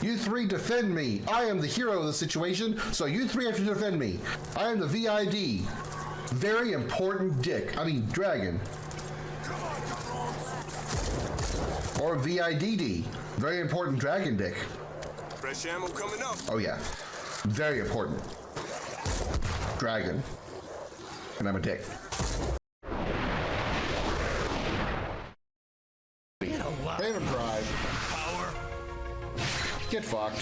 You three defend me. I am the hero of the situation, so you three have to defend me. I am the VID. Very important dick. I mean, dragon. Or VIDD. Very important dragon dick. Fresh ammo coming up. Oh yeah. Very important. Dragon. And I'm a dick. Random drive. Power. Get fucked.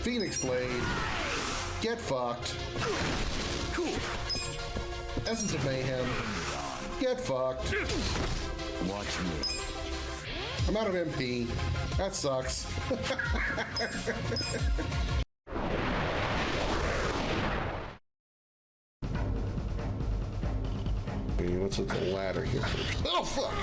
Phoenix Blade. Get fucked. Cool. Essence of Mayhem. Get fucked. Watch me. I'm out of MP. That sucks. Okay, let's hit the ladder here first. Oh, fuck!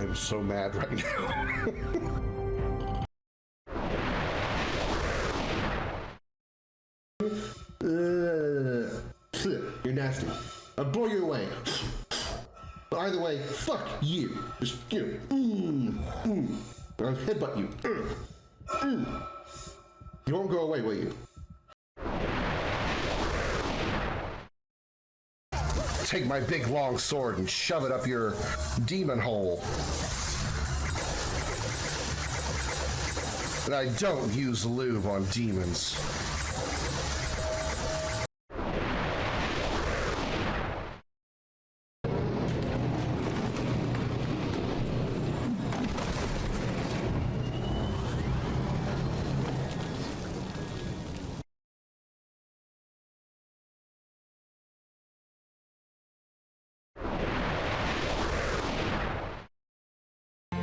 I'm so mad right now. You're nasty. I'll blow you away. But either way, fuck you. Just, you know, I'll headbutt you. You won't go away, will you? Take my big long sword and shove it up your demon hole. But I don't use lube on demons.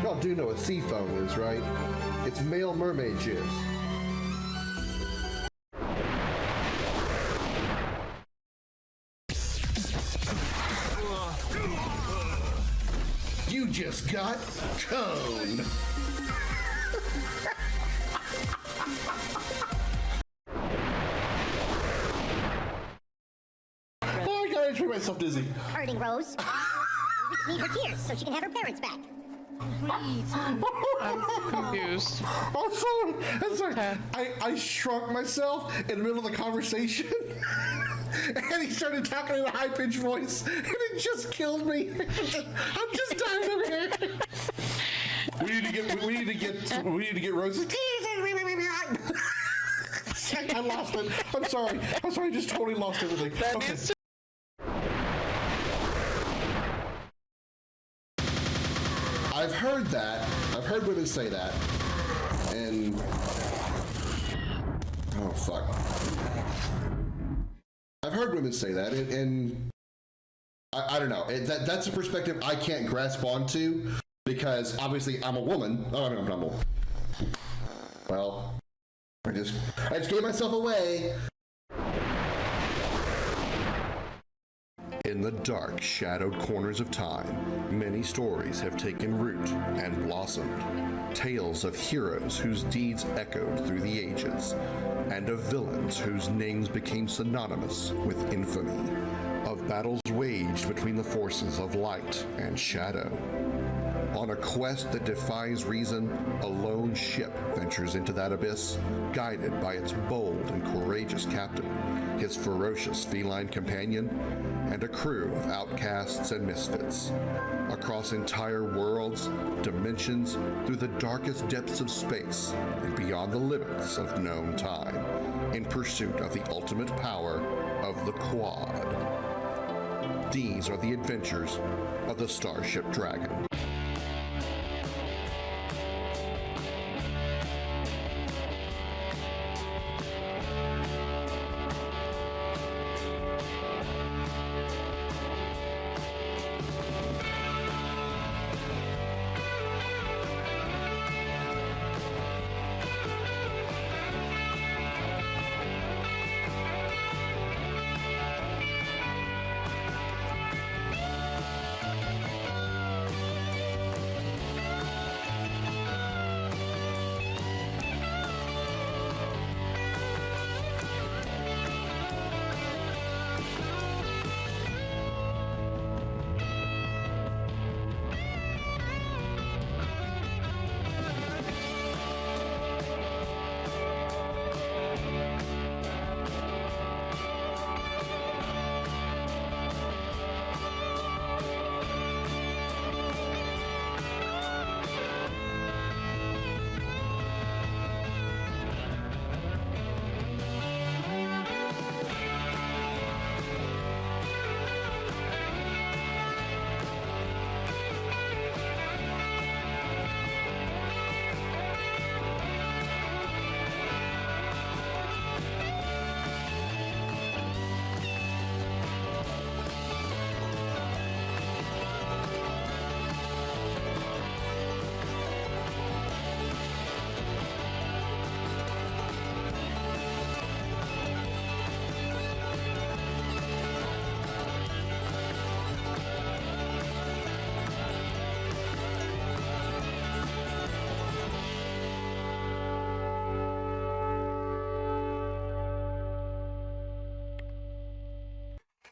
Y'all do know what sea foam is, right? It's male mermaid jizz. You just got coned. Oh, I gotta turn myself dizzy. Hurting Rose. We need her tears so she can have her parents back. I'm confused. Oh, I'm sorry. Okay. I shrunk myself in the middle of the conversation. And he started talking in a high-pitched voice, and it just killed me. I'm just dying over here. We need to get Rose's. I lost it. I'm sorry. I just totally lost everything. Okay. I've heard that. I've heard women say that. And oh fuck. I've heard women say that, and I don't know. That's a perspective I can't grasp onto because obviously I'm a woman. Oh, no, I'm not a woman. Well, I just gave myself away. In the dark, shadowed corners of time, many stories have taken root and blossomed. Tales of heroes whose deeds echoed through the ages, and of villains whose names became synonymous with infamy. Of battles waged between the forces of light and shadow. On a quest that defies reason, a lone ship ventures into that abyss, guided by its bold and courageous captain, his ferocious feline companion, and a crew of outcasts and misfits. Across entire worlds, dimensions, through the darkest depths of space, and beyond the limits of known time, in pursuit of the ultimate power of the Quad. These are the adventures of the Starship Dragon.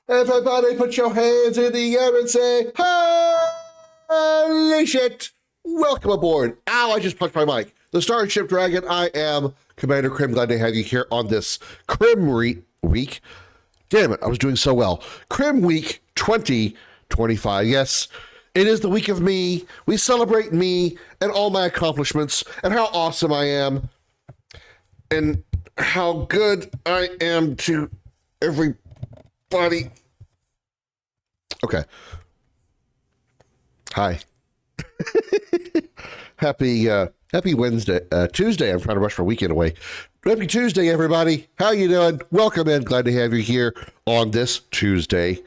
Everybody put your hands in the air and say, holy shit! Welcome aboard. Ow, I just punched my mic. The Starship Dragon, I am Commander Krim. Glad to have you here on this Krim week. Damn it, I was doing so well. Krim Week 2025. Yes, it is the week of me. We celebrate me and all my accomplishments and how awesome I am and how good I am to everybody. Okay. Hi. Happy Wednesday, Tuesday. I'm trying to rush my weekend away. Happy Tuesday, everybody. How you doing? Welcome in. Glad to have you here on this Tuesday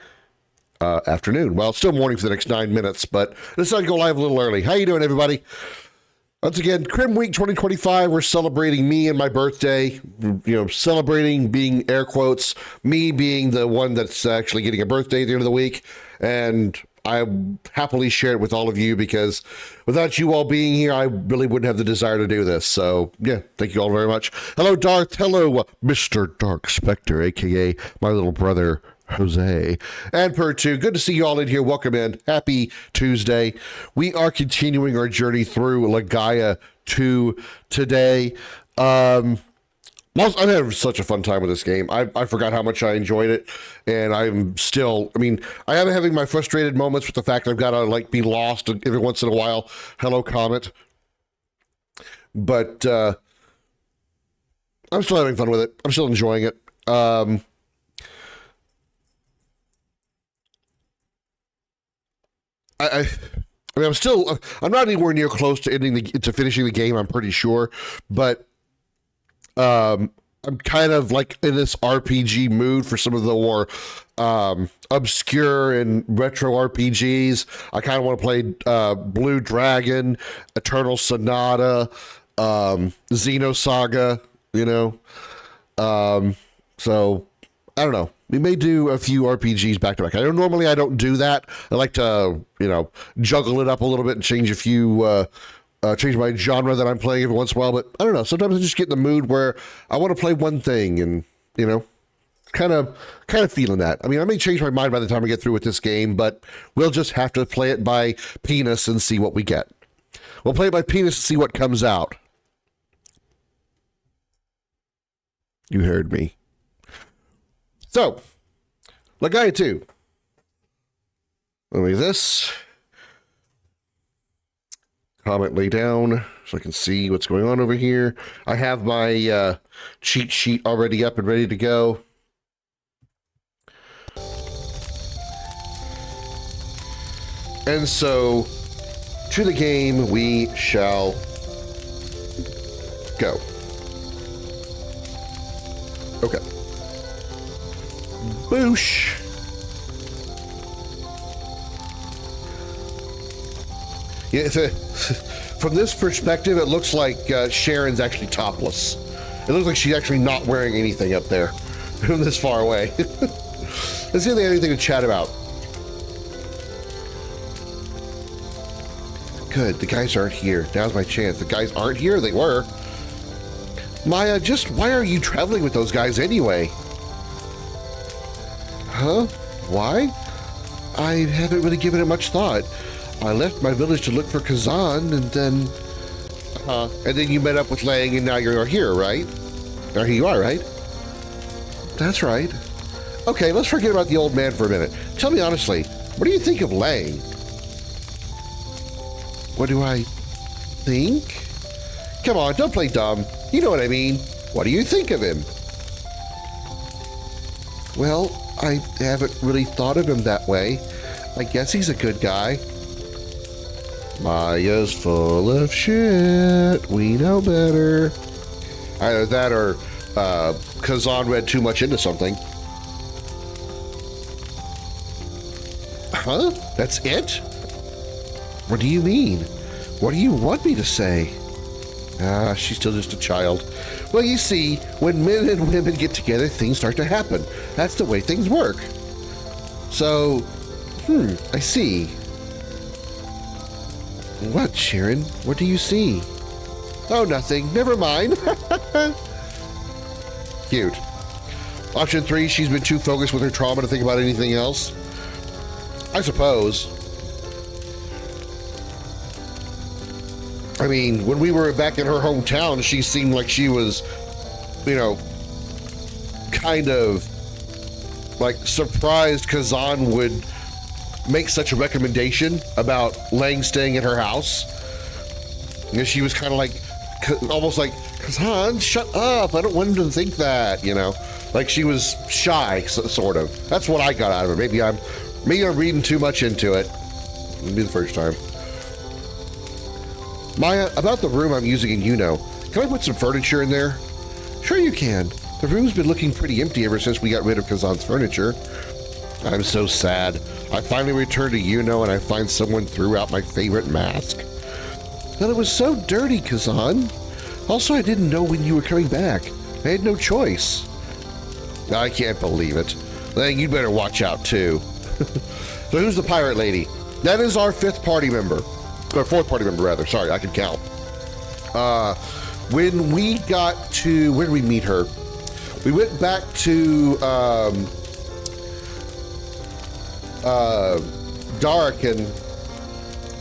afternoon. Well, it's still morning for the next 9 minutes, but let's not go live a little early. How you doing, everybody? Once again, Krim Week 2025. We're celebrating me and my birthday. You know, celebrating being air quotes, me being the one that's actually getting a birthday at the end of the week, and I happily share it with all of you because without you all being here, I really wouldn't have the desire to do this. So, yeah, thank you all very much. Hello, Darth. Hello, Mr. Dark Spectre, a.k.a. my little brother, Jose. And Per2, good to see you all in here. Welcome in. Happy Tuesday. We are continuing our journey through Legaia 2 today. I'm having such a fun time with this game. I forgot how much I enjoyed it, and I'm still, I am having my frustrated moments with the fact I've got to, be lost every once in a while. Hello, Comet. But I'm still having fun with it. I'm still enjoying it. I'm not anywhere near close to finishing the game, I'm pretty sure, but I'm kind of in this RPG mood for some of the more obscure and retro RPGs. I kind of want to play Blue Dragon, Eternal Sonata, Xeno Saga, so I don't know. We may do a few RPGs back to back. I don't do that. I like to, juggle it up a little bit and change a few change my genre that I'm playing every once in a while, but I don't know. Sometimes I just get in the mood where I want to play one thing and, kind of feeling that. I may change my mind by the time I get through with this game, but we'll just have to play it by penis and see what we get. We'll play it by penis and see what comes out. You heard me. So, Legaia 2. Let me this. Comment lay down so I can see what's going on over here. I have my cheat sheet already up and ready to go. And so, to the game we shall go. Okay. Boosh. Yeah, from this perspective, it looks like Sharon's actually topless. It looks like she's actually not wearing anything up there from this far away. Let's see if they have anything to chat about. Good, the guys aren't here. Now's my chance. The guys aren't here? They were. Maya, just why are you traveling with those guys anyway? Huh? Why? I haven't really given it much thought. I left my village to look for Kazan, and then you met up with Lang, and now you're here, right? Or here you are, right? That's right. Okay, let's forget about the old man for a minute. Tell me honestly, what do you think of Lang? What do I think? Come on, don't play dumb. You know what I mean. What do you think of him? Well, I haven't really thought of him that way. I guess he's a good guy. Maya's full of shit. We know better. Either that or Kazan read too much into something. Huh? That's it? What do you mean? What do you want me to say? She's still just a child. Well, you see, when men and women get together, things start to happen. That's the way things work. So, I see. What, Sharon? What do you see? Oh, nothing. Never mind. Cute. Option 3, she's been too focused with her trauma to think about anything else. I suppose. I mean, when we were back in her hometown, she seemed like she was, you know, kind of like surprised Kazan would make such a recommendation about Lang staying at her house. And she was kind of like, almost like, Kazan, shut up. I don't want him to think that, you know. Like she was shy, sort of. That's what I got out of it. Maybe I'm reading too much into it. It'll be the first time. Maya, about the room I'm using in Yuno, can I put some furniture in there? Sure you can. The room's been looking pretty empty ever since we got rid of Kazan's furniture. I'm so sad. I finally returned to Yuno and I find someone threw out my favorite mask. But it was so dirty, Kazan. Also, I didn't know when you were coming back. I had no choice. I can't believe it. Lang, you'd better watch out too. So who's the pirate lady? That is our fifth party member. Or fourth party member, rather. Sorry, I can count. When we got to... Where did we meet her? We went back to Darken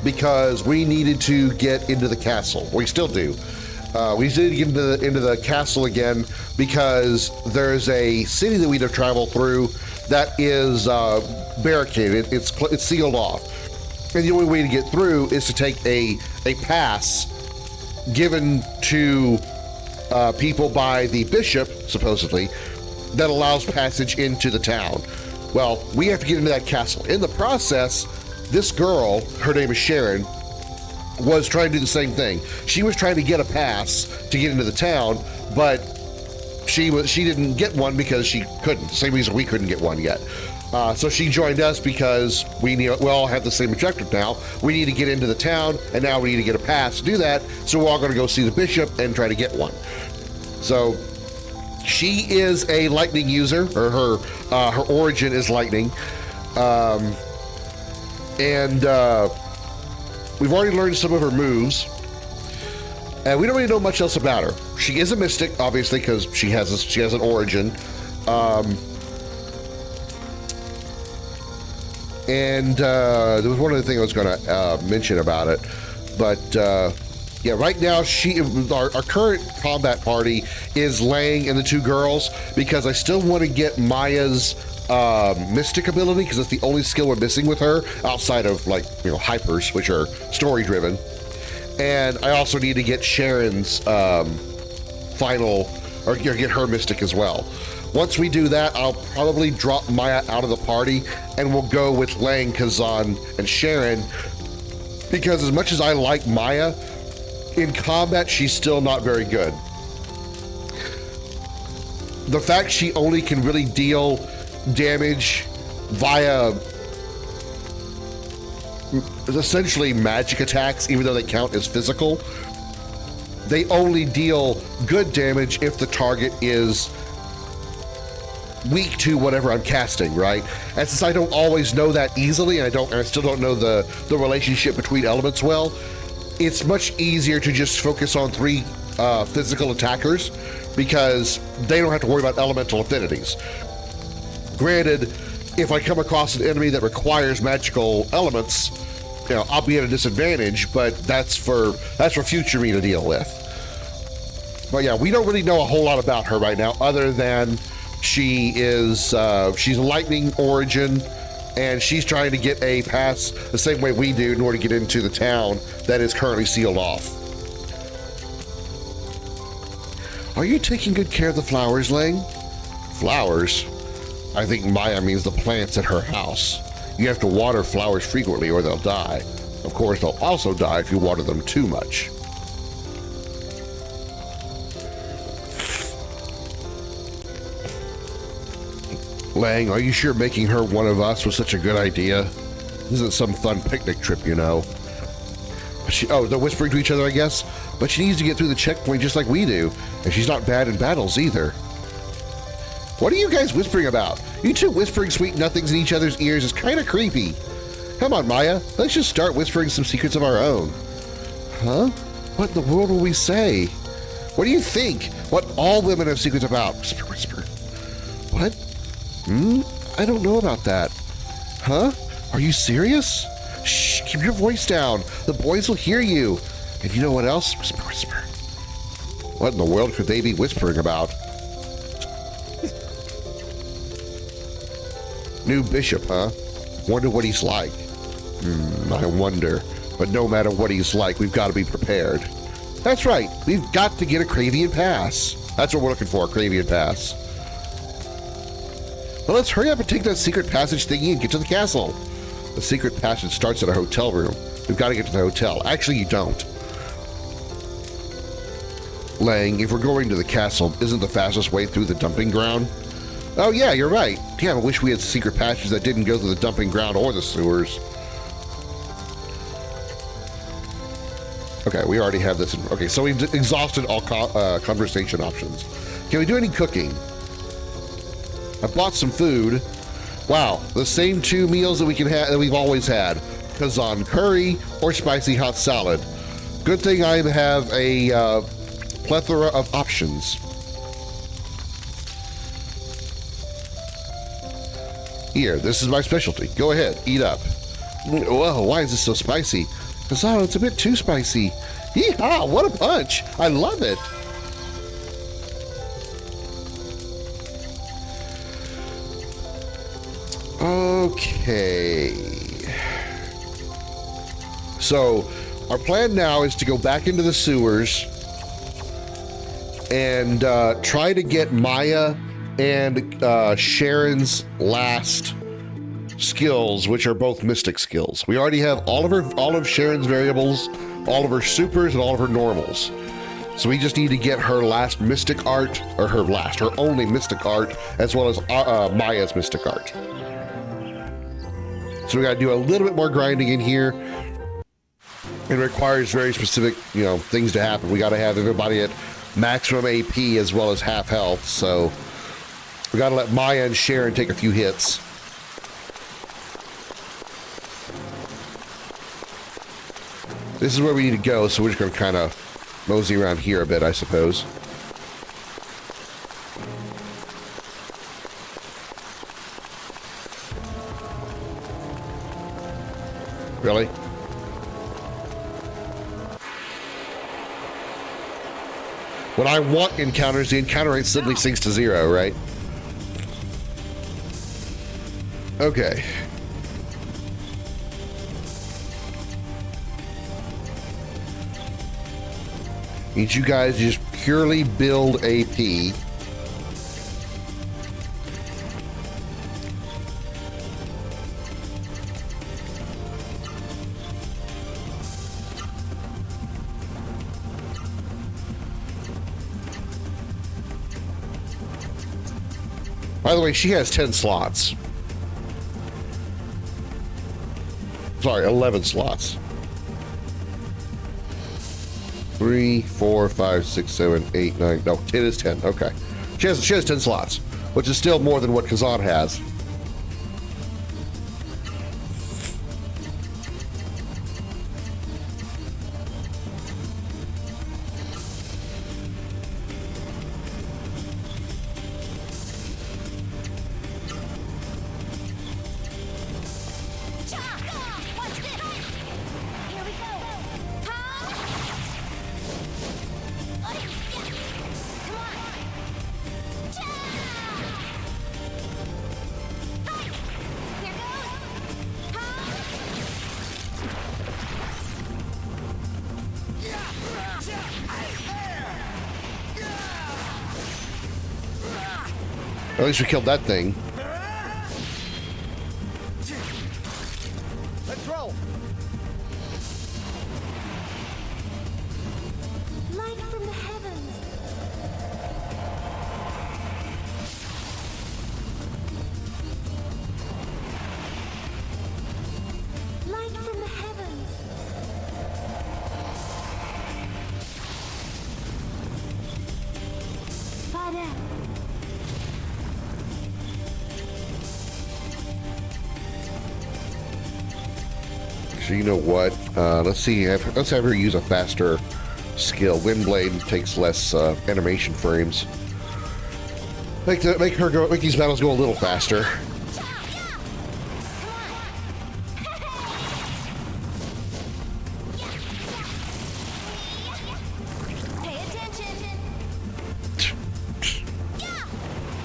because we needed to get into the castle. We still do. We did get into the castle again because there's a city that we have traveled through that is barricaded. It's sealed off. And the only way to get through is to take a pass given to people by the bishop, supposedly, that allows passage into the town. Well, we have to get into that castle. In the process, this girl, her name is Sharon, was trying to do the same thing. She was trying to get a pass to get into the town, but she didn't get one because she couldn't. Same reason we couldn't get one yet. So she joined us because we all have the same objective now. We need to get into the town, and now we need to get a pass to do that. So we're all going to go see the bishop and try to get one. So she is a lightning user, or her origin is lightning, and we've already learned some of her moves, and we don't really know much else about her. She is a mystic, obviously, because she has an origin. And there was one other thing I was going to mention about it, but yeah, right now our current combat party is Lang and the two girls, because I still want to get Maya's mystic ability, because it's the only skill we're missing with her outside of, like, you know, hypers, which are story driven. And I also need to get Sharon's final, or get her mystic as well. Once we do that, I'll probably drop Maya out of the party and we'll go with Lang, Kazan, and Sharon, because as much as I like Maya, in combat, she's still not very good. The fact she only can really deal damage via essentially magic attacks, even though they count as physical, they only deal good damage if the target is weak to whatever I'm casting, right? And since I don't always know that easily, and I still don't know the relationship between elements well, it's much easier to just focus on 3 physical attackers, because they don't have to worry about elemental affinities. Granted, if I come across an enemy that requires magical elements, you know, I'll be at a disadvantage, but that's for future me to deal with. But yeah, we don't really know a whole lot about her right now, other than she's a lightning origin, and she's trying to get a pass the same way we do in order to get into the town that is currently sealed off. Are you taking good care of the flowers, Lang? Flowers? I think Maya means the plants at her house. You have to water flowers frequently or they'll die. Of course, they'll also die if you water them too much. Lang, are you sure making her one of us was such a good idea? This isn't some fun picnic trip, you know. They're whispering to each other, I guess? But she needs to get through the checkpoint just like we do, and she's not bad in battles either. What are you guys whispering about? You two whispering sweet nothings in each other's ears is kind of creepy. Come on, Maya, let's just start whispering some secrets of our own. Huh? What in the world will we say? What do you think? What all women have secrets about? Whisper, whisper. What? I don't know about that. Huh? Are you serious? Shh, keep your voice down. The boys will hear you. And you know what else? Whisper, whisper. What in the world could they be whispering about? New bishop, huh? Wonder what he's like. I wonder. But no matter what he's like, we've got to be prepared. That's right. We've got to get a Cravian Pass. That's what we're looking for, a Cravian Pass. Well, let's hurry up and take that secret passage thingy and get to the castle. The secret passage starts at a hotel room. We've got to get to the hotel. Actually, you don't. Lang, if we're going to the castle, isn't the fastest way through the dumping ground? Oh yeah, you're right. Damn, I wish we had secret passages that didn't go through the dumping ground or the sewers. Okay, we already have this. Okay, so we've exhausted all conversation options. Can we do any cooking? I bought some food. Wow, the same 2 meals that we can have that we've always had: Kazan curry or spicy hot salad. Good thing I have a plethora of options. Here, this is my specialty. Go ahead, eat up. Whoa, why is this so spicy? Kazan, it's a bit too spicy. Yeehaw, what a punch! I love it. Okay. So, our plan now is to go back into the sewers and try to get Maya and Sharon's last skills, which are both mystic skills. We already have all of Sharon's variables, all of her supers, and all of her normals. So we just need to get her last mystic art, or her only mystic art, as well as Maya's mystic art. So we got to do a little bit more grinding in here. It requires very specific, things to happen. We got to have everybody at maximum AP as well as half health. So we got to let Maya and Sharon take a few hits. This is where we need to go, so we're just going to kind of mosey around here a bit, I suppose. Really? When I want encounters, the encounter rate suddenly sinks to 0, right? Okay. Need you guys to just purely build AP. By the way, she has 10 slots. Sorry, 11 slots. 3, 4, 5, 6, 7, 8, 9. No, it is 10. Okay. She has 10 slots, which is still more than what Kazan has. At least we killed that thing. Let's roll. Light from the heavens. Light from the heavens. Father. So you know what? Let's have her use a faster skill. Windblade takes less animation frames. Make these battles go a little faster. Pay attention. Yeah.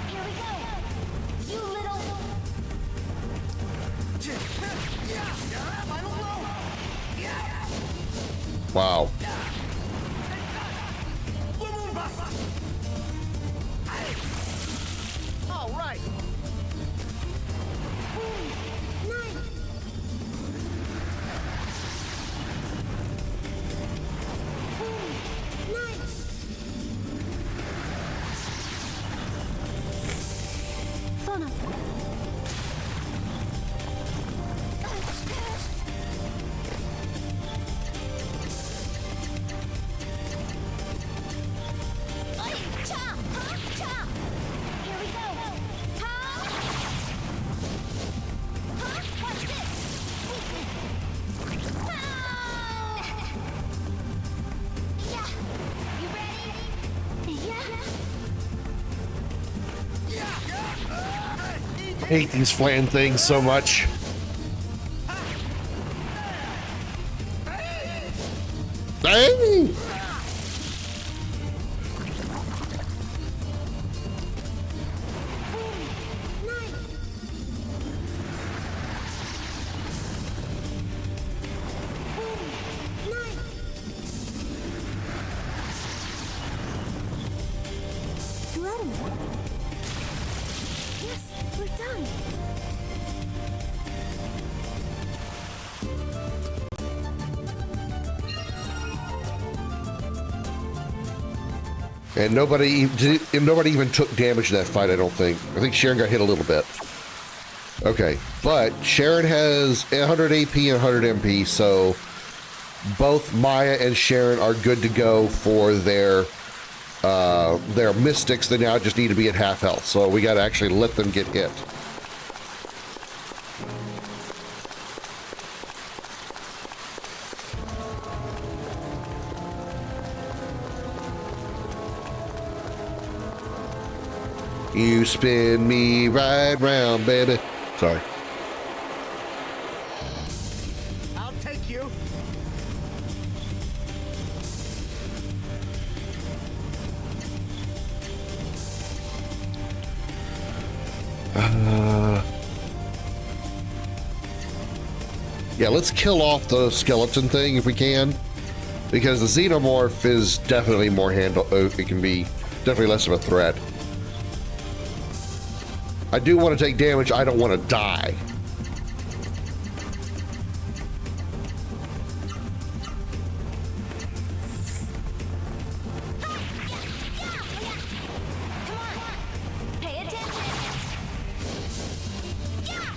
Here we go. You little. Wow. All right. Fun up. Here we go. Watch this. Yeah. You ready? Yeah. I hate these flan things so much. Hey! Yes, we're done. And nobody even took damage in that fight, I don't think. I think Sharon got hit a little bit. Okay, but Sharon has 100 AP and 100 MP, so both Maya and Sharon are good to go for their mystics. They now just need to be at half health, so we got to actually let them get hit. You spin me right round, baby. Sorry. I'll take you. Yeah, let's kill off the skeleton thing if we can, because the xenomorph is definitely more it can be definitely less of a threat. I do want to take damage. I don't want to die. Come on. Pay attention. Yeah.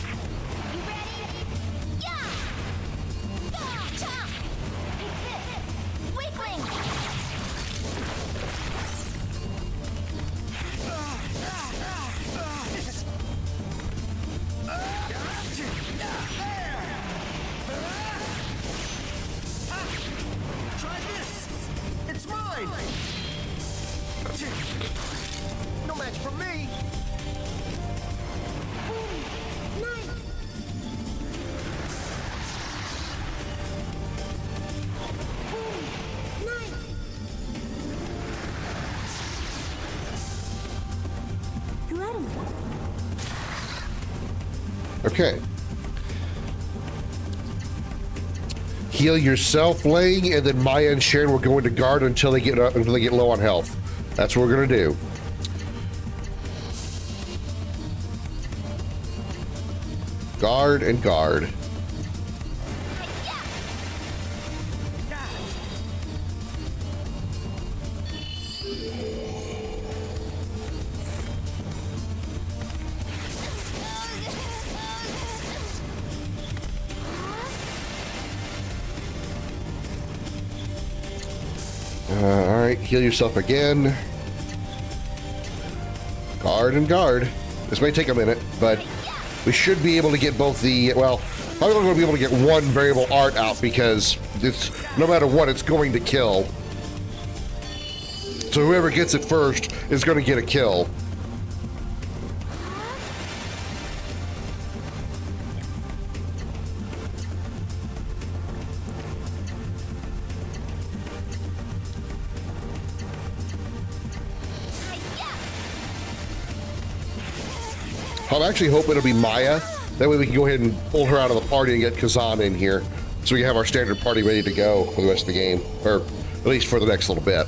You ready? Yeah. Chop. Take this. Weakling. Try this. It's mine. No match for me. Okay. Heal yourself, Lang, and then Maya and Sharon will go into guard until they get low on health. That's what we're gonna do. Guard and guard. All right, heal yourself again. Guard and guard. This may take a minute, but we should be able to get both the, well, probably only going to be able to get one variable art out because it's, no matter what, it's going to kill. So whoever gets it first is going to get a kill. I'm actually hoping it'll be Maya. That way we can go ahead and pull her out of the party and get Kazan in here, so we can have our standard party ready to go for the rest of the game, or at least for the next little bit.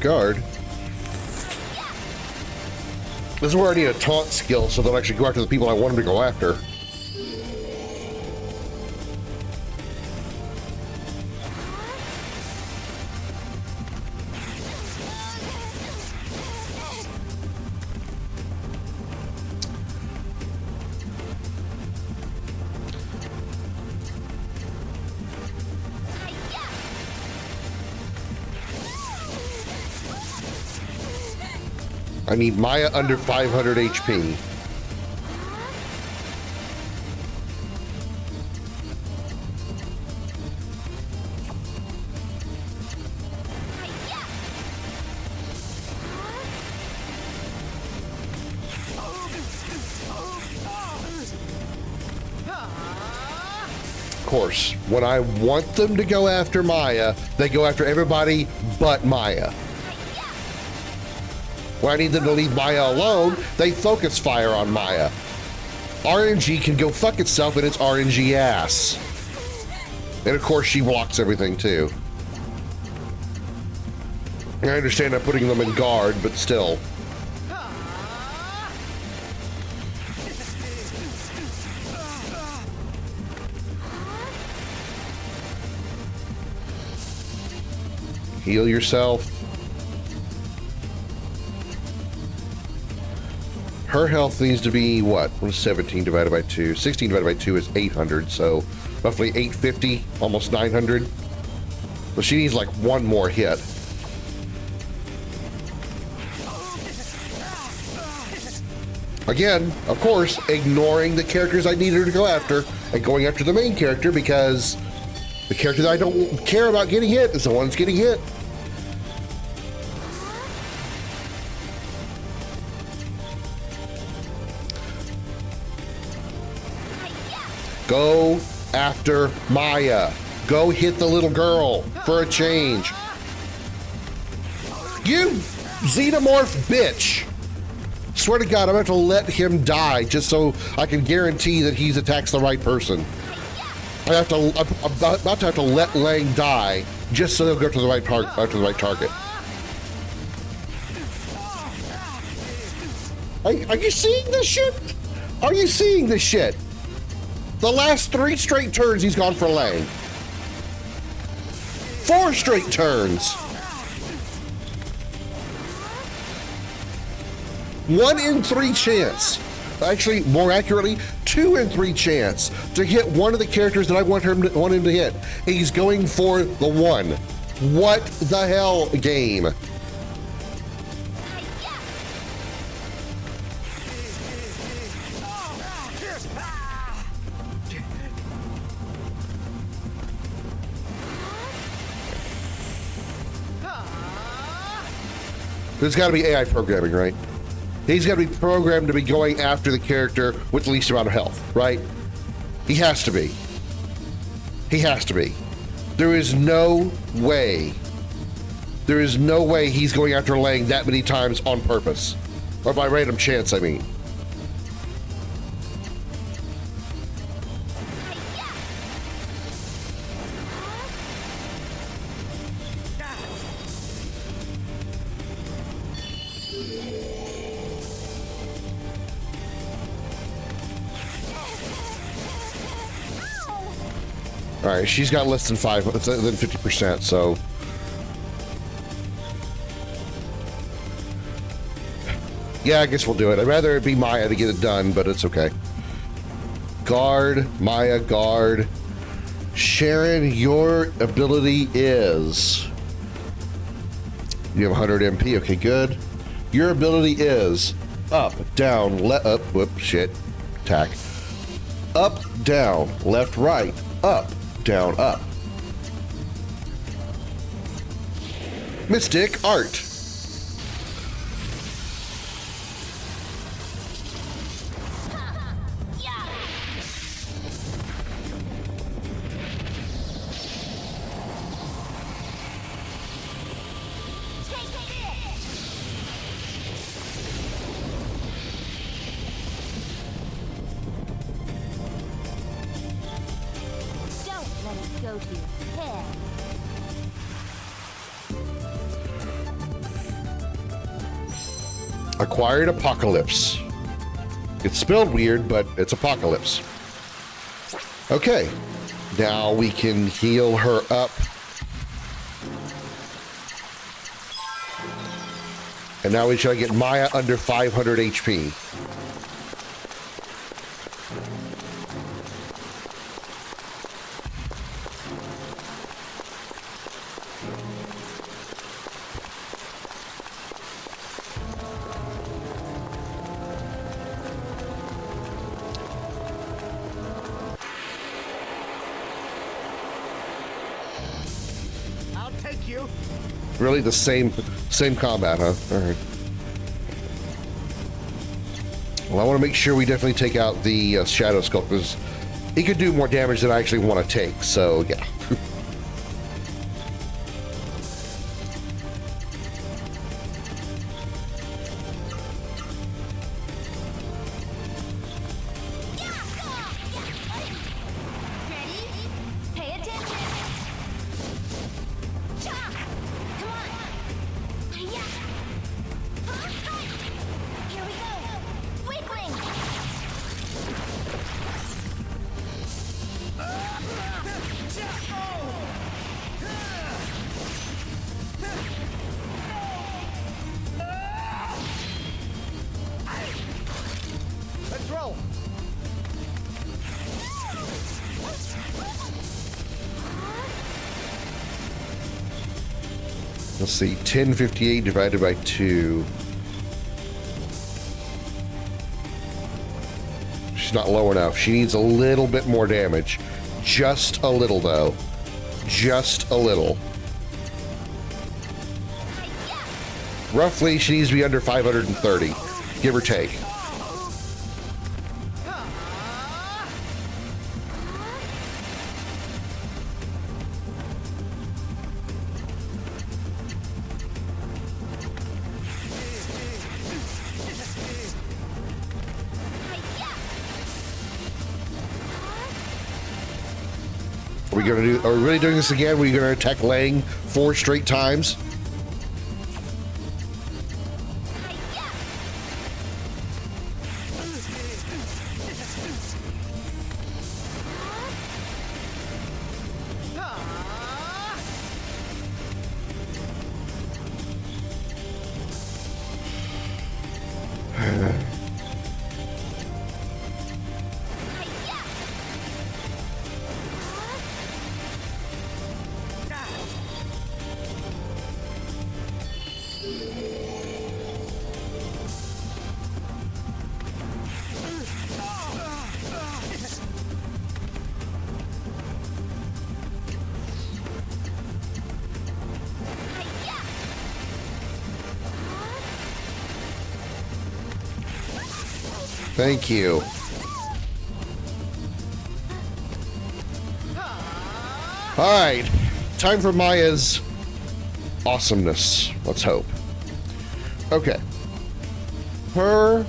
Guard. This is where I need a taunt skill so that I actually go after the people I want them to go after. I need Maya under 500 HP. Of course, when I want them to go after Maya, they go after everybody but Maya. When I need them to leave Maya alone, they focus fire on Maya. RNG can go fuck itself in its RNG ass. And of course she blocks everything too. I understand I'm putting them in guard, but still. Heal yourself. Her health needs to be what? What is 17 divided by 2? 16 divided by 2 is 800, so roughly 850, almost 900. So she needs like one more hit. Again, of course, ignoring the characters I need her to go after and going after the main character because the character that I don't care about getting hit is the one that's getting hit. Go after Maya. Go hit the little girl for a change. You xenomorph bitch. Swear to God, I'm going to let him die just so I can guarantee that he's attacks the right person. I'm about to have to let Lang die just so they'll go to the right target. Are you seeing this shit? Are you seeing this shit? The last 3 straight turns, he's gone for Lang. 4 straight turns. 1 in 3 chance. Actually, more accurately, 2 in 3 chance to hit one of the characters that I want him to hit. He's going for the 1. What the hell, game? There's got to be AI programming, right? He's got to be programmed to be going after the character with the least amount of health, right? He has to be. He has to be. There is no way. There is no way he's going after Lang that many times on purpose. Or by random chance, I mean. All right, she's got less than 50%, so. Yeah, I guess we'll do it. I'd rather it be Maya to get it done, but it's okay. Guard, Maya, guard. Sharon, your ability is. You have 100 MP, okay, good. Your ability is up, down, up, whoop, shit, attack. Up, down, left, right, up, down, up. Mystic Art. go to your head. Acquired Apocalypse. It's spelled weird, but it's Apocalypse. Okay. Now we can heal her up. And now we try to get Maya under 500 HP. I'll take you. Really the same combat, huh? All right. Well, I want to make sure we definitely take out the Shadow Sculpt, because he could do more damage than I actually want to take, so yeah. Ready? Pay attention. Cha! Come on. Hi-ya! Hi! Here we go. Weakling! Let's roll. Let's see, 1058 divided by 2. She's not low enough. She needs a little bit more damage. Just a little, though. Just a little. Roughly, she needs to be under 530, give or take. Are we really doing this again? Were you gonna attack Lang 4 straight times? Thank you. All right, time for Maya's awesomeness. Let's hope. Okay. Her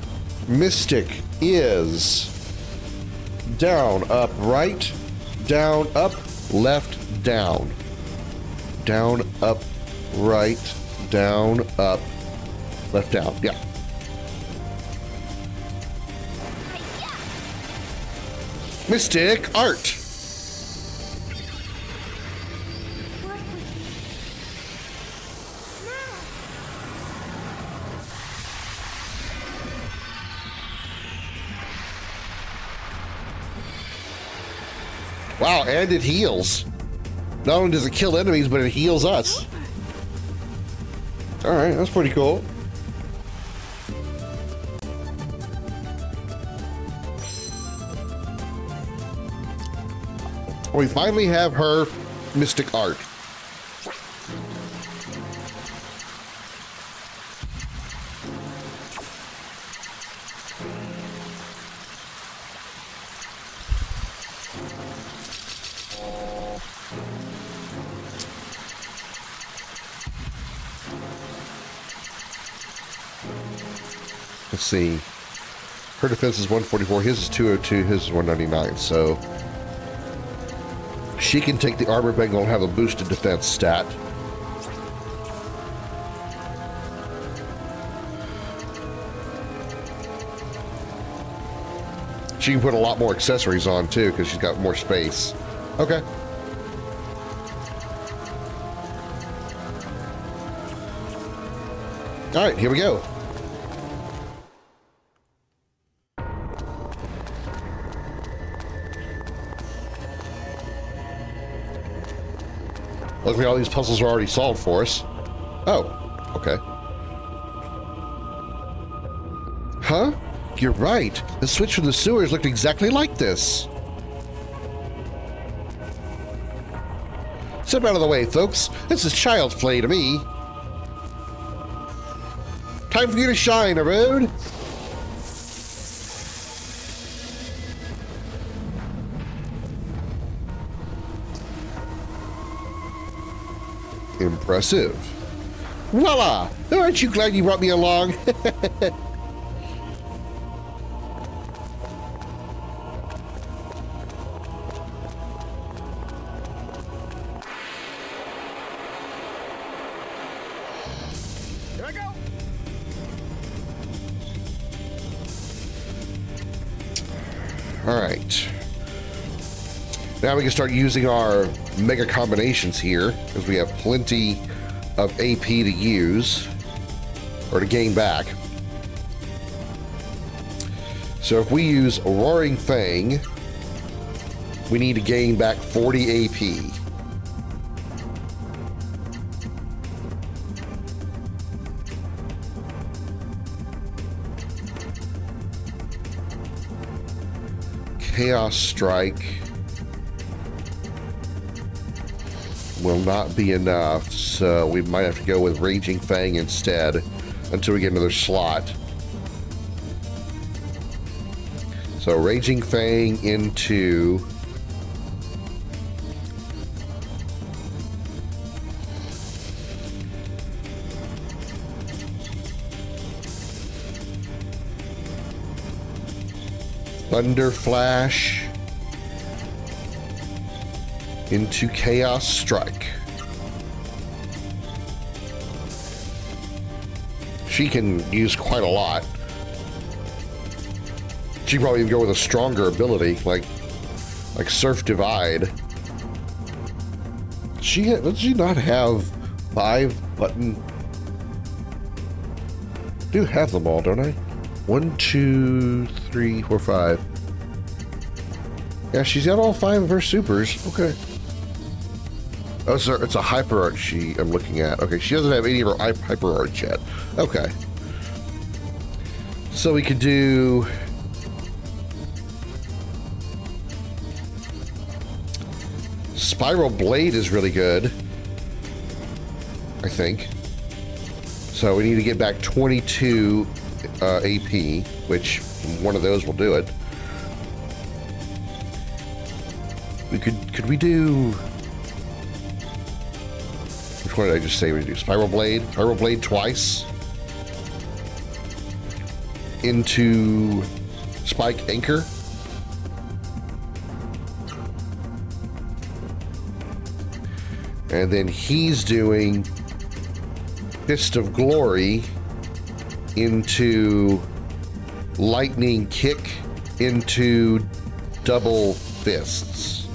mystic is down, up, right, down, up, left, down. Down, up, right, down, up, left, down. Yeah. Mystic art. Wow, and it heals. Not only does it kill enemies, but it heals us. All right, that's pretty cool. We finally have her mystic art. Let's see. Her defense is 144, his is 202, his is 199, so She can take the armor bangle and have a boosted defense stat. She can put a lot more accessories on too because she's got more space. Okay. All right, here we go. Luckily, all these puzzles are already solved for us. Oh, okay. Huh? You're right. The switch from the sewers looked exactly like this. Step out of the way, folks. This is child's play to me. Time for you to shine, a road. Impressive. Voila! Aren't you glad you brought me along? Here I go. All right. Now we can start using our mega combinations here because we have plenty of AP to use or to gain back. So if we use Roaring Fang, we need to gain back 40 AP. Chaos Strike will not be enough, so we might have to go with Raging Fang instead until we get another slot. So Raging Fang into Thunder Flash into Chaos Strike. She can use quite a lot. She can probably even go with a stronger ability, like Surf Divide. Does she not have 5 button? I do have them all, don't I? 1, 2, 3, 4, 5. Yeah, she's got all 5 of her supers. Okay. Oh, so it's a Hyper Arch I'm looking at. Okay, she doesn't have any of her Hyper Arch yet. Okay. So we could do... Spiral Blade is really good, I think. So we need to get back 22 AP, which one of those will do it. We could we do... Which one did I just say we do? Spiral Blade? Spiral Blade twice. Into Spike Anchor. And then he's doing Fist of Glory into Lightning Kick into Double Fists.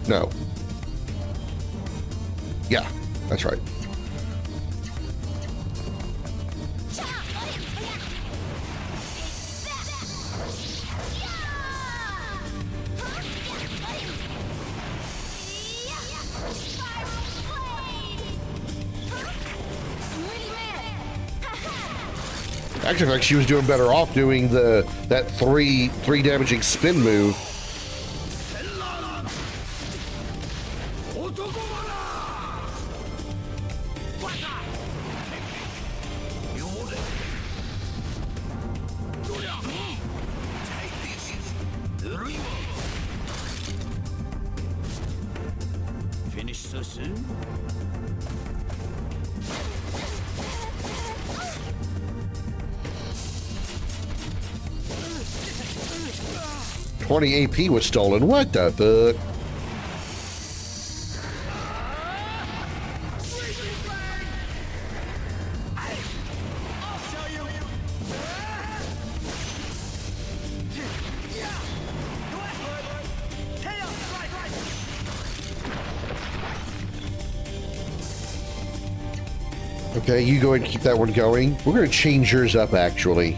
No. Yeah, that's right. Actually, like she was doing better off doing that three damaging spin move. Finish so soon? 20 AP was stolen. What the fuck? Okay, you go ahead and keep that one going. We're going to change yours up, actually.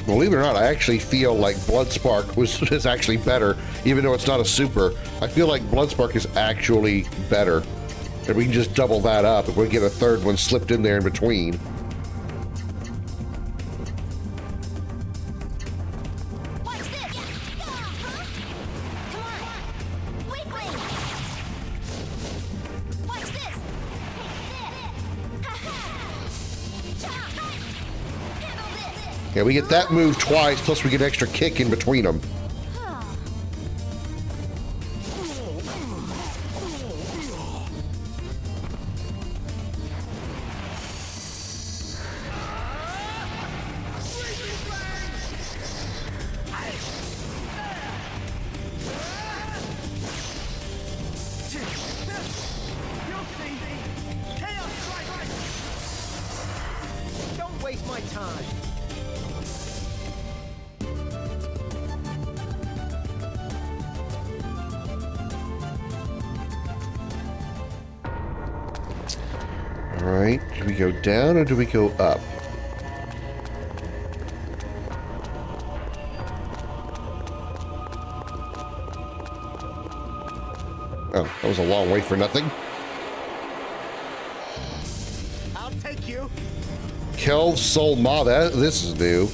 Believe it or not, I actually feel like Bloodspark is actually better, even though it's not a super. I feel like Bloodspark is actually better. And we can just double that up if we get a third one slipped in there in between. Yeah, we get that move twice, plus we get extra kick in between them. Don't waste my time. All right, do we go down or do we go up? Oh, that was a long way for nothing. I'll take you. Kel Sol Ma, this is new.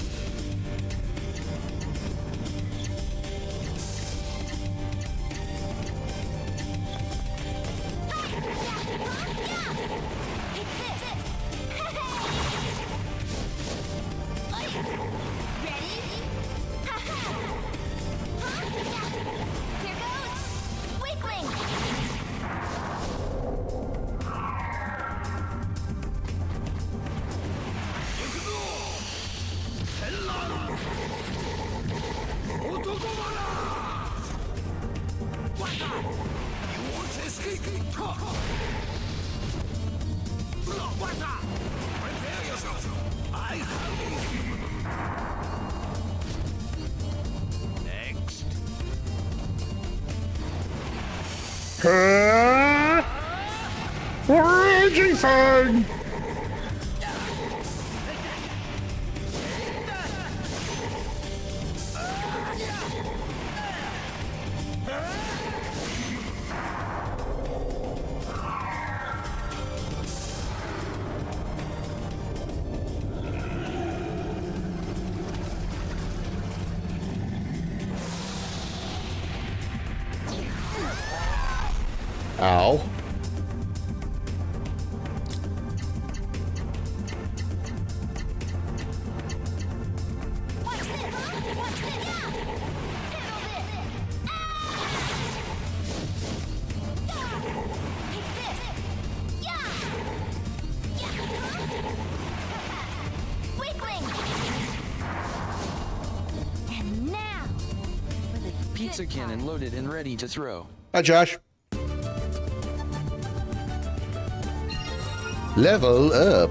Raging Fang! Ow. Pizza cannon loaded and ready to throw. Hi, Josh. Level up.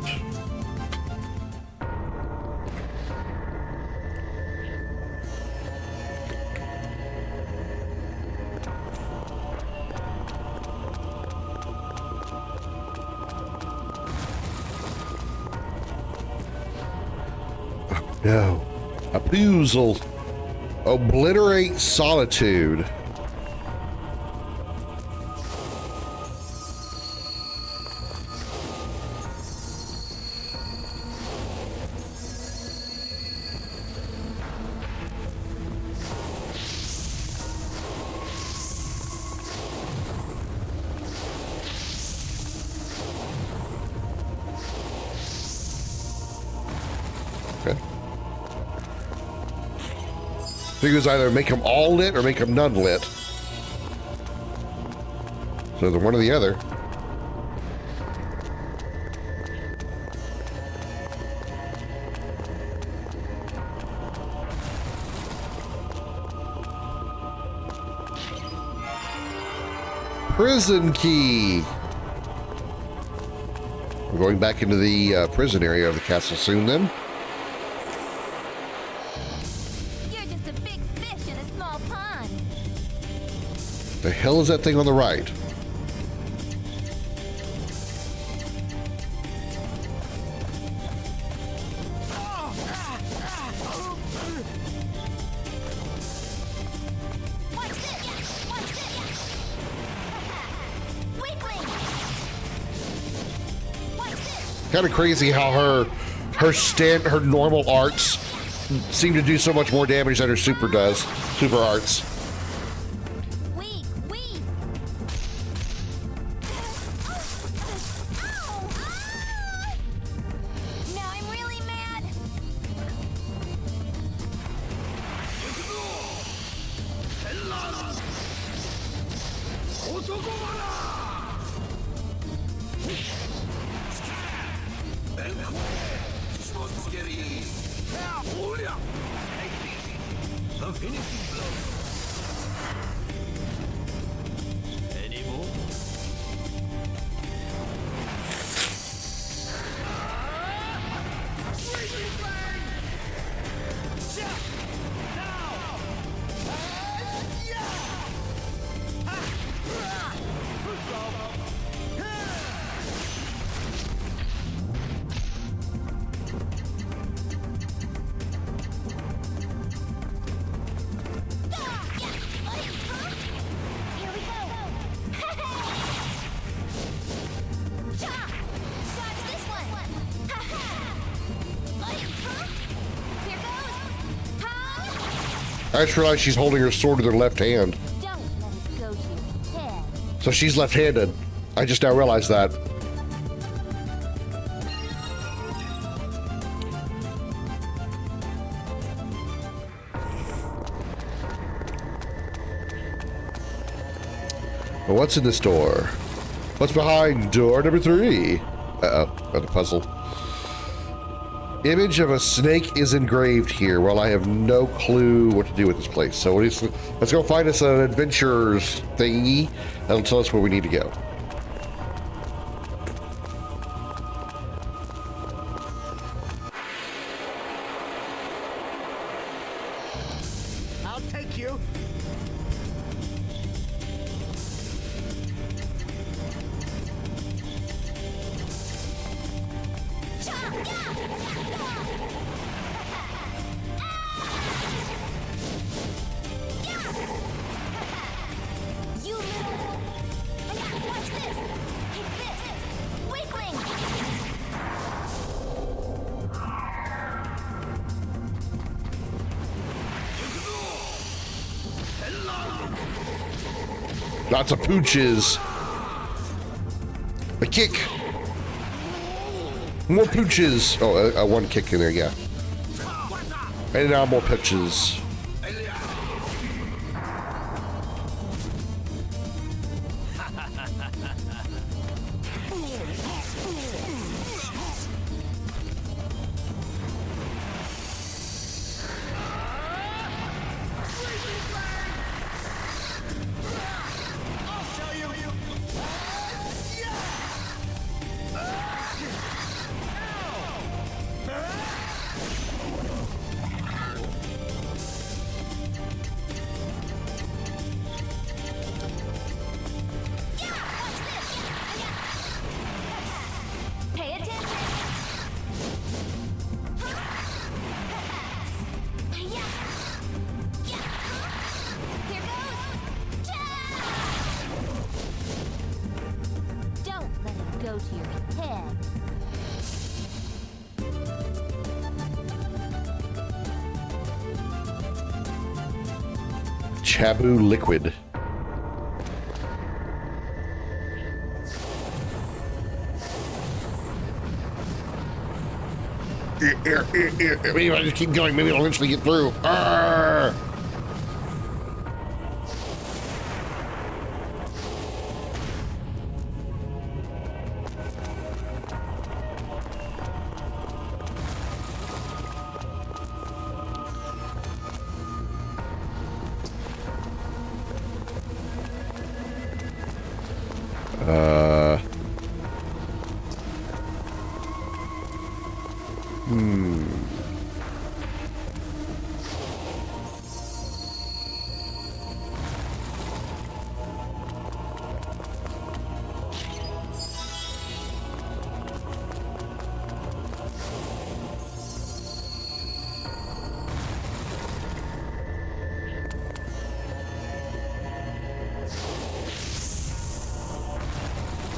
Oh, no. A puzzle. Obliterate Solitude. Okay. I think it was either make them all lit or make them none lit. So the one or the other. prison key. We're going back into the prison area of the castle soon then. You're just a big fish in a small pond. The hell is that thing on the right? Watch this! Watch this! Weakling! Watch this! Kind of crazy how her normal arts seem to do so much more damage than her super does. Super arts. Weak! Weak! Ow! Ah! Now I'm really mad. Any more? Here we go. Cha! Dodge this one. Here goes. Ha! I just realized she's holding her sword with her left hand. Don't let it go to your head. So she's left-handed. I just now realized that. Well, what's in this door? What's behind door number 3? Uh-oh, got a puzzle. Image of a snake is engraved here. Well, I have no clue what to do with this place. So let's go find us an adventurer's thingy. That'll tell us where we need to go. I'll take you. You little... Watch this! Hit this! Weakling! Lots of pooches. A kick. More pooches. Oh, one kick in there, yeah. And now more pitches. Pay attention! Here goes! Don't let it go to your head. Chabu liquid. Maybe if I just keep going, maybe I'll eventually get through. Arrgh!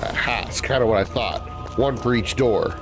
Aha, it's kind of what I thought. One for each door.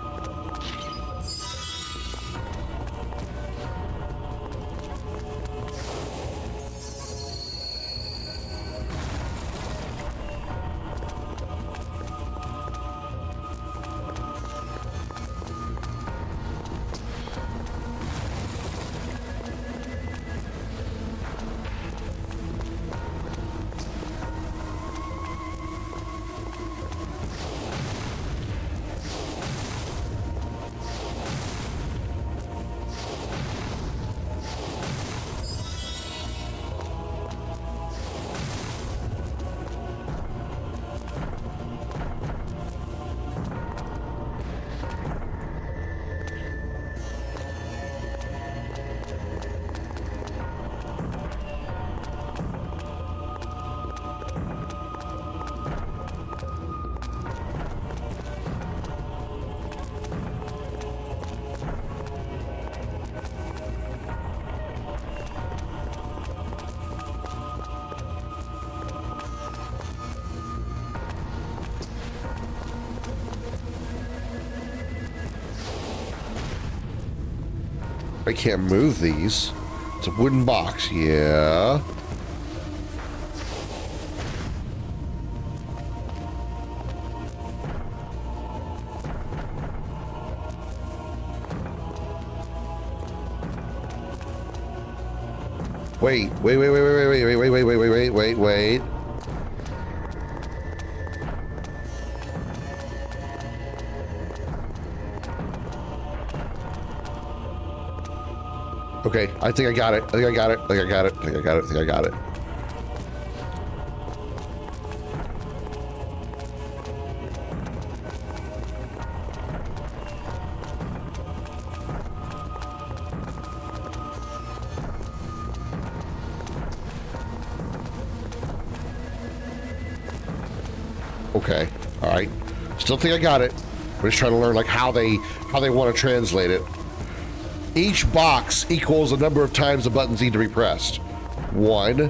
I can't move these. It's a wooden box, yeah. Wait. Okay, I think I got it. I think I got it. I think I got it. I think I got it. I think I got it. Okay. All right. Still think I got it. We're just trying to learn like how they want to translate it. Each box equals the number of times the buttons need to be pressed. 1,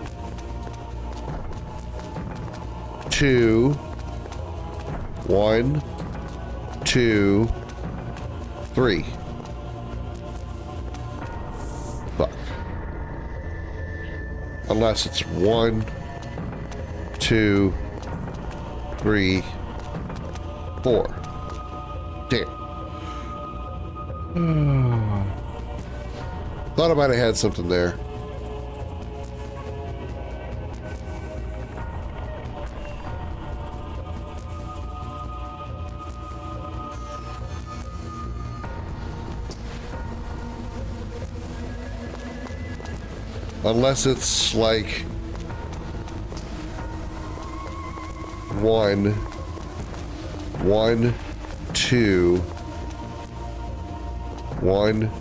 2, 1, 2, 3. Fuck. Unless it's 1, 2, 3, 4. Damn. Thought I might have had something there. Unless it's like 1, 1, 2, 1,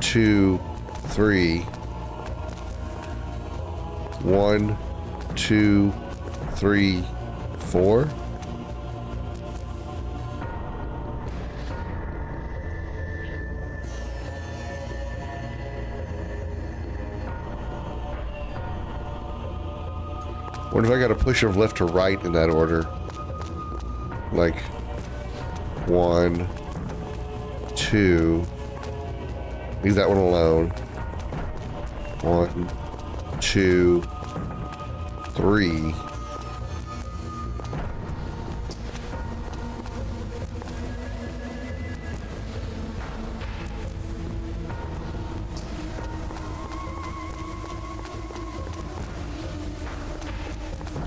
2, 3. 1, 2, 3, 4. Wonder if I got to push from left to right in that order. Like 1, 2. Leave that one alone. 1, 2, 3.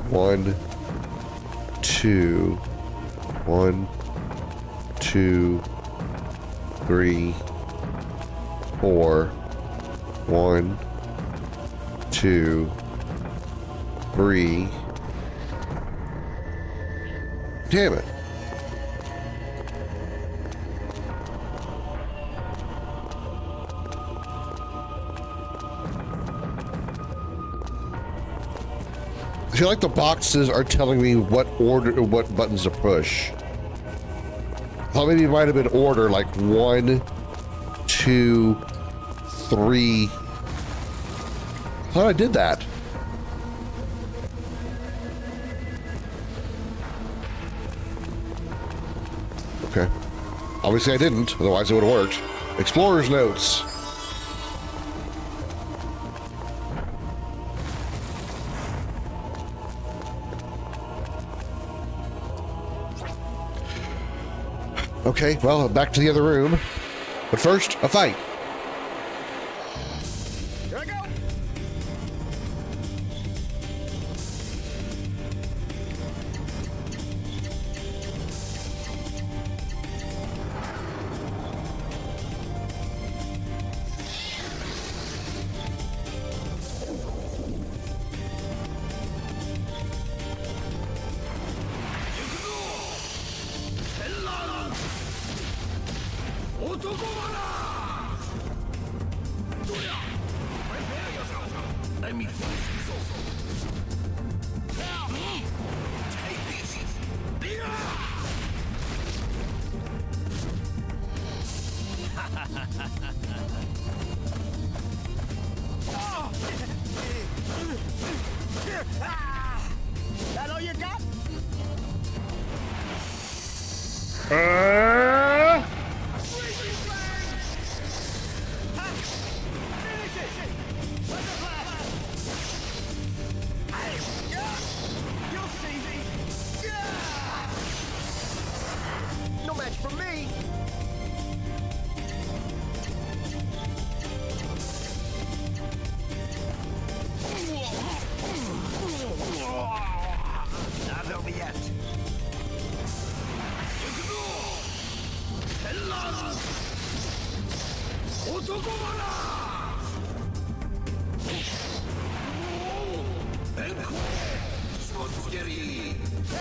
One, two, 1, 2, 3, 4. 1, 2, 3. Damn it. feel like the boxes are telling me what order, what buttons to push. I thought maybe it might have been order, like 1, 2, 3. I thought I did that. Okay. Obviously I didn't, otherwise it would have worked. Explorer's notes. Okay, well, back to the other room. But first, a fight. Here I go. That all you got? No match for me. Not over yet.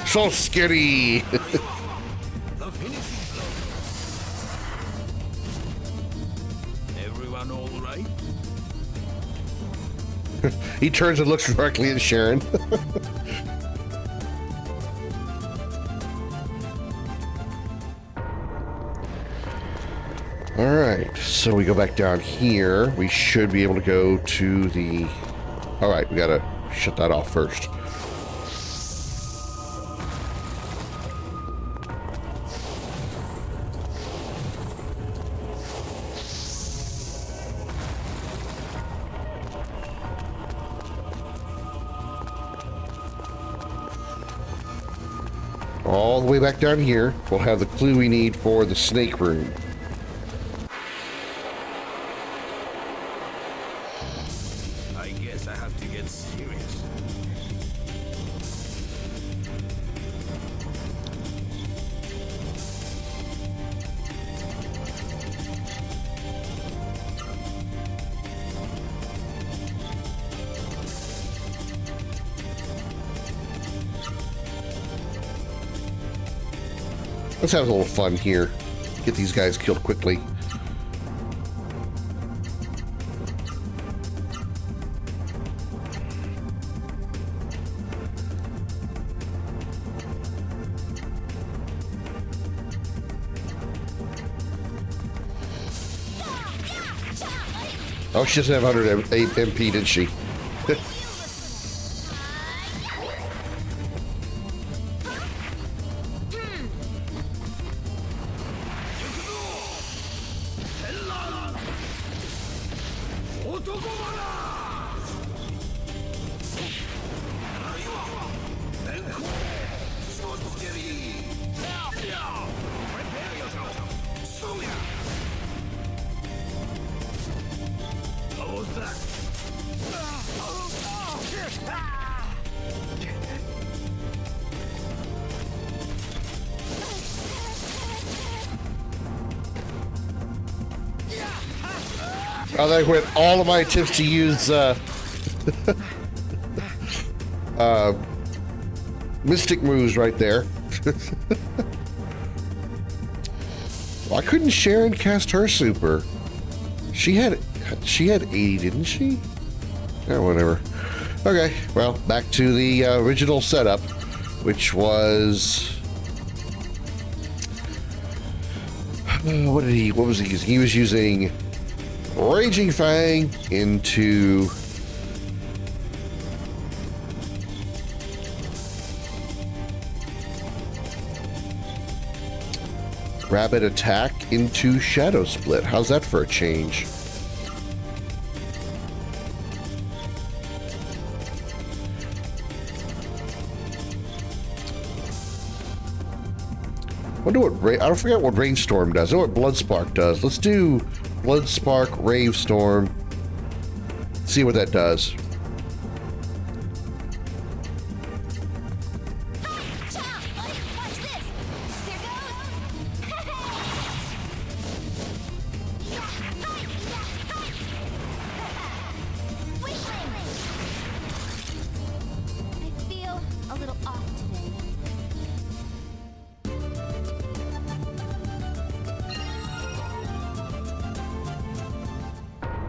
So scary. Everyone all right? He turns and looks directly at Sharon. All right, so we go back down here. We should be able to go to the... All right, we gotta shut that off first. All the way back down here, we'll have the clue we need for the snake room. I guess I have to get serious. Let's have a little fun here. Get these guys killed quickly. Oh, she doesn't have 100 MP, did she? Oh, that went all of my attempts to use mystic moves right there. Why couldn't Sharon cast her super? She had 80, didn't she? Yeah, whatever. Okay, well, back to the original setup, which was... what was he using? He was using Raging Fang into... Rapid Attack into Shadow Split. How's that for a change? Wonder what I don't forget what Rainstorm does. I know what Bloodspark does. Let's do Bloodspark, Ravestorm. See what that does.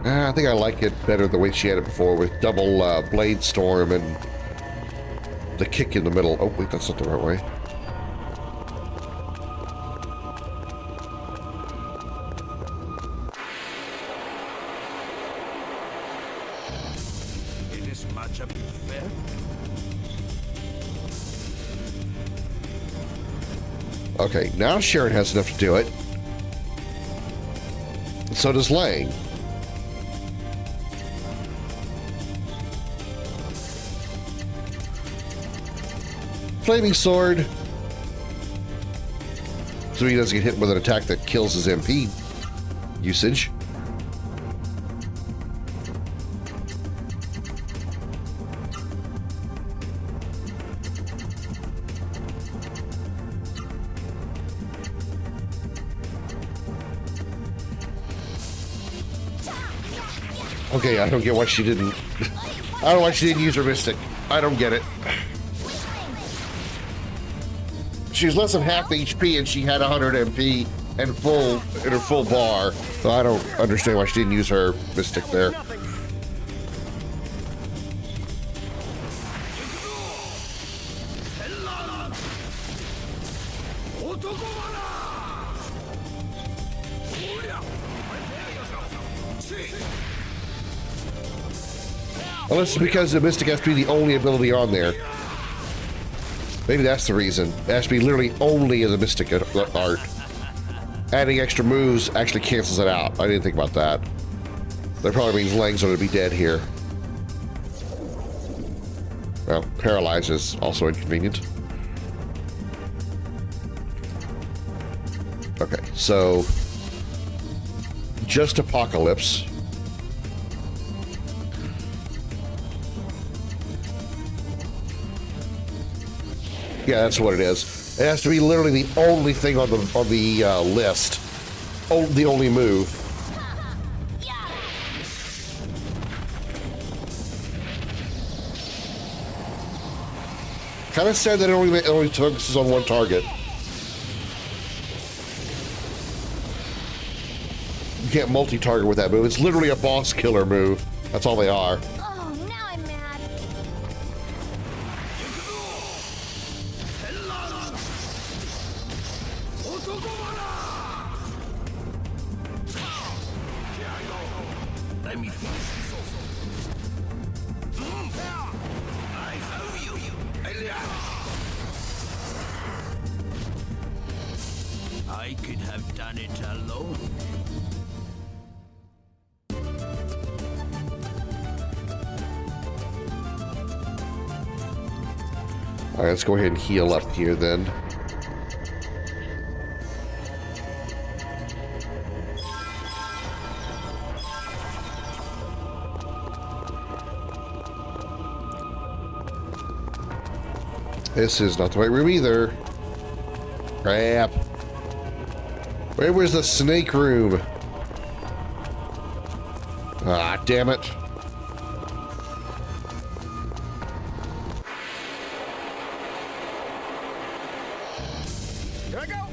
I think I like it better the way she had it before with double Blade Storm and the kick in the middle. Oh, wait, that's not the right way. Is this matchup fair? Okay, now Sharon has enough to do it. So does Lang. Flaming Sword. So he doesn't get hit with an attack that kills his MP usage. Okay, I don't get why she didn't. I don't know why she didn't use her Mystic. I don't get it. She was less than half the HP and she had 100 MP and in her full bar. So I don't understand why she didn't use her Mystic there. Unless it's because the Mystic has to be the only ability on there. Maybe that's the reason. It has to be literally only in the Mystic art. Adding extra moves actually cancels it out. I didn't think about that. That probably means Lang's going to be dead here. Well, Paralyze is also inconvenient. Okay, so... just Apocalypse. Yeah, that's what it is. It has to be literally the only thing on the list. The only move. Kind of sad that it only focuses on one target. You can't multi-target with that move. It's literally a boss killer move. That's all they are. Oh, now I'm mad. Let me finish this also. I have you. I could have done it alone. All right, let's go ahead and heal up here then. This is not the right room either. Crap. Where was the snake room? Ah, damn it. Here I go.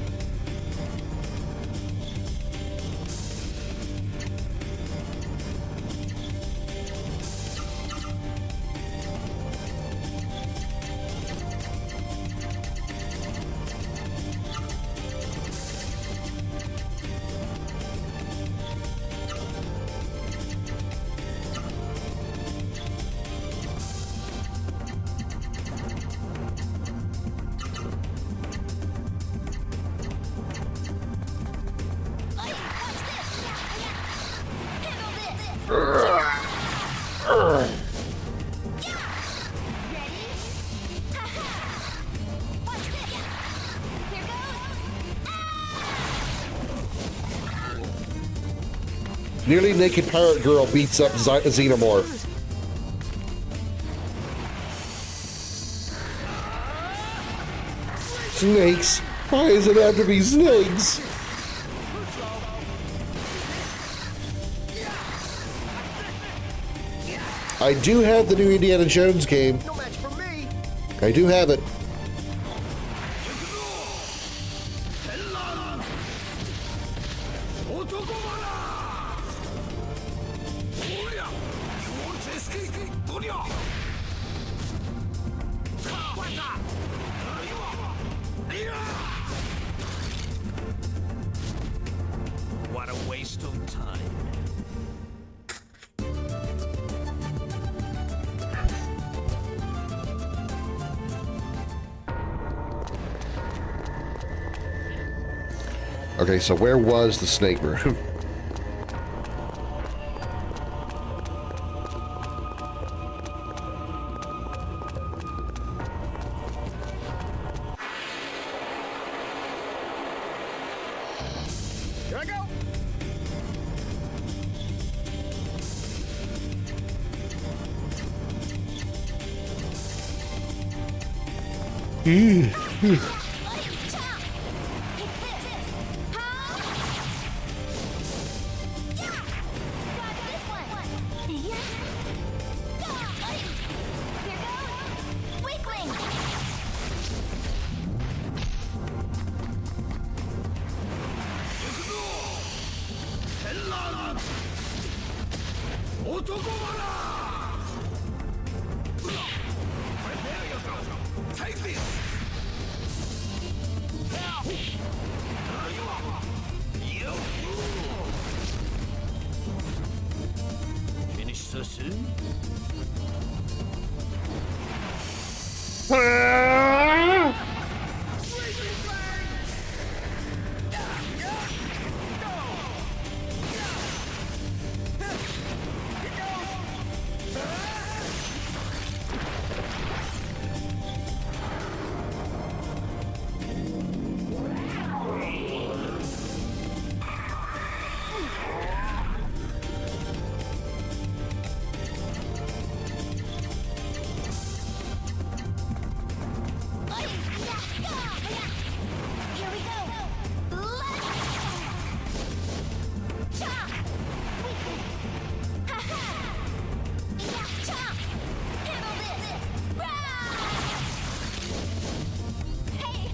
Nearly naked pirate girl beats up Xenomorph. Snakes? Why does it have to be snakes? I do have the new Indiana Jones game. No match for me. I do have it. What a waste of time. Okay, so where was the snake room? Here I go. Finish so soon? Here we go.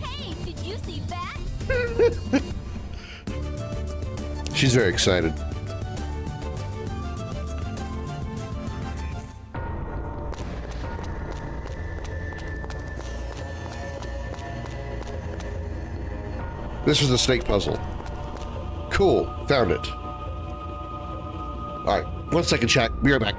Hey, did you see that? She's very excited. This was the snake puzzle. Cool, found it. Alright, 1 second, chat. Be right back.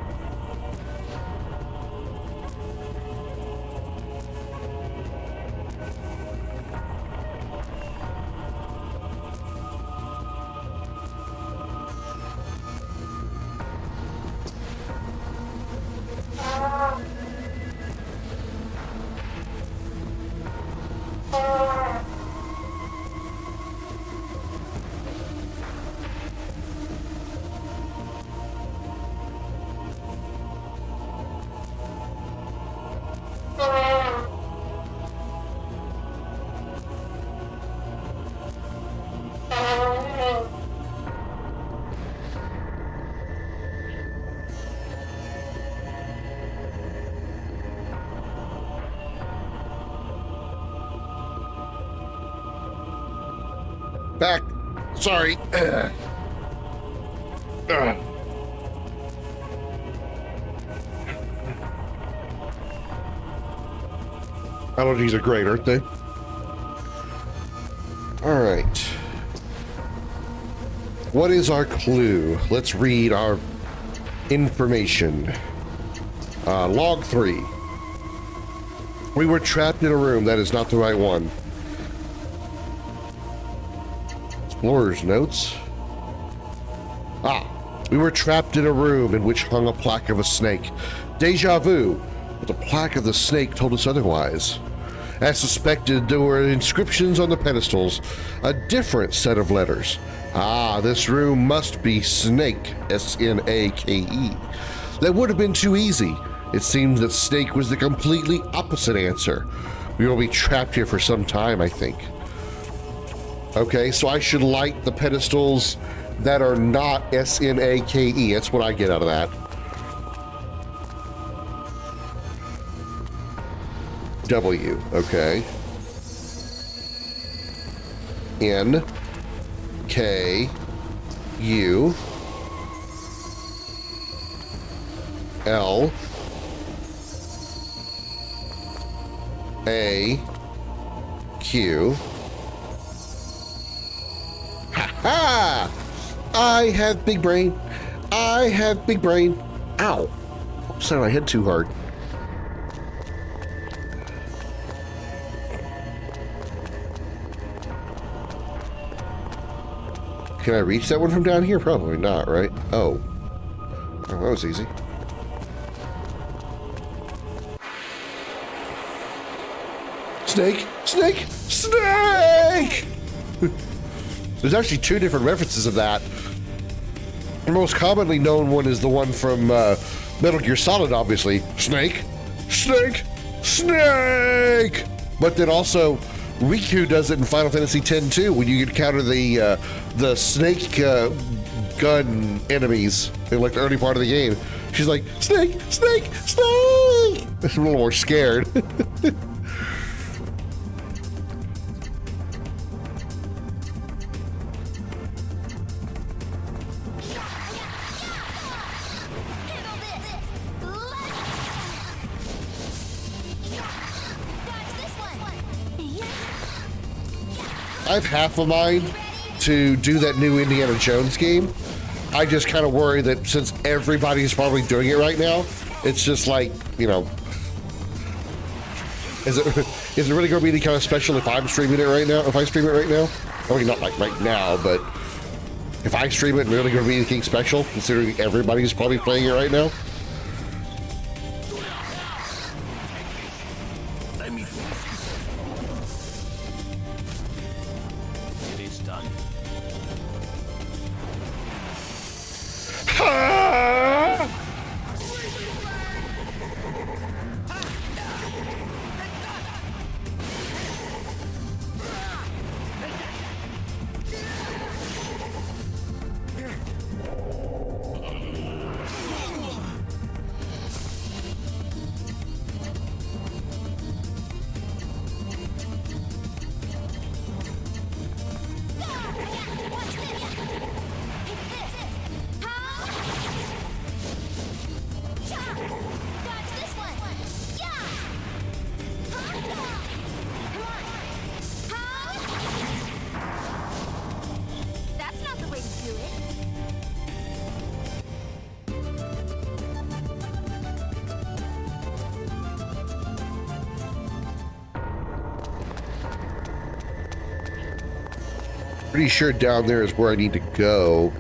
Back. Sorry. Allergies are great, aren't they? All right. What is our clue? Let's read our information. Log 3. We were trapped in a room. That is not the right one. Explorer's notes. Ah, We were trapped in a room in which hung a plaque of a snake. Deja vu, but the plaque of the snake told us otherwise. As suspected, there were inscriptions on the pedestals, a different set of letters. Ah, this room must be Snake, S-N-A-K-E. That would have been too easy. It seems that Snake was the completely opposite answer. We will be trapped here for some time, I think. Okay, so I should light the pedestals that are not S-N-A-K-E. That's what I get out of that. W, okay. N, K, U, L, A, Q. Ha ha! I have big brain. I have big brain. Ow. I'm sorry, I hit too hard. Can I reach that one from down here? Probably not, right? Oh. Oh, that was easy. Snake! Snake! Snake! There's actually two different references of that. The most commonly known one is the one from Metal Gear Solid, obviously. Snake! Snake! Snake! But then also, Riku does it in Final Fantasy X too, when you encounter the snake gun enemies in like the early part of the game. She's like, Snake! Snake! Snake! I'm a little more scared. I have half a mind to do that new Indiana Jones game. I just kind of worry that since everybody's probably doing it right now, it's just like, you know, is it really going to be any kind of special if I'm streaming it right now? If I stream it right now? I mean, not like right now, but if I stream it, really going to be anything special considering everybody's probably playing it right now? Pretty sure down there is where I need to go.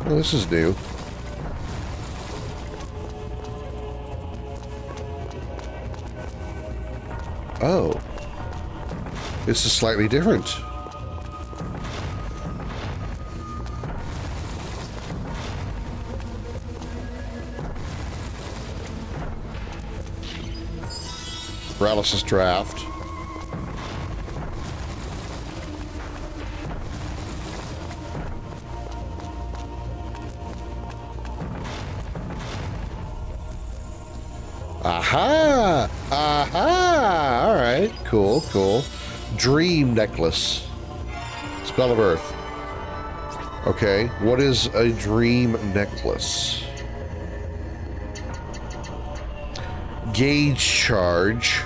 Oh, this is new. Oh. This is slightly different. Paralysis draft. Aha! Aha! All right. Cool, cool. Dream necklace. Spell of Earth. Okay. What is a dream necklace? Gauge charge.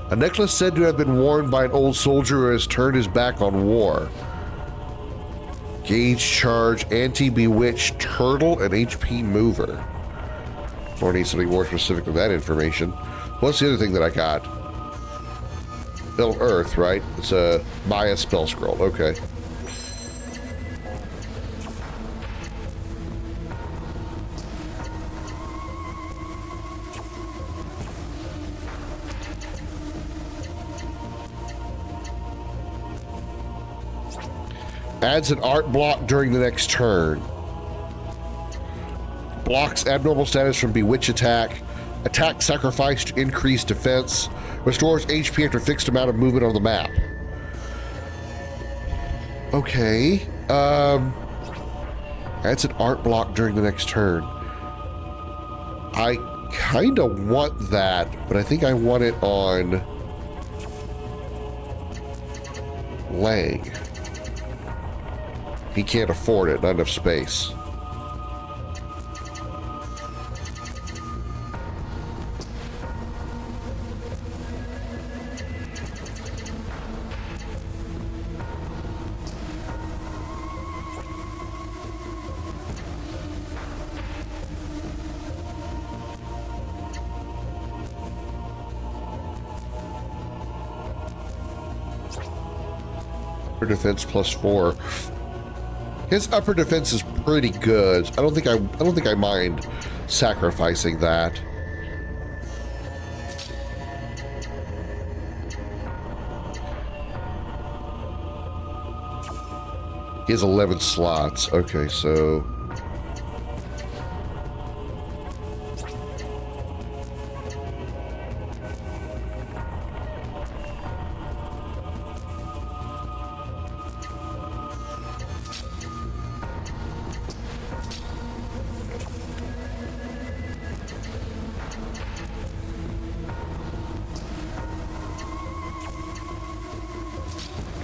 A necklace said to have been worn by an old soldier who has turned his back on war. Gauge charge, anti-bewitched, turtle, and HP mover. Or need something more specific than that information. What's the other thing that I got? Build Earth, right? It's a Maya spell scroll. Okay. Adds an art block during the next turn. Blocks abnormal status from Bewitch attack. Attack sacrifice to increase defense. Restores HP after a fixed amount of movement on the map. Okay. Adds an art block during the next turn. I kind of want that, but I think I want it on Lang. He can't afford it, not enough space. Defense +4. His upper defense is pretty good. I don't think I mind sacrificing that. He has 11 slots. Okay, so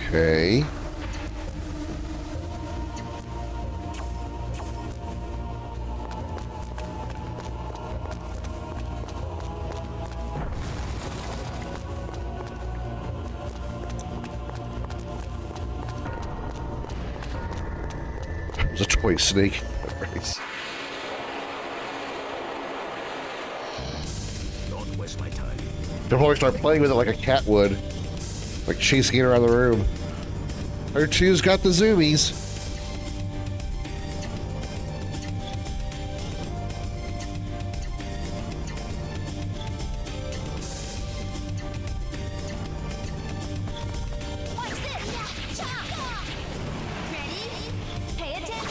okay. It was a toy snake. Nice. Don't waste my time. They'll probably start playing with it like a cat would. Like chasing it around the room. R2's got the zoomies. Watch this! Ready? Pay attention!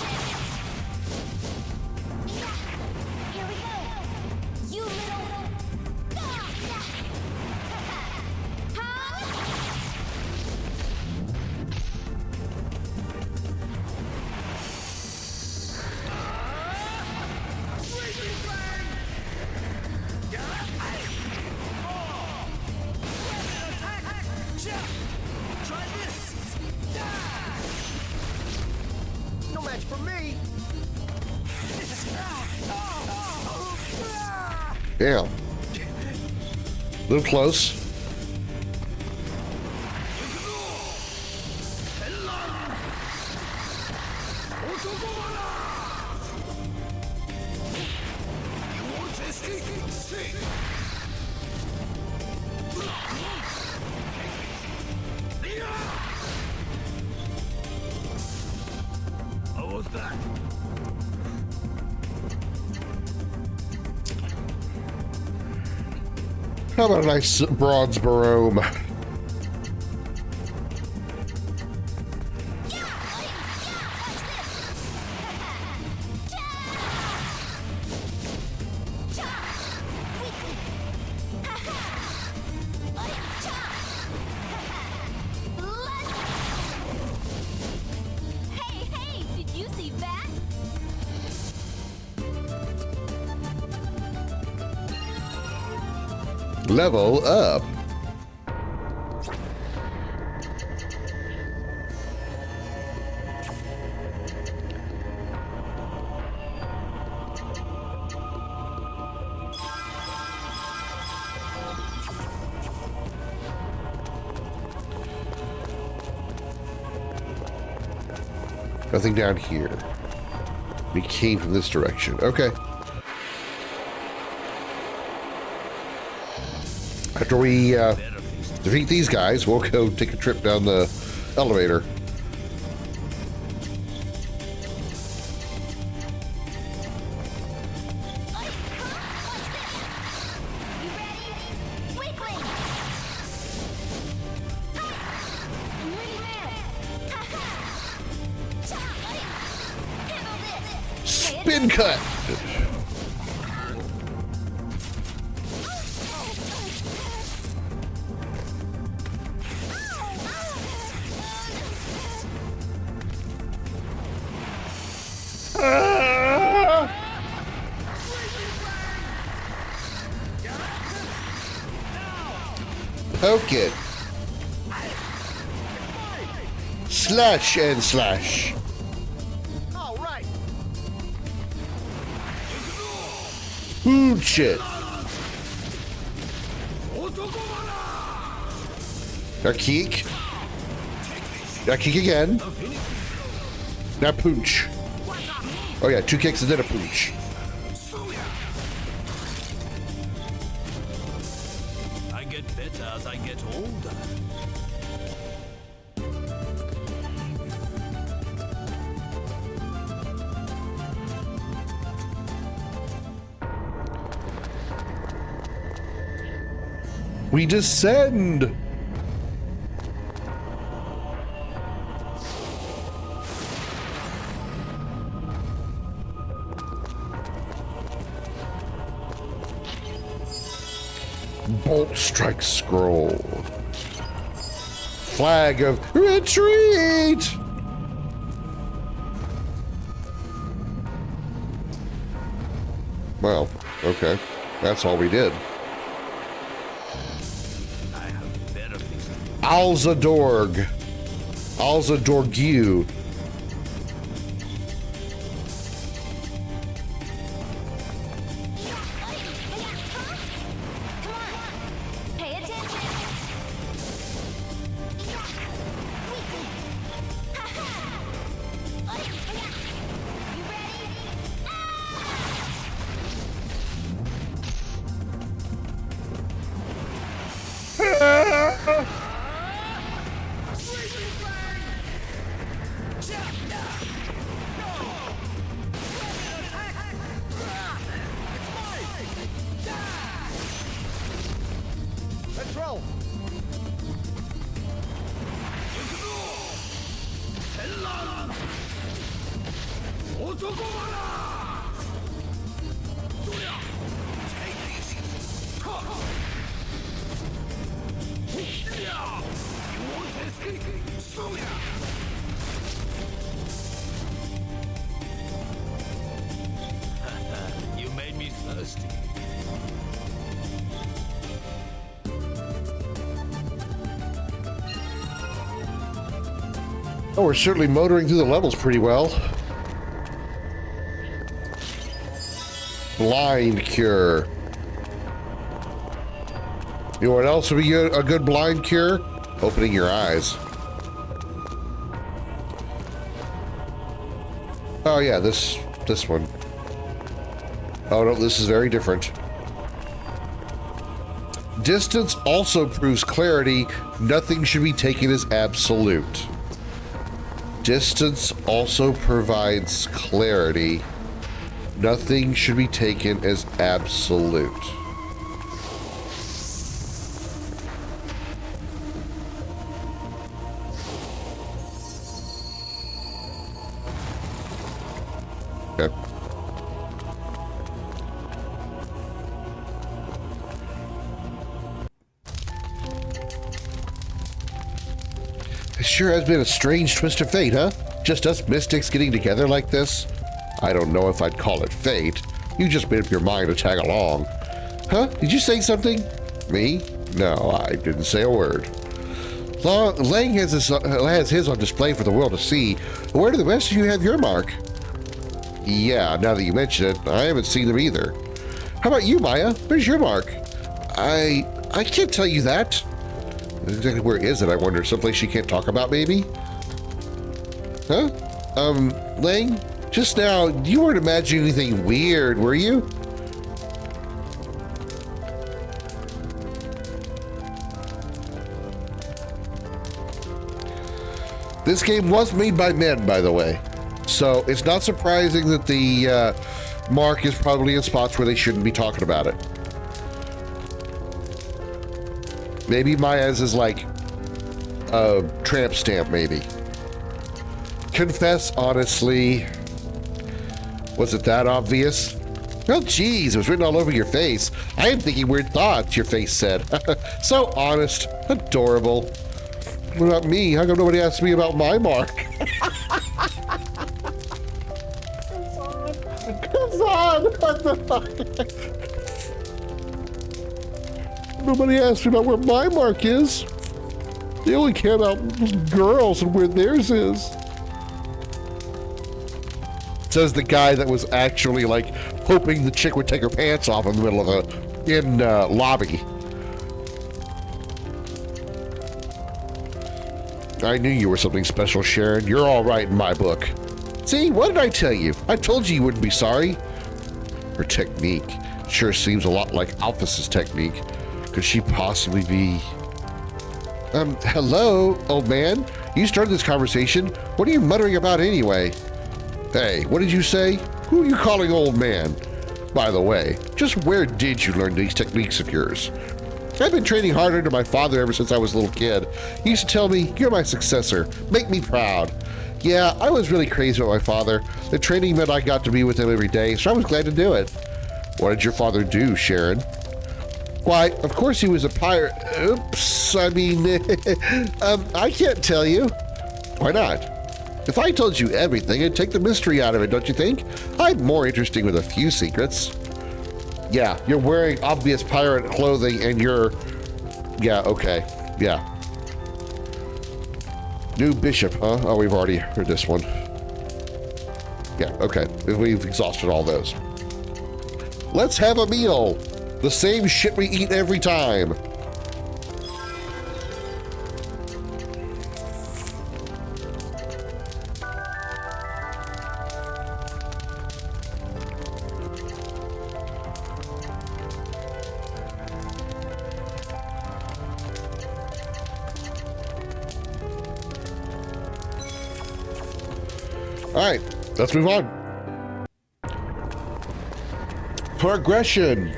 Here we go! You little... No match for me. Damn. A little close. How was that? How about a nice bronze barome? Hey, did you see that? Level up. Nothing down here. We came from this direction. Okay. After we defeat these guys, we'll go take a trip down the elevator. Spin cut! Poke it. Slash and slash. All right. Ooh, shit. Now kick. Now kick again. Now pooch. Oh yeah, 2 kicks and then a pooch. I get better as I get older. We descend. Bolt strike scroll. Flag of retreat. Well, okay. That's all we did. I have better things to do. Alzadorg. Alzadorgu. Pay attention. You ready? Let's roll. You made me thirsty. Oh, we're certainly motoring through the levels pretty well. Blind cure. You know what else would be a good blind cure? Opening your eyes. Oh yeah, this one. Oh no, this is very different. Distance also proves clarity. Nothing should be taken as absolute. Distance also provides clarity. Nothing should be taken as absolute. Okay. It sure has been a strange twist of fate, huh? Just us mystics getting together like this? I don't know if I'd call it fate. You just made up your mind to tag along. Huh? Did you say something? Me? No, I didn't say a word. Lang has his on display for the world to see. Where do the rest of you have your mark? Yeah, now that you mention it, I haven't seen them either. How about you, Maya? Where's your mark? I can't tell you that. Exactly where is it, I wonder? Someplace she can't talk about, maybe? Huh? Lang? Just now, you weren't imagining anything weird, were you? This game was made by men, by the way. So it's not surprising that the mark is probably in spots where they shouldn't be talking about it. Maybe Maya's is like a tramp stamp, maybe. Confess honestly. Was it that obvious? Oh, geez, it was written all over your face. I am thinking weird thoughts, your face said. So honest, adorable. What about me? How come nobody asked me about my mark? Kazan, what the fuck? Nobody asked me about where my mark is. They only care about girls and where theirs is. Says the guy that was actually like hoping the chick would take her pants off in the middle of a lobby. I knew you were something special, Sharon. You're all right in my book. See, what did I tell you? I told you you wouldn't be sorry. Her technique sure seems a lot like Alphys's technique. Could she possibly be... hello, old man? You started this conversation. What are you muttering about anyway? Hey, what did you say? Who are you calling old man? By the way, just where did you learn these techniques of yours? I've been training hard under my father ever since I was a little kid. He used to tell me, you're my successor. Make me proud. Yeah, I was really crazy about my father. The training meant I got to be with him every day, so I was glad to do it. What did your father do, Sharon? Why, of course he was a pirate. Oops, I mean, I can't tell you. Why not? If I told you everything, it'd take the mystery out of it, don't you think? I'm more interesting with a few secrets. Yeah, you're wearing obvious pirate clothing and you're... Yeah, okay. Yeah. New bishop, huh? Oh, we've already heard this one. Yeah, okay. We've exhausted all those. Let's have a meal. The same shit we eat every time. All right, let's move on. Progression.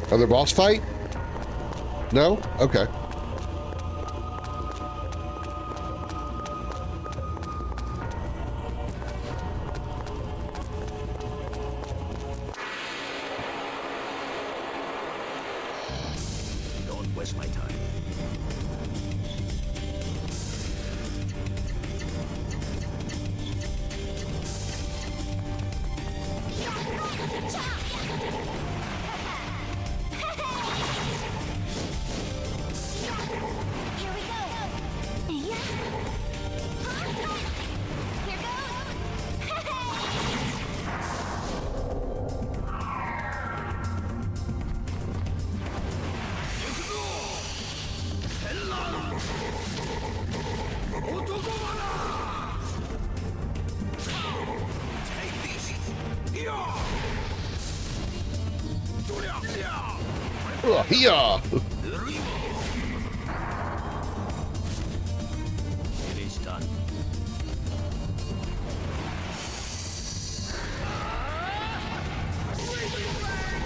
Another boss fight? No? Okay. Don't waste my time. Yeah. It is done.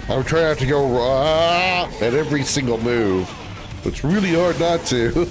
I'm trying not to go at every single move. It's really hard not to.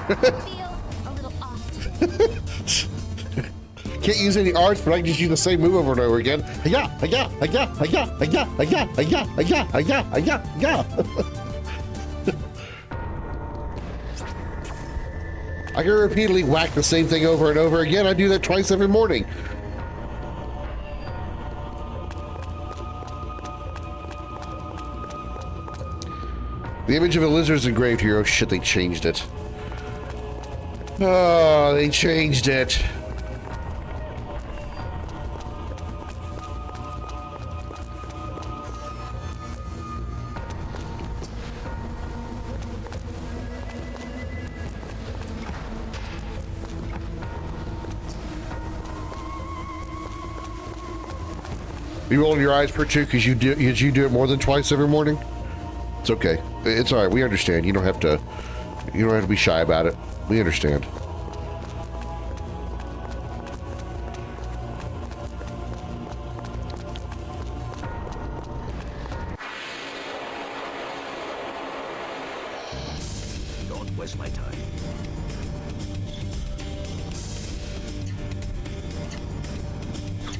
Feel a little off. Can't use any arts, but I can just use the same move over and over again. Hi-ya, hi-ya, hi-ya, hi-ya, hi-ya, hi-ya, hi-ya, hi-ya, hi-ya, hi-ya, hi-ya. I can repeatedly whack the same thing over and over again. I do that twice every morning. The image of a lizard is engraved here. Oh shit, they changed it. Oh, they changed it. You rolling your eyes, Pertu, because you do it more than twice every morning? It's okay. It's all right. We understand. You don't have to be shy about it. We understand. Don't waste my time.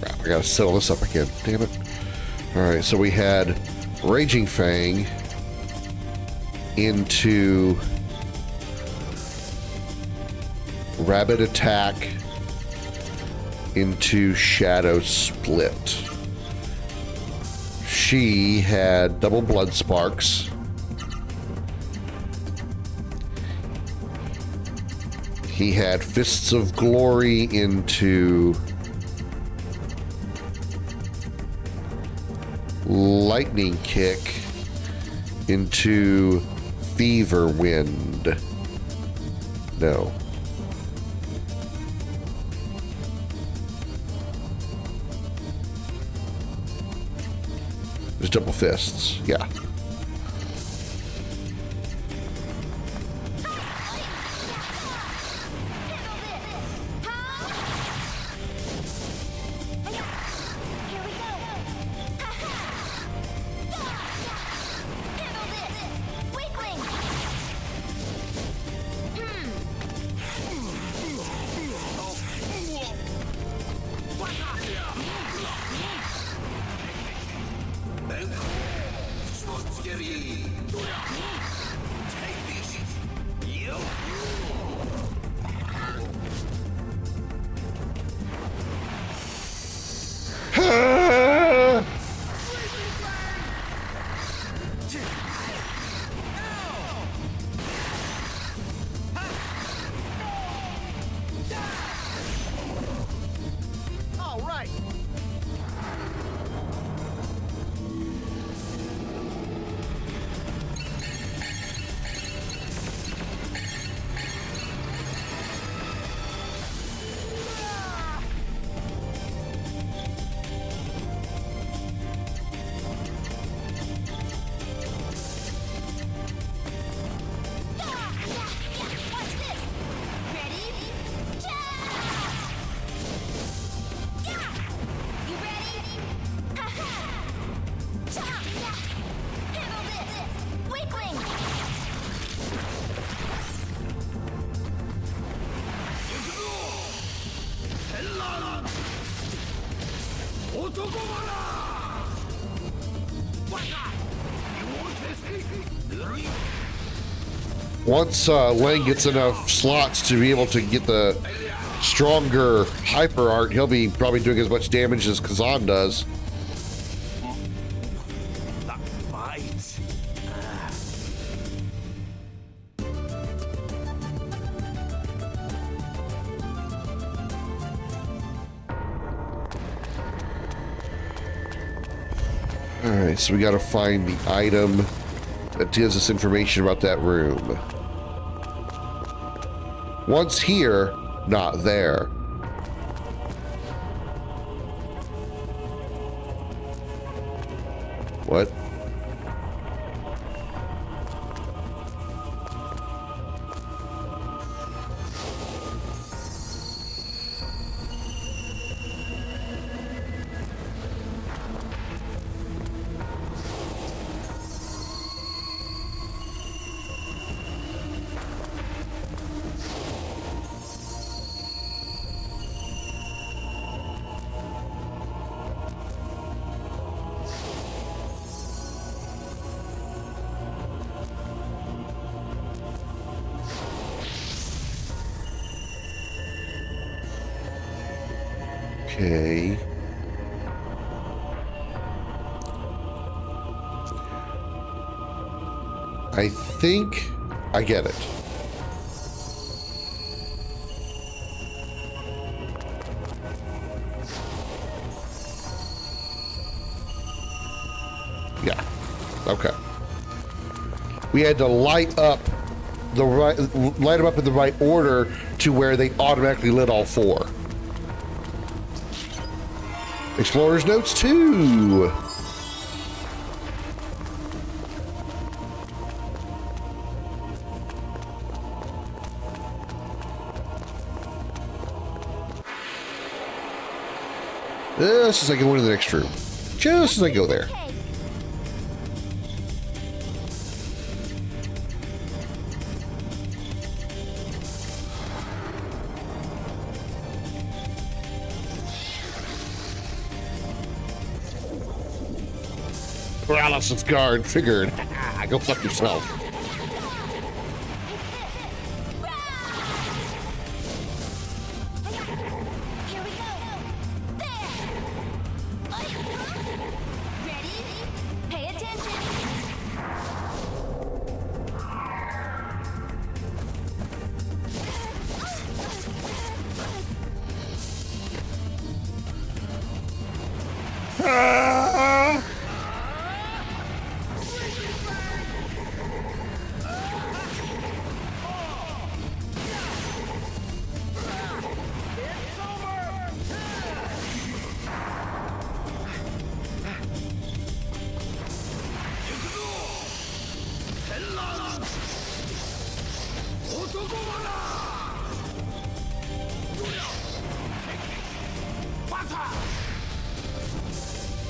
Crap, I gotta settle this up again. Damn it. Alright, so we had Raging Fang into Rabbit Attack into Shadow Split. She had double Blood Sparks. He had Fists of Glory into Lightning Kick into Fever Wind. No. There's double fists. Yeah. All right. Once Lang gets enough slots to be able to get the stronger hyper art, he'll be probably doing as much damage as Kazan does. That bite. Alright, so we gotta find the item that gives us information about that room. Once here, not there. What? Okay. I think I get it. Yeah. Okay. We had to light them up in the right order to where they automatically lit all four. Explorer's Notes 2. Just as I go into the next room. Just as I go there. Paralysis guard figured. Go fuck yourself. Here we go. There. Ready? Pay attention.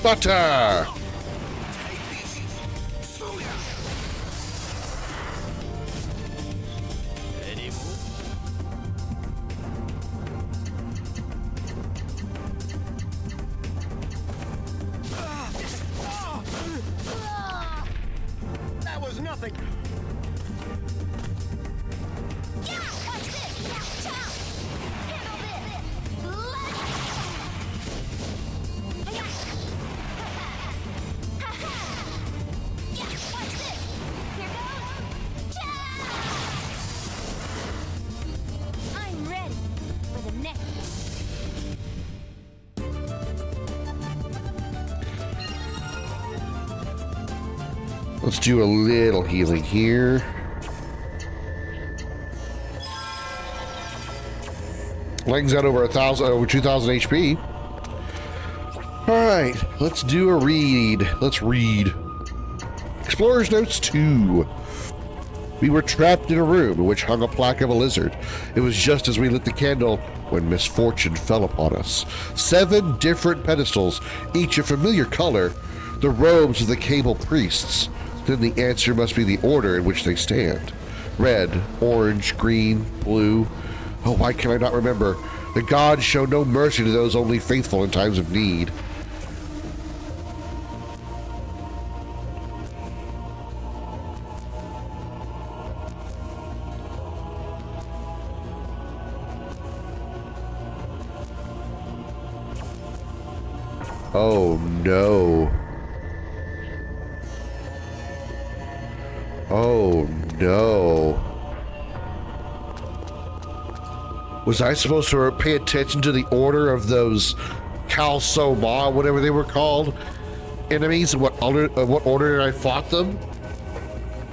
Butter! That was nothing. Yeah, watch this. Chop. Handle this. Let's. Yeah, watch this. Here goes. Chop. I'm ready for the next. Let's do a little healing here. Lang's got over 2,000 HP. All right, let's do a read. Let's read. Explorer's Notes 2. We were trapped in a room in which hung a plaque of a lizard. It was just as we lit the candle when misfortune fell upon us. 7 different pedestals, each a familiar color, the robes of the cable priests. Then the answer must be the order in which they stand. Red, orange, green, blue. Oh, why can I not remember? The gods show no mercy to those only faithful in times of need. Oh no. Oh no. Was I supposed to pay attention to the order of those Kalsoma, whatever they were called, enemies, and what order I fought them?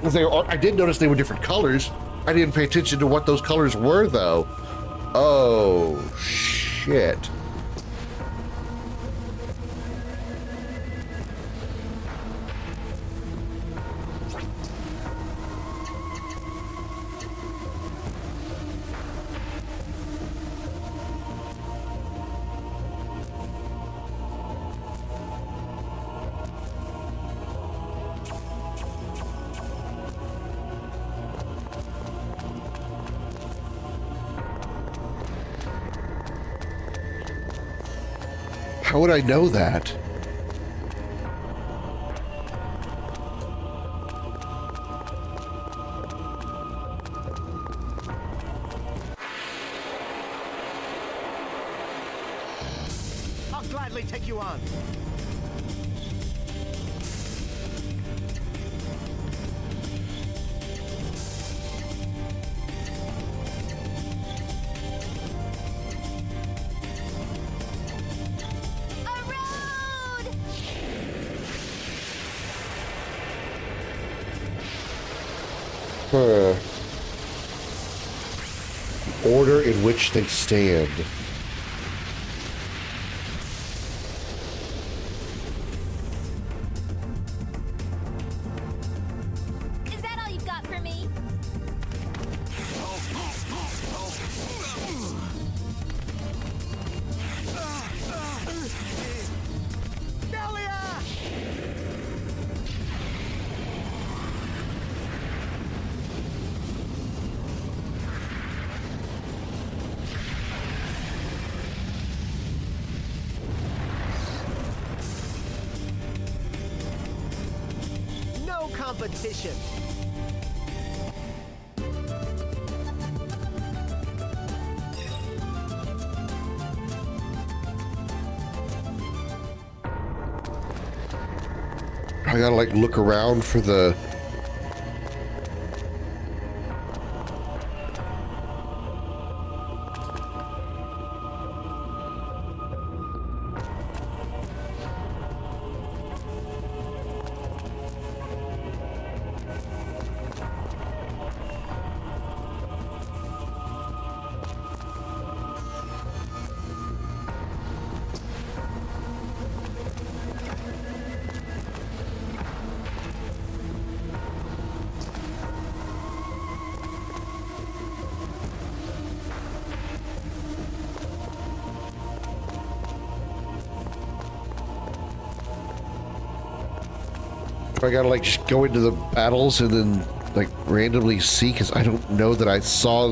I did notice they were different colors. I didn't pay attention to what those colors were, though. Oh, shit. How would I know that? I'll gladly take you on. A road! Huh. The order in which they stand. Is that all you've got for me? Legaia! No competition. I gotta like look around for the. I gotta like just go into the battles and then like randomly see, because I don't know that I saw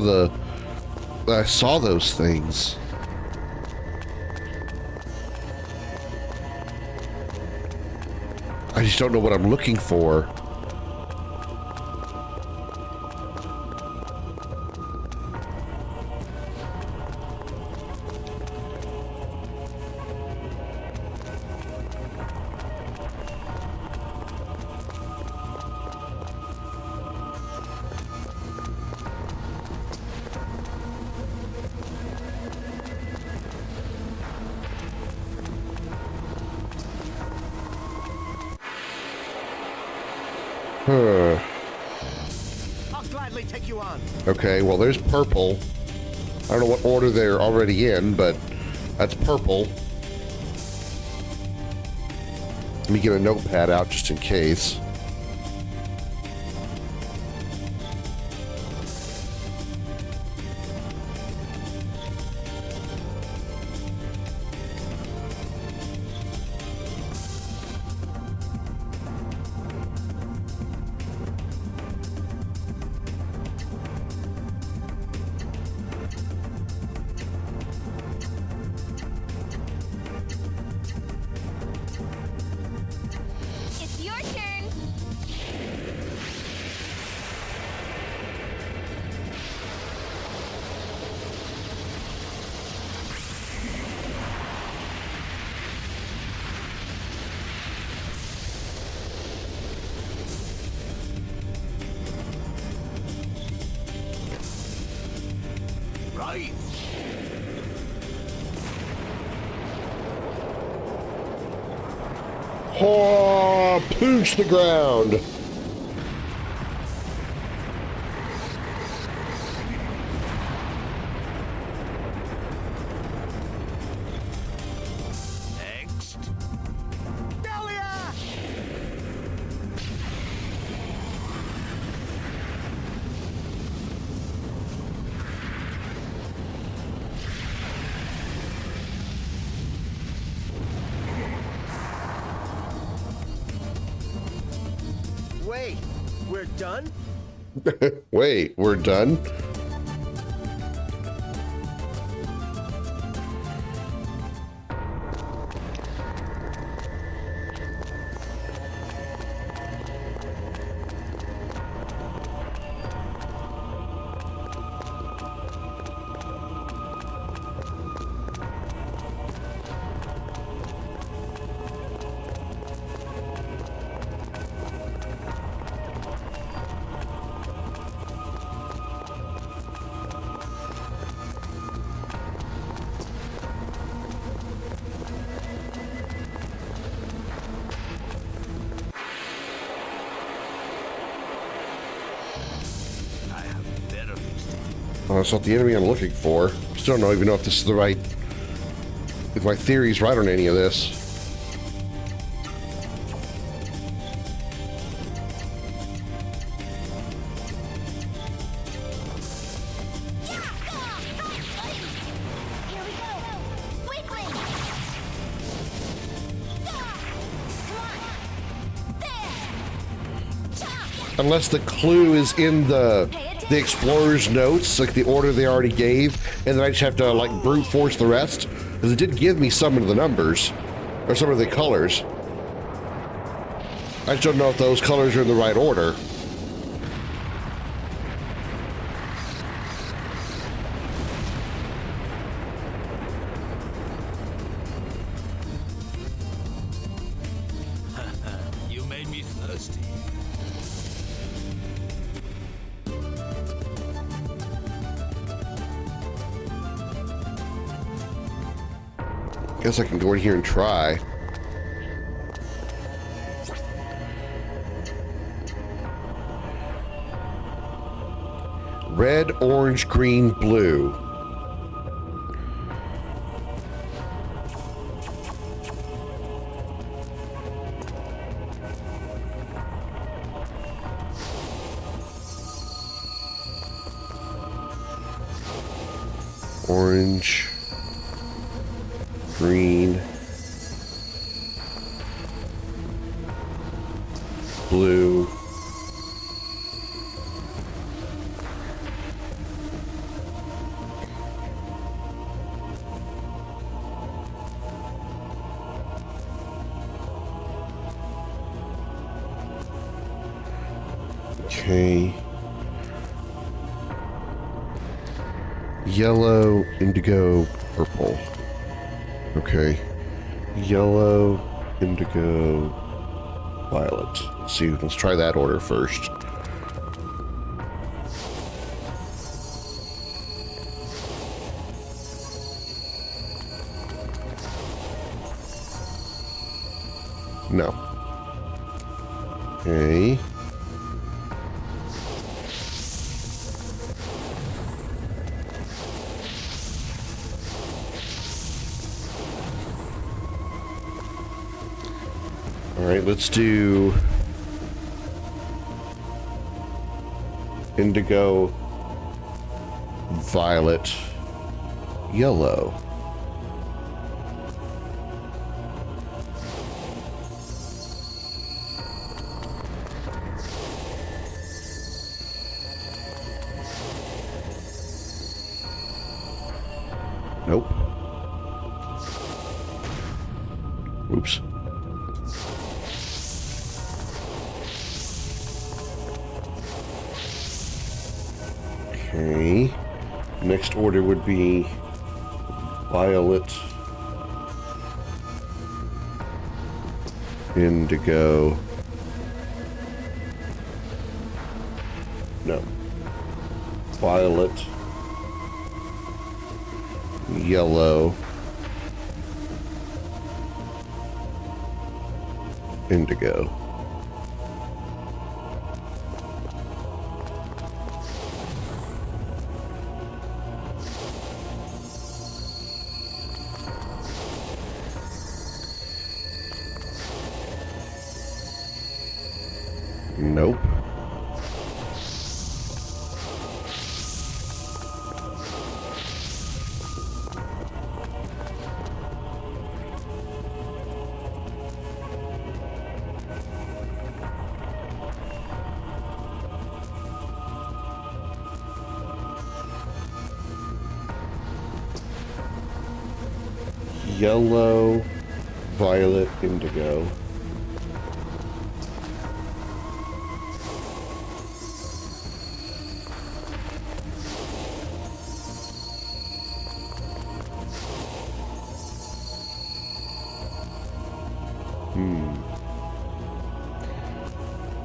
those things. I just don't know what I'm looking for. Huh. I'll gladly take you on. Okay, well there's purple. I don't know what order they're already in, but that's purple. Let me get a notepad out just in case. It's your turn. Right. Oh, pooch the ground. Next. Legaia! Wait, we're done? Wait, we're done? Oh, it's not the enemy I'm looking for. Still don't even know if this is the right... if my theory's right on any of this. Here we go. Weakling. Come on. There. Chop. Unless the clue is in the explorer's notes, like the order they already gave, and then I just have to like brute force the rest, because it did give me some of the numbers, or some of the colors. I just don't know if those colors are in the right order. You made me thirsty. Guess I can go in here and try. Red, orange, green, blue. Orange, green, blue, okay, yellow, indigo, purple. Okay. Yellow, indigo, violet. Let's see, let's try that order first. No. Okay. All right, let's do indigo, violet, yellow. Nope. Oops. Okay. Next order would be violet, indigo. No. Violet, yellow, indigo. Nope. Yellow, violet, indigo.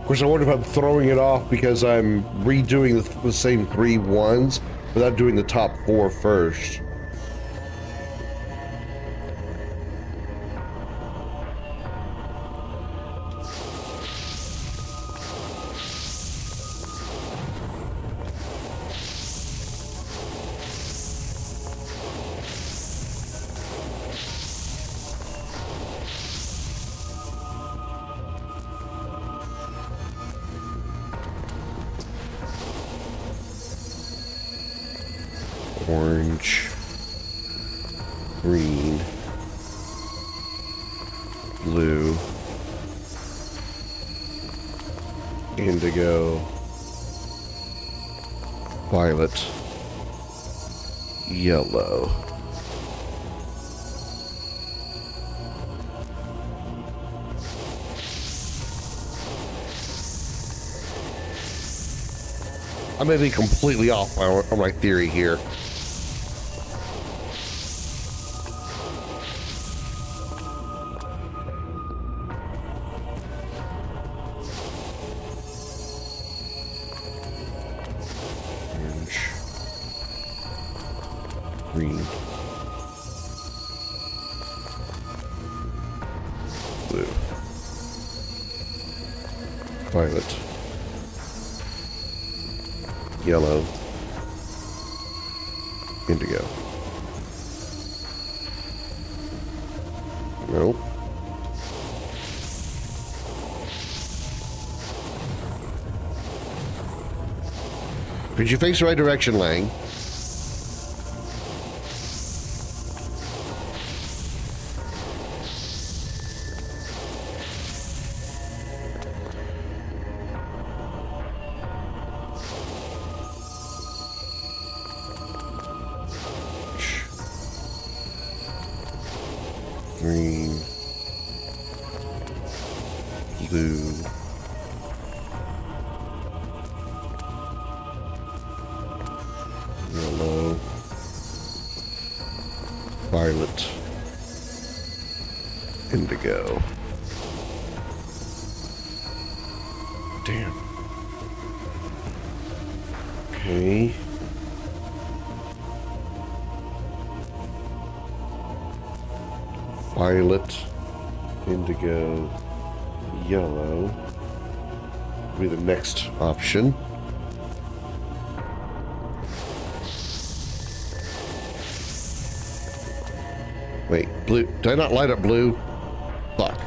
Of course, I wonder if I'm throwing it off because I'm redoing the same 3 ones without doing the top 4 first. Orange. Green. Blue. Indigo. Violet. Yellow. I may be completely off on my theory here. Orange. Green. Blue. Violet. Yellow. Indigo. Nope. Could you face the right direction, Lang? Green, blue, yellow, violet, indigo. Damn. Okay. Violet, indigo, yellow will be the next option. Wait, blue. Did I not light up blue? Fuck.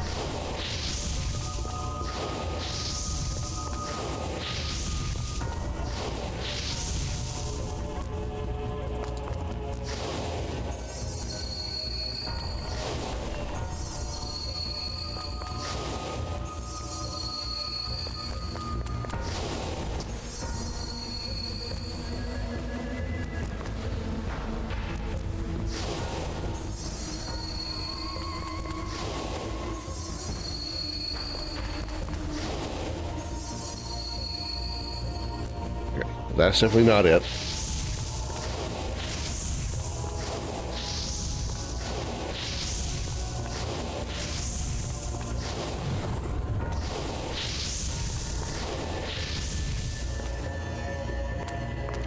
That's definitely not it.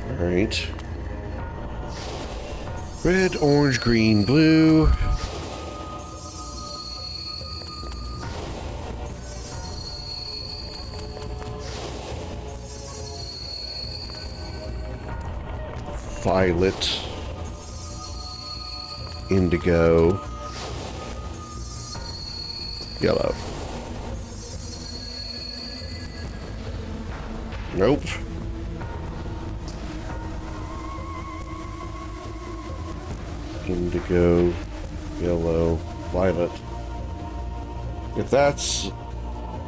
All right. Red, orange, green, blue. Violet, indigo, yellow. Nope. Indigo, yellow, violet. If that's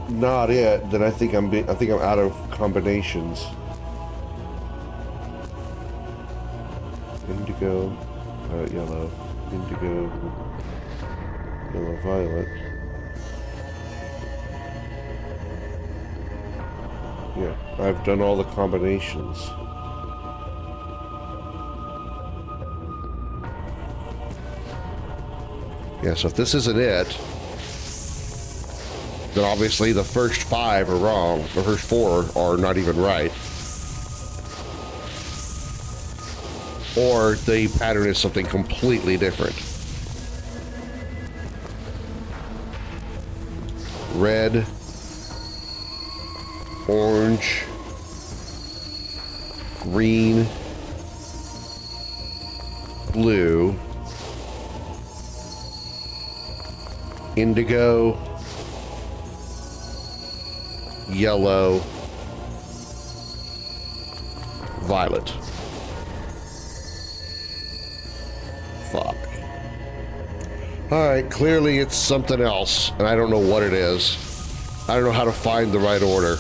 not it, then I think I'm out of combinations. Indigo, yellow, indigo, yellow, violet. Yeah, I've done all the combinations. Yeah, so if this isn't it, then obviously the first 5 are wrong. The first 4 are not even right. Or the pattern is something completely different. Red, orange, green, blue, indigo, yellow, violet. Alright, clearly it's something else, and I don't know what it is. I don't know how to find the right order.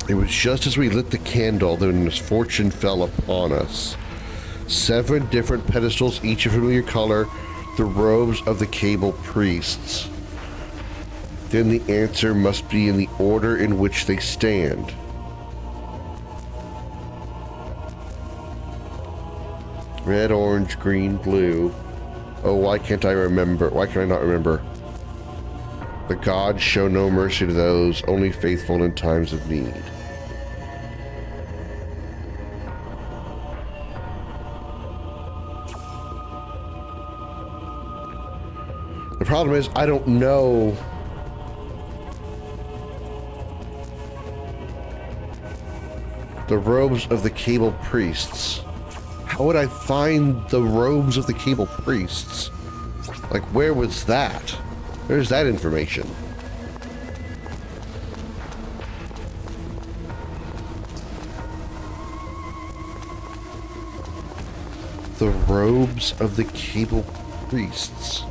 It was just as we lit the candle that misfortune fell upon us. 7 different pedestals, each a familiar color, the robes of the cable priests. Then the answer must be in the order in which they stand. Red, orange, green, blue. Oh, why can't I remember? Why can I not remember? The gods show no mercy to those only faithful in times of need. The problem is, I don't know the robes of the cable priests. How would I find the robes of the cable priests? Like, where was that? Where's that information? The robes of the cable priests.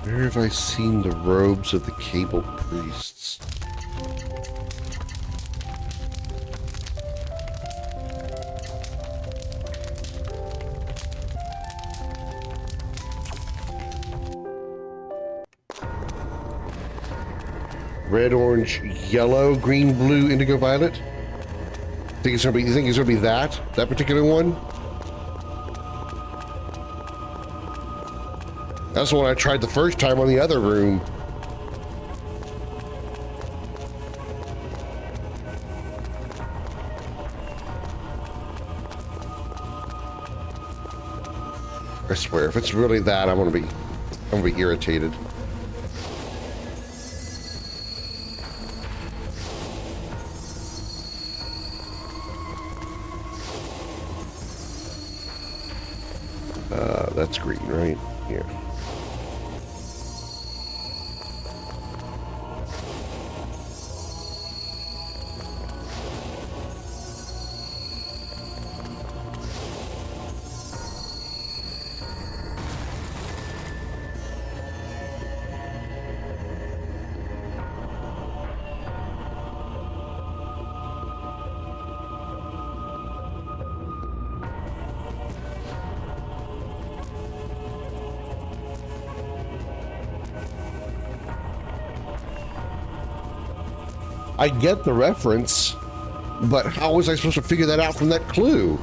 Where have I seen the robes of the cable priests? Red, orange, yellow, green, blue, indigo, violet. You think it's gonna be that particular one? That's the one I tried the first time on the other room. I swear, if it's really that, I'm gonna be irritated. That's green, right? Yeah. I get the reference, but how was I supposed to figure that out from that clue?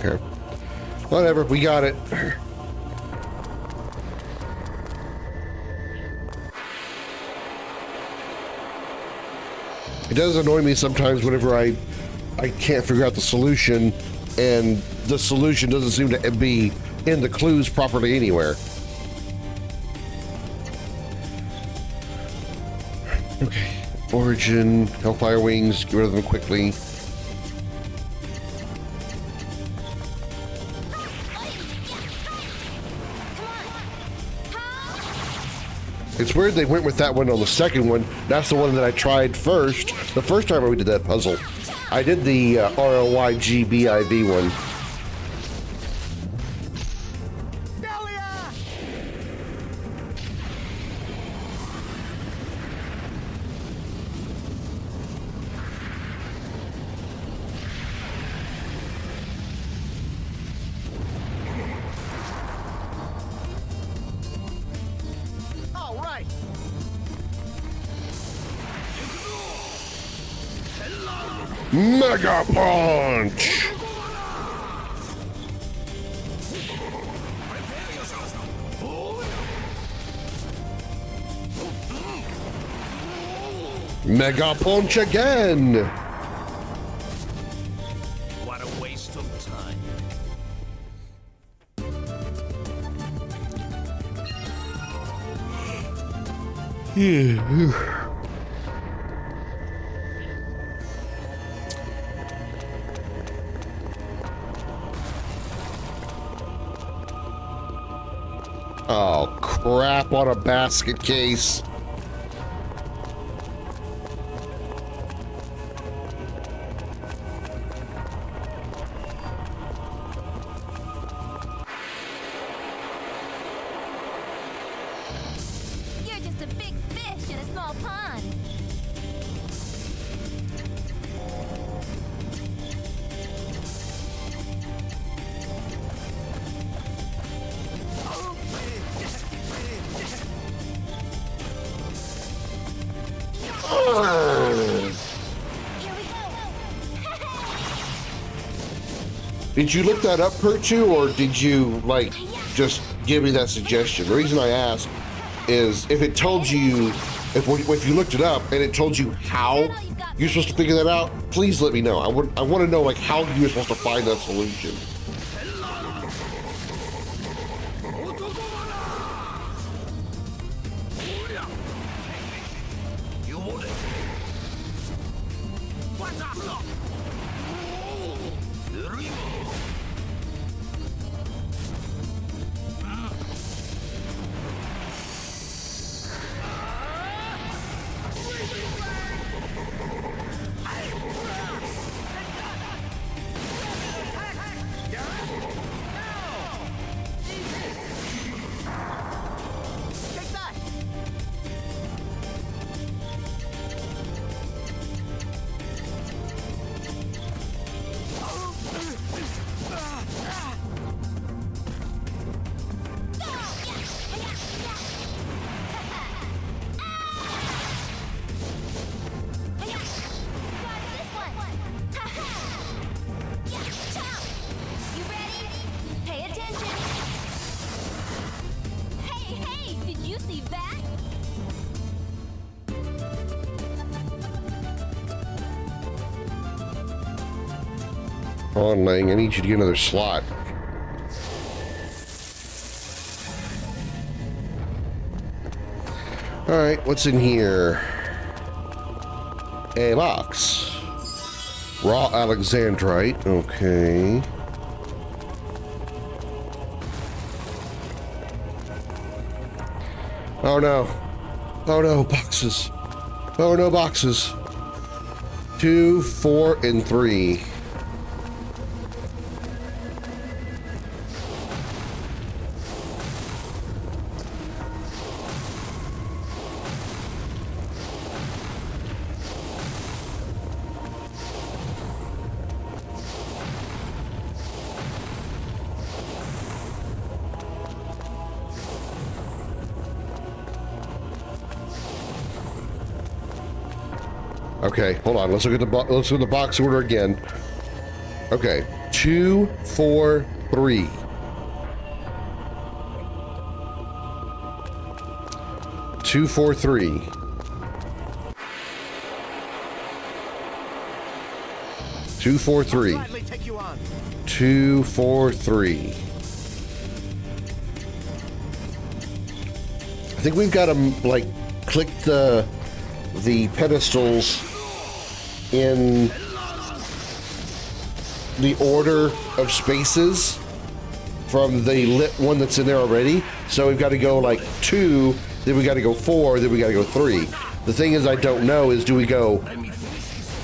Okay. Whatever, we got it. It does annoy me sometimes whenever I can't figure out the solution, and the solution doesn't seem to be in the clues properly anywhere. Okay. Origin, Hellfire Wings, get rid of them quickly. It's weird they went with that one on the second one. That's the one that I tried first. The first time we did that puzzle. I did the RLYGBIV one. Mega Punch! Mega Punch again! What a waste of time. Yeah. Oh, crap on a basket case. You're just a big fish in a small pond. Did you look that up, Perchu, or did you, like, just give me that suggestion? The reason I ask is if it told you, if you looked it up and it told you how you're supposed to figure that out, please let me know. I want to know, like, how you're supposed to find that solution. Come on, Lang, I need you to get another slot. Alright, what's in here? A box. Raw Alexandrite, okay. Oh no. Oh no, boxes. Oh no, boxes. 2, 4, and 3. Okay, hold on. Let's look at the box order again. Okay, 2, 4, 3. 2, 4, 3. 2, 4, 3. Gladly take you on. 2, 4, 3. I think we've got to like click the pedestals in the order of spaces from the lit one that's in there already. So we've got to go like 2, then we got to go 4, then we got to go 3. The thing is, I don't know is do we go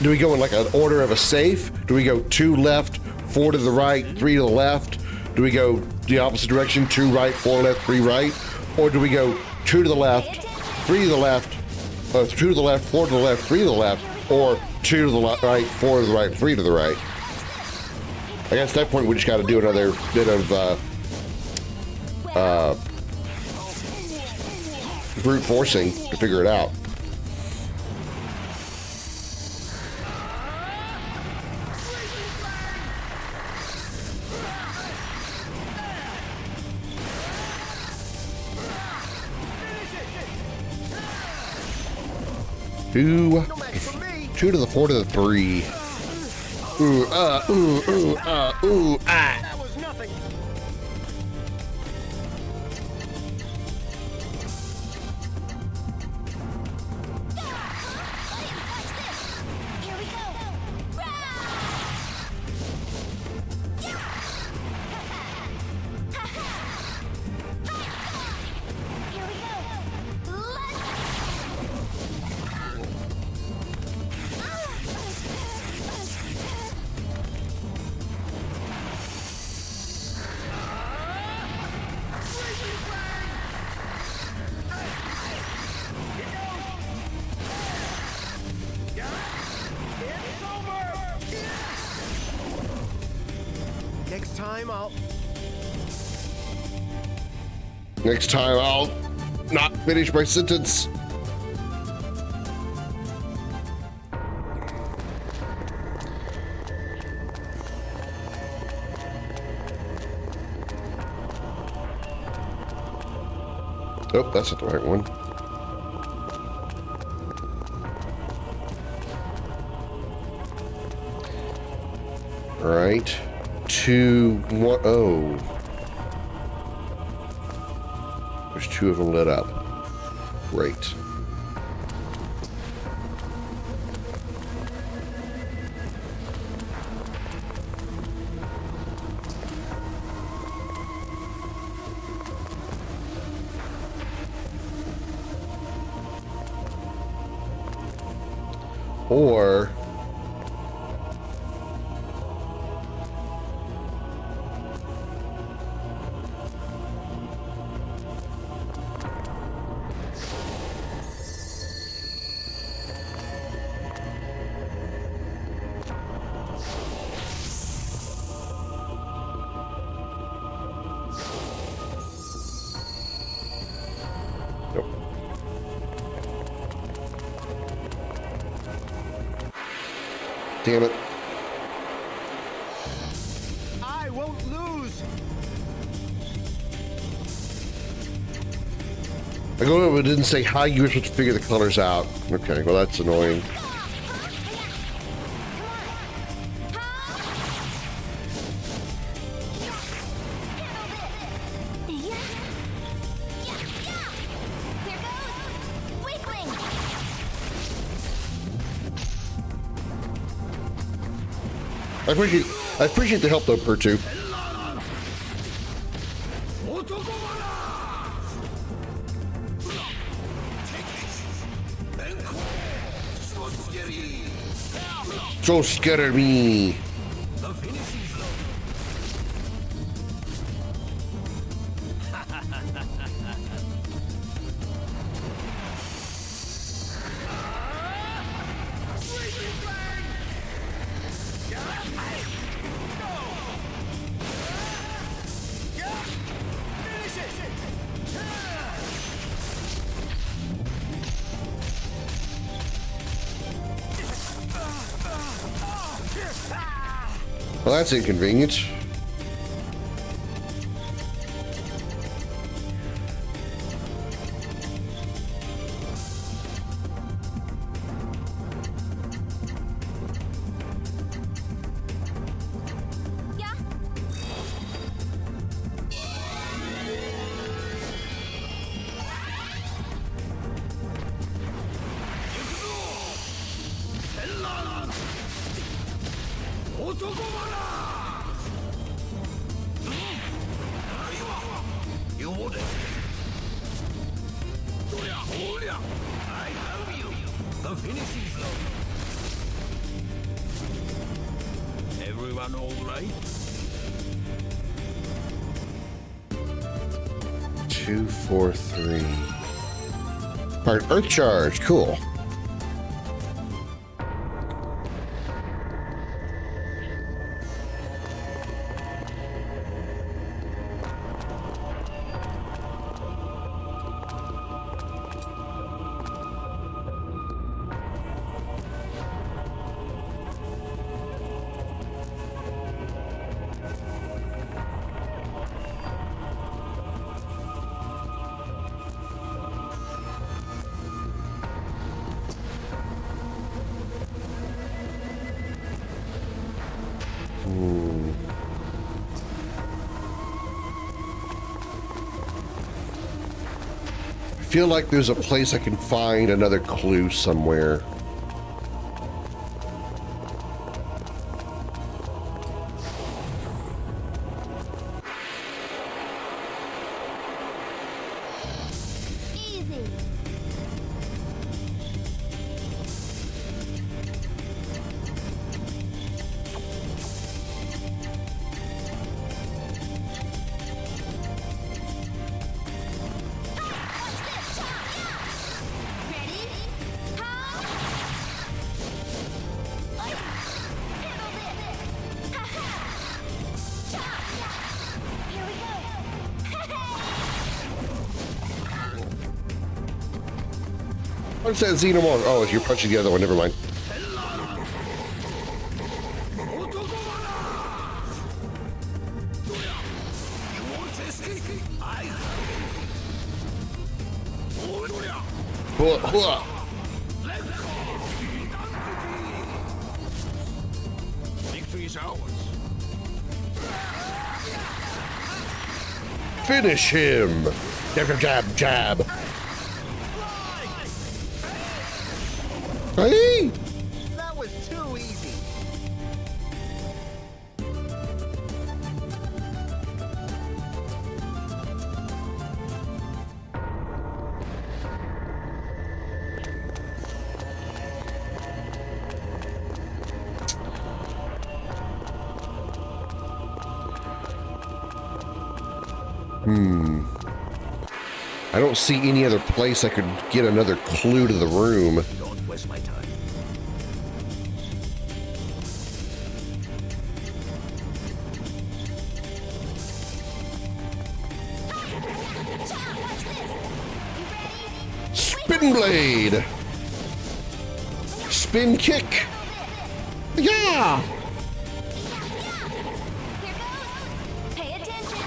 in like an order of a safe? Do we go 2 left, 4 to the right, 3 to the left? Do we go the opposite direction, 2 right, 4 left, 3 right? Or do we go 2 to the left, 3 to the left, 2 to the left, 4 to the left, 3 to the left, or 2 to the right, 4 to the right, 3 to the right? I guess at that point we just got to do another bit of brute forcing to figure it out. Two to the 4 to the 3. Ooh, ah. That was nothing. Here we go. Here we go. Next time I'll not finish my sentence. Oh, that's not the right one. All right. 2, 1, oh. There's 2 of them lit up. Great. Or damn it. I won't lose. I go over, it didn't say how you were supposed to figure the colors out. Okay, well that's annoying. I appreciate the help though, Pertu. So scared of me. Well, that's inconvenient. Yeah. You wouldn't. I have you. The finishing blow. Everyone all right? 2, 4, 3. Part Earth Charge. Cool. I feel like there's a place I can find another clue somewhere. Easy. Ready? How? Handle this. Ha-ha. Here we go. What's that Xenomorph? Oh, you're punching the other one. Never mind. Hua, hua. Victory is ours. Finish him. Jab, jab, jab, jab. Hey! That was too easy. I don't see any other place I could get another clue to the room. Don't waste my time. Spin blade. Spin kick. Yeah. Here goes. Pay attention.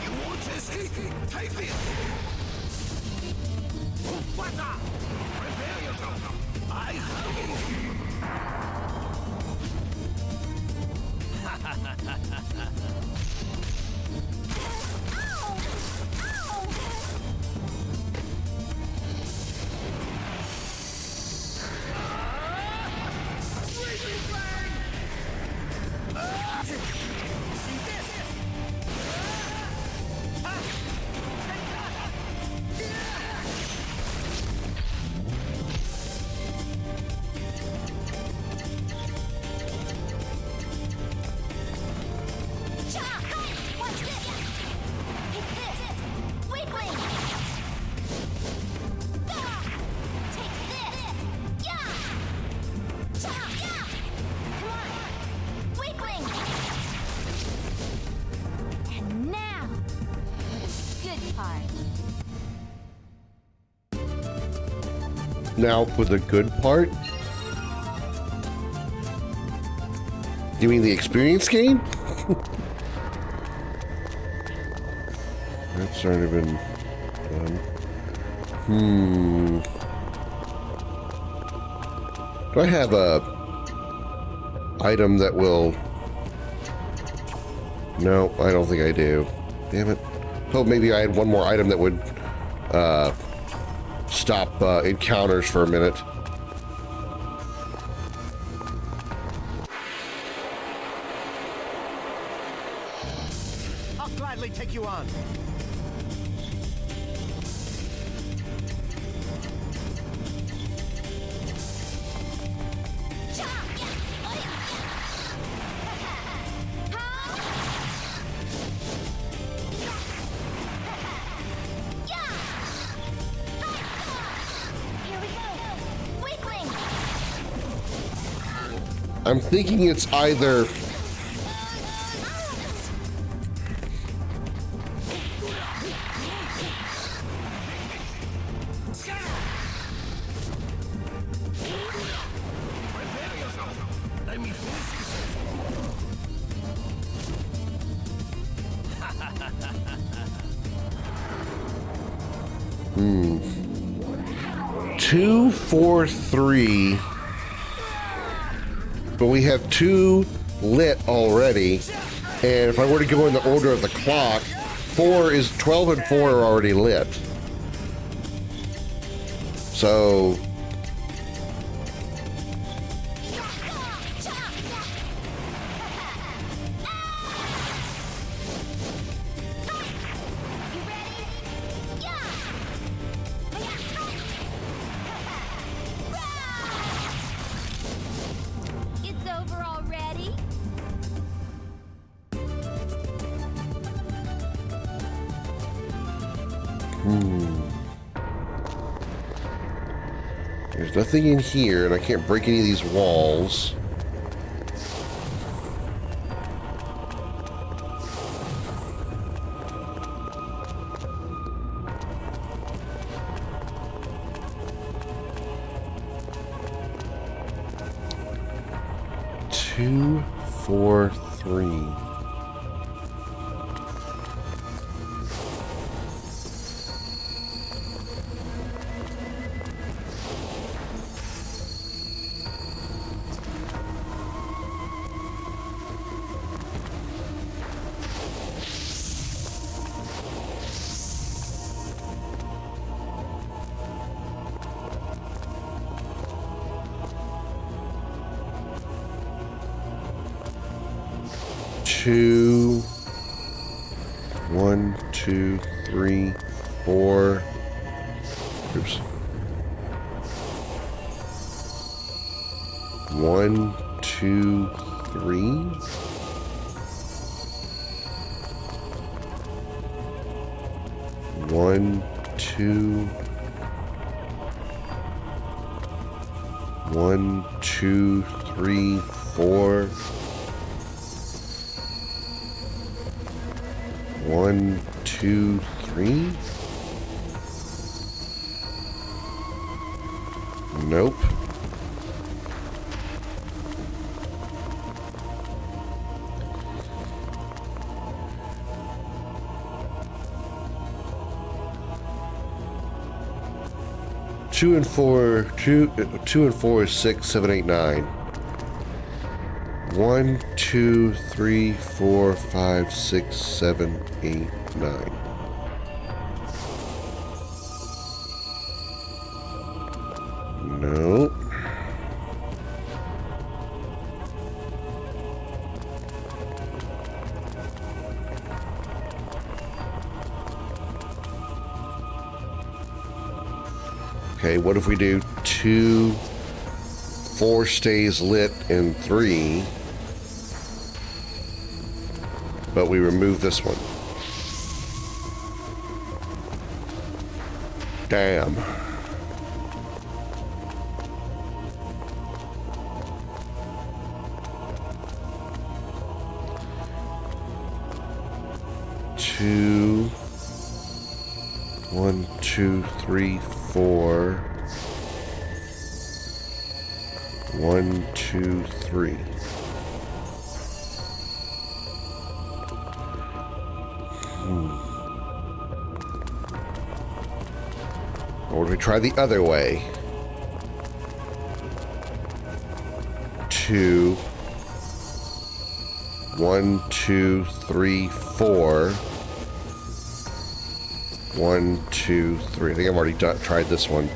You want to escape? Take this. Prepare yourself. I have you. good part. Now for the good part. You mean the experience gain? That's already been done. Do I have a item that will... No, I don't think I do. Damn it. Oh, maybe I had one more item that would stop encounters for a minute. I'll gladly take you on. Here we go. Weakling. I'm thinking it's either... Let me finish this. 2, 4, 3. But we have 2 lit already. And if I were to go in the order of the clock, 12 and 4 are already lit. So It's over already. there's nothing in here, and I can't break any of these walls. Two, 4, 3. Two, 1, 2, 3, 4. Oops. 1, 2, 3. 1, 2. 1, 2, 3, 4. 1, 2, 3. Nope. Two and four is 6, 7, 8, 9. 1, 2, 3, 4, 5, 6, 7, 8, 9. No. Okay, what if we do 2, 4 stays lit, and 3, but we remove this one? Damn. Two, 1, 2, 3, 4. 1, 2, 3. Or do we try the other way? 2. 1, 2, 3, 4. 1, 2, 3. I think I've already tried this one.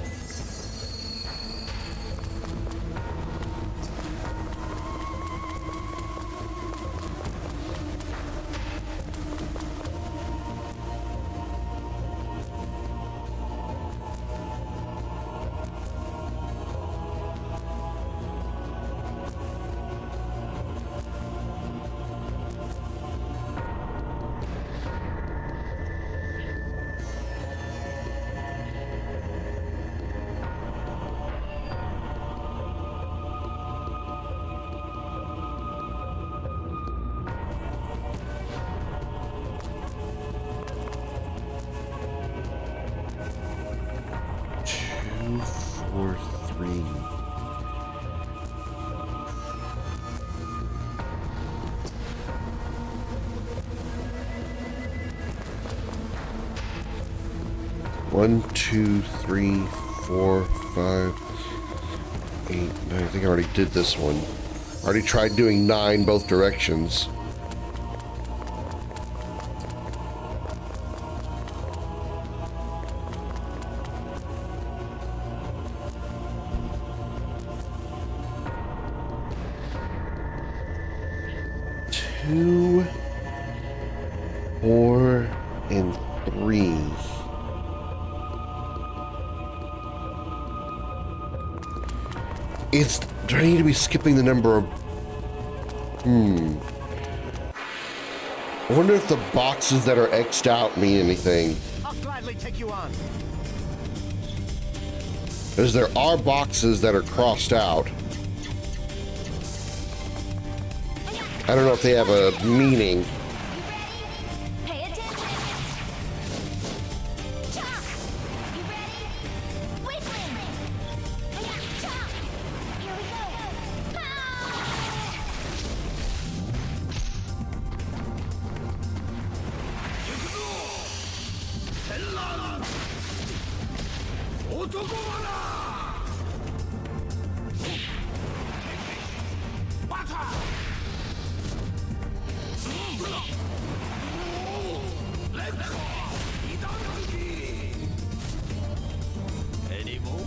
One, two, three, 4, 5, 8, 9. I think I already did this one. I already tried doing 9 both directions. Two, 4, and 3. Do I need to be skipping the number of... I wonder if the boxes that are X'd out mean anything. I'll gladly take you on. Because there are boxes that are crossed out. I don't know if they have a meaning. Pay attention. Chop. You ready? Wiggling. Chop. Here we go. Any more?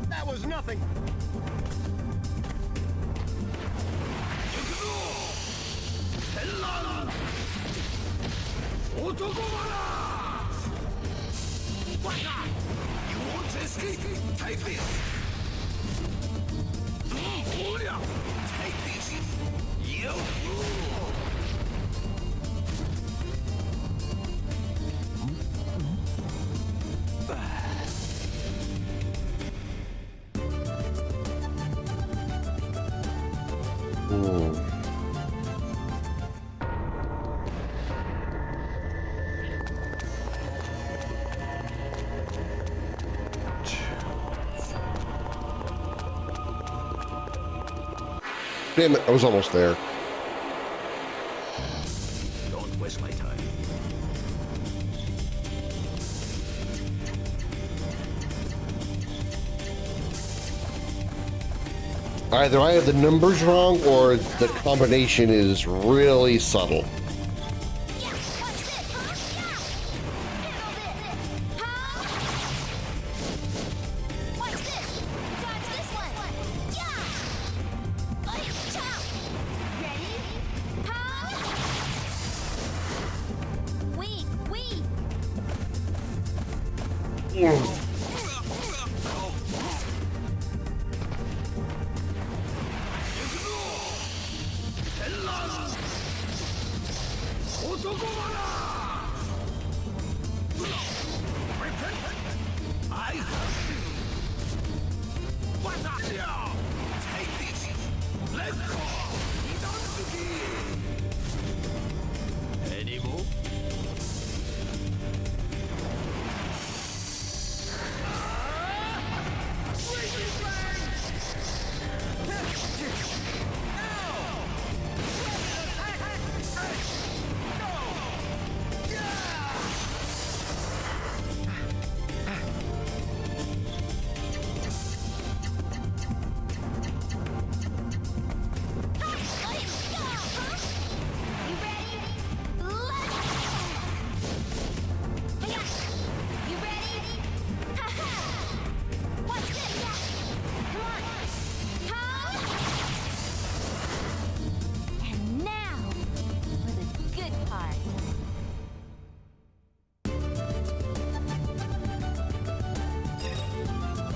That was nothing. You want to escape? Take this. Take this. Yo. Damn it, I was almost there. Don't waste my time. Either I have the numbers wrong or the combination is really subtle. Yeah, watch this, huh? Yeah. Handle this. Huh? Watch this. Dodge this one. Yeah.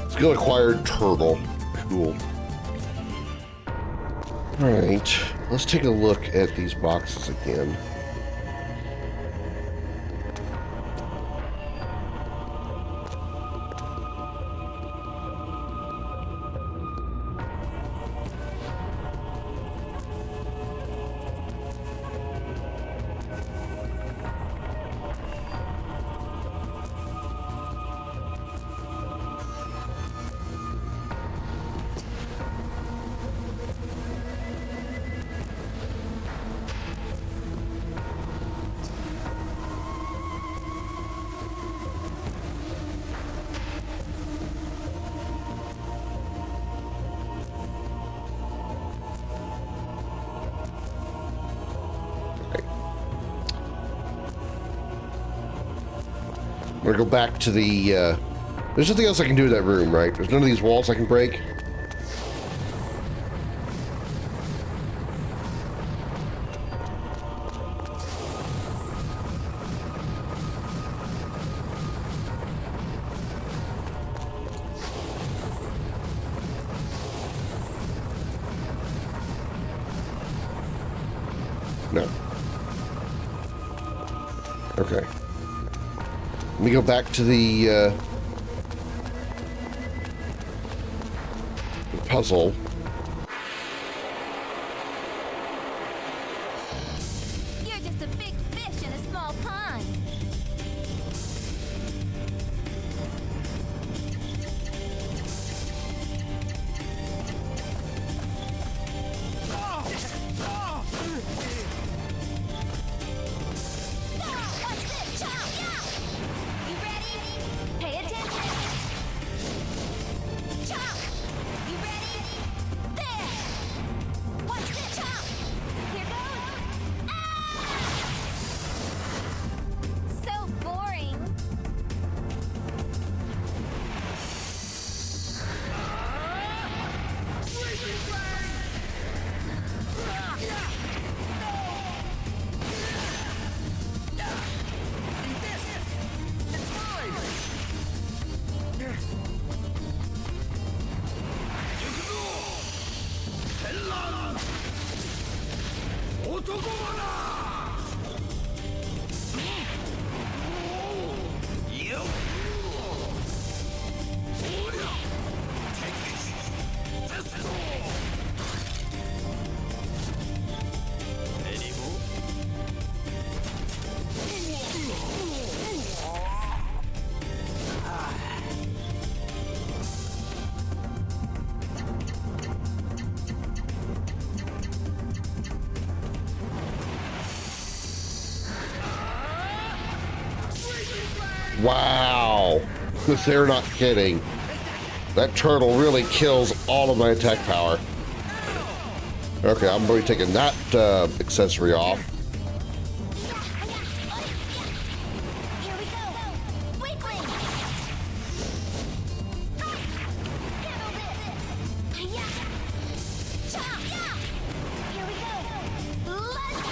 Skill acquired turtle. Cool. Alright, let's take a look at these boxes again. I'm gonna go back to the, there's nothing else I can do in that room, right? There's none of these walls I can break. No. Okay. Let me go back to the puzzle. You're just a big fish in a small pond. Watch this, chop, yeah! You ready? Pay attention. Chop! You ready? There! Watch this, chop! Here goes! Ah! So boring. Wow. They're not kidding. That turtle really kills all of my attack power. Okay, I'm really taking that accessory off. Here we go. Weakling. Handle this. Yeah. Chop. Yeah. Here we go. Let's.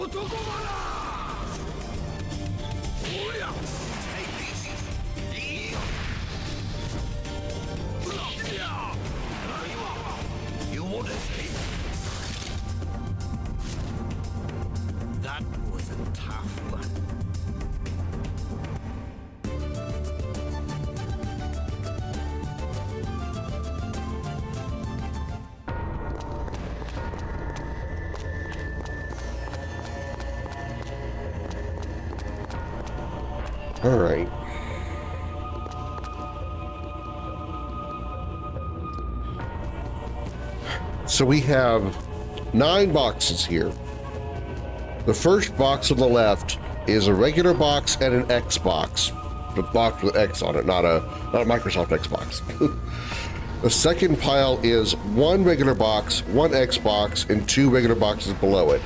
You won't escape. That was a tough one. All right. So we have 9 boxes here. The first box on the left is a regular box and an X box. The box with X on it, not a Microsoft Xbox. The second pile is 1 regular box, 1 X box, and 2 regular boxes below it.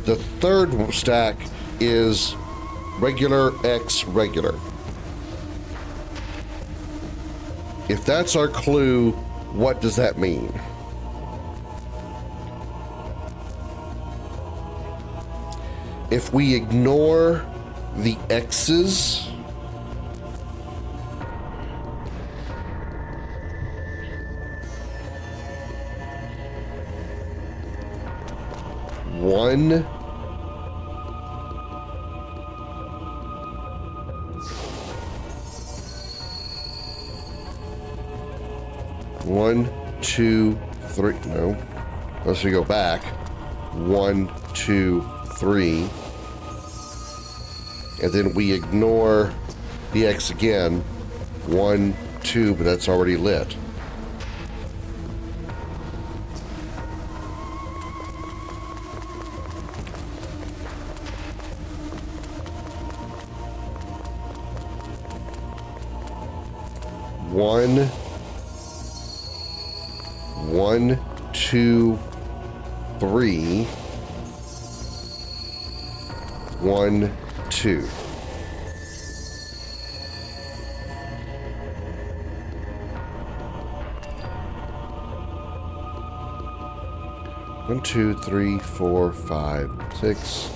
The third stack is regular X regular. If that's our clue, what does that mean? If we ignore the X's, one, two, three, no, let's go back, 1, 2, 3, and then we ignore the X again, 1, 2, but that's already lit. One, 2, 3, 1, 2. One, 2, 3, 4, 5, 6.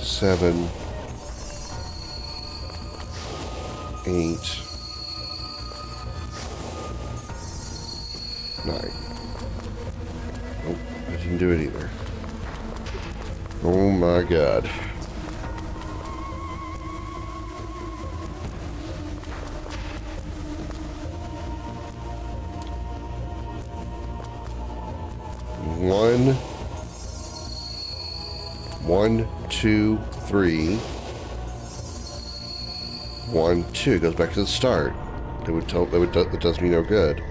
7, 8, 9. Nope, I didn't do it either. Oh my god. One, 2, 3. 1, 2. It goes back to the start. That does me no good.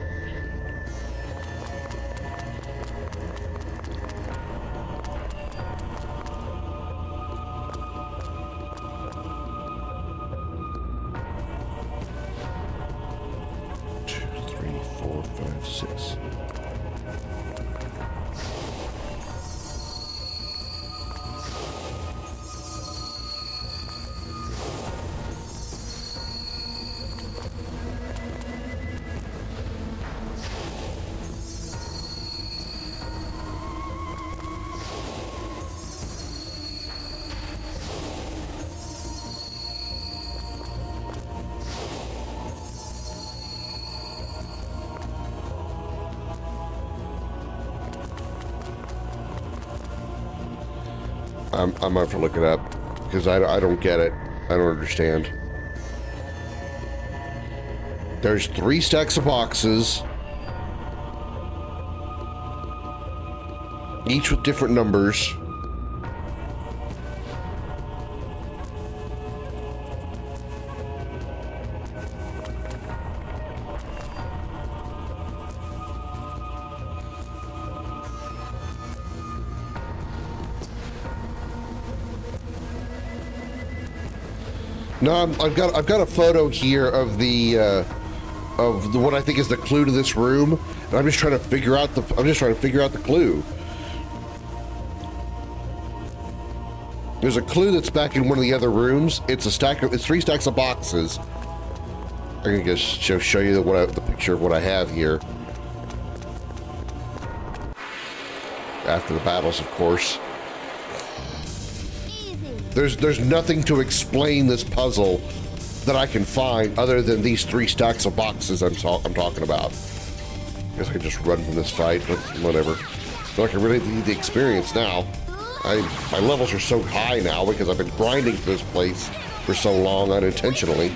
I'm gonna have to look it up because I don't get it. I don't understand. There's 3 stacks of boxes, each with different numbers. No, I've got a photo here of the what I think is the clue to this room, and I'm just trying to figure out the clue. There's a clue that's back in one of the other rooms. It's 3 stacks of boxes. I can just show you the picture of what I have here. after the battles, of course. Easy. There's nothing to explain this puzzle that I can find other than these 3 stacks of boxes I'm talking about. I guess I can just run from this fight, but whatever. So I can really need the experience now. My levels are so high now because I've been grinding for this place for so long unintentionally.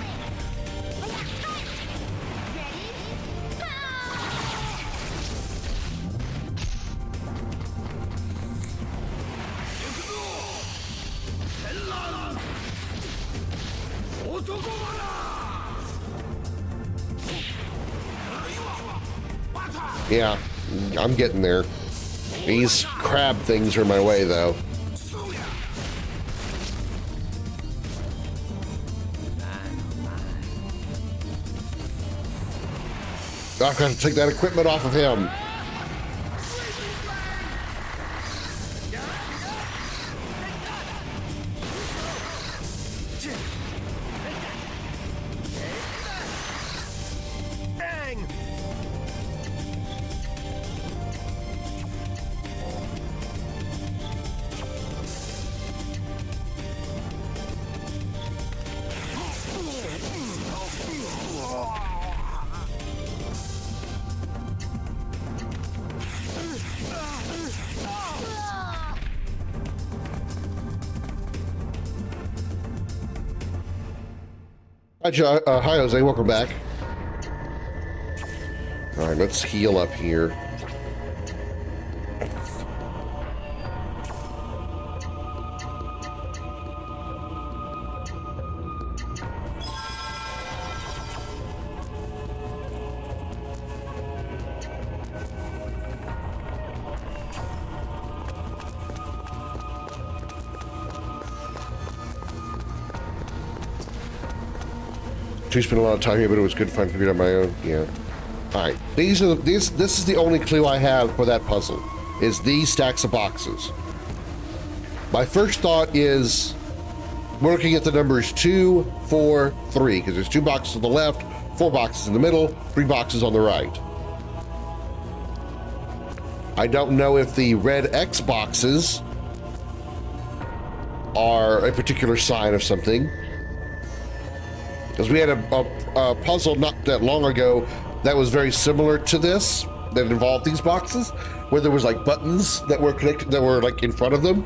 Yeah, I'm getting there. These crab things are my way, though. I've got to take that equipment off of him. Bang! Hi, Jose. Welcome back. All right, let's heal up here. I spent a lot of time here, but it was good fun figuring out my own. Yeah. All right. This is the only clue I have for that puzzle. Is these stacks of boxes. My first thought is we're looking at the numbers 2, 4, 3 because there's 2 boxes on the left, 4 boxes in the middle, 3 boxes on the right. I don't know if the red X boxes are a particular sign of something. Because we had a puzzle not that long ago that was very similar to this, that involved these boxes, where there was like buttons that were connected, that were like in front of them,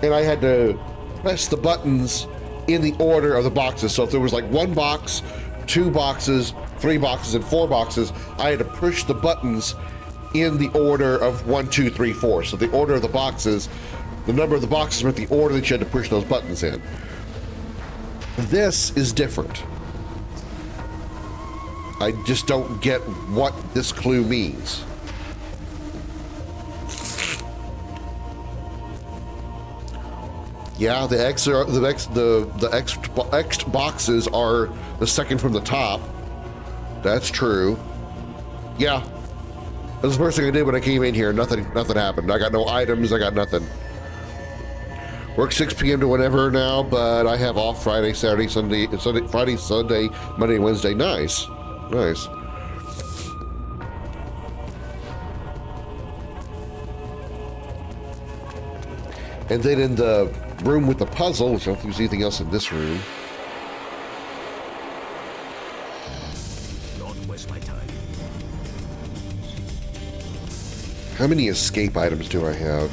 and I had to press the buttons in the order of the boxes. So if there was like 1 box, 2 boxes, 3 boxes, and 4 boxes, I had to push the buttons in the order of 1, 2, 3, 4. So the order of the boxes, the number of the boxes were the order that you had to push those buttons in. This is different. I just don't get what this clue means. Yeah, the X boxes are the second from the top. That's true. Yeah. That's the first thing I did when I came in here. Nothing happened. I got no items. I got nothing. Work 6 p.m. to whenever now, but I have off Friday, Saturday, Sunday, Friday, Sunday, Monday, Wednesday. Nice. Nice. And then in the room with the puzzle, which I don't think there's anything else in this room. Don't waste my time. How many escape items do I have?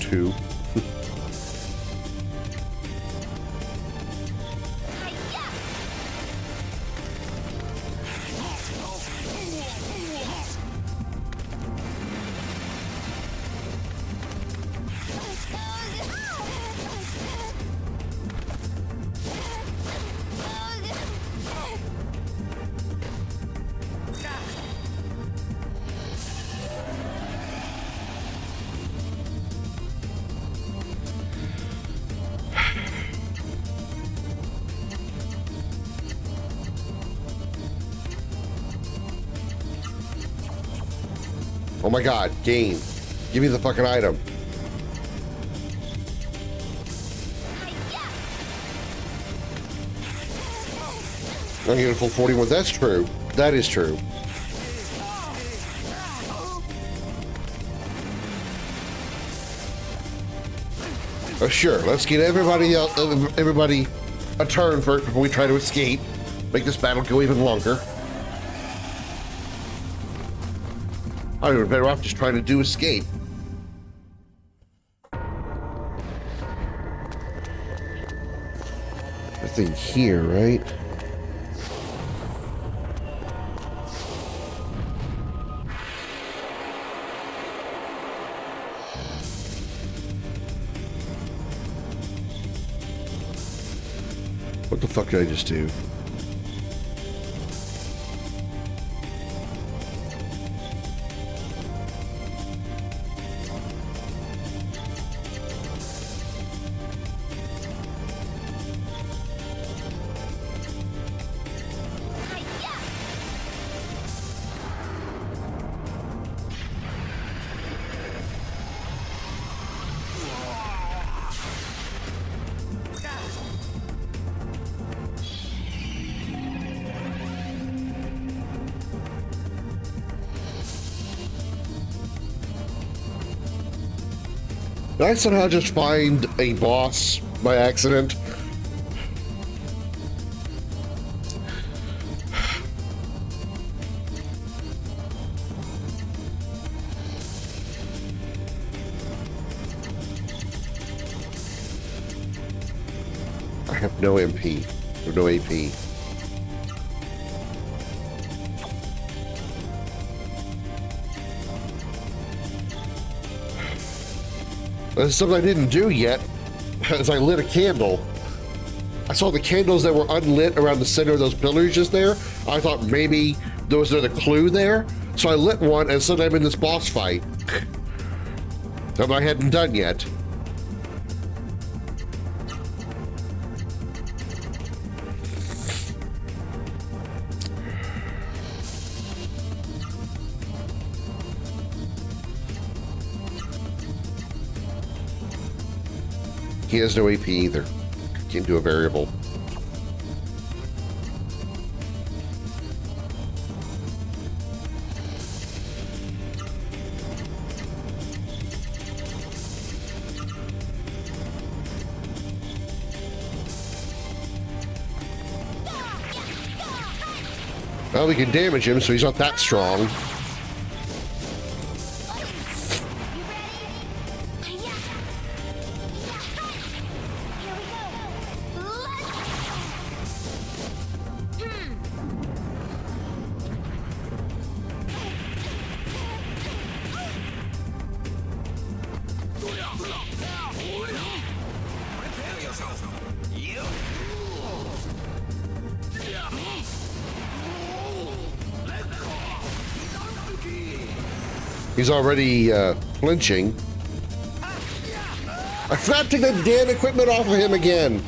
2. Oh my god, game. Give me the fucking item. I get a full 41. That's true. That is true. Sure, let's get everybody a turn first before we try to escape. Make this battle go even longer. I would be better off just trying to do escape. I think here, right? What the fuck did I just do? Did I somehow just find a boss by accident? I have no MP, or no AP. That's something I didn't do yet, as I lit a candle. I saw the candles that were unlit around the center of those pillars just there. I thought maybe there was another clue there. So I lit one, and suddenly I'm in this boss fight that I hadn't done yet. He has no AP either. Can't do a variable. Well, we can damage him, so he's not that strong. He's already flinching. I forgot to take that damn equipment off of him again.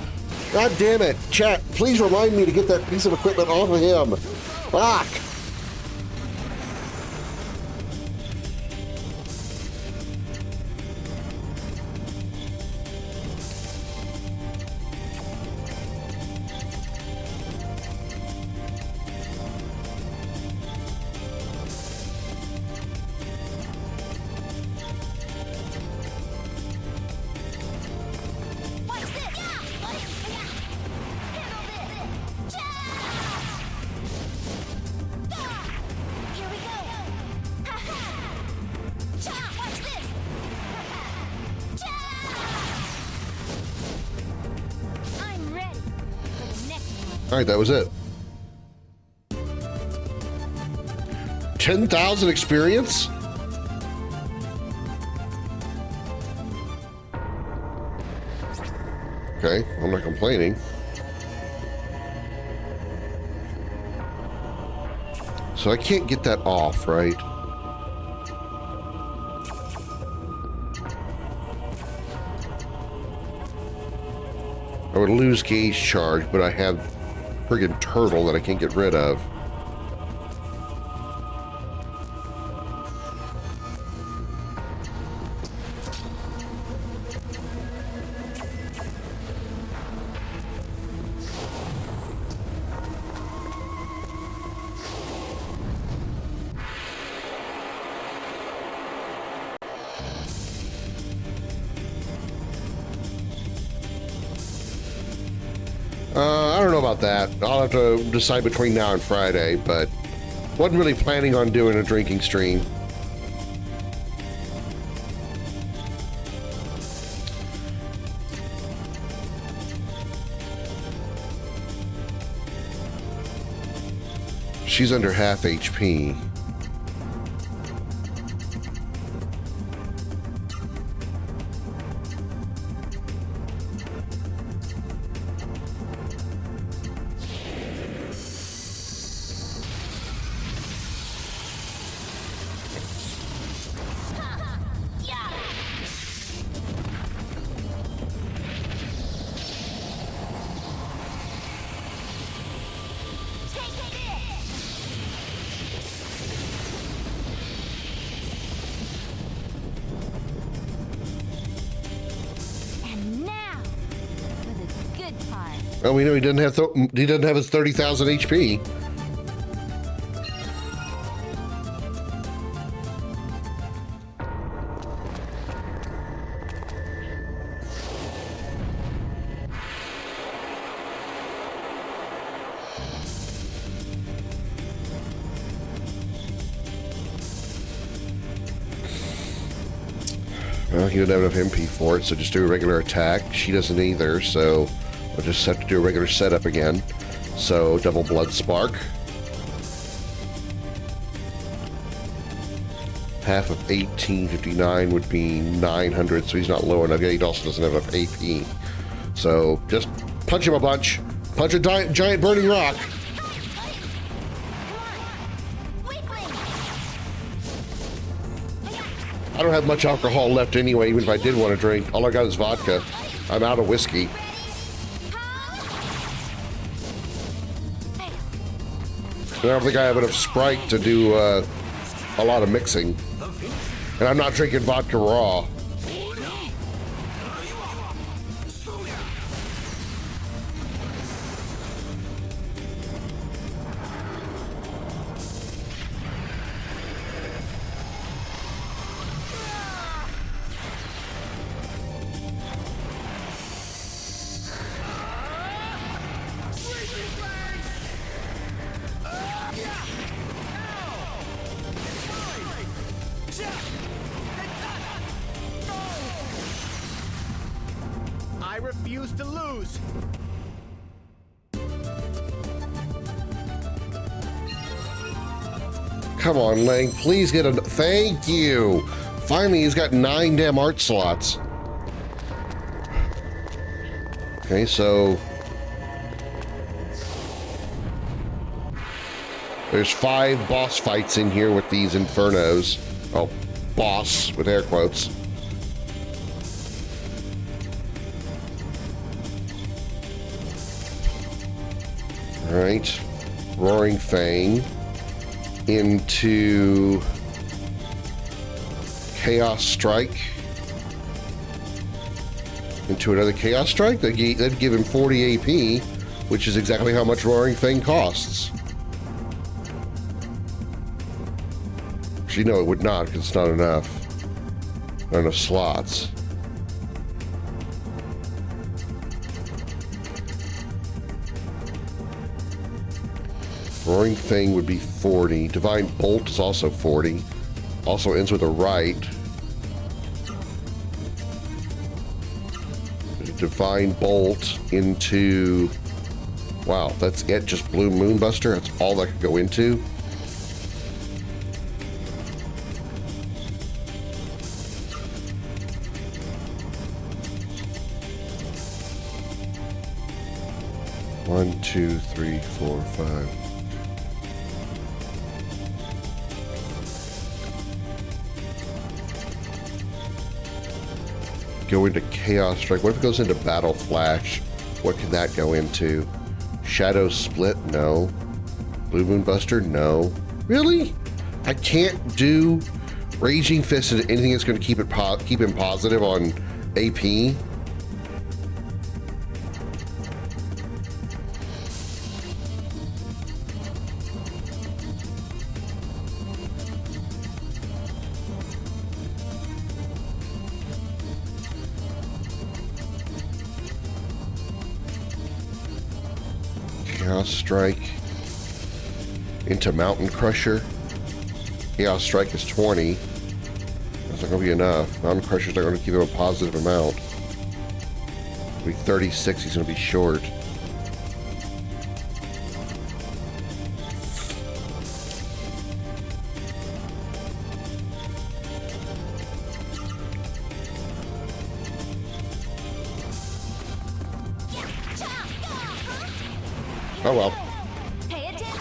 God damn it. Chat, please remind me to get that piece of equipment off of him. Fuck. All right, that was it. 10,000 experience? Okay, I'm not complaining. So I can't get that off, right? I would lose gauge charge, but I have friggin' turtle that I can't get rid of. don't know about that. I'll have to decide between now and Friday, but wasn't really planning on doing a drinking stream. She's under half HP. Oh, we know he doesn't have his 30,000 HP. Well, he doesn't have enough MP for it, so just do a regular attack. She doesn't either, so I'll just have to do a regular setup again. So, double blood spark. Half of 1859 would be 900, so he's not low enough yet. He also doesn't have enough AP. So, just punch him a bunch. Punch a giant burning rock. I don't have much alcohol left anyway, even if I did want to drink. All I got is vodka. I'm out of whiskey. I don't think I have enough Sprite to do a lot of mixing. And I'm not drinking vodka raw. I refuse to lose. Come on, Lang, please get a... Thank you! Finally, he's got 9 damn art slots. Okay, so... there's 5 boss fights in here with these Infernos. Oh, boss, with air quotes. Alright. Roaring Fang. Into Chaos Strike. Into another Chaos Strike? That'd give him 40 AP, which is exactly how much Roaring Fang costs. Actually, no, it would not, because it's not enough. Not enough slots. Roaring Fang would be 40. Divine Bolt is also 40. Also ends with a right. Divine Bolt into... wow, that's it, just Blue Moonbuster? That's all that could go into? One, two, three, four, five. Go into Chaos Strike. What if it goes into Battle Flash? What can that go into? Shadow Split? No. Blue Moonbuster? No. Really? I can't do Raging Fist into anything that's going to keep him positive on AP? Chaos Strike into Mountain Crusher. Chaos Strike is 20. That's not going to be enough. Mountain Crusher's not going to give him a positive amount. It'll be 36. He's going to be short. Oh well. Pay attention.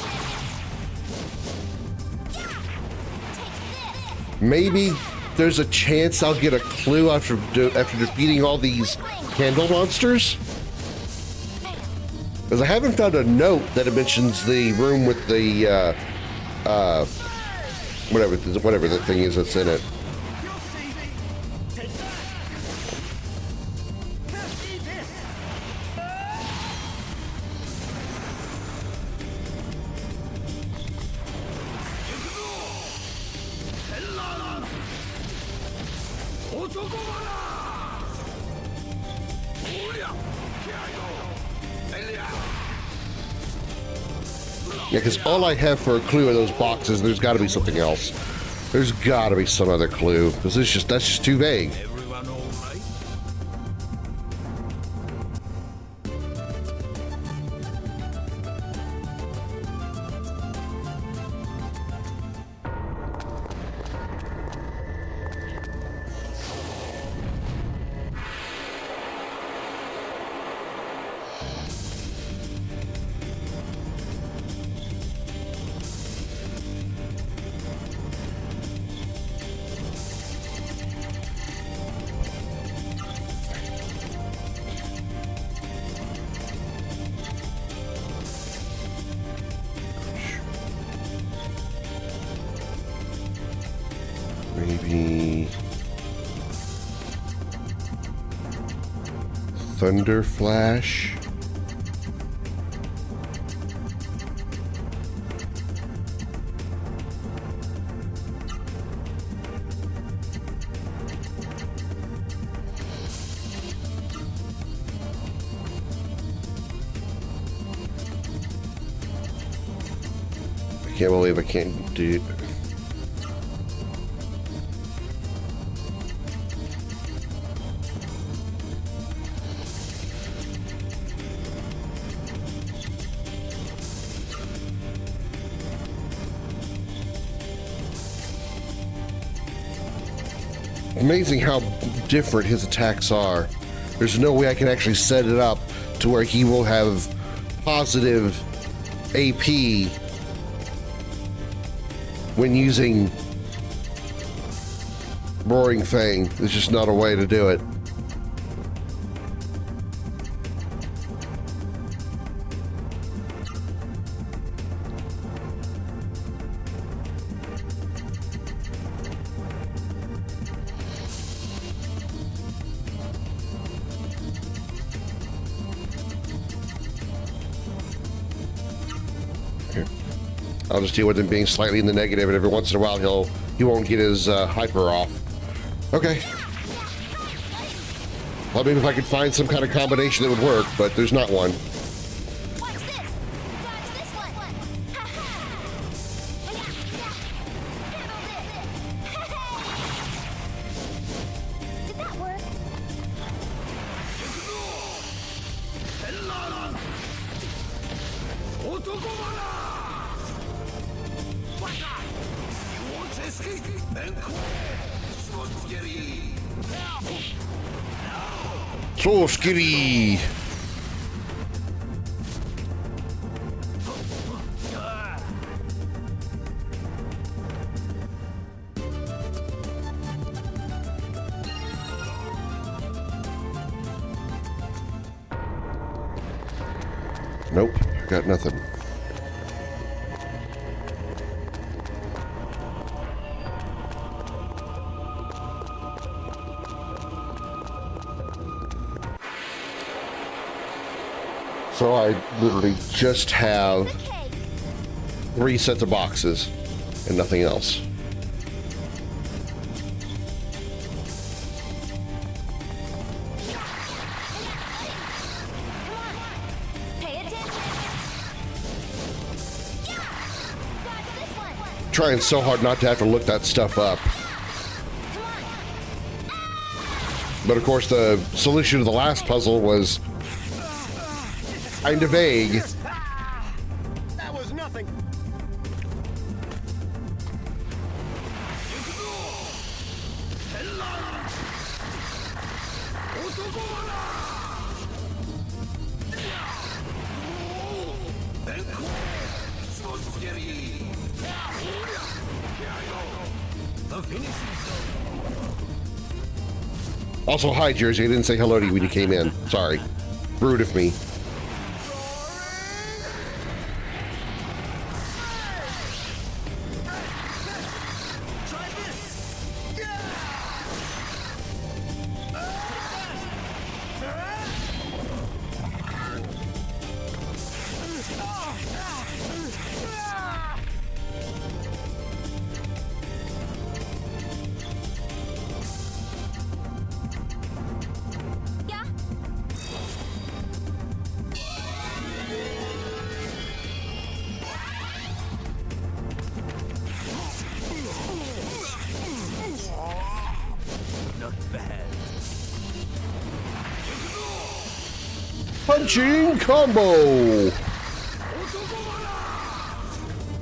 Maybe there's a chance I'll get a clue after defeating all these candle monsters. Because I haven't found a note that it mentions the room with the whatever the thing is that's in it. Yeah, because all I have for a clue in those boxes, there's got to be something else. There's got to be some other clue, because that's just too vague. Everyone all right? Maybe Thunder Flash. I can't believe I can't do. Amazing how different his attacks are. There's no way I can actually set it up to where he will have positive AP when using Roaring Fang. There's just not a way to do it. I'll just deal with him being slightly in the negative, and every once in a while he won't get his hyper off. Okay. Well, maybe if I could find some kind of combination that would work, but there's not one. Watch this. Dodge this one. Ha ha. Handle this. Did that work? So scary. Nope, I got nothing. So I literally just have 3 sets of boxes and nothing else. Pay attention. trying so hard not to have to look that stuff up. But of course, the solution to the last puzzle was kind of vague. That was nothing. Also, hi, Jersey. I didn't say hello to you when you came in. Sorry. Rude of me. Punching combo.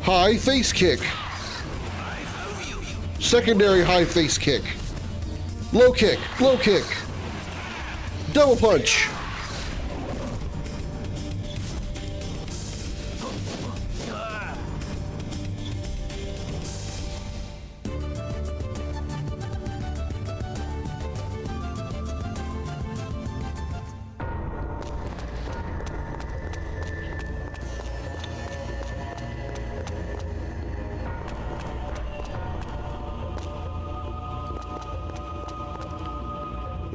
High face kick. Secondary high face kick. Low kick. Low kick. Double punch.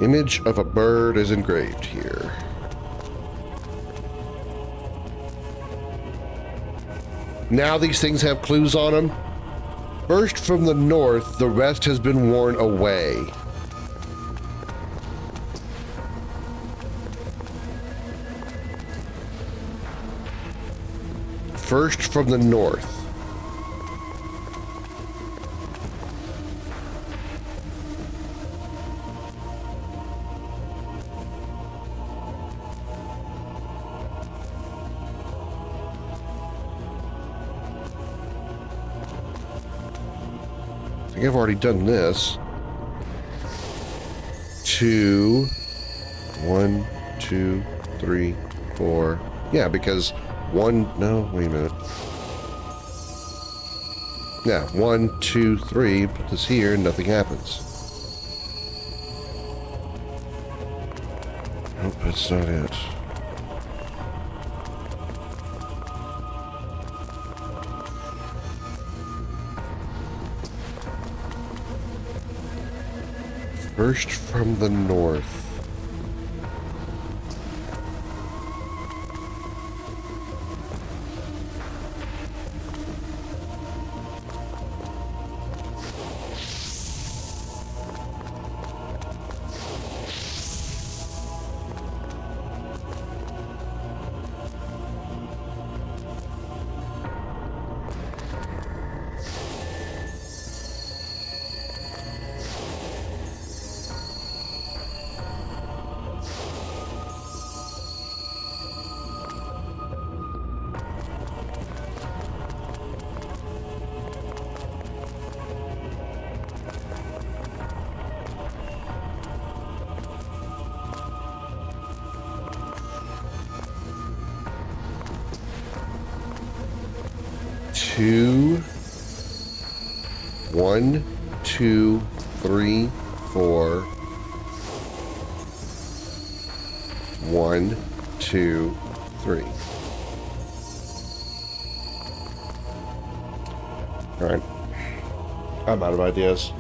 Image of a bird is engraved here. Now these things have clues on them. First from the north, the rest has been worn away. First from the north. I think I've already done this. 2, 1, 2, 3, 4. Yeah, because 1, no, wait a minute. Yeah, 1, 2, 3, put this here, nothing happens. Nope, that's not it. First from the north. Two, 1, 2, 3, 4. 1, 2, 3. All right. I'm out of ideas.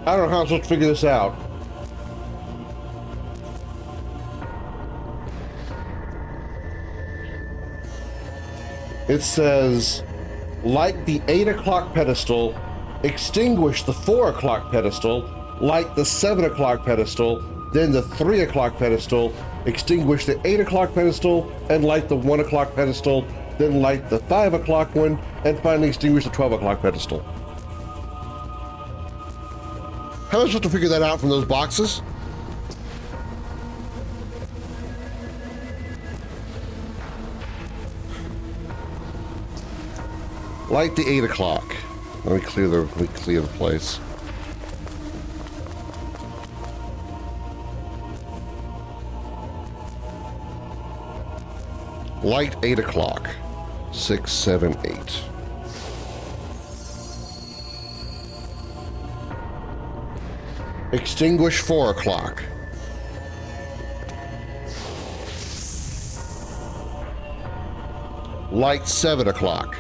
I don't know how I'm supposed to figure this out. It says, light the 8 o'clock pedestal, extinguish the 4 o'clock pedestal, light the 7 o'clock pedestal, then the 3 o'clock pedestal, extinguish the 8 o'clock pedestal, and light the 1 o'clock pedestal, then light the 5 o'clock one, and finally extinguish the 12 o'clock pedestal. How am I supposed to figure that out from those boxes? Light the 8 o'clock. Let me clear the place. Light 8 o'clock. 6, 7, 8. Extinguish 4 o'clock. Light 7 o'clock.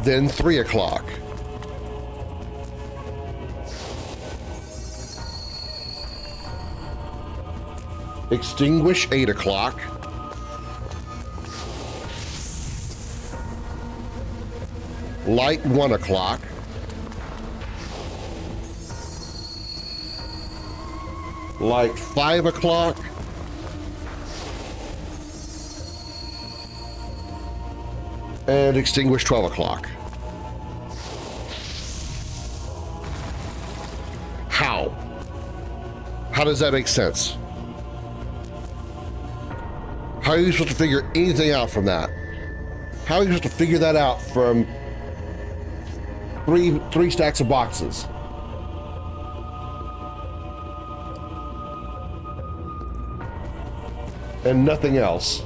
Then 3 o'clock. Extinguish 8 o'clock. Light 1 o'clock. Light 5 o'clock. And extinguish 12 o'clock. How? How does that make sense? How are you supposed to figure anything out from that? How are you supposed to figure that out from three stacks of boxes? And nothing else.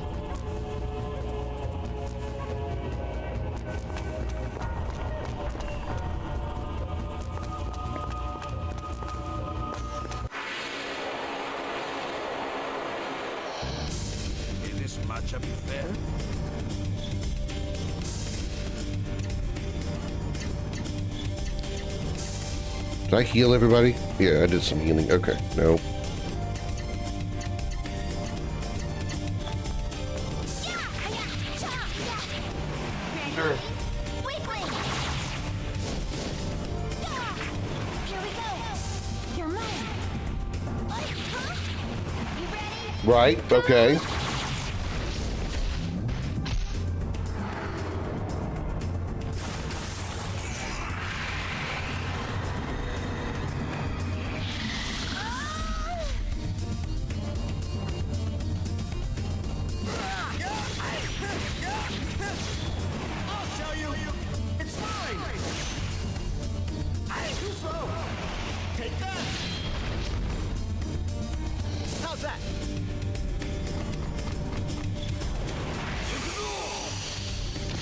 Did I heal everybody? Yeah, I did some healing. Okay, no. Right, okay.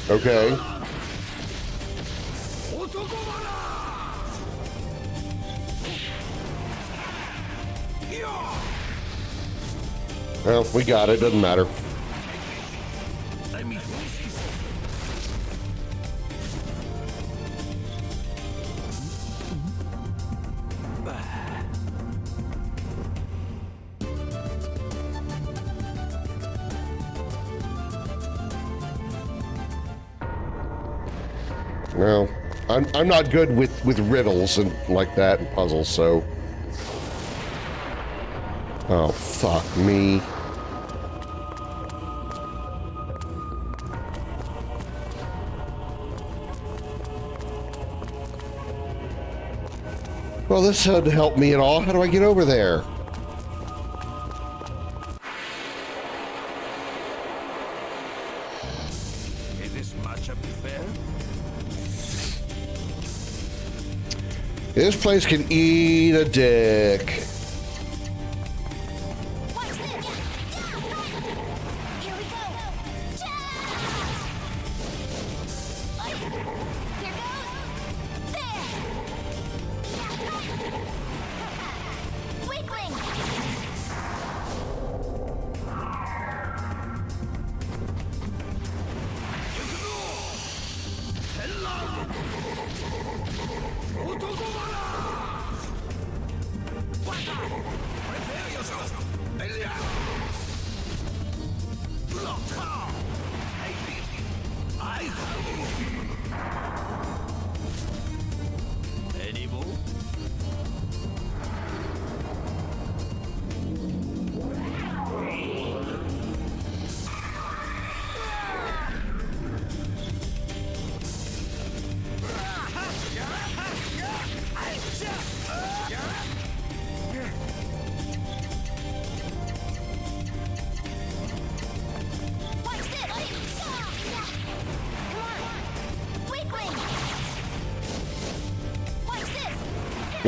Okay. Well, we got it. Doesn't matter. Well, I'm not good with riddles and like that and puzzles, so. Oh, fuck me. Well, this doesn't help me at all. How do I get over there? This place can eat a dick.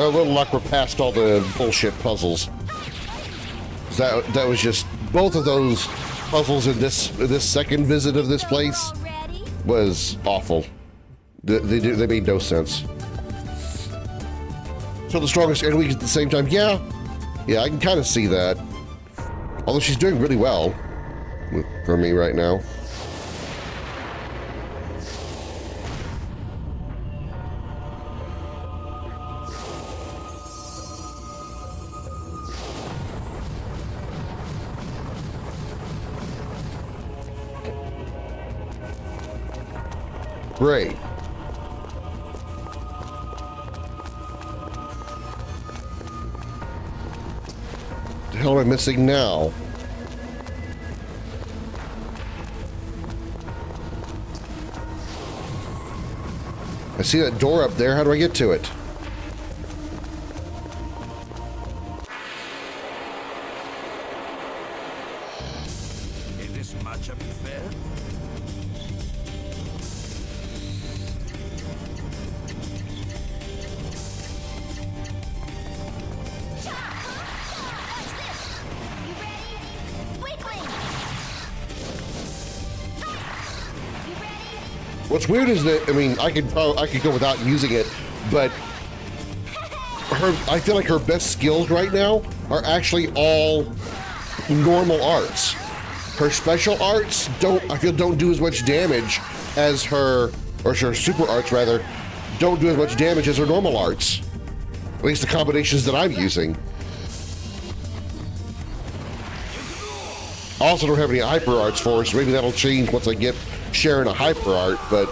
A little luck we're past all the bullshit puzzles. That was just both of those puzzles in this second visit of this place was awful. They made no sense. So the strongest and weakest at the same time. Yeah, I can kind of see that. Although she's doing really well for me right now. Great. The hell am I missing now? I see that door up there. How do I get to it? Is this matchup fair? What's weird is that, I mean, I could go without using it, but I feel like her best skills right now are actually all normal arts. Her special arts don't do as much damage as her super arts rather, don't do as much damage as her normal arts. At least the combinations that I'm using. I also don't have any hyper arts for her, so maybe that'll change once I get sharing a hyper art, but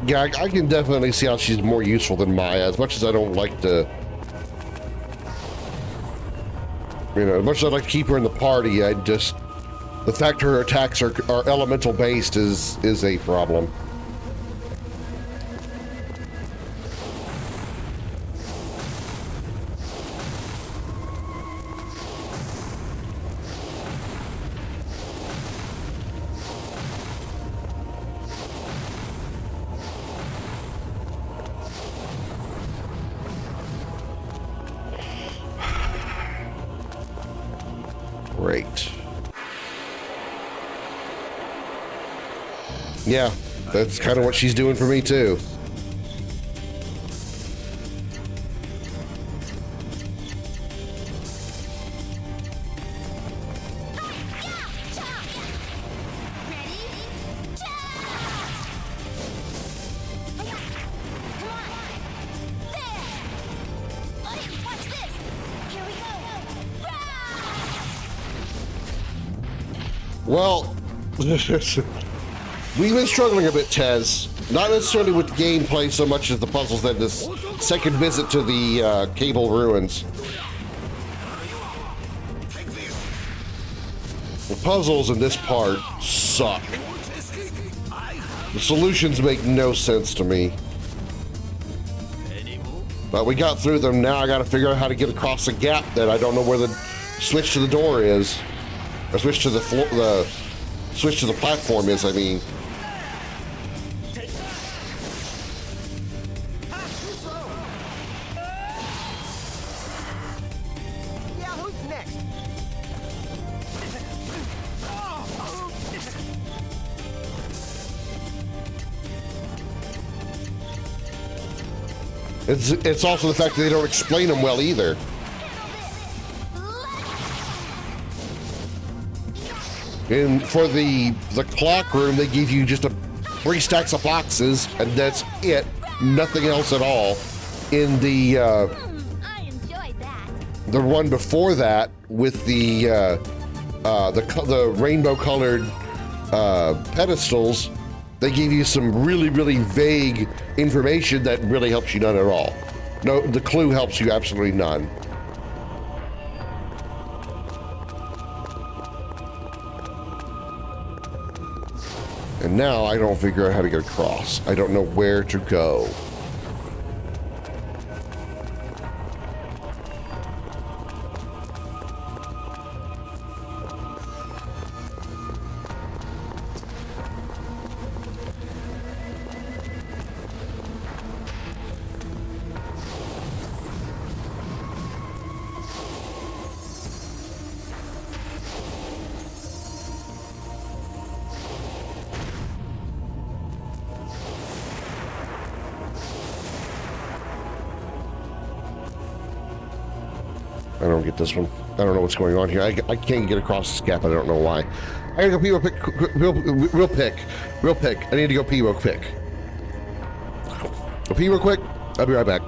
yeah, I can definitely see how she's more useful than Maya, as much as I don't like to, as much as I'd like to keep her in the party, the fact her attacks are elemental based is a problem. Great. Yeah, that's kind of what she's doing for me too. Well, we've been struggling a bit, Tez. Not necessarily with gameplay so much as the puzzles that this second visit to the Cable Ruins. The puzzles in this part suck. The solutions make no sense to me. But we got through them. Now I gotta figure out how to get across the gap that I don't know where the switch to the door is. Or switch to the floor, switch to the platform is, I mean. Yeah, who's next? It's also the fact that they don't explain them well either. And for the clock room, they give you just 3 stacks of boxes, and that's it. Nothing else at all. In the I enjoyed that. the one before that, with the rainbow-colored pedestals, they give you some really, really vague information that really helps you none at all. No, the clue helps you absolutely none. And now I don't figure out how to get across. I don't know where to go. I don't get this one. I don't know what's going on here. I can't get across this gap. I don't know why. I gotta go pee real quick. I need to go pee real quick. Go pee real quick. I'll be right back.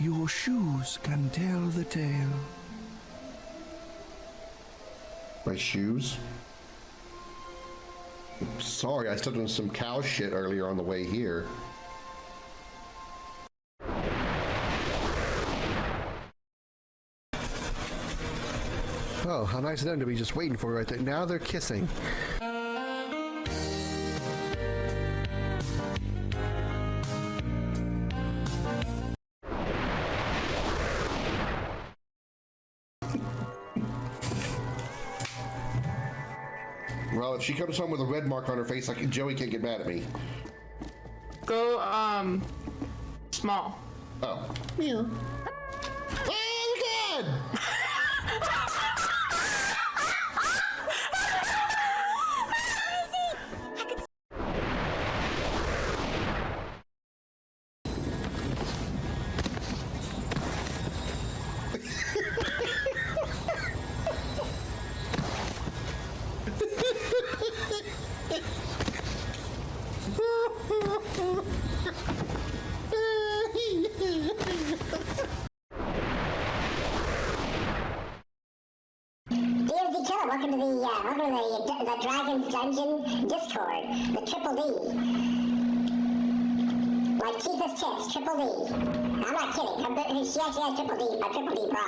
Your shoes can tell the tale. My shoes? Sorry, I stepped on some cow shit earlier on the way here. Oh, how nice of them to be just waiting for you right there. Now they're kissing. Well, if she comes home with a red mark on her face, like Joey can't get mad at me. Go, small. Oh. Yeah. Oh, God! Welcome to the Dragon's Dungeon Discord, the Triple D. Like Tifa's tits, Triple D. I'm not kidding. She actually has Triple D, my Triple D bra.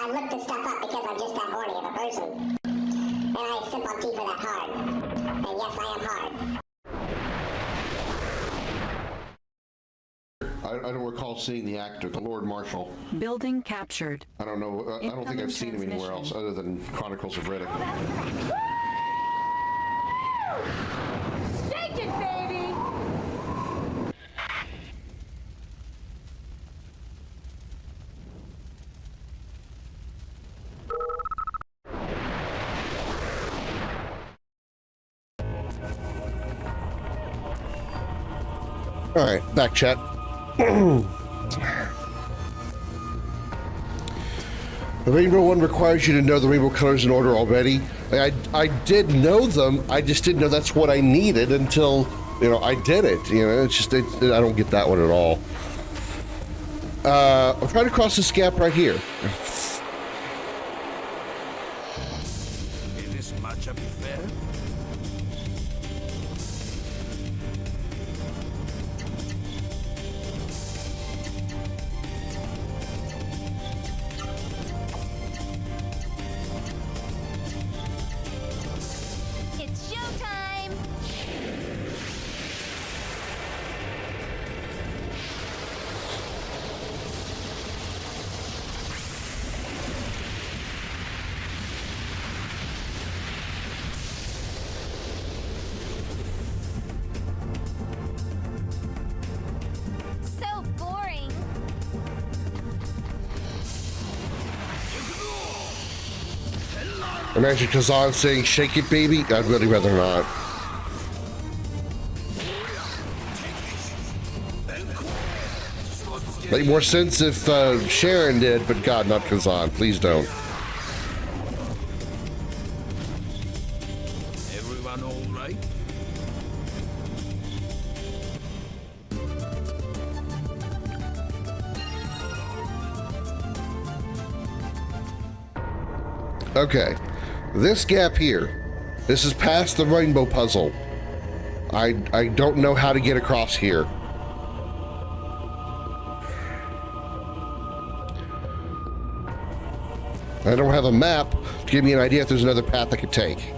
I looked this stuff up because I'm just that horny of a person. And I sip on Tifa that hard. And yes, I am hard. I don't recall seeing the actor, the Lord Marshal. Building captured. I don't know. I don't think I've seen him anywhere else other than Chronicles of Riddick. Shake it, baby! All right, back chat. The rainbow one requires you to know the rainbow colors in order already. I did know them. I just didn't know that's what I needed until, you know, I did it. You know, it's just, I don't get that one at all. I'm trying to cross this gap right here. Is this matchup fair? It's showtime! So boring. Imagine Kazan saying, "Shake it, baby." I'd really rather not. Make more sense if Sharon did, but God, not Kazan. Please don't. run all right? Okay, this gap here, this is past the rainbow puzzle. I don't know how to get across here. I don't have a map to give me an idea if there's another path I could take.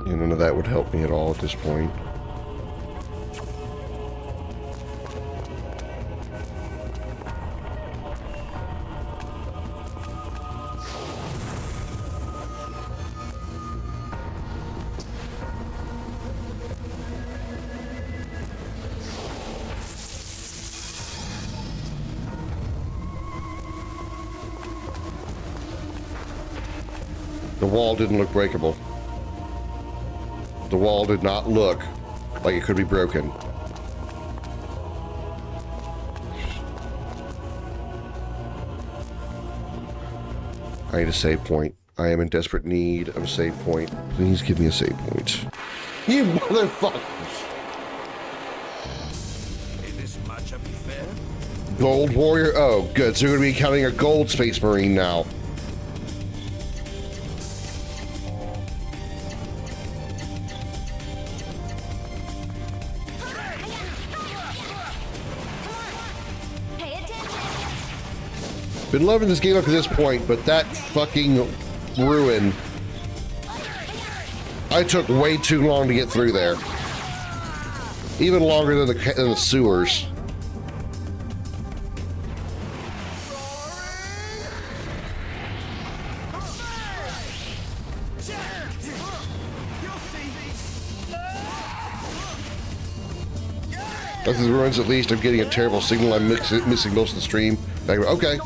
None of that would help me at all at this point. The wall didn't look breakable. The wall did not look like it could be broken. I need a save point. I am in desperate need of a save point. Please give me a save point. You motherfuckers! Is this matchup fair? Gold warrior? Oh, good. So you're going to be counting a gold space marine now. Been loving this game up to this point, but that fucking ruin. I took way too long to get through there. Even longer than the sewers. That's the ruins at least. I'm getting a terrible signal. I'm missing most of the stream. Okay.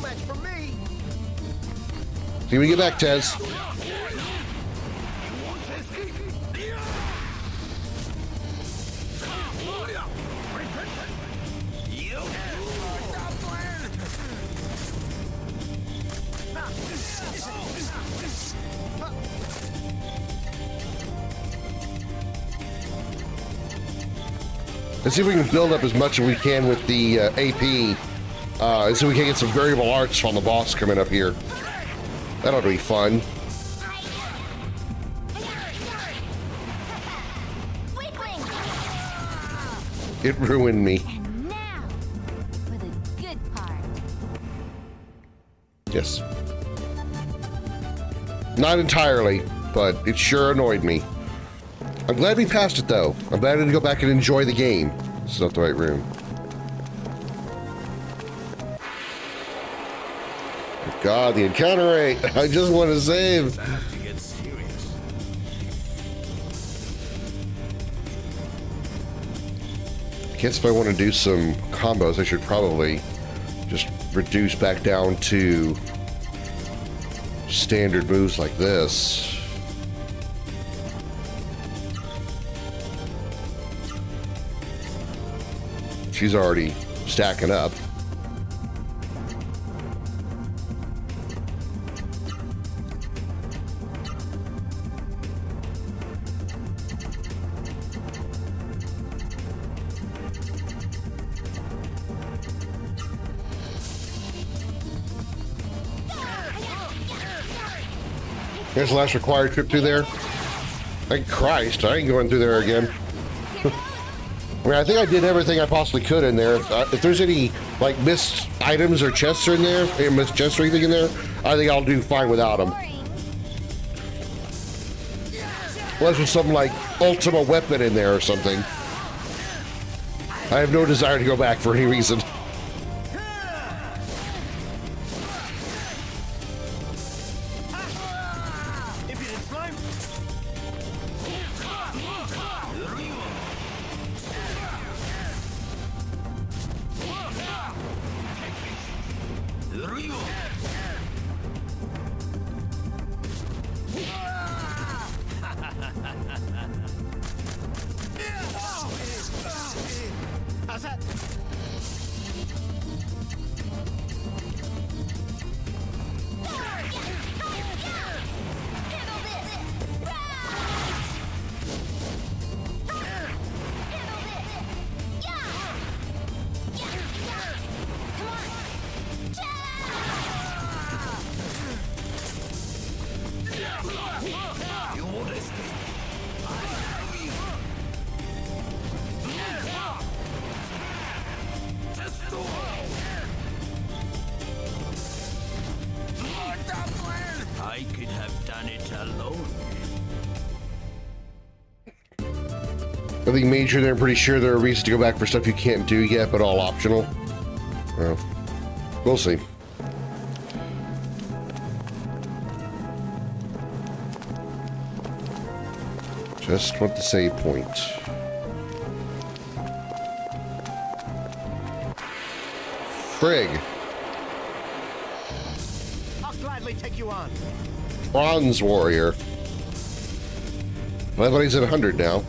Can we get back, Tez? Let's see if we can build up as much as we can with the AP, so we can get some variable arts from the boss coming up here. That ought to be fun. It ruined me. And now for the good part. Yes. Not entirely, but it sure annoyed me. I'm glad we passed it, though. I'm glad I didn't go back and enjoy the game. This is not the right room. God, the encounter rate. I just want to save. I guess if I want to do some combos, I should probably just reduce back down to standard moves like this. She's already stacking up. Here's the last required trip through there. Thank Christ, I ain't going through there again. I mean, I think I did everything I possibly could in there. If there's any like missed items or chests are in there, missed chests or anything in there, I think I'll do fine without them. Unless there's some like Ultima weapon in there or something. I have no desire to go back for any reason. How's that? I could have done it alone. I think Major, they're pretty sure there are reasons to go back for stuff you can't do yet, but all optional. Well, we'll see. Just want the save point. Frig. I'll gladly take you on. Bronze Warrior. My buddy's at 100 now.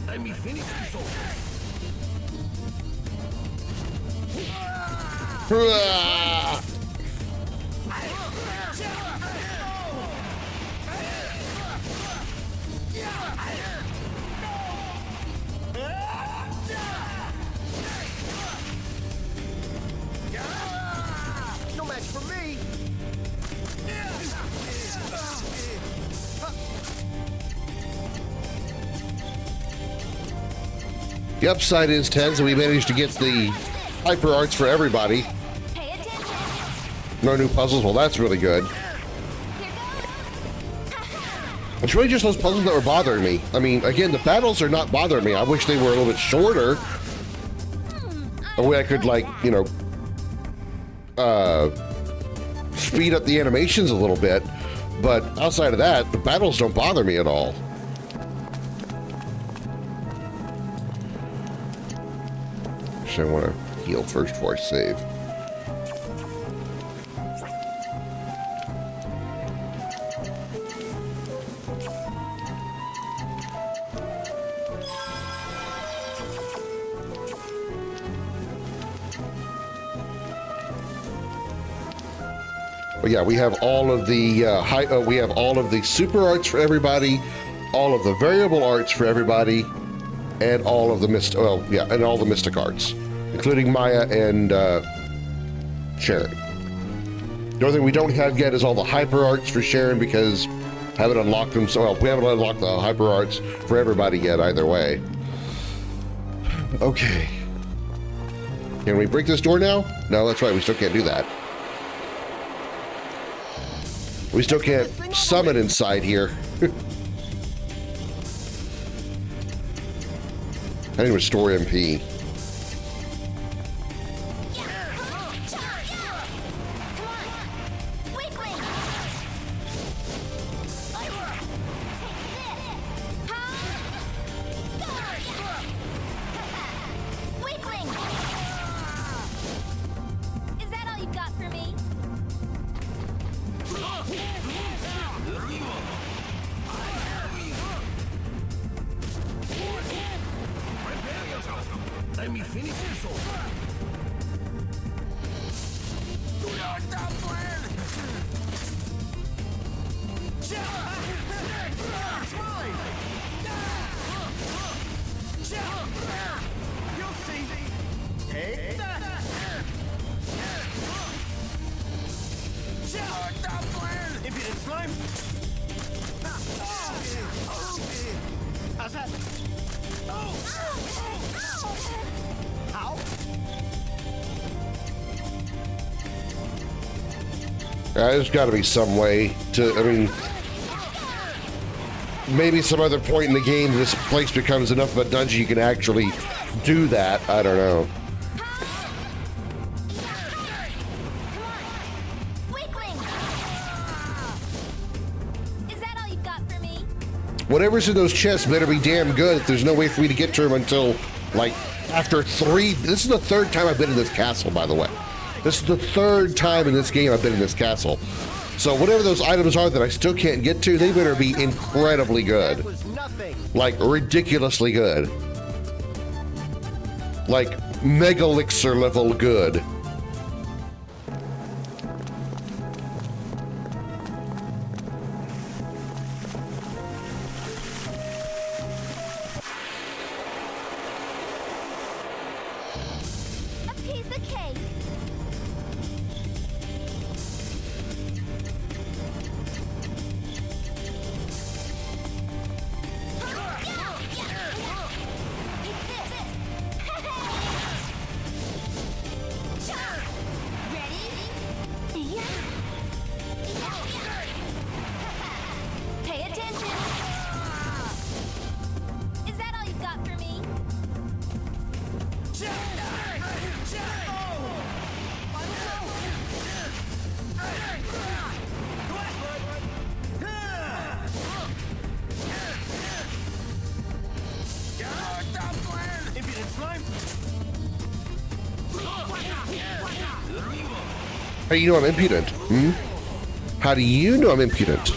Let me finish this off. No match for me. The upside is, Tens, that we managed to get the hyper arts for everybody. No new puzzles. Well, that's really good. It's really just those puzzles that were bothering me. I mean, again, the battles are not bothering me. I wish they were a little bit shorter. A way I could, like, you know, speed up the animations a little bit. But outside of that, the battles don't bother me at all. I want to heal first before I save. But yeah, we have all of the we have all of the super arts for everybody, all of the variable arts for everybody, and all of the and all the mystic arts, including Maya and Sharon. The only thing we don't have yet is all the hyper arts for Sharon because haven't unlocked them. So we haven't unlocked the hyper arts for everybody yet. Either way. Okay. Can we break this door now? No, that's right. We still can't do that. We still can't summon inside here. I need to restore MP. Is that all you've got for me? time? How's that? How? There's got to be some way to, I mean, maybe some other point in the game this place becomes enough of a dungeon you can actually do that. I don't know. Whatever's in those chests better be damn good if there's no way for me to get to them until, like, after three. This is the third time I've been in this castle, by the way. This is the third time in this game I've been in this castle. So whatever those items are that I still can't get to, they better be incredibly good. That was nothing. Like, ridiculously good. Like, Megalixir level good. A piece of cake. Pay attention. Is that all you've got for me? Impudent slime. How do you know I'm impudent? How do you know I'm impudent?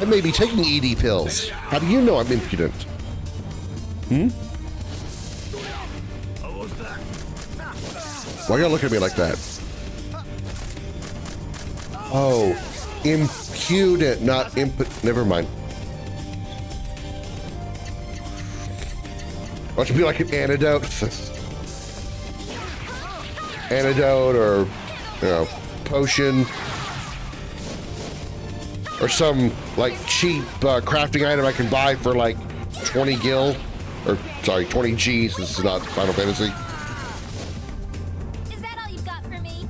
I may be taking ED pills. How do you know I'm impudent? Why you gotta look at me like that? Oh, impudent, not never mind. Why don't you be like an antidote? Antidote or, you know, potion. Or some, like, cheap crafting item I can buy for, like, 20 gil. Or, sorry, 20 Gs. This is not Final Fantasy. Is that all you've got for me?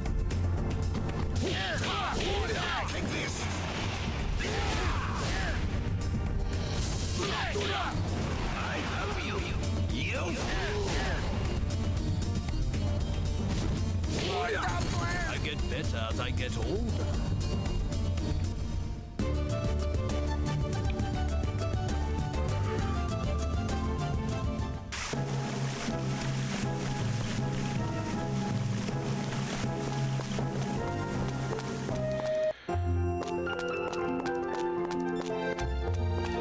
I get better as I get older.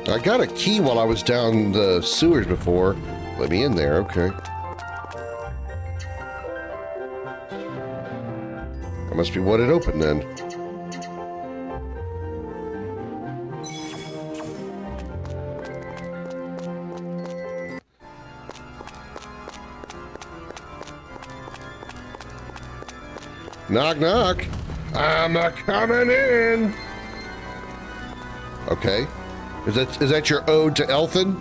I got a key while I was down the sewers before. Let me in there, okay. That must be what it opened then. Knock, knock. I'm not coming in. Okay. Is that your ode to Elthin?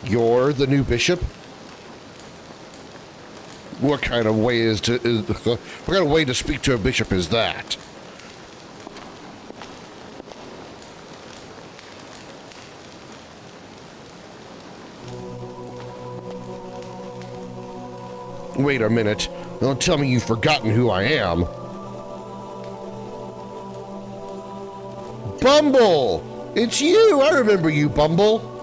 You're the new bishop? What kind of way what kind of way to speak to a bishop is that? Wait a minute. Don't tell me you've forgotten who I am. Bumble! It's you! I remember you, Bumble!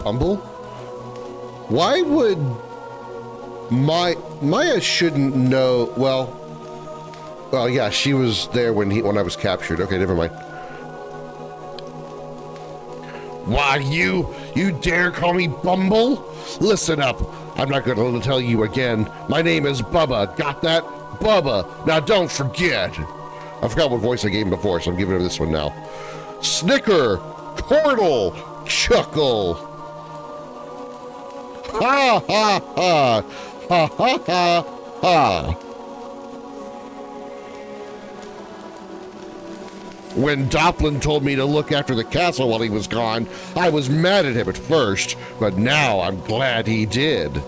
Bumble? Why would Maya shouldn't know? Well, yeah, she was there when I was captured. Okay, never mind. Why, you dare call me Bumble? Listen up. I'm not going to tell you again. My name is Bubba. Got that? Bubba. Now don't forget. I forgot what voice I gave him before, so I'm giving him this one now. Snicker, chortle, chuckle. Ha ha ha. Ha ha ha ha. When Doplin told me to look after the castle while he was gone, I was mad at him at first, but now I'm glad he did.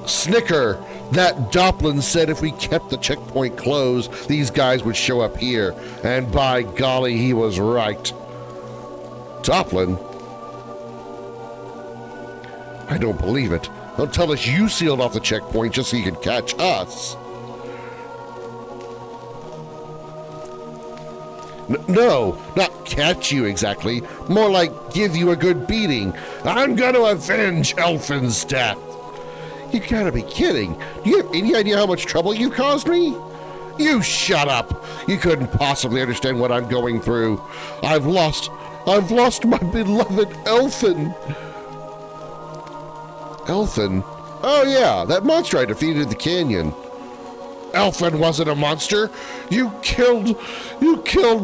Snicker, that Doplin said if we kept the checkpoint closed, these guys would show up here, and by golly, he was right. Doplin? I don't believe it. Don't tell us you sealed off the checkpoint just so you could catch us. No, not catch you exactly. More like give you a good beating. I'm gonna avenge Elfin's death. You gotta be kidding. Do you have any idea how much trouble you caused me? You shut up. You couldn't possibly understand what I'm going through. I've lost my beloved Elfin. Elfin? Oh yeah, that monster I defeated in the canyon. Elfin wasn't a monster. You killed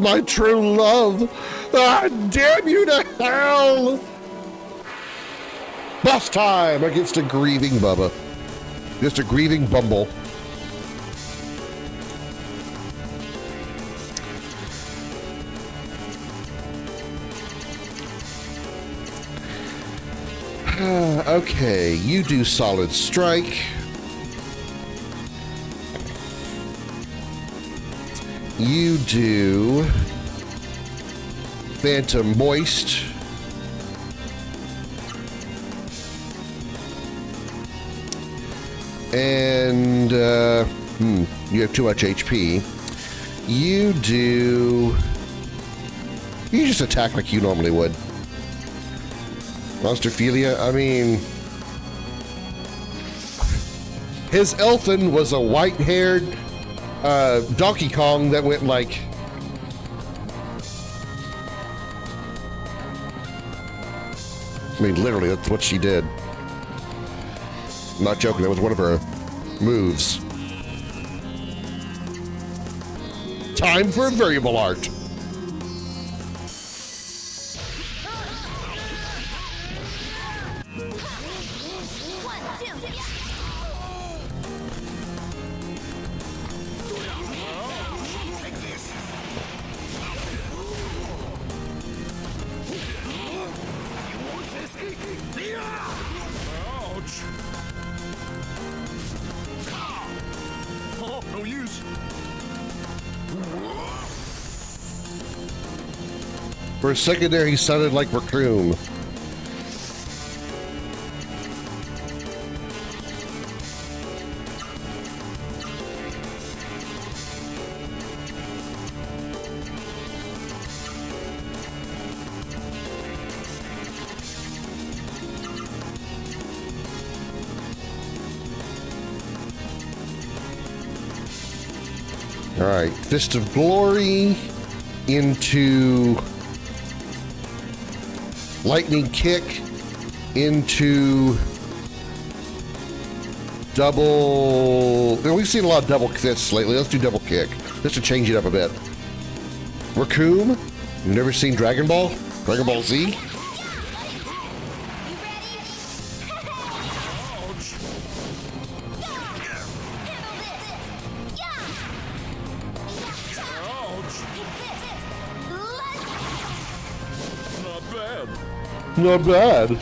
my true love. Ah, damn you to hell! Boss time against a grieving Bubba. Just a grieving Bumble. Okay, you do solid strike. You do Phantom Moist. And you have too much HP. You just attack like you normally would. Monsterphilia, I mean, his Elfin was a white-haired Donkey Kong that went like, I mean, literally, that's what she did. I'm not joking, that was one of her moves. Time for variable art. For a second there, he sounded like Raccoon. All right, Fist of Glory into Lightning Kick into double. We've seen a lot of double fists lately. Let's do double kick just to change it up a bit. Raccoon? You've never seen Dragon Ball? Dragon Ball Z? Not bad.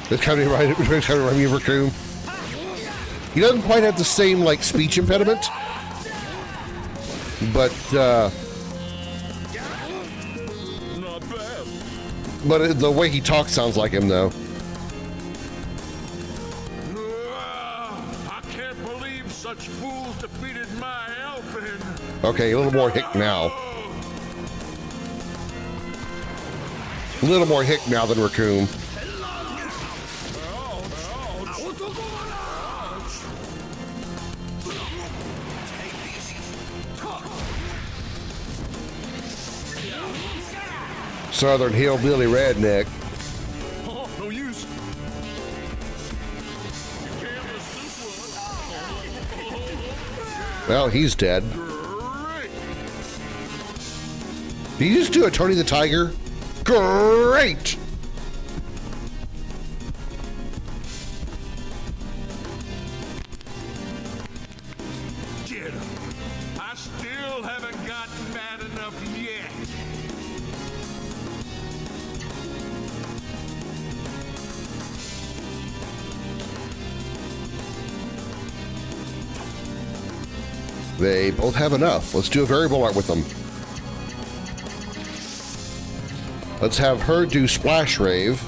It's kind of remind me of Raccoon. He doesn't quite have the same like speech impediment, but the way he talks sounds like him though. I can't believe such fools defeated my Elfin. Okay, a little more hick now. A little more hick now than Raccoon. Southern hillbilly redneck. Oh, no use. Well, he's dead. Did you just do a Tony the Tiger? Great! Get him. I still haven't gotten mad enough yet. They both have enough. Let's do a variable art with them. Let's have her do Splash Rave.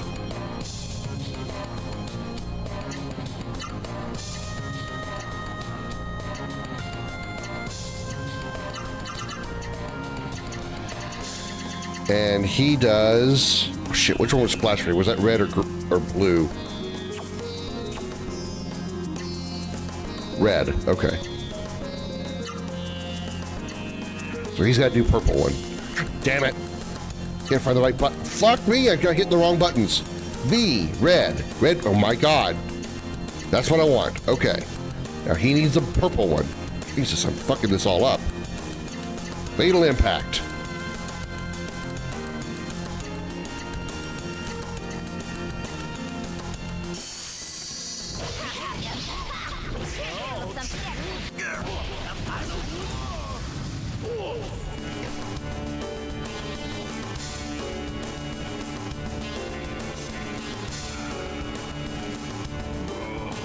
And he does... Oh shit, which one was Splash Rave? Was that red or blue? Red, okay. So he's got to do purple one. Damn it. Can't find the right button. Fuck me, I got hit the wrong buttons. V, red. Red, oh my god. That's what I want. Okay. Now he needs a purple one. Jesus, I'm fucking this all up. Fatal Impact.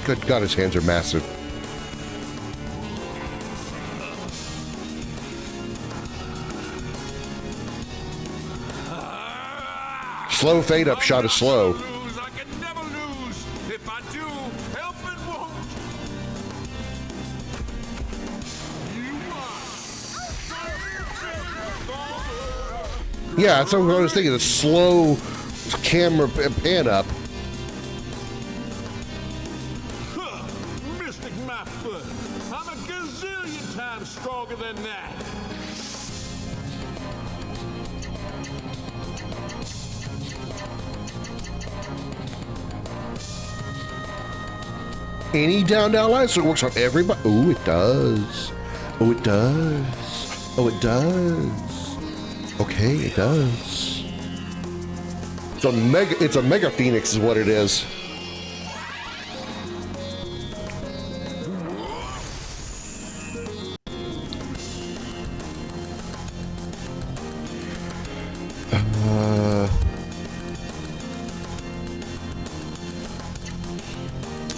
Good God, his hands are massive. Slow fade up shot is slow. I can never lose. If I do, helping won't. Yeah, that's what I was thinking. The slow camera pan up. Mystic my foot. I'm a gazillion times stronger than that. Any down line, so it works on everybody. Oh, it does. Oh, it does. Oh, it does. Okay, it does. It's a mega phoenix is what it is.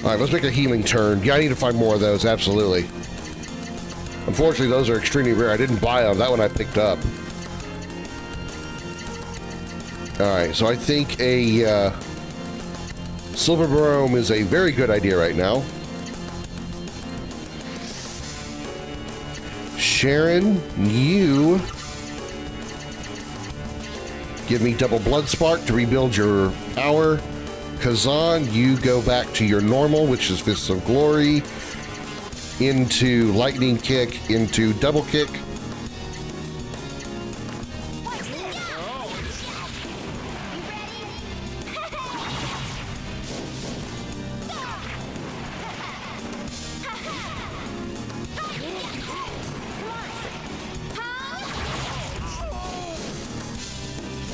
All right, let's make a healing turn. Yeah, I need to find more of those, absolutely. Unfortunately, those are extremely rare. I didn't buy them. That one I picked up. All right, so I think a silver brome is a very good idea right now. Sharon, you give me double blood spark to rebuild your power. Kazan, you go back to your normal, which is Fists of Glory, into lightning kick, into double kick.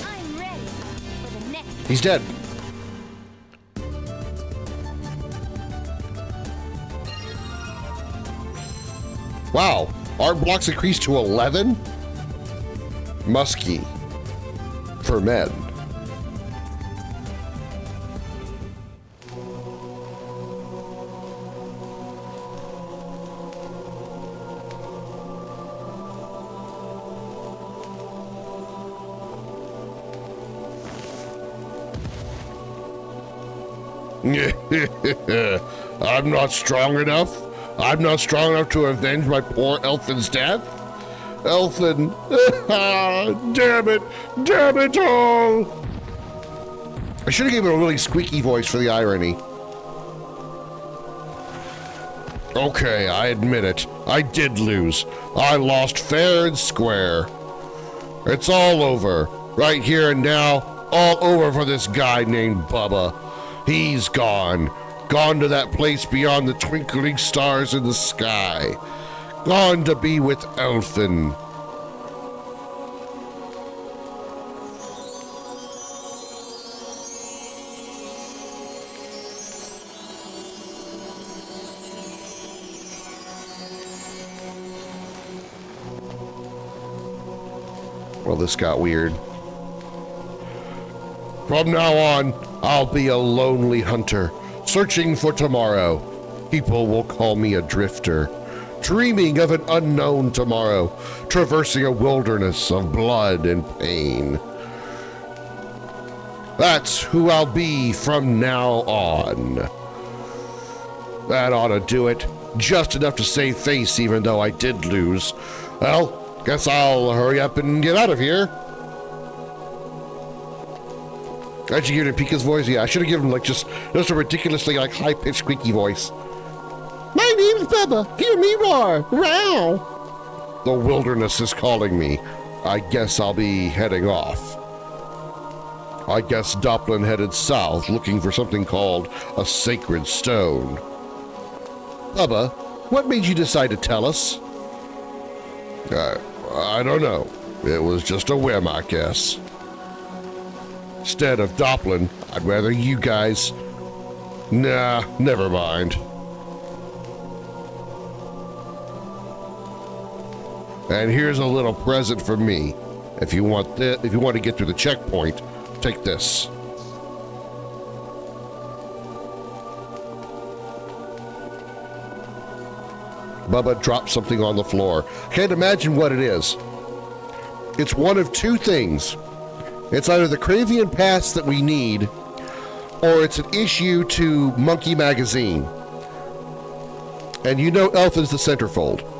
I'm ready for the next. He's dead. Wow, art blocks increased to 11? Musky. For men. I'm not strong enough. I'm not strong enough to avenge my poor Elfin's death. Elfin, damn it all. I should have given him a really squeaky voice for the irony. Okay, I admit it. I did lose. I lost fair and square. It's all over. Right here and now, all over for this guy named Bubba. He's gone. Gone to that place beyond the twinkling stars in the sky. Gone to be with Elfin. Well, this got weird. From now on, I'll be a lonely hunter, searching for tomorrow. People will call me a drifter, dreaming of an unknown tomorrow, traversing a wilderness of blood and pain. That's who I'll be from now on. That ought to do it. Just enough to save face, even though I did lose. Well, guess I'll hurry up and get out of here. How'd you hear it in Pika's voice? Yeah, I should have given him like just a ridiculously like high-pitched squeaky voice. My name's Bubba. Hear me roar. Wow. The wilderness is calling me. I guess I'll be heading off. I guess Doplin headed south looking for something called a sacred stone. Bubba, what made you decide to tell us? I don't know. It was just a whim, I guess. Instead of Doplin, I'd rather you guys... Nah, never mind. And here's a little present for me. If you want to get through the checkpoint, take this. Bubba dropped something on the floor. Can't imagine what it is. It's one of two things. It's either the Cravian Pass that we need, or it's an issue to Monkey Magazine. And you know Elfin's the centerfold.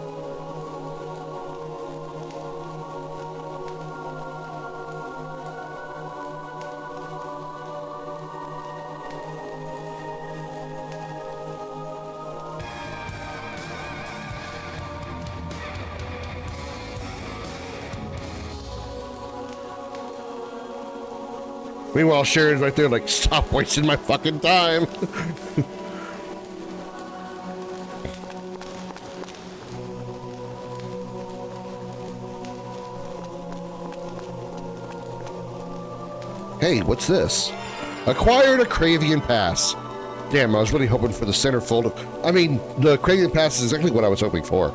Meanwhile, Sharon's right there like, stop wasting my fucking time. Hey, what's this? Acquired a Cravian Pass. Damn, I was really hoping for the centerfold. I mean, the Cravian Pass is exactly what I was hoping for.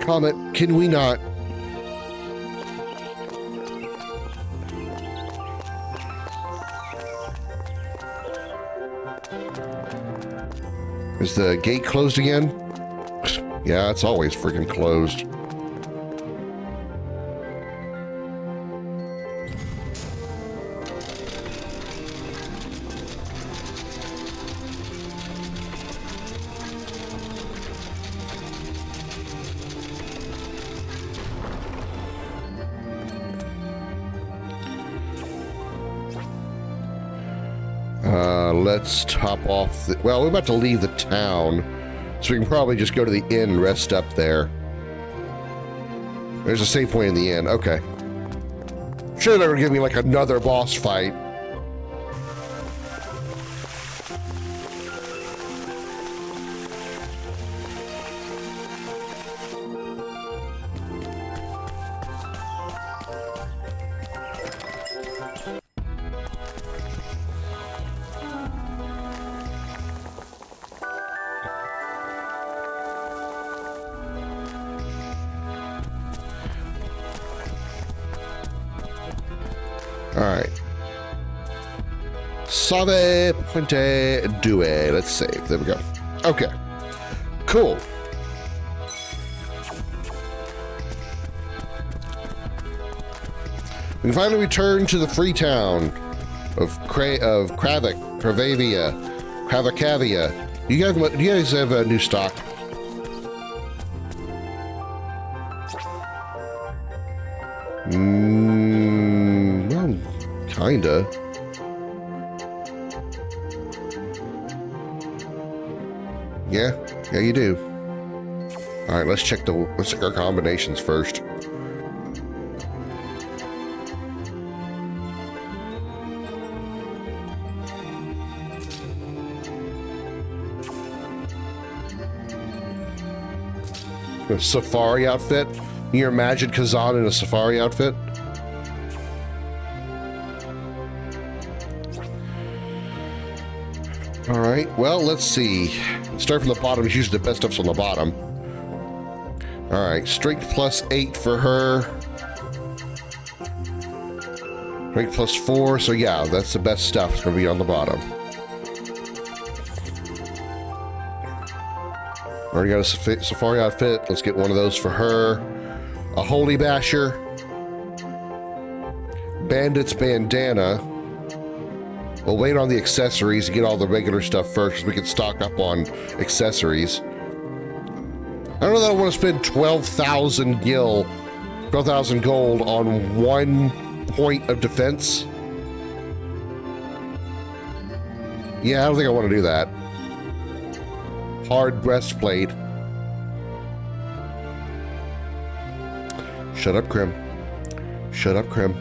Comet, can we not? Is the gate closed again? Yeah, it's always freaking closed. Let's top off the... Well, we're about to leave the town, so we can probably just go to the inn and rest up there. There's a save point in the inn. Okay. Sure, they're gonna give me like another boss fight. Alright. Salve Puente Duel. Let's save. There we go. Okay. Cool. We can finally return to the free town of Kravavia. Do you guys have a new stock? Well, kinda. Yeah, you do. All right, let's check our combinations first. A safari outfit. Can you imagine Kazan in a safari outfit? All right, well, let's see. Start from the bottom. It's usually the best stuff's on the bottom. All right, strength +8 for her. Strength +4, so yeah, that's the best stuff. It's gonna be on the bottom. Already got a safari outfit. Let's get one of those for her. A holy basher. Bandit's bandana. We'll wait on the accessories to get all the regular stuff first, so we can stock up on accessories. I don't know that I want to spend 12,000 gold on 1 point of defense. Yeah, I don't think I want to do that. Hard breastplate. Shut up, Krim. Shut up, Krim.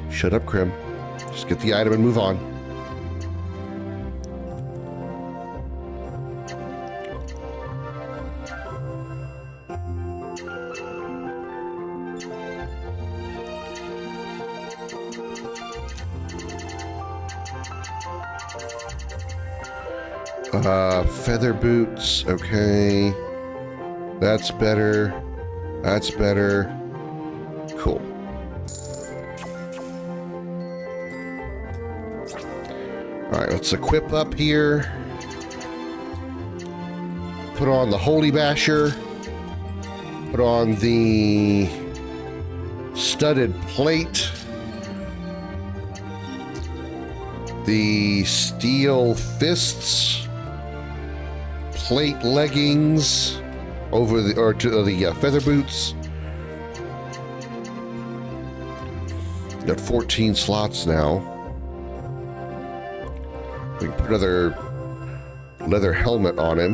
Shut up, Krim. Just get the item and move on. Feather boots, okay. That's better. That's better. Cool. Alright, let's equip up here. Put on the Holy Basher. Put on the studded plate. The steel fists. Plate leggings over the feather boots. Got 14 slots now. We can put another leather helmet on him.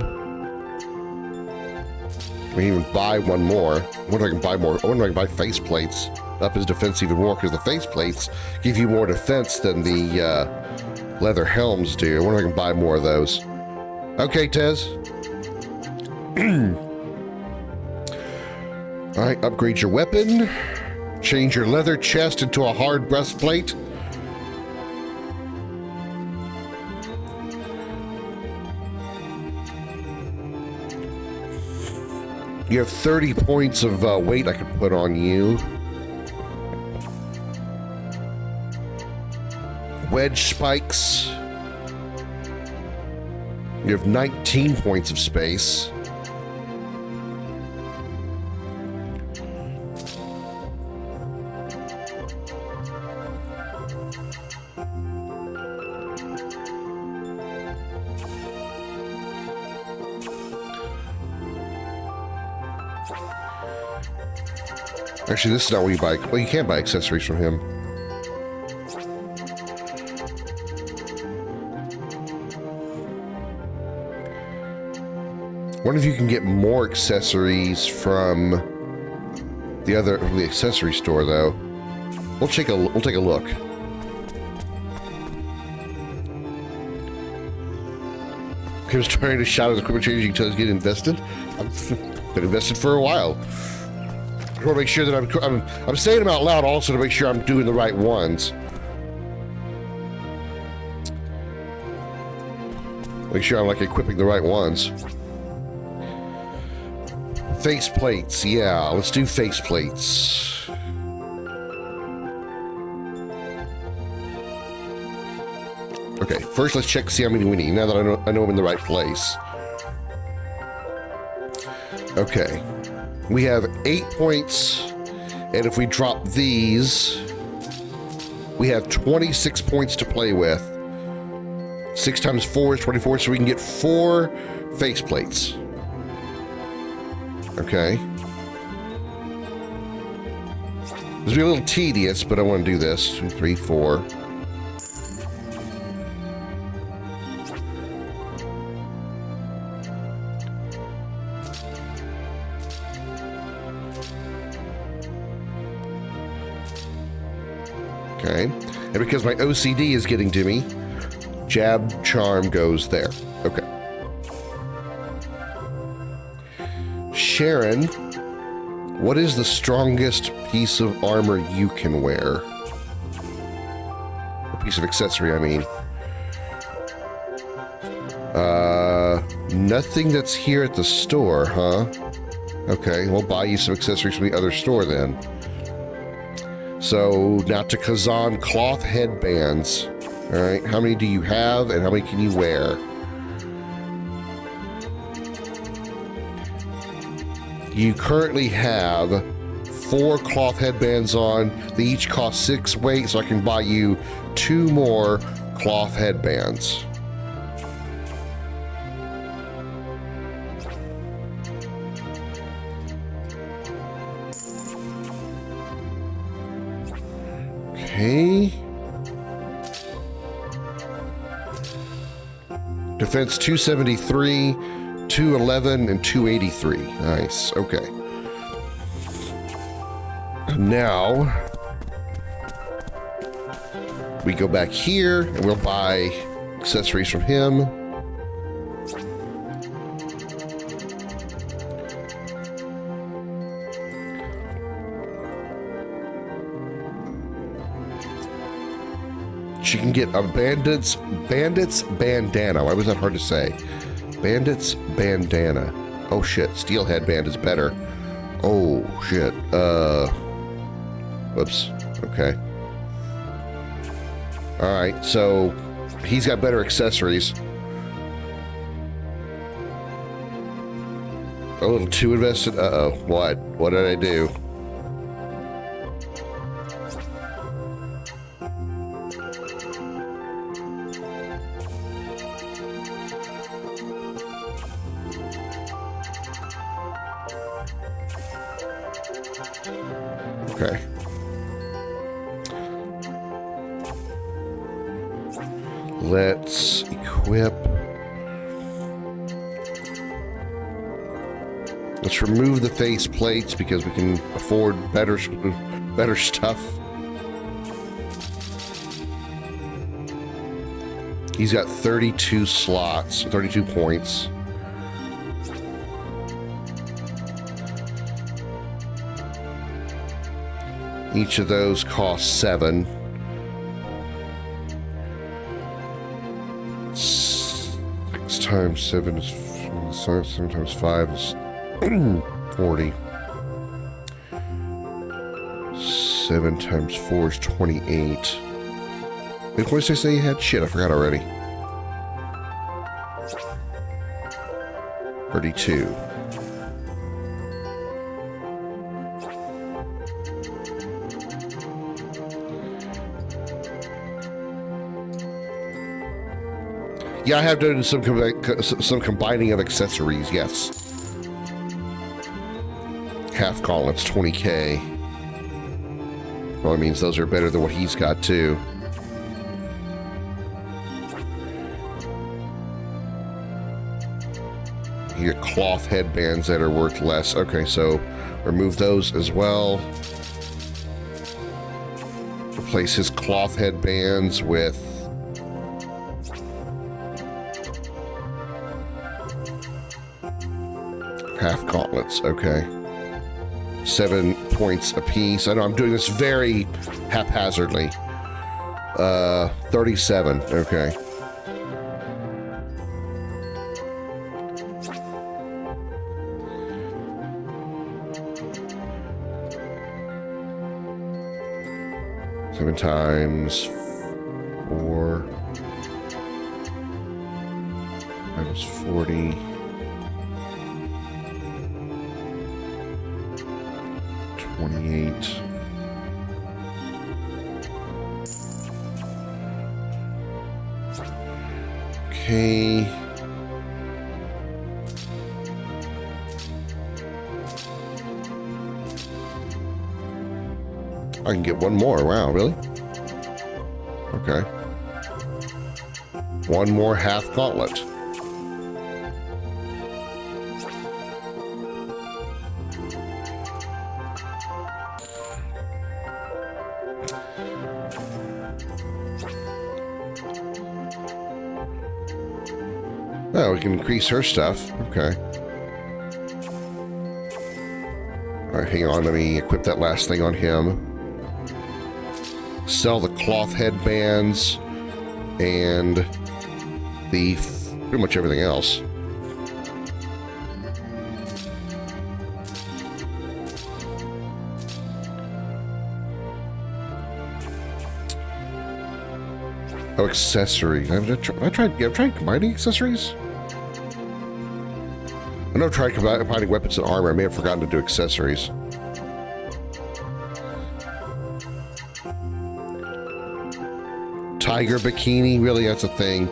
We can even buy one more. I wonder if I can buy more. I wonder if I can buy face plates. Up his defense even more, because the face plates give you more defense than the leather helms do. I wonder if I can buy more of those. Okay, Tez. Alright, upgrade your weapon. Change your leather chest into a hard breastplate. You have 30 points of weight I could put on you. Wedge spikes. You have 19 points of space. Actually, this is not where you buy. Well, you can't buy accessories from him. Wonder if you can get more accessories from the accessory store, though. We'll take a look. Kim's trying to shout at the equipment changing until get invested. I've been invested for a while. I want to make sure that I'm saying them out loud also to make sure I'm doing the right ones. Make sure I'm like equipping the right ones. Face plates, yeah, let's do face plates. Okay, first let's check to see how many we need, now that I know I'm in the right place. Okay, we have 8 points, and if we drop these, we have 26 points to play with. 6 times 4 is 24, so we can get 4 face plates. Okay. This will be a little tedious, but I want to do this. 2, 3, 4. Okay. And because my OCD is getting to me, jab charm goes there. Okay. Sharon, what is the strongest piece of armor you can wear? A piece of accessory, I mean. Nothing that's here at the store, huh? Okay, we'll buy you some accessories from the other store then. So, now to Kazan cloth headbands. Alright, how many do you have and how many can you wear? You currently have 4 cloth headbands on. They each cost 6 weight, so I can buy you 2 more cloth headbands. Okay. Defense 273, 211, and 283. Nice. Okay. Now, we go back here and we'll buy accessories from him. She can get a bandit's bandana. Why was that hard to say? Bandit's bandana. Oh shit, steel headband is better. Oh shit. Whoops. Okay. Alright, so he's got better accessories. A little too invested. Uh-oh. What? What did I do? Okay. Let's equip. Let's remove the face plates because we can afford better stuff. He's got 32 slots, 32 points. Each of those costs 7. 6 times 7 is 7 times 5 is 40. 7 times 4 is 28. Wait, what did I say you had? Shit, I forgot already. 32. Yeah, I have done some combining of accessories, yes. Half gauntlets, 20k. Well, it means those are better than what he's got, too. You get cloth headbands that are worth less. Okay, so remove those as well. Replace his cloth headbands with half gauntlets. Okay. 7 points apiece. I know I'm doing this very haphazardly. 37. Okay. Seven times 4. That was 40. 28. Okay. I can get one more. Wow, really? Okay. One more half gauntlet. Oh, we can increase her stuff. Okay. All right, hang on. Let me equip that last thing on him. Sell the cloth headbands and the pretty much everything else. Oh, accessories. I've tried combining accessories. I know I've tried combining weapons and armor. I may have forgotten to do accessories. Tiger bikini, really? That's a thing.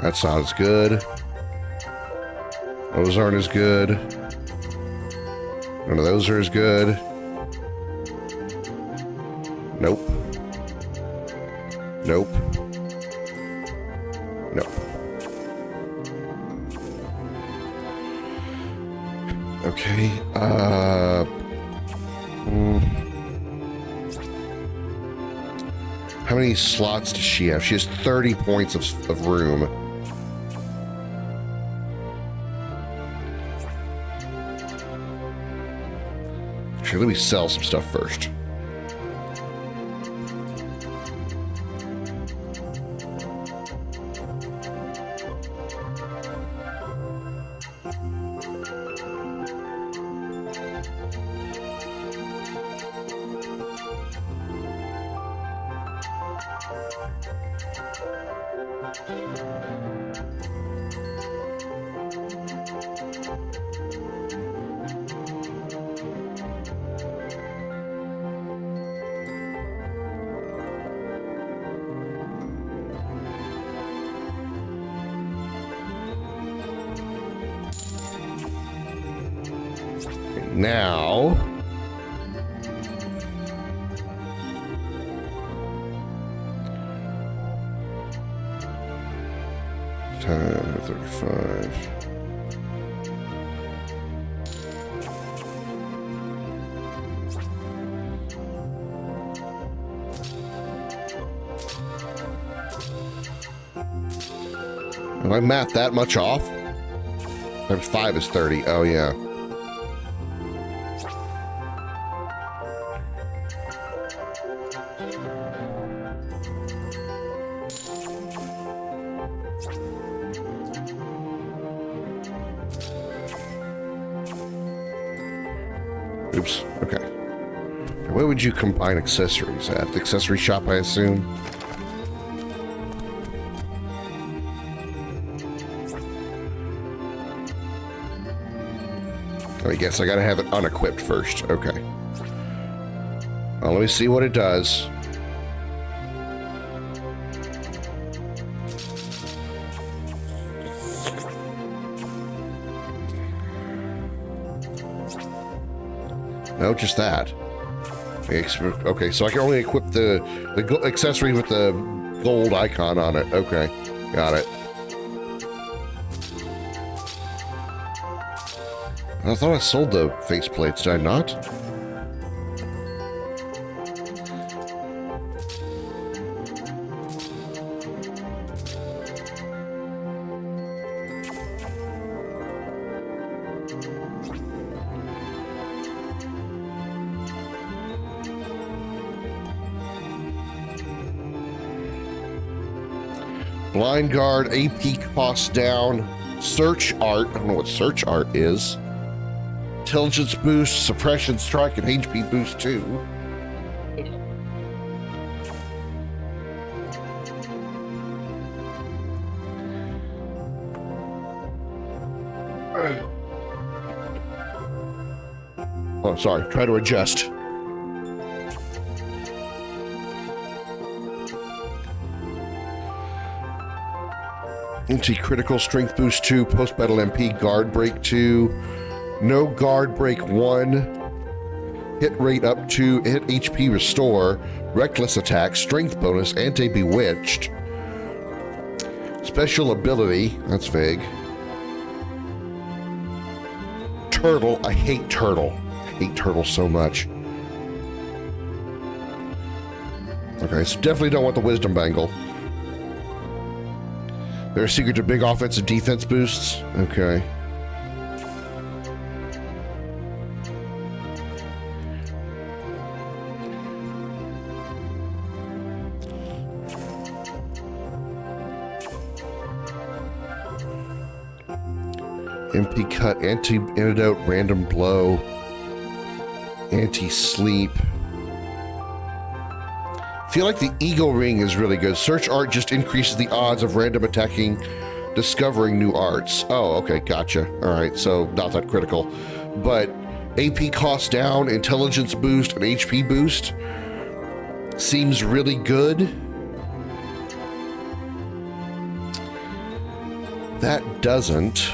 That's not as good. Those aren't as good. None of those are as good. Nope. Nope. Nope. Okay. How many slots does she have? She has 30 points of room. Actually, let me sell some stuff first. Now, time 35. Have I mapped that much off? Times 5 is 30. Oh, yeah. Oops. Okay. Where would you combine accessories at? The accessory shop, I assume? I guess I gotta have it unequipped first. Okay. Well, let me see what it does. No, just that. Okay, so I can only equip the accessory with the gold icon on it. Okay, got it. I thought I sold the faceplates, did I not? Blind guard, AP cost down, search art, I don't know what search art is. Intelligence boost, suppression strike, and HP boost too. Oh, sorry, try to adjust. Anti-critical strength boost 2, post-battle MP, guard break 2, no guard break 1, hit rate up 2, hit HP restore, reckless attack, strength bonus, anti-bewitched, special ability, that's vague, turtle, I hate turtle. I hate turtle so much. Okay, so definitely don't want the wisdom bangle. They're a secret to big offense and defense boosts? Okay. MP cut, antidote, random blow, anti-sleep. Feel like the Eagle Ring is really good. Search art just increases the odds of random attacking, discovering new arts. Oh, okay, gotcha. All right, so not that critical. But AP cost down, intelligence boost, and HP boost seems really good. That doesn't.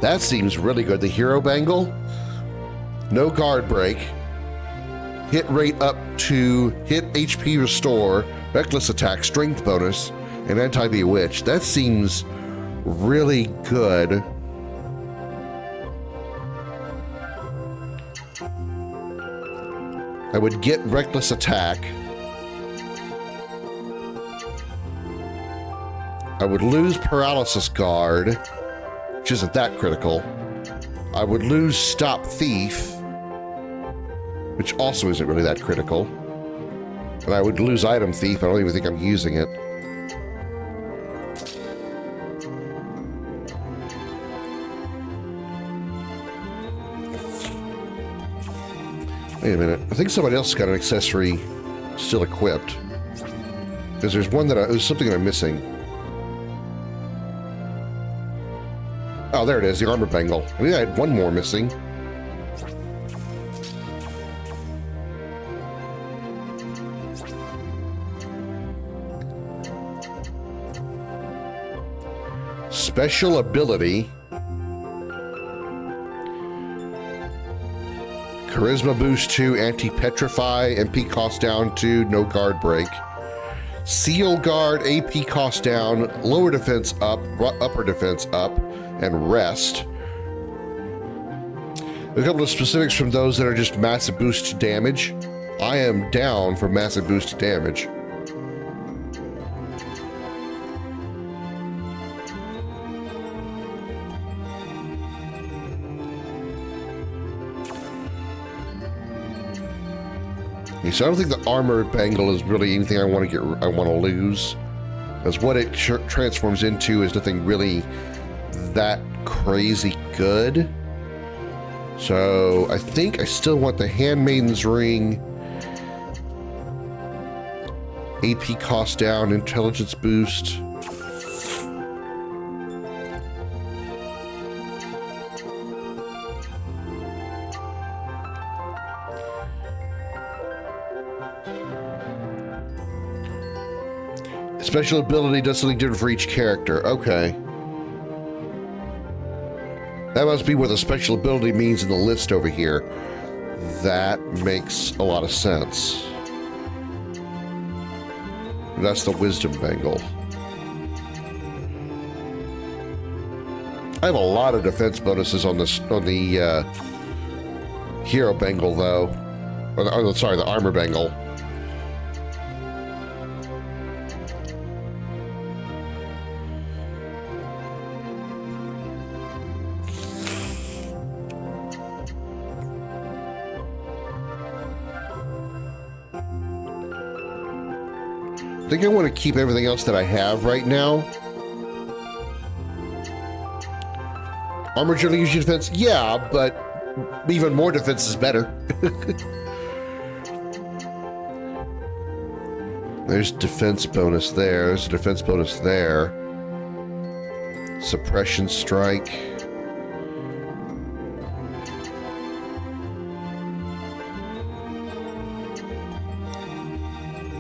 That seems really good. The hero bangle, no guard break, hit rate up to hit HP restore, reckless attack, strength bonus, and anti-bewitch. That seems really good. I would get reckless attack. I would lose paralysis guard, which isn't that critical. I would lose Stop Thief, which also isn't really that critical. And I would lose Item Thief. I don't even think I'm using it. Wait a minute. I think somebody else got an accessory still equipped. Because there's one that there's something that I'm missing. Oh, there it is, the armor bangle. I think I had one more missing. Special ability. Charisma boost 2, anti-petrify, MP cost down 2, no guard break. Seal guard, AP cost down, lower defense up, upper defense up, and rest. A couple of specifics from those that are just massive boost to damage. I am down for massive boost to damage. Okay, so I don't think the armor bangle is really anything I want to lose, because what it transforms into is nothing really that crazy good. So I think I still want the Handmaiden's Ring, AP cost down, intelligence boost. Special ability does something different for each character. Okay. That must be what the special ability means in the list over here. That makes a lot of sense. That's the wisdom bangle. I have a lot of defense bonuses on this on the hero bangle though. Or, sorry, the armor bangle. I think I want to keep everything else that I have right now. Armor generally gives you defense? Yeah, but even more defense is better. There's defense bonus there. There's a defense bonus there. Suppression strike.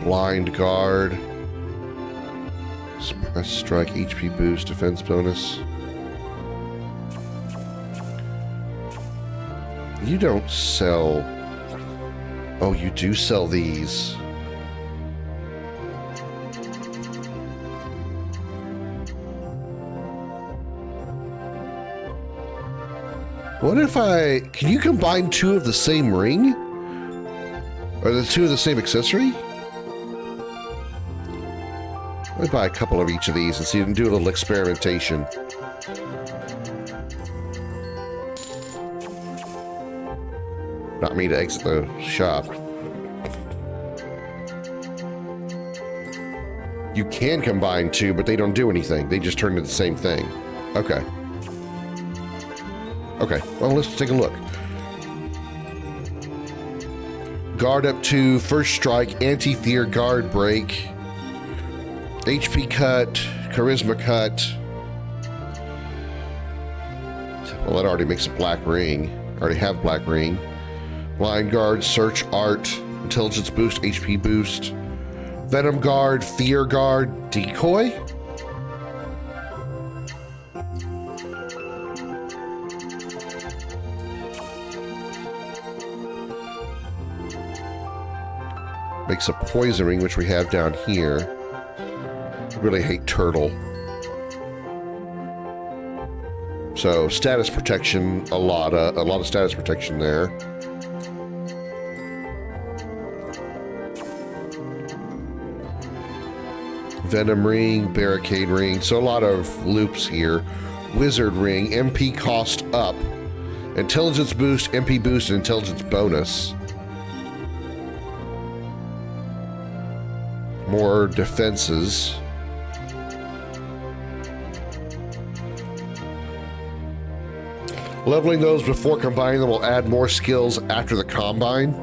Blind guard. Suppress strike, HP boost, defense bonus. You don't sell... Oh, you do sell these. What if I... Can you combine two of the same ring? Are the two the same accessory? Let me buy a couple of each of these and see and do a little experimentation. Not me to exit the shop. You can combine two, but they don't do anything. They just turn into the same thing. Okay. Okay, well, let's take a look. Guard up to first strike, anti-fear guard break, HP cut, charisma cut. Well, that already makes a black ring. I already have black ring. Blind guard, search art, intelligence boost, HP boost. Venom guard, fear guard, decoy. Makes a poison ring, which we have down here. I really hate turtle. So status protection, a lot of status protection there. Venom ring, barricade ring, so a lot of loops here. Wizard ring, MP cost up. Intelligence boost, MP boost, and intelligence bonus. More defenses. Leveling those before combining them will add more skills after the combine.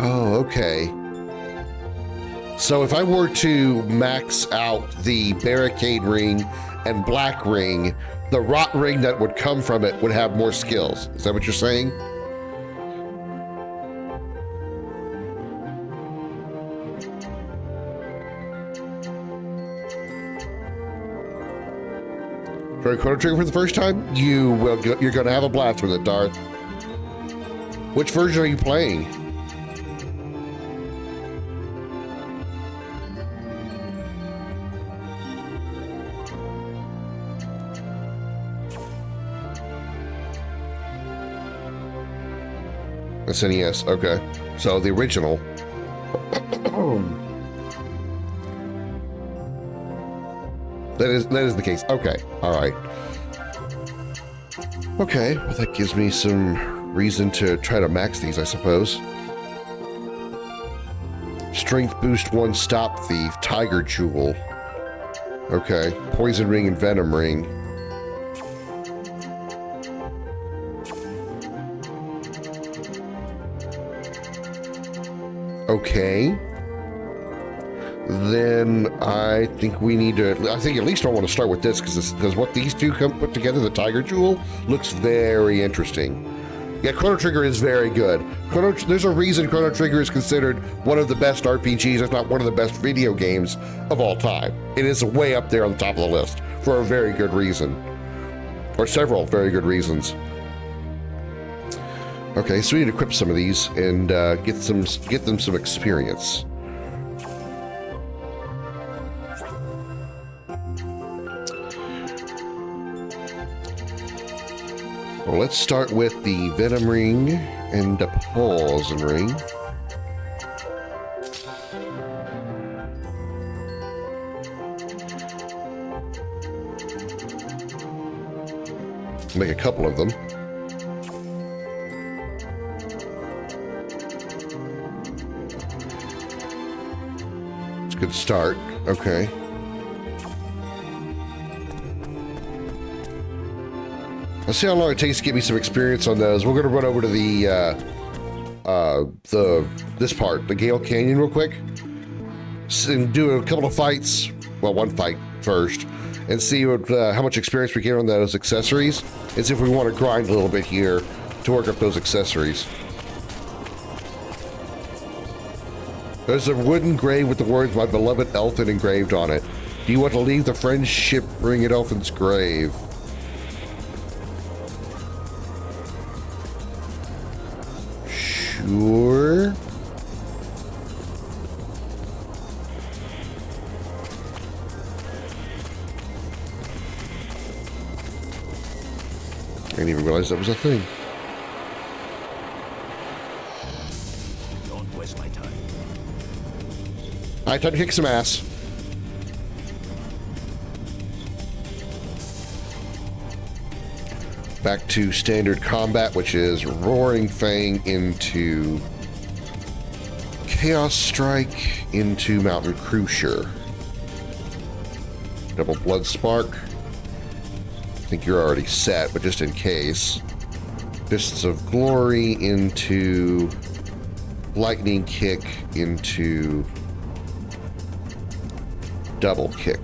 Oh, okay. So if I were to max out the barricade ring and black ring, the rot ring that would come from it would have more skills. Is that what you're saying? Try Chrono Trigger for the first time? You're going to have a blast with it, Darth. Which version are you playing? SNES, okay. So the original. That is the case. Okay, all right. Okay, well that gives me some reason to try to max these, I suppose. Strength boost 1, stop thief, tiger jewel. Okay, poison ring and venom ring. Okay. Then I think we need to, I think at least I want to start with this because what these two put together, the Tiger Jewel, looks very interesting. Yeah, Chrono Trigger is very good. There's a reason Chrono Trigger is considered one of the best RPGs, if not one of the best video games of all time. It is way up there on the top of the list for a very good reason. Or several very good reasons. Okay, so we need to equip some of these and get them some experience. Well, let's start with the Venom Ring and the Poison Ring. Make a couple of them. It's a good start. Okay. Let's see how long it takes to get me some experience on those. We're going to run over to this part, the Gale Canyon, real quick, and do a couple of fights. Well, one fight first, and see what, how much experience we get on those accessories, and see if we want to grind a little bit here to work up those accessories. There's a wooden grave with the words "My beloved Elfin" engraved on it. Do you want to leave the friendship ring at Elfin's grave? Sure. I didn't even realize that was a thing. Don't waste my time. Alright, time to kick some ass. Back to standard combat, which is Roaring Fang into Chaos Strike into Mountain Crucier. Double Blood Spark. I think you're already set, but just in case. Fists of Glory into Lightning Kick into Double Kick.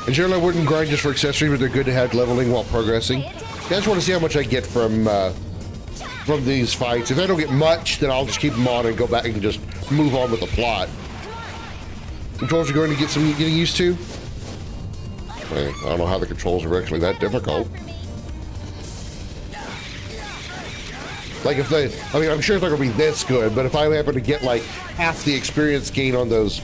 And generally, I wouldn't grind just for accessories, but they're good to have leveling while progressing. I just want to see how much I get from these fights. If I don't get much, then I'll just keep them on and go back and just move on with the plot. Controls are going to get some getting used to. I don't know how the controls are actually that difficult. Like if they, I mean, I'm sure it's not going to be this good, but if I happen to get like half the experience gain on those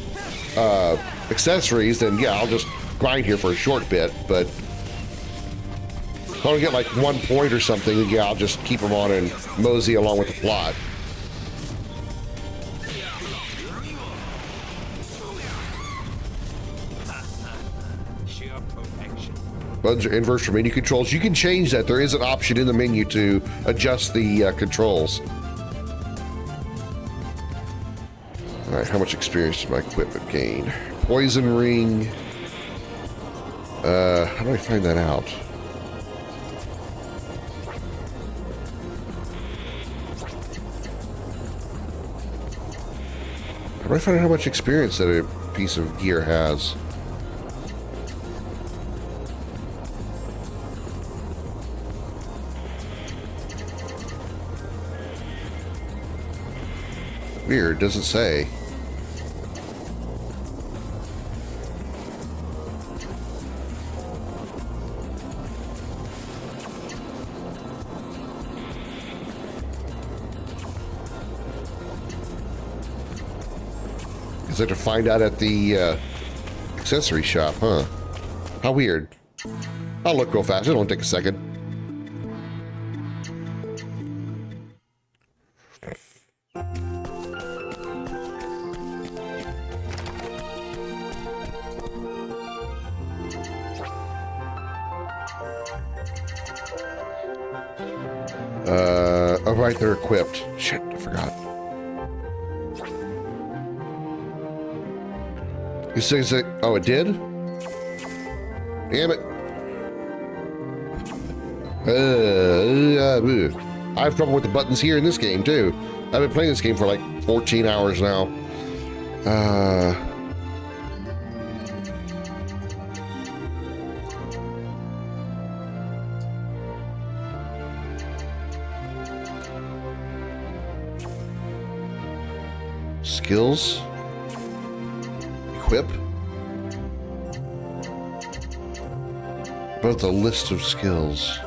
accessories, then yeah, I'll just grind here for a short bit. But if I want to get like 1 point or something, then yeah, I'll just keep them on and mosey along with the plot. Buttons are inverse for menu controls. You can change that. There is an option in the menu to adjust the controls. All right, how much experience does my equipment gain? Poison ring. How do I find that out? How do I find out how much experience that a piece of gear has? Weird, doesn't say. Is that to find out at the accessory shop, huh? How weird. I'll look real fast. It'll take a second. Oh right, they're equipped. Shit, I forgot. You say, oh, it did? Damn it. I have trouble with the buttons here in this game, too. I've been playing this game for like 14 hours now. Skills. Equip. About the list of skills.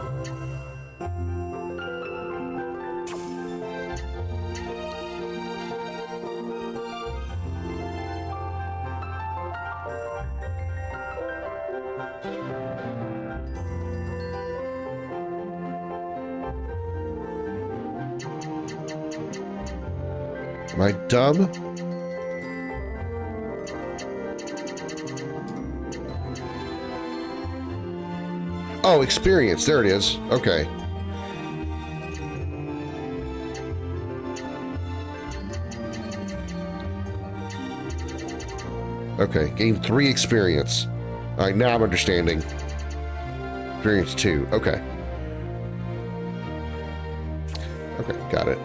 Am I dumb? Oh, experience. There it is. Okay. Okay, gain 3 experience. All right, now I'm understanding. Experience 2. Okay. Okay, got it.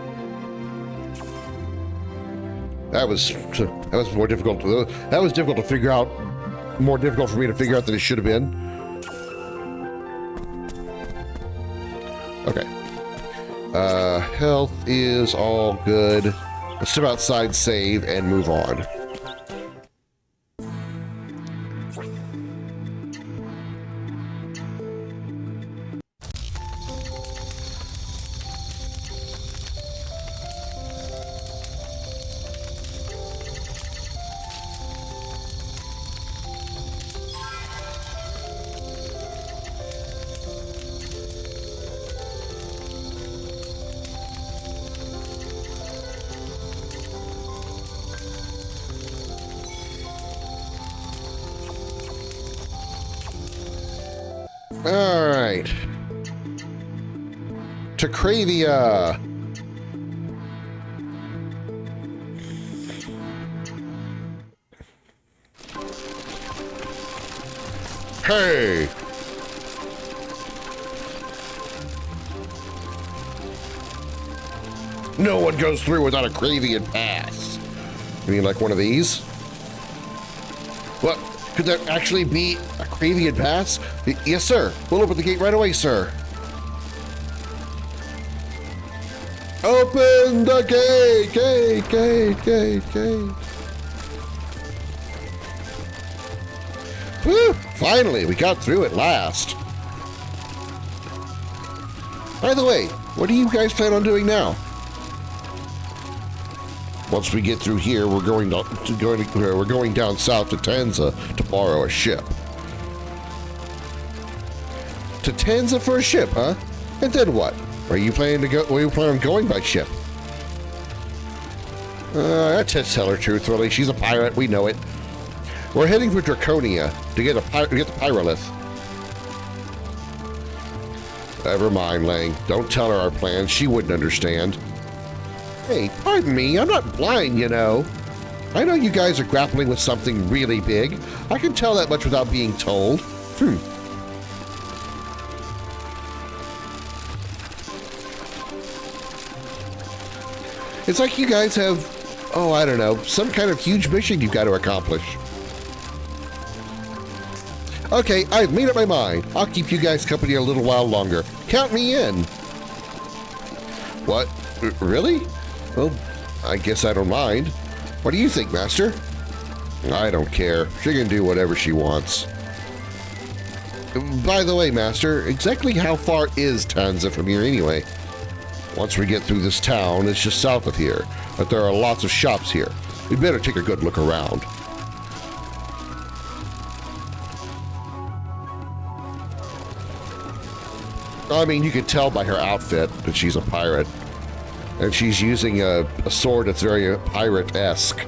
That was more difficult. That was difficult to figure out. More difficult for me to figure out than it should have been. Okay. Health is all good. Let's step outside, save, and move on. All right. Takravia. Hey. No one goes through without a Kravian pass. You mean like one of these? What? Could there actually be a Kravian pass? Yes, sir. We'll open the gate right away, sir. Open the gate! Gate! Woo! Finally, we got through at last. By the way, what do you guys plan on doing now? Once we get through here, we're going down south to Tanza to borrow a ship. To Tanza for a ship, huh? And then what? Where are you planning to go? Where are you planning on going by ship? Let's tell her truthfully. She's a pirate. We know it. We're heading for Draconia to get the pyrolith. Never mind, Lang. Don't tell her our plans. She wouldn't understand. Hey, pardon me. I'm not blind, you know. I know you guys are grappling with something really big. I can tell that much without being told. It's like you guys have, oh, I don't know, some kind of huge mission you've got to accomplish. Okay, I've made up my mind. I'll keep you guys company a little while longer. Count me in. What? Really? Well, I guess I don't mind. What do you think, Master? I don't care. She can do whatever she wants. By the way, Master, exactly how far is Tanza from here anyway? Once we get through this town, it's just south of here, but there are lots of shops here. We better take a good look around. I mean, you can tell by her outfit that she's a pirate. And she's using a sword that's very pirate-esque.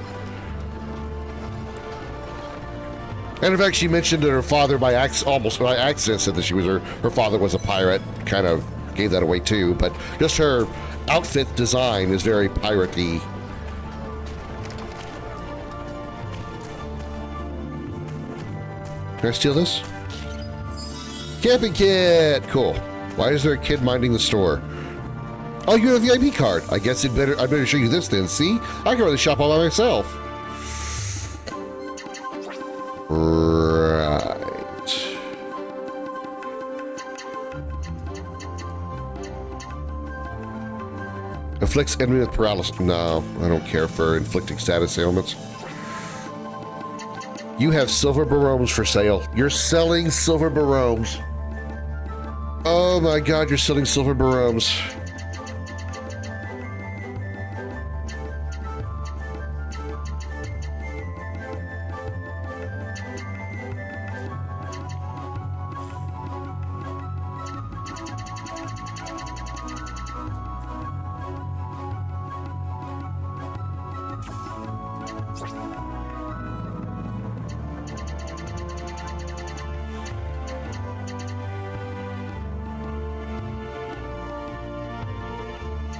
And in fact, she mentioned that her father, almost by accident, said that her father was a pirate. Kind of gave that away too, but just her outfit design is very piratey. Can I steal this? Camping kit! Cool. Why is there a kid minding the store? Oh, you have a VIP card. I guess I'd better show you this then. See? I can run the shop all by myself. Right. Inflicts enemy with paralysis. No, I don't care for inflicting status ailments. You have silver baromes for sale. You're selling silver baromes. Oh my god, you're selling silver baromes.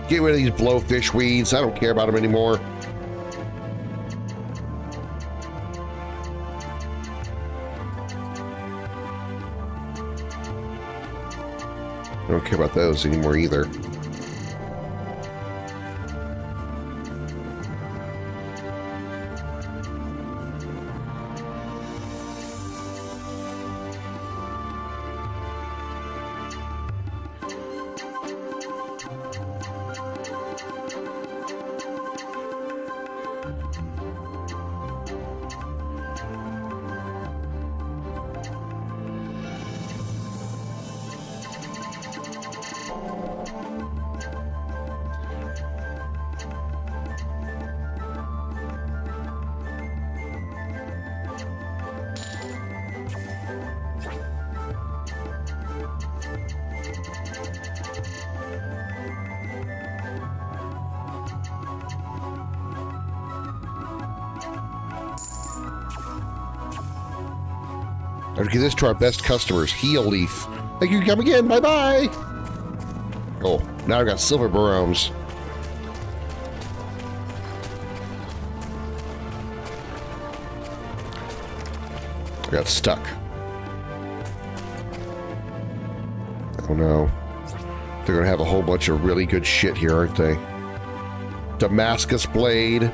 Get rid of these blowfish weeds. I don't care about them anymore. I don't care about those anymore either. I'll give this to our best customers. Heel Leaf. Thank you for coming in. Bye-bye. Oh, now I've got silver baromes. I got stuck. Oh no. They're gonna have a whole bunch of really good shit here, aren't they? Damascus blade.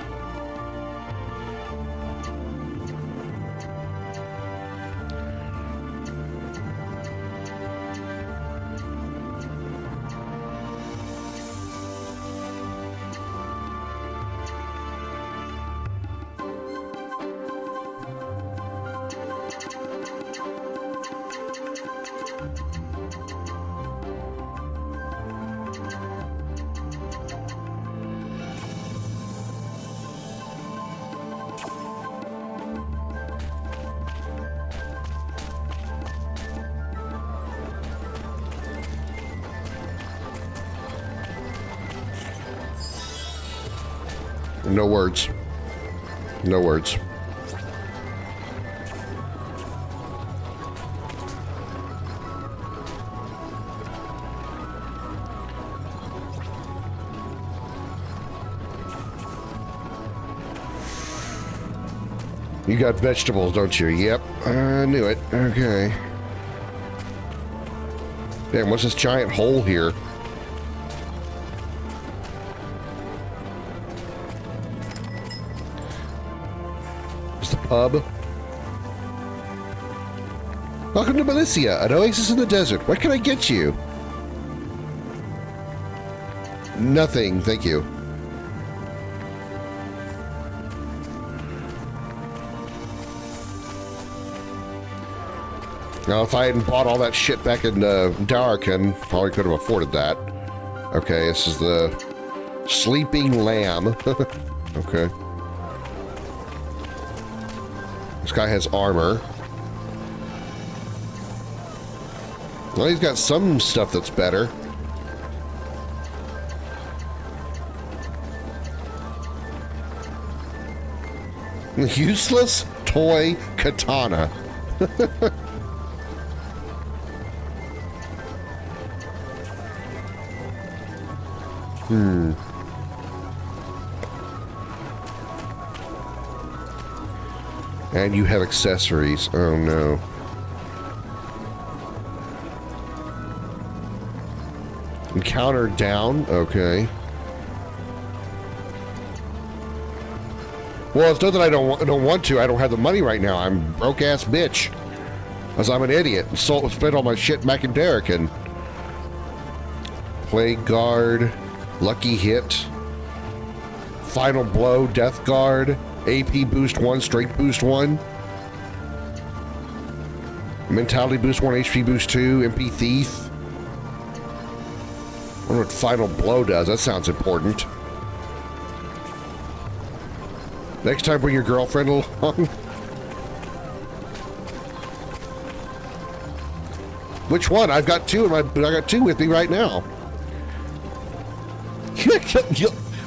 No words. No words. You got vegetables, don't you? Yep, I knew it. Okay. Damn, what's this giant hole here? Pub. Welcome to Milicia, an oasis in the desert. What can I get you? Nothing, thank you. Now, if I hadn't bought all that shit back in Darken, probably could have afforded that. Okay, this is the Sleeping Lamb. Okay. This guy has armor. Well, he's got some stuff that's better. Useless toy katana. And you have accessories. Oh no. Encounter down. Okay. Well, it's not that I don't want to. I don't have the money right now. I'm a broke ass bitch. Because I'm an idiot. Spent all my shit back in Derek and Plague Guard, Lucky Hit, Final Blow, Death Guard, AP boost 1, strength boost 1, mentality boost 1, HP boost 2, MP thief. I wonder what final blow does. That sounds important. Next time bring your girlfriend along. Which one? I've got two I got two with me right now.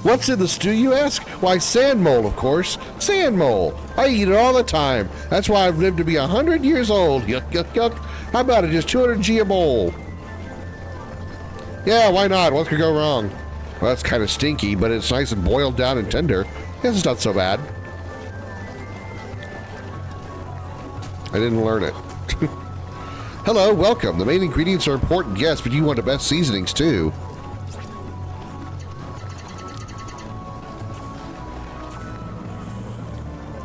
What's in the stew, you ask? Why, sand mole, of course. Sand mole. I eat it all the time. That's why I've lived to be 100 years old. Yuck, yuck, yuck. How about it? Just 200 G a mole. Yeah, why not? What could go wrong? Well, that's kind of stinky, but it's nice and boiled down and tender. Yes, it's not so bad. I didn't learn it. Hello, welcome. The main ingredients are important, yes, but you want the best seasonings, too.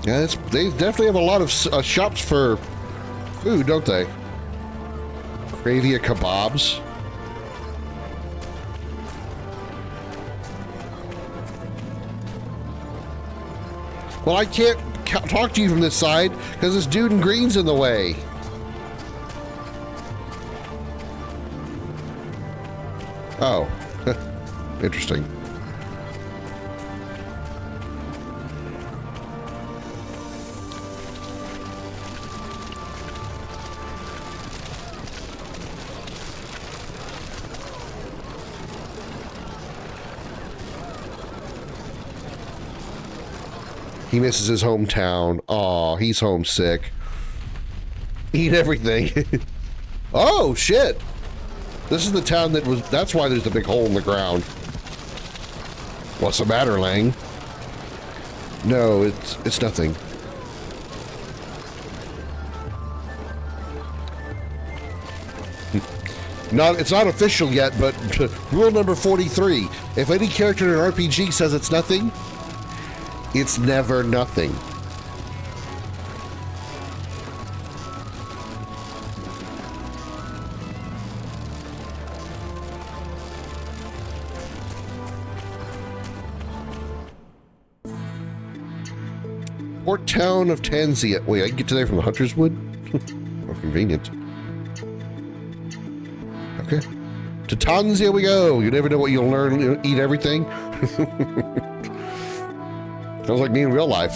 Yeah, they definitely have a lot of shops for food, don't they? Gravia kebabs. Well, I can't talk to you from this side because this dude in green's in the way. Oh, interesting. He misses his hometown. Aw, he's homesick. Eat everything. Oh, shit. This is the town that was... That's why there's the big hole in the ground. What's the matter, Lang? No, it's nothing. It's not official yet, but rule number 43. If any character in an RPG says it's nothing, it's never nothing. Port town of Tanzia. Wait, I can get to there from the Hunter's Wood? How convenient. Okay. To Tanzia we go. You never know what you'll learn. You'll eat everything. Sounds like me in real life.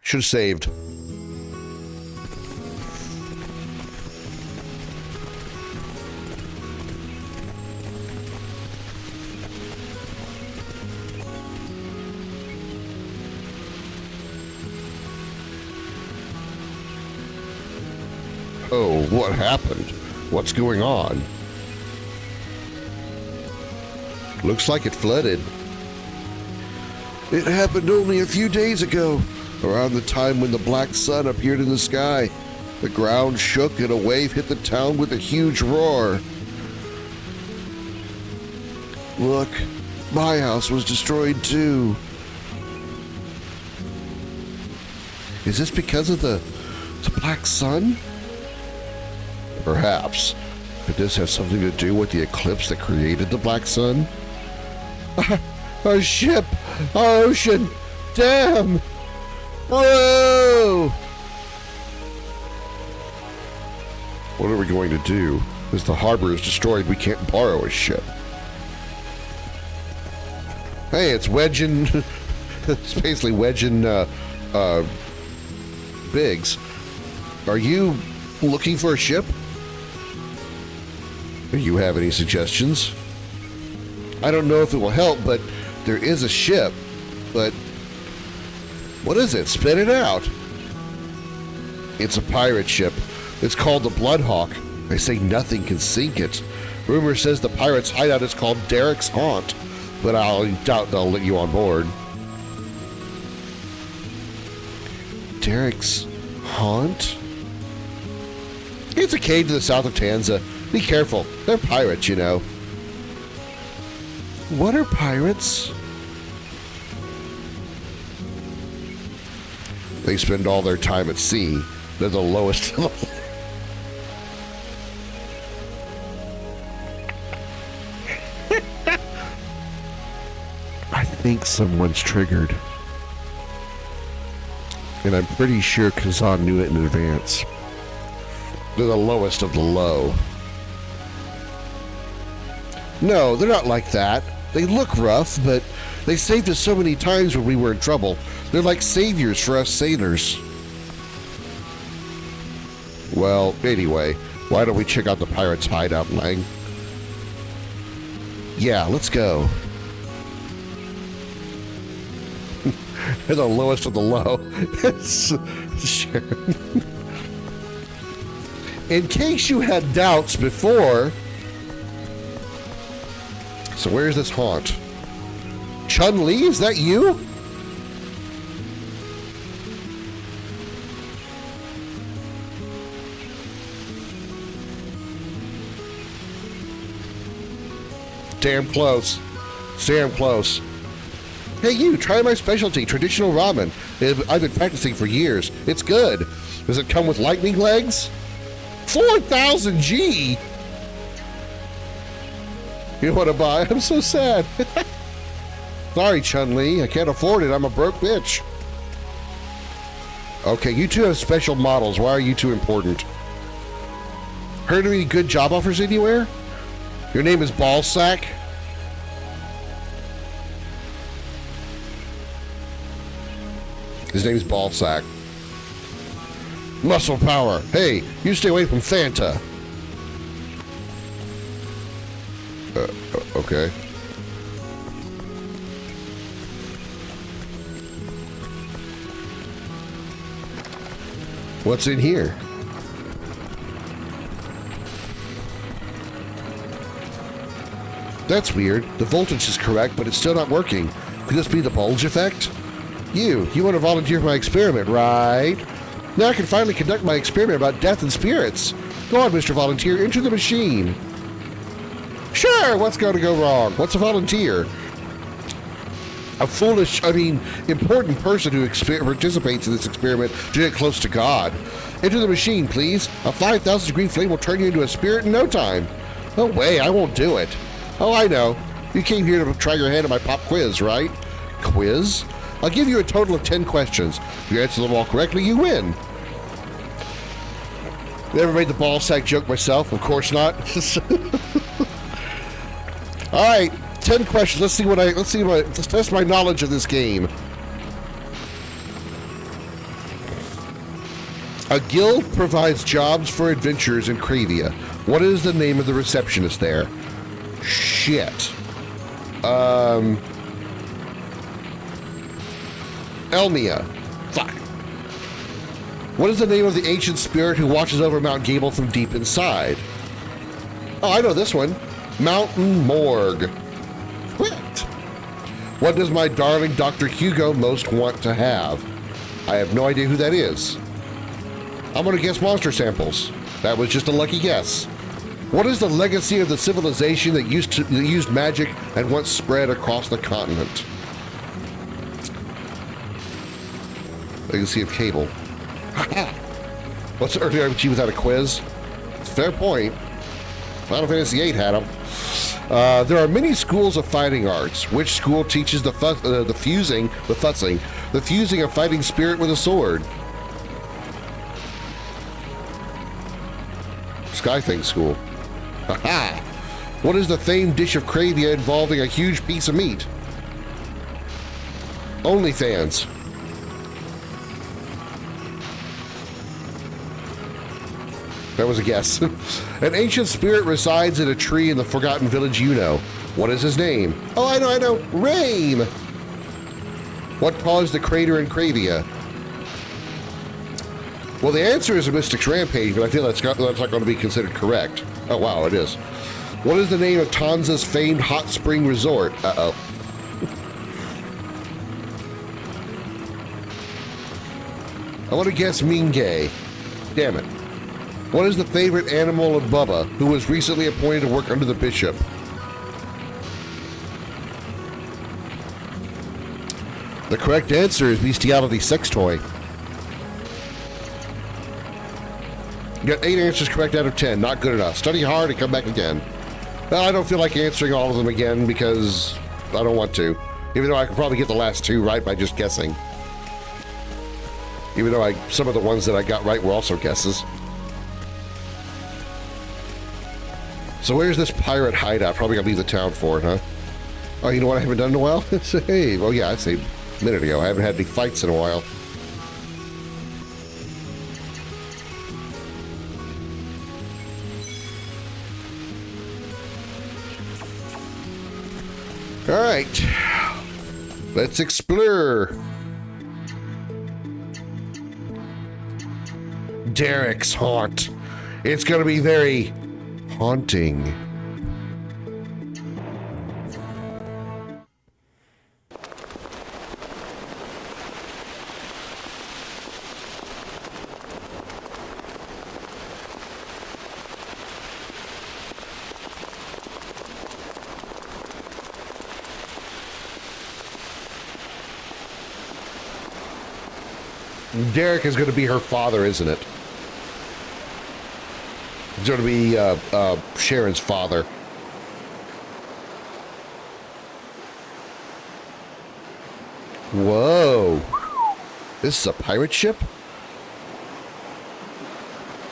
Should have saved. Oh, what happened? What's going on? Looks like it flooded. It happened only a few days ago, around the time when the black sun appeared in the sky. The ground shook and a wave hit the town with a huge roar. Look, my house was destroyed too. Is this because of the black sun? Perhaps. Could this have something to do with the eclipse that created the black sun? Our ship! Our ocean! Damn! Bro! What are we going to do? As the harbor is destroyed, we can't borrow a ship. Hey, it's wedging... it's basically wedging, Biggs. Are you looking for a ship? Do you have any suggestions? I don't know if it will help, but there is a ship. But what is it? Spit it out. It's a pirate ship. It's called the Bloodhawk. They say nothing can sink it. Rumor says the pirate's hideout is called Derek's Haunt, but I doubt they'll let you on board. Derek's Haunt? It's a cave to the south of Tanza. Be careful. They're pirates, you know. What are pirates? They spend all their time at sea. They're the lowest. I think someone's triggered. And I'm pretty sure Kazan knew it in advance. They're the lowest of the low. No, they're not like that. They look rough, but they saved us so many times when we were in trouble. They're like saviors for us sailors. Well, anyway, why don't we check out the pirates' hideout, Lang? Yeah, let's go. They're the lowest of the low. Sure. In case you had doubts before... So where's this haunt? Chun-Li, is that you? Damn close. Damn close. Hey you, try my specialty, traditional ramen. I've been practicing for years. It's good. Does it come with lightning legs? 4,000 G! You want to buy? I'm so sad. Sorry, Chun-Li. I can't afford it. I'm a broke bitch. Okay, you two have special models. Why are you two important? Heard of any good job offers anywhere? Your name is Ballsack? His name's Ballsack. Muscle power. Hey, you stay away from Fanta. Okay. What's in here? That's weird. The voltage is correct, but it's still not working. Could this be the bulge effect? You want to volunteer for my experiment, right? Now I can finally conduct my experiment about death and spirits. Go on, Mr. Volunteer, enter the machine. Sure, what's going to go wrong? What's a volunteer? A important person who participates in this experiment to get close to God. Enter the machine, please. A 5,000 degree flame will turn you into a spirit in no time. No way, I won't do it. Oh, I know. You came here to try your hand at my pop quiz, right? Quiz? I'll give you a total of 10 questions. If you answer them all correctly, you win. Never made the ball sack joke myself. Of course not. All right, 10 questions. Let's test my knowledge of this game. A guild provides jobs for adventurers in Kravia. What is the name of the receptionist there? Shit. Elmia. Fuck. What is the name of the ancient spirit who watches over Mount Gable from deep inside? Oh, I know this one. Mountain Morgue. Quit. What does my darling Dr. Hugo most want to have? I have no idea who that is. I'm gonna guess monster samples. That was just a lucky guess. What is the legacy of the civilization that used magic and once spread across the continent? Legacy of Cable. What's the earlier RPG without a quiz? Fair point. Final Fantasy VIII had them. There are many schools of fighting arts. Which school teaches the fusing a fighting spirit with a sword? Skything School. Haha! What is the famed dish of Kravia involving a huge piece of meat? OnlyFans. That was a guess. An ancient spirit resides in a tree in the forgotten village you know. What is his name? Oh, I know. Rain! What caused the crater in Kravia? Well, the answer is a Mystic's Rampage, but I feel that's not going to be considered correct. Oh, wow, it is. What is the name of Tanza's famed hot spring resort? Uh-oh. I want to guess Mingay. Damn it. What is the favorite animal of Bubba, who was recently appointed to work under the bishop? The correct answer is Bestiality Sex Toy. You got 8 answers correct out of 10. Not good enough. Study hard and come back again. Well, I don't feel like answering all of them again because I don't want to. Even though I could probably get the last 2 right by just guessing. Even though some of the ones that I got right were also guesses. So where's this pirate hideout? Probably gonna leave the town for it, huh? Oh, you know what I haven't done in a while? Hey, well, yeah, I'd say a minute ago. I haven't had any fights in a while. All right, let's explore. Derek's haunt. It's gonna be very haunting. Derek is going to be her father, isn't it? He's going to be Sharon's father. Whoa. This is a pirate ship?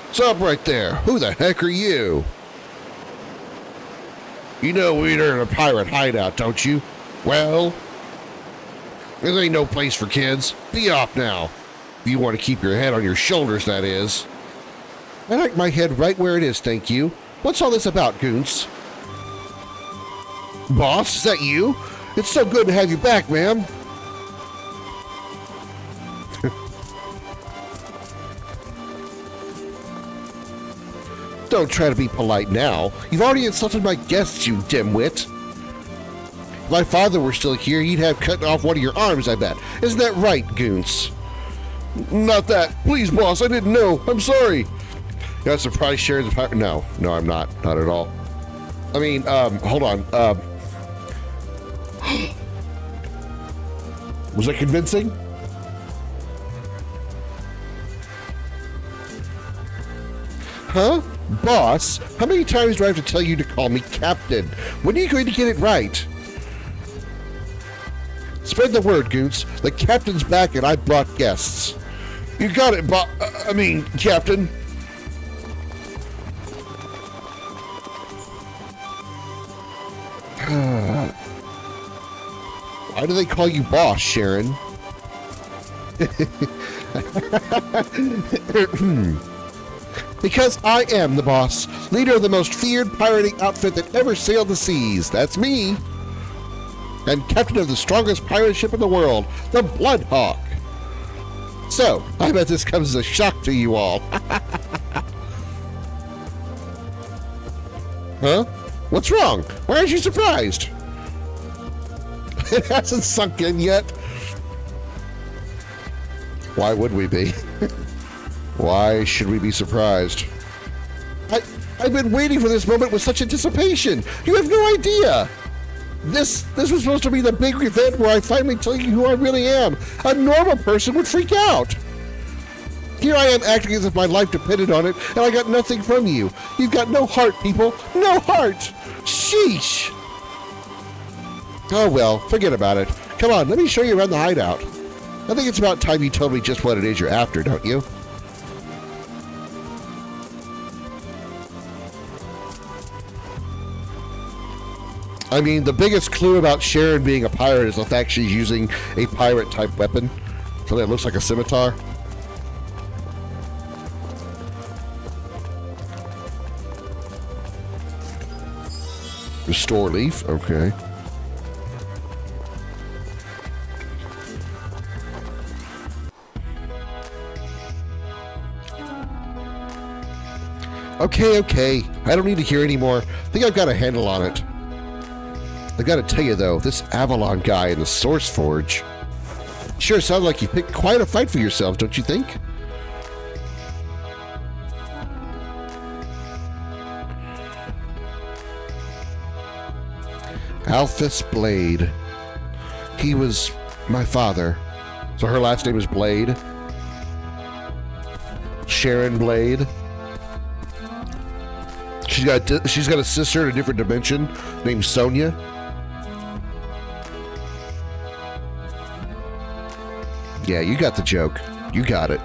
What's up right there? Who the heck are you? You know we're in a pirate hideout, don't you? Well, this ain't no place for kids. Be off now. If you want to keep your head on your shoulders, that is. I like my head right where it is, thank you. What's all this about, Goons? Boss, is that you? It's so good to have you back, ma'am. Don't try to be polite now. You've already insulted my guests, you dimwit. If my father were still here, he'd have cut off one of your arms, I bet. Isn't that right, Goons? Not that. Please, boss, I didn't know. I'm sorry. You're not surprised Sharon's a pirate? No, I'm not. Not at all. I mean, hold on. Was that convincing? Huh? Boss? How many times do I have to tell you to call me Captain? When are you going to get it right? Spread the word, Goons. The Captain's back and I brought guests. You got it, Captain. Why do they call you boss, Sharon? Because I am the boss, leader of the most feared pirating outfit that ever sailed the seas. That's me. And captain of the strongest pirate ship in the world, the Bloodhawk. So, I bet this comes as a shock to you all. Huh? What's wrong? Why aren't you surprised? It hasn't sunk in yet. Why would we be? Why should we be surprised? I've been waiting for this moment with such anticipation. You have no idea. This was supposed to be the big event where I finally tell you who I really am. A normal person would freak out. Here I am acting as if my life depended on it, and I got nothing from you. You've got no heart, people. No heart. Sheesh. Oh well, forget about it. Come on, let me show you around the hideout. I think it's about time you told me just what it is you're after, don't you? I mean, the biggest clue about Sharon being a pirate is the fact she's using a pirate-type weapon. Something that looks like a scimitar. Restore leaf, okay. Okay. I don't need to hear anymore. I think I've got a handle on it. I gotta tell you though, this Avalon guy in the Source Forge sure sounds like you picked quite a fight for yourself, don't you think? Alphys Blade. He was my father. So her last name is Blade. Sharon Blade. She's got a sister in a different dimension named Sonia. Yeah, you got the joke. You got it.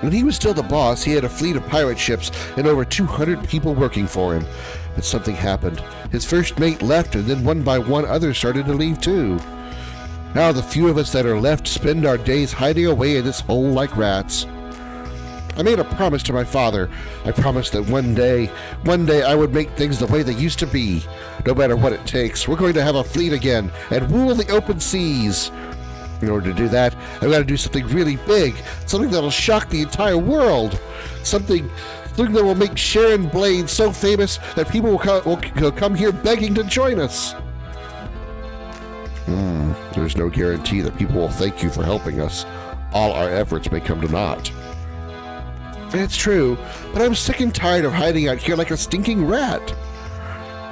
When he was still the boss, he had a fleet of pirate ships and over 200 people working for him. But something happened. His first mate left, and then one by one others started to leave too. Now the few of us that are left spend our days hiding away in this hole like rats. I made a promise to my father. I promised that one day I would make things the way they used to be. No matter what it takes, we're going to have a fleet again and rule the open seas. In order to do that, I've got to do something really big, something that'll shock the entire world, something that will make Sharon Blade so famous that people will come here begging to join us. There's no guarantee that people will thank you for helping us. All our efforts may come to naught. It's true, but I'm sick and tired of hiding out here like a stinking rat.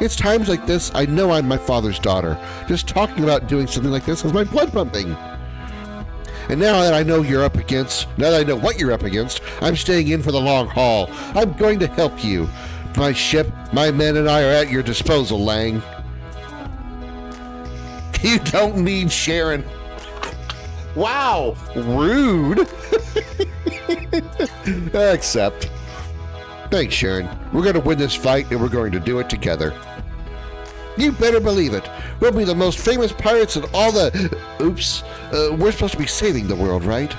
It's times like this I know I'm my father's daughter. Just talking about doing something like this has my blood pumping. And now that I know what you're up against, I'm staying in for the long haul. I'm going to help you. My ship, my men, and I are at your disposal, Lang. You don't need Sharon. Wow, rude. Except. Thanks, Sharon. We're going to win this fight, and we're going to do it together. You better believe it. We'll be the most famous pirates in all the... Oops. We're supposed to be saving the world, right?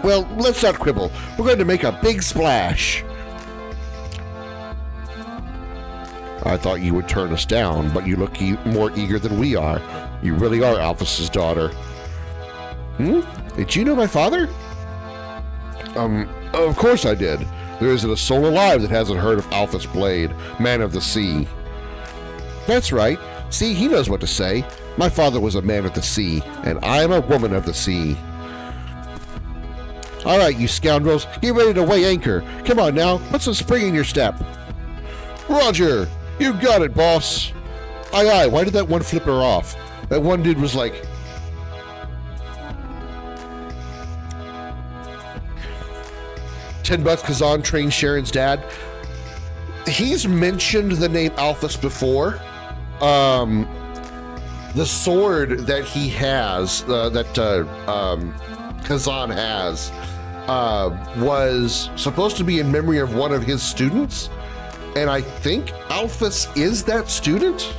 Well, let's not quibble. We're going to make a big splash. I thought you would turn us down, but you look more eager than we are. You really are Alphys's daughter. Did you know my father? Of course I did. There isn't a soul alive that hasn't heard of Alphas Blade, man of the sea. That's right. See, he knows what to say. My father was a man of the sea, and I am a woman of the sea. All right, you scoundrels, get ready to weigh anchor. Come on now, put some spring in your step. Roger, you got it, boss. Aye, aye, why did that one flip her off? That one dude was like... $10 Kazan trained Sharon's dad. He's mentioned the name Alphas before. The sword that he has, Kazan has, was supposed to be in memory of one of his students, and I think Alphas is that student.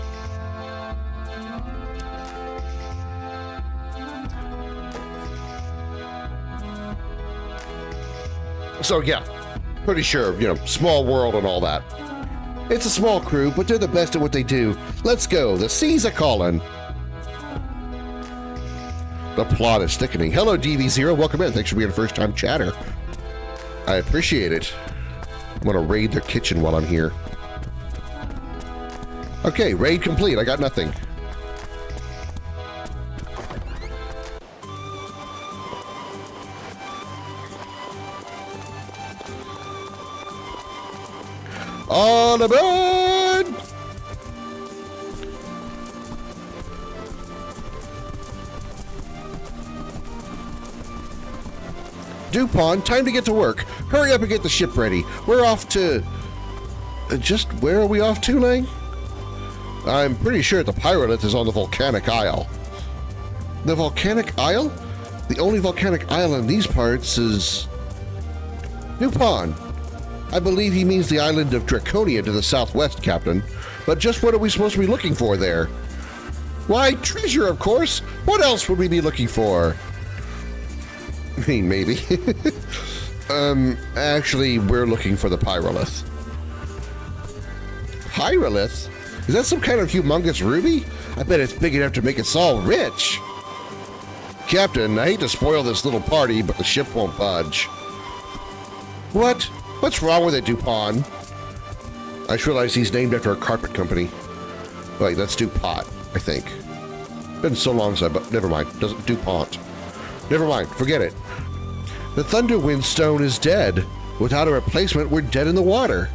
So yeah, pretty sure, you know, small world and all that. It's a small crew, but they're the best at what they do. Let's go, the sea's a-callin'. The plot is thickening. Hello, DV0, welcome in. Thanks for being a first-time chatter. I appreciate it. I'm gonna raid their kitchen while I'm here. Okay, raid complete, I got nothing. On aboard! DuPont, time to get to work. Hurry up and get the ship ready. We're off to... just where are we off to, Lang? I'm pretty sure the Pyrolith is on the Volcanic Isle. The Volcanic Isle? The only volcanic isle in these parts is... DuPont. I believe he means the island of Draconia to the southwest, Captain. But just what are we supposed to be looking for there? Why, treasure, of course. What else would we be looking for? I mean, maybe. Actually, we're looking for the Pyrolith. Pyrolith? Is that some kind of humongous ruby? I bet it's big enough to make us all rich. Captain, I hate to spoil this little party, but the ship won't budge. What? What's wrong with it, DuPont? I just realized he's named after a carpet company. Wait, that's DuPont, I think. Been so long since but never mind. Doesn't DuPont. Never mind, forget it. The Thunderwind Stone is dead. Without a replacement, we're dead in the water.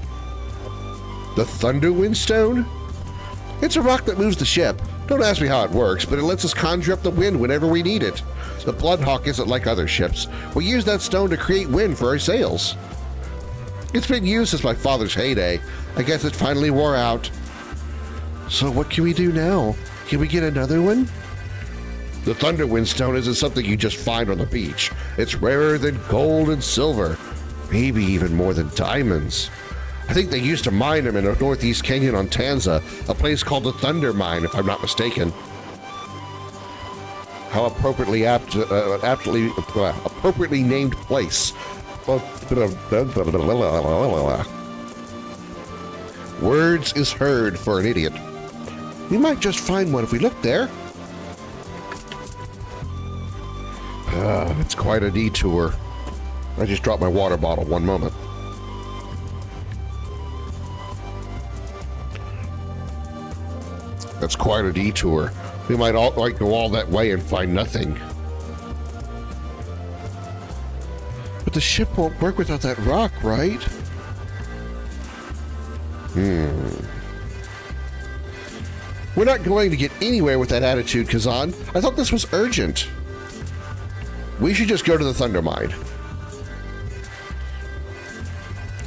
The Thunderwind Stone? It's a rock that moves the ship. Don't ask me how it works, but it lets us conjure up the wind whenever we need it. The Bloodhawk isn't like other ships. We use that stone to create wind for our sails. It's been used since my father's heyday. I guess it finally wore out. So what can we do now? Can we get another one? The Thunderwind Stone isn't something you just find on the beach. It's rarer than gold and silver. Maybe even more than diamonds. I think they used to mine them in a northeast canyon on Tanza, a place called the Thunder Mine, if I'm not mistaken. How appropriately appropriately named place. Words is heard for an idiot. We might just find one if we look there. It's quite a detour. I just dropped my water bottle. One moment. That's quite a detour. We might go all that way and find nothing. But the ship won't work without that rock, right? We're not going to get anywhere with that attitude, Kazan. I thought this was urgent. We should just go to the Thunder Mine.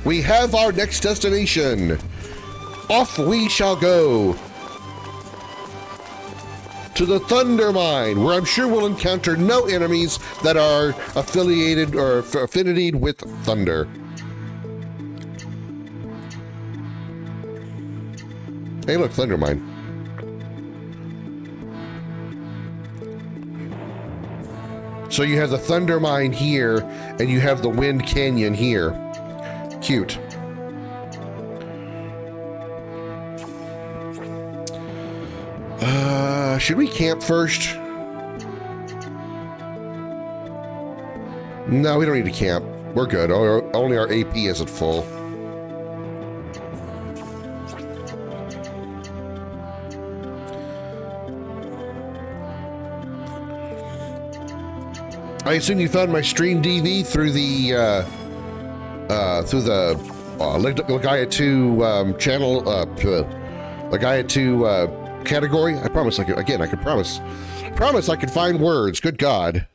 We have our next destination. Off we shall go. To the Thunder Mine, where I'm sure we'll encounter no enemies that are affiliated or affinity with thunder. Hey, look, Thunder Mine. So you have the Thunder Mine here, and you have the Wind Canyon here. Cute. Should we camp first? No, we don't need to camp. We're good. Only our AP isn't full. I assume you found my stream DV through the Legaia 2 channel, Legaia 2 category. I promise I could promise I could find words. Good God.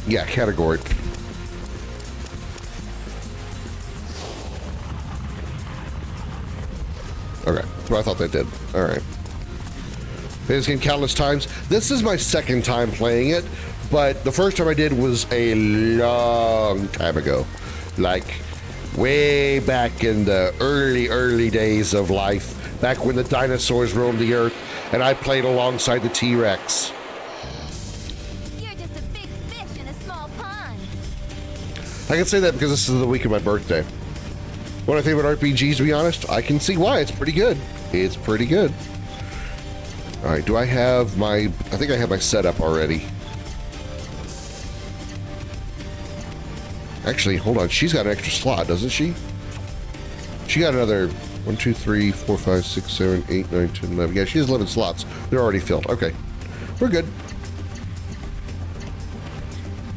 Yeah, category. Okay, that's what I thought they did. All right. Played this game countless times. This is my second time playing it, but the first time I did was a long time ago. Like, way back in the early days of life, back when the dinosaurs roamed the earth, and I played alongside the T-Rex. You're just a big fish in a small pond. I can say that because this is the week of my birthday. One of my favorite RPGs, to be honest. I can see why. It's pretty good. It's pretty good. All right, do I have my... I think I have my setup already. Actually, hold on. She's got an extra slot, doesn't she? She got another 1, 2, 3, 4, 5, 6, 7, 8, 9, 10, 11. Yeah, she has 11 slots. They're already filled. Okay. We're good.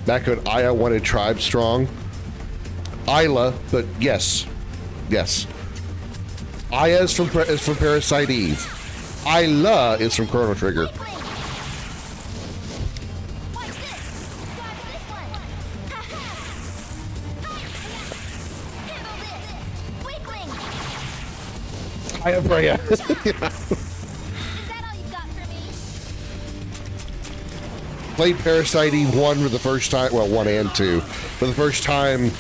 Back when Aya wanted Tribe Strong. Isla, but yes. Yes. Aya is from Parasite Eve. Isla is from Chrono Trigger. Watch this. Dodge this one. Ha ha. Handle this. Weakling. Aya Freya. Is that all you've got for me? Played Parasite Eve 1 for the first time. Well, 1 and 2. For the first time,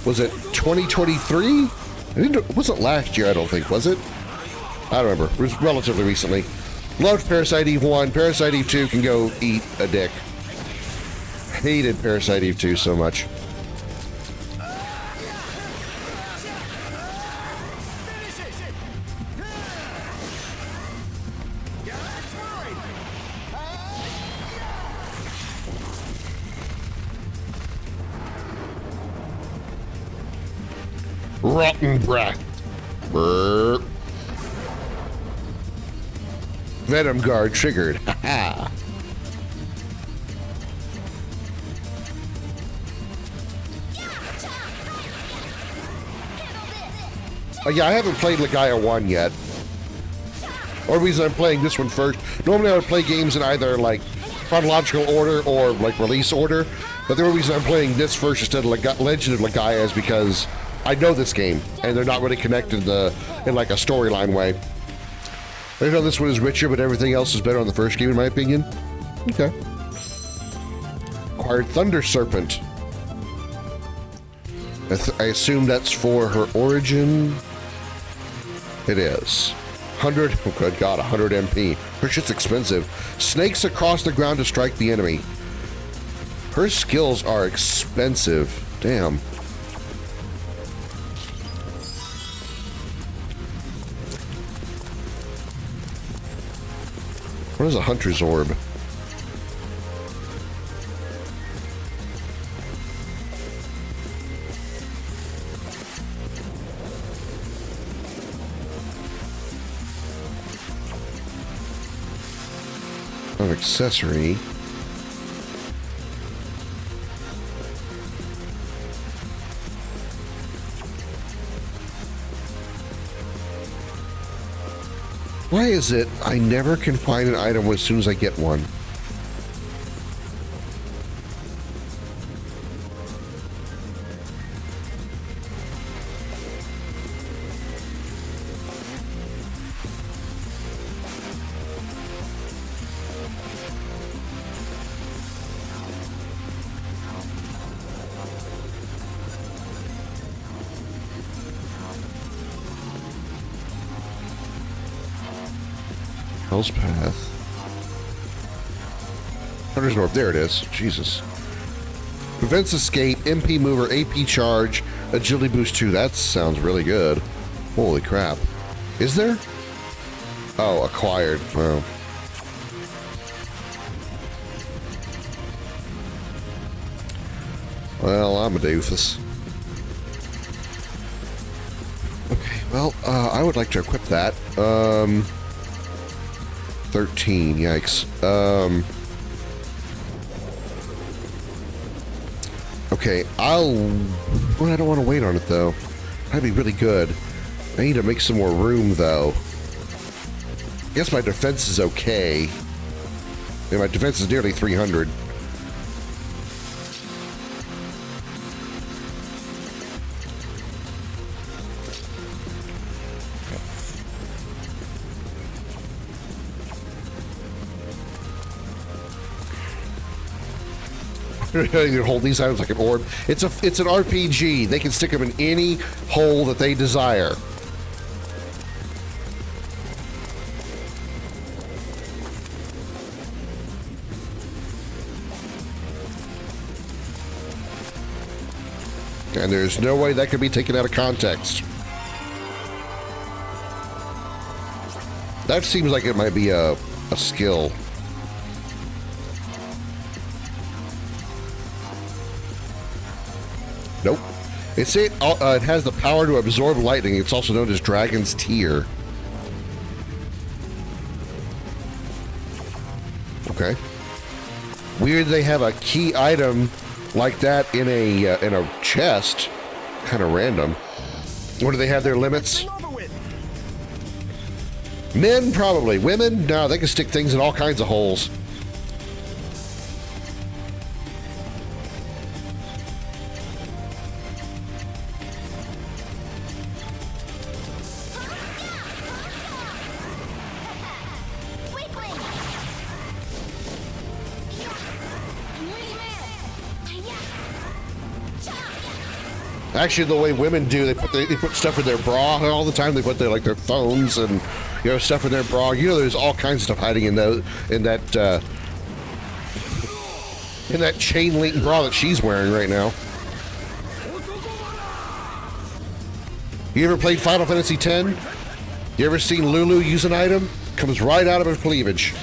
was it 2023? It wasn't last year, I don't think, was it? I don't remember. It was relatively recently. Loved Parasite Eve 1. Parasite Eve 2 can go eat a dick. Hated Parasite Eve 2 so much. Rotten breath. Burp. Venom guard triggered. Haha. Yeah, I haven't played Legaia 1 yet. Or the reason I'm playing this one first. Normally I would play games in either like chronological order or like release order. But the only reason I'm playing this first instead of Legend of Legaia is because I know this game, and they're not really connected in like a storyline way. I know this one is richer, but everything else is better on the first game, in my opinion. Okay. Acquired Thunder Serpent. I assume that's for her origin. It is. 100, oh good God, 100 MP. Her shit's expensive. Snakes across the ground to strike the enemy. Her skills are expensive. Damn. What is a hunter's orb? An accessory. Why is it I never can find an item as soon as I get one? Hell's Path. Hunter's North. There it is. Jesus. Prevents escape, MP mover, AP charge, agility boost 2. That sounds really good. Holy crap. Is there? Oh, acquired. Well. Well, I'm a doofus. Okay, well, I would like to equip that. 13, yikes. Okay, well, I don't want to wait on it, though. That'd be really good. I need to make some more room, though. I guess my defense is okay. Yeah, my defense is nearly 300. You hold these items like an orb. It's an RPG. They can stick them in any hole that they desire. And there's no way that could be taken out of context. That seems like it might be a skill. Nope. It has the power to absorb lightning. It's also known as Dragon's Tear. Okay. Weird they have a key item like that in a chest. Kind of random. What, do they have their limits? Men, probably. Women? No, they can stick things in all kinds of holes. Actually, the way women do, they put stuff in their bra all the time. They put their phones and stuff in their bra. There's all kinds of stuff hiding in that chain link bra that she's wearing right now. You ever played Final Fantasy X? You ever seen Lulu use an item? Comes right out of her cleavage.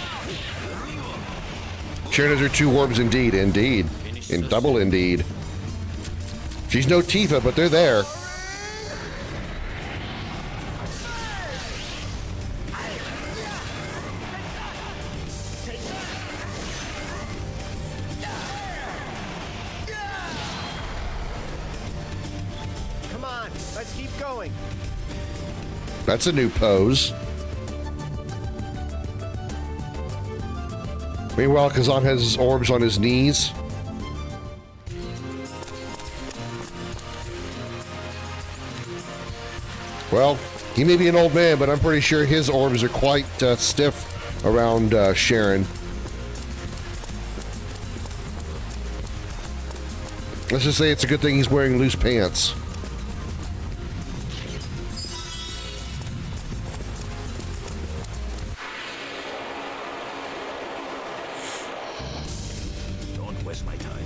Sharon has her 2 orbs indeed. Indeed. In double indeed. She's no Tifa, but they're there. Come on, let's keep going. That's a new pose. Meanwhile, Kazan has his orbs on his knees. Well, he may be an old man, but I'm pretty sure his orbs are quite stiff around Sharon. Let's just say it's a good thing he's wearing loose pants. Don't waste my time.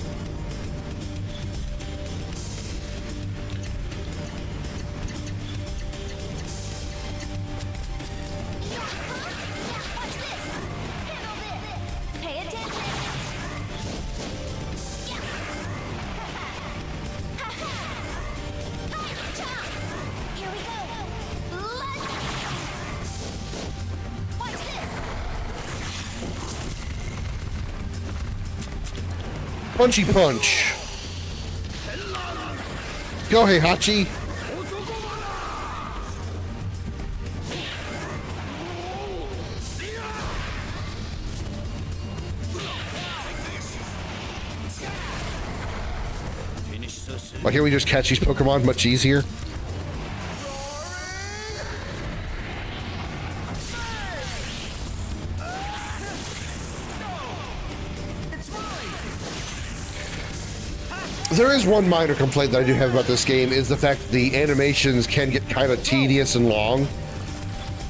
Punchy punch. Go, Heihachi. Why can't we just catch these Pokemon much easier? There is one minor complaint that I do have about this game, is the fact that the animations can get kind of tedious and long.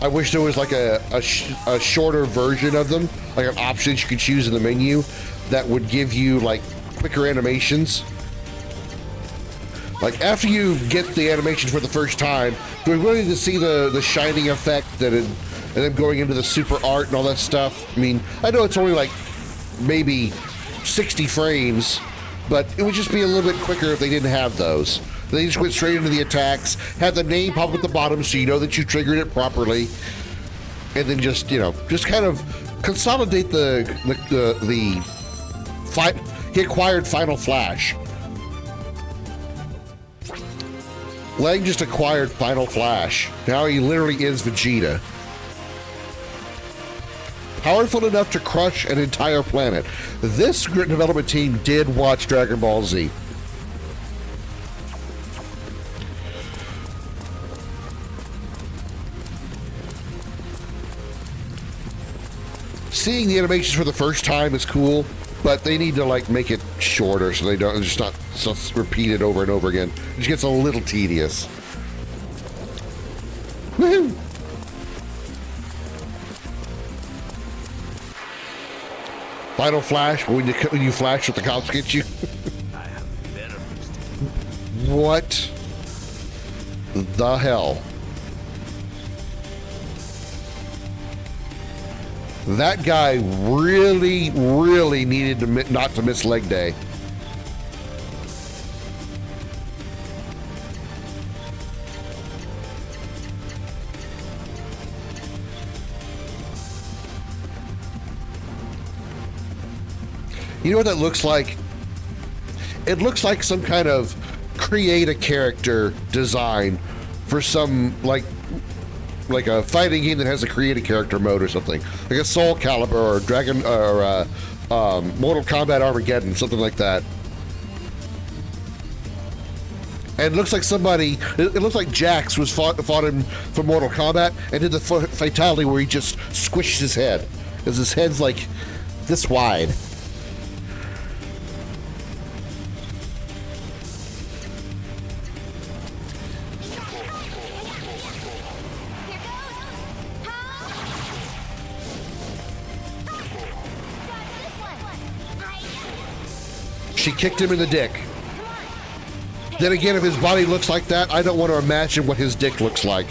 I wish there was like a shorter version of them, like an option you could choose in the menu that would give you like quicker animations. Like after you get the animation for the first time, do we really need to see the shining effect that and then going into the super art and all that stuff. I mean, I know it's only like maybe 60 frames, but it would just be a little bit quicker if they didn't have those. They just went straight into the attacks, had the name pop up at the bottom so you know that you triggered it properly, and then just, you know, just kind of consolidate he acquired Final Flash. Lang just acquired Final Flash. Now he literally is Vegeta. Powerful enough to crush an entire planet. This development team did watch Dragon Ball Z. Seeing the animations for the first time is cool, but they need to like make it shorter so they don't just not so repeated over and over again. It just gets a little tedious. Woohoo! Final Flash, when you flash with the cops get you. What the hell? That guy really, really needed to not to miss leg day. You know what that looks like? It looks like some kind of create a character design for some like a fighting game that has a create a character mode or something, like a Soul Calibur or Dragon or Mortal Kombat Armageddon, something like that. And it looks like somebody. It looks like Jax was fought him for Mortal Kombat and did the fatality where he just squishes his head, because his head's like this wide. She kicked him in the dick. Then again, if his body looks like that, I don't want to imagine what his dick looks like.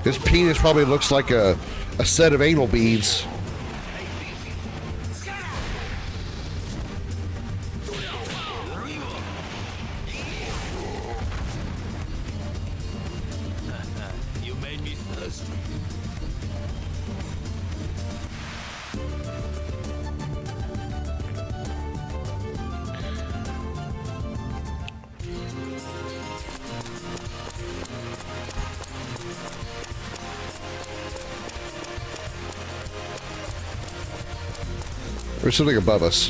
His penis probably looks like a set of anal beads. You made me thirsty. There's something above us.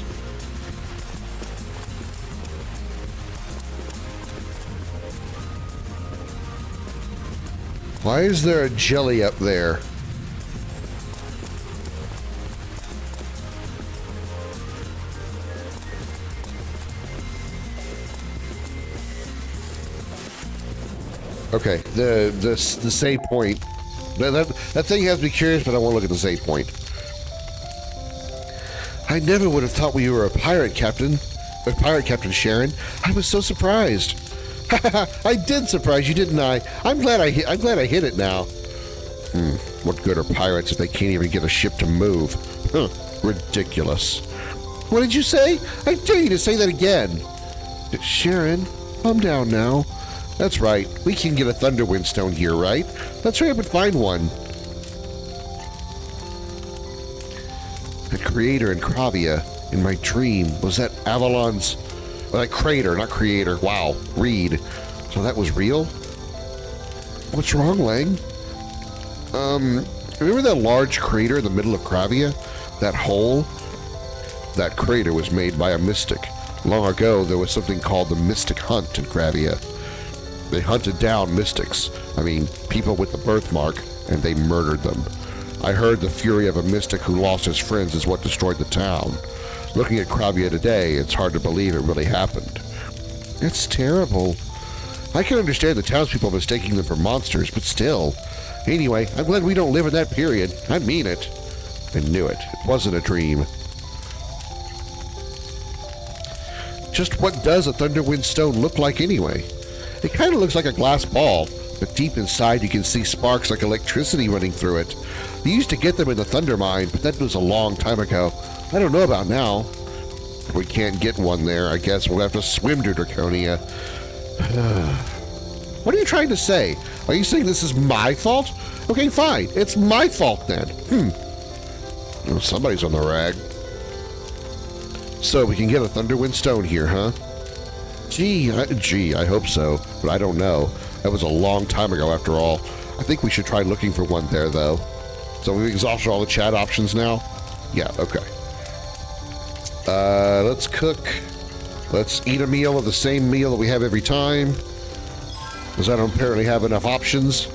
Why is there a jelly up there? Okay, the save point. That thing has me curious, but I want to look at the save point. I never would have thought we were a pirate captain. A pirate Captain Sharon. I was so surprised. I did surprise you, didn't I? I'm glad I hit it now. What good are pirates if they can't even get a ship to move? Huh, ridiculous. What did you say? I dare you to say that again. Sharon, calm down now. That's right. We can get a Thunderwind stone here, right? Let's hurry up and find one. The creator in Kravia, in my dream, was that Avalon's... Well, that crater, not creator. Wow, Reed. So that was real? What's wrong, Lang? Remember that large crater in the middle of Kravia? That hole? That crater was made by a mystic. Long ago, there was something called the Mystic Hunt in Kravia. They hunted down mystics. I mean, people with the birthmark, and they murdered them. I heard the fury of a mystic who lost his friends is what destroyed the town. Looking at Kravia today, it's hard to believe it really happened. It's terrible. I can understand the townspeople mistaking them for monsters, but still. Anyway, I'm glad we don't live in that period. I mean it. I knew it. It wasn't a dream. Just what does a Thunderwind stone look like anyway? It kind of looks like a glass ball, but deep inside you can see sparks like electricity running through it. You used to get them in the Thunder Mine, but that was a long time ago. I don't know about now. If we can't get one there, I guess we'll have to swim to Draconia. What are you trying to say? Are you saying this is my fault? Okay, fine. It's my fault then. Well, somebody's on the rag. So we can get a Thunderwind stone here, huh? Gee, I hope so, but I don't know. That was a long time ago after all. I think we should try looking for one there, though. So we've exhausted all the chat options now? Yeah, okay. Let's cook. Let's eat a meal of the same meal that we have every time, because I don't apparently have enough options.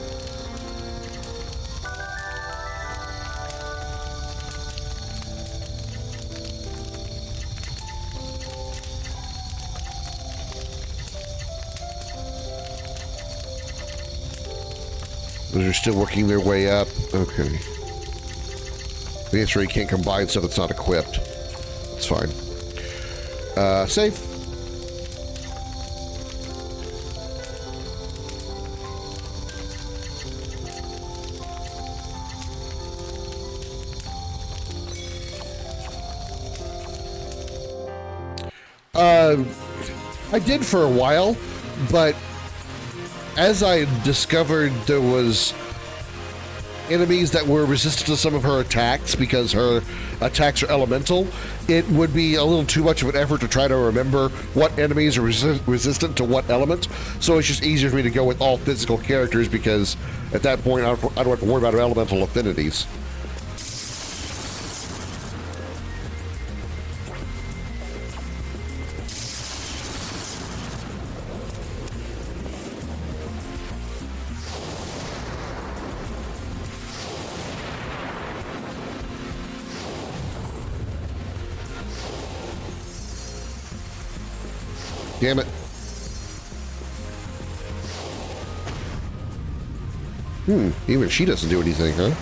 Those are still working their way up. Okay. The answer you can't combine stuff that's not equipped. That's fine. Save. I did for a while, but as I discovered there was enemies that were resistant to some of her attacks because her attacks are elemental, it would be a little too much of an effort to try to remember what enemies are resistant to what element. So it's just easier for me to go with all physical characters because at that point I don't have to worry about elemental affinities. Damn it. Even she doesn't do anything, huh?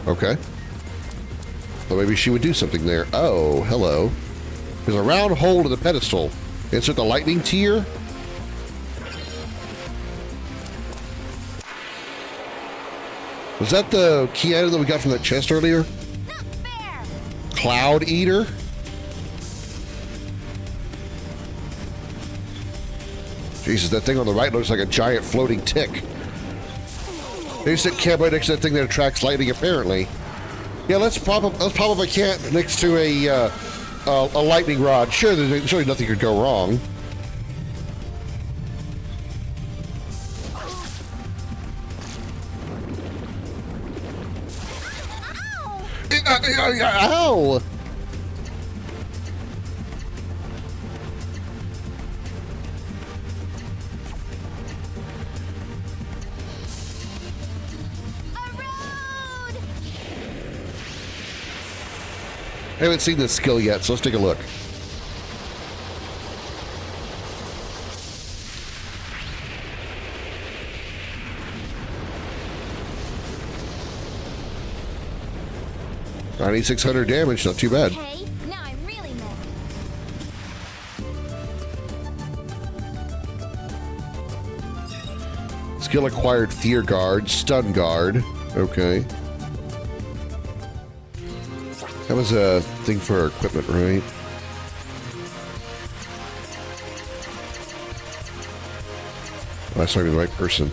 Okay. Well, maybe she would do something there. Oh, hello. There's a round hole in the pedestal. Insert the lightning tier. Was that the key item that we got from that chest earlier? Cloud Eater? Jesus, that thing on the right looks like a giant floating tick. They sit camp right next to that thing that attracts lightning, apparently. Yeah, let's pop up a camp next to a lightning rod. Surely nothing could go wrong. Ow! I haven't seen this skill yet, so let's take a look. $9,600 damage, not too bad. Okay, now I'm really mad. Skill acquired: Fear Guard, Stun Guard. Okay. That was a thing for our equipment, right? Oh, that's not even the right person.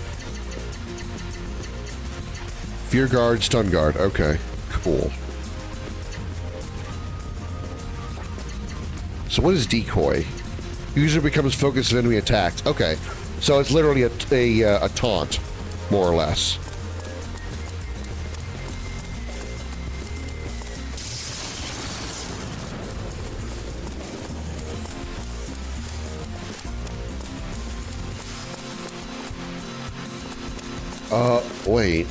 Fear Guard, Stun Guard. Okay, cool. So what is Decoy? User becomes focused of enemy attacks. Okay, so it's literally a taunt, more or less. Wait.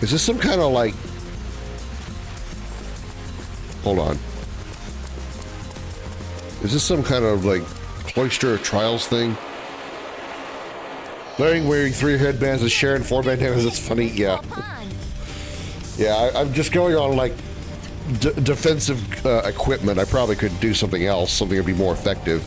Is this some kind of like... Hold on. Is this some kind of like Cloister Trials thing? Wearing 3 headbands and sharing 4 bandanas, that's funny, yeah. Yeah, I'm just going on like defensive equipment. I probably could do something else, something that'd be more effective.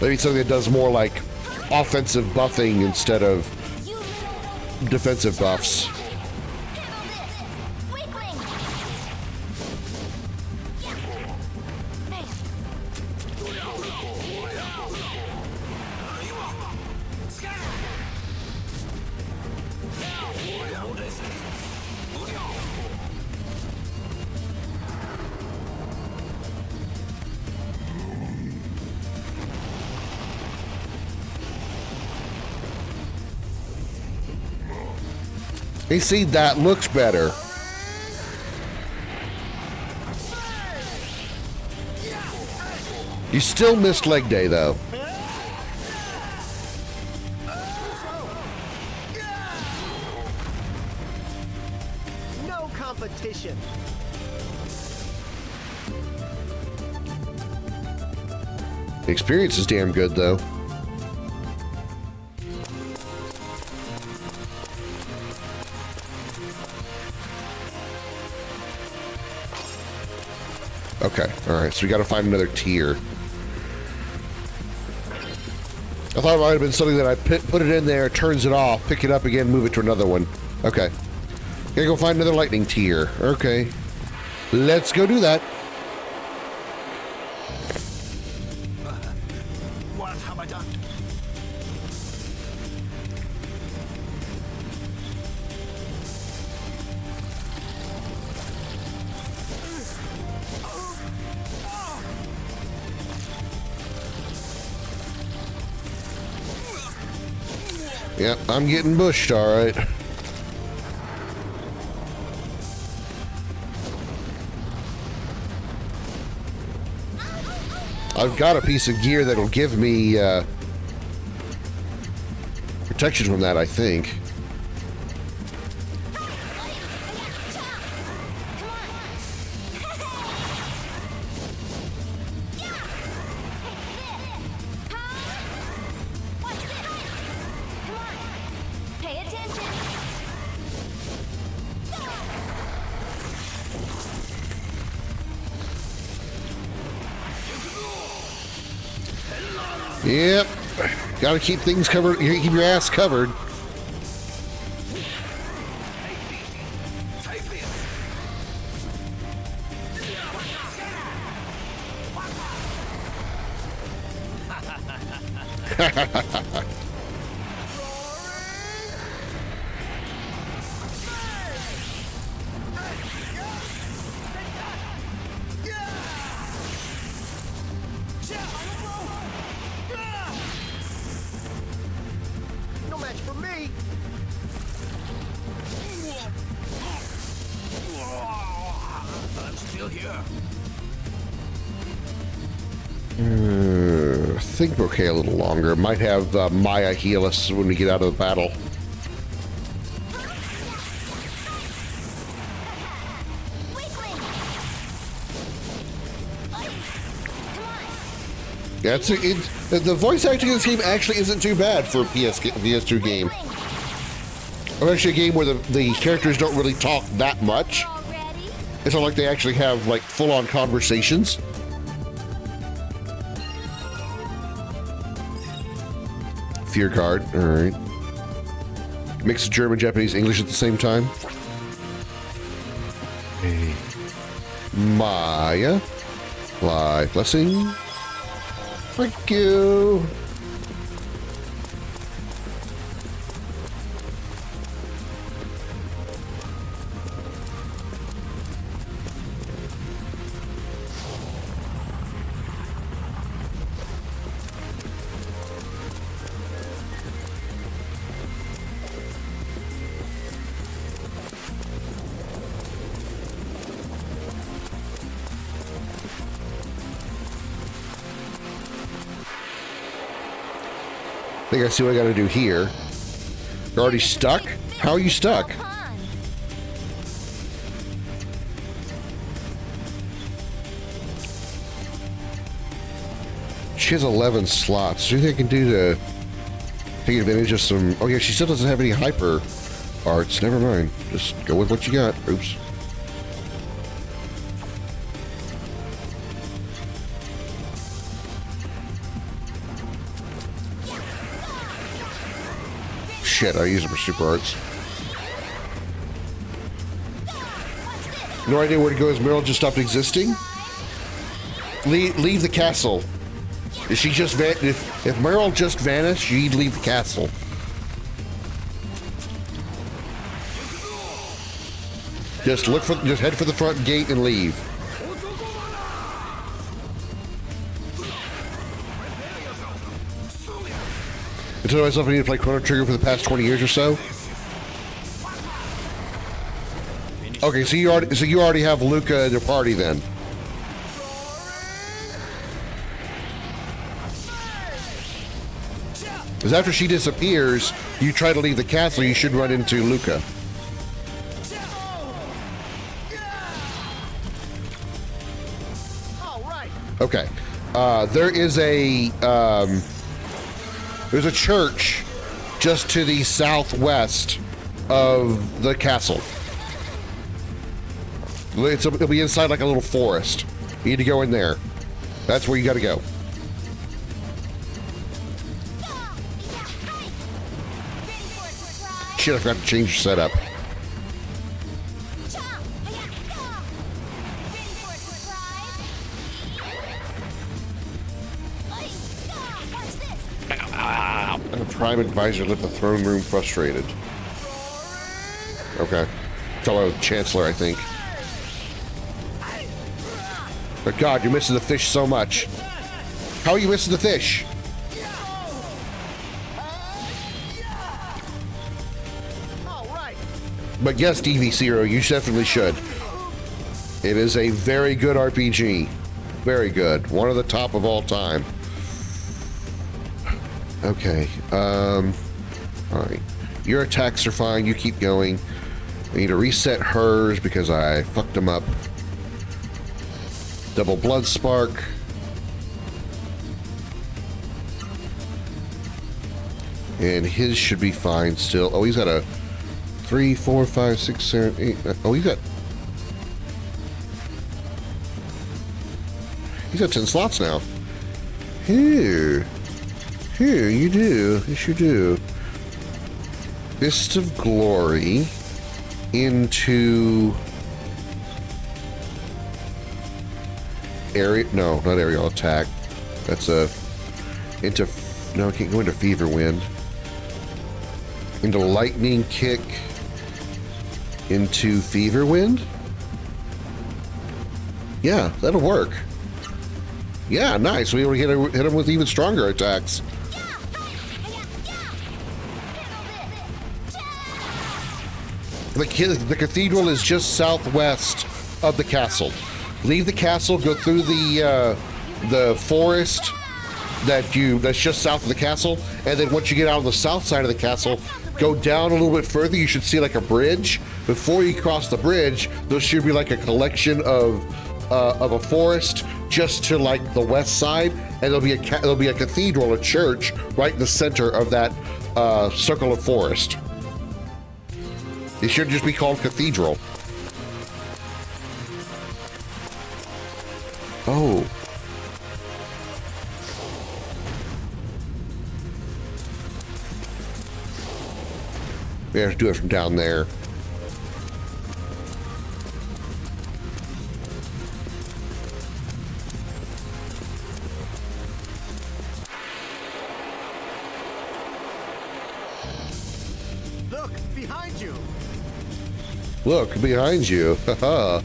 Maybe something that does more like offensive buffing instead of defensive buffs. You see, that looks better. You still missed leg day, though. No competition. The experience is damn good, though. Okay, alright, so we gotta find another tier. I thought it might have been something that I put it in there, turns it off, pick it up again, move it to another one. Okay. Gotta go find another lightning tier. Okay. Let's go do that. What have I done? Yep, I'm getting bushed, alright. I've got a piece of gear that'll give me protection from that, I think. Yep. Gotta keep things covered. Keep your ass covered. No match for me. I'm still here. I think we're okay a little longer. Might have Maya heal us when we get out of the battle. Yeah, the voice acting in this game actually isn't too bad for a PS2 game. Or actually a game where the characters don't really talk that much. It's not like they actually have like full-on conversations. Fear card, alright. Mix German, Japanese, English at the same time. Hey. Maya. Live blessing. Thank you. I think I see what I gotta do here. You're already stuck? How are you stuck? She has 11 slots. Do you think I can do to take advantage of some... Oh yeah, she still doesn't have any hyper arts. Never mind. Just go with what you got. Oops. Shit, I use them for super arts. No idea where to go. Has Meryl just stopped existing? Leave the castle. Is she just if Meryl just vanished, you'd leave the castle. Just head for the front gate and leave. I told myself I need to play Chrono Trigger for the past 20 years or so. Okay, so you already have Luca in your party then. Because after she disappears, you try to leave the castle, you should run into Luca. Okay. There's a church just to the southwest of the castle. It'll be inside like a little forest. You need to go in there. That's where you gotta go. Shit, I forgot to change your setup. A prime advisor left the throne room frustrated. Okay. Tell the Chancellor, I think. But God, you're missing the fish so much. How are you missing the fish? But yes, DV0, you definitely should. It is a very good RPG. Very good. One of the top of all time. Okay. Alright. Your attacks are fine. You keep going. I need to reset hers because I fucked them up. Double blood spark. And his should be fine still. Oh, he's got a 3, 4, 5, 6, 7, 8. Oh, he's got 10 slots now. Here, you do. Yes, you do. Fist of Glory into area. No, not aerial attack. That's a into. No, I can't go into Fever Wind. Into Lightning Kick. Into Fever Wind. Yeah, that'll work. Yeah, nice. We will hit him with even stronger attacks. The cathedral is just southwest of the castle. Leave the castle, go through the forest that's just south of the castle, and then once you get out on the south side of the castle, go down a little bit further. You should see like a bridge. Before you cross the bridge, there should be like a collection of a forest just to like the west side, and there'll be a cathedral, a church, right in the center of that circle of forest. It should just be called Cathedral. Oh. We have to do it from down there. Look, behind you. Look, behind you. Haha.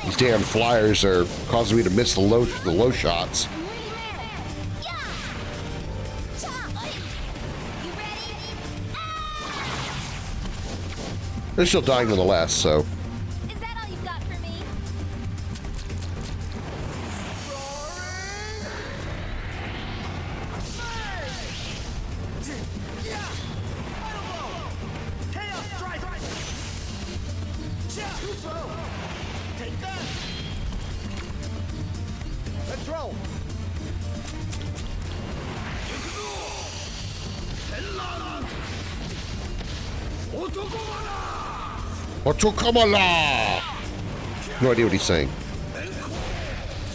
These damn flyers are causing me to miss the low shots. They're still dying nonetheless, so. Is that all you've got for me? Chaos strike Take that. Let's roll. Otokamala! No idea what he's saying.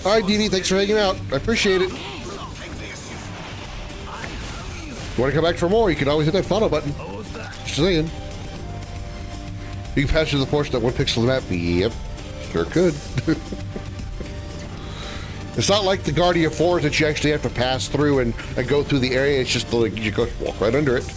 Alright, Dee Dee, thanks for hanging out. I appreciate it. You want to come back for more, you can always hit that follow button. Just saying. You can pass through the portion that one pixel of the map. Yep, sure could. It's not like the Guardia 4 that you actually have to pass through and go through the area. It's just like you go walk right under it.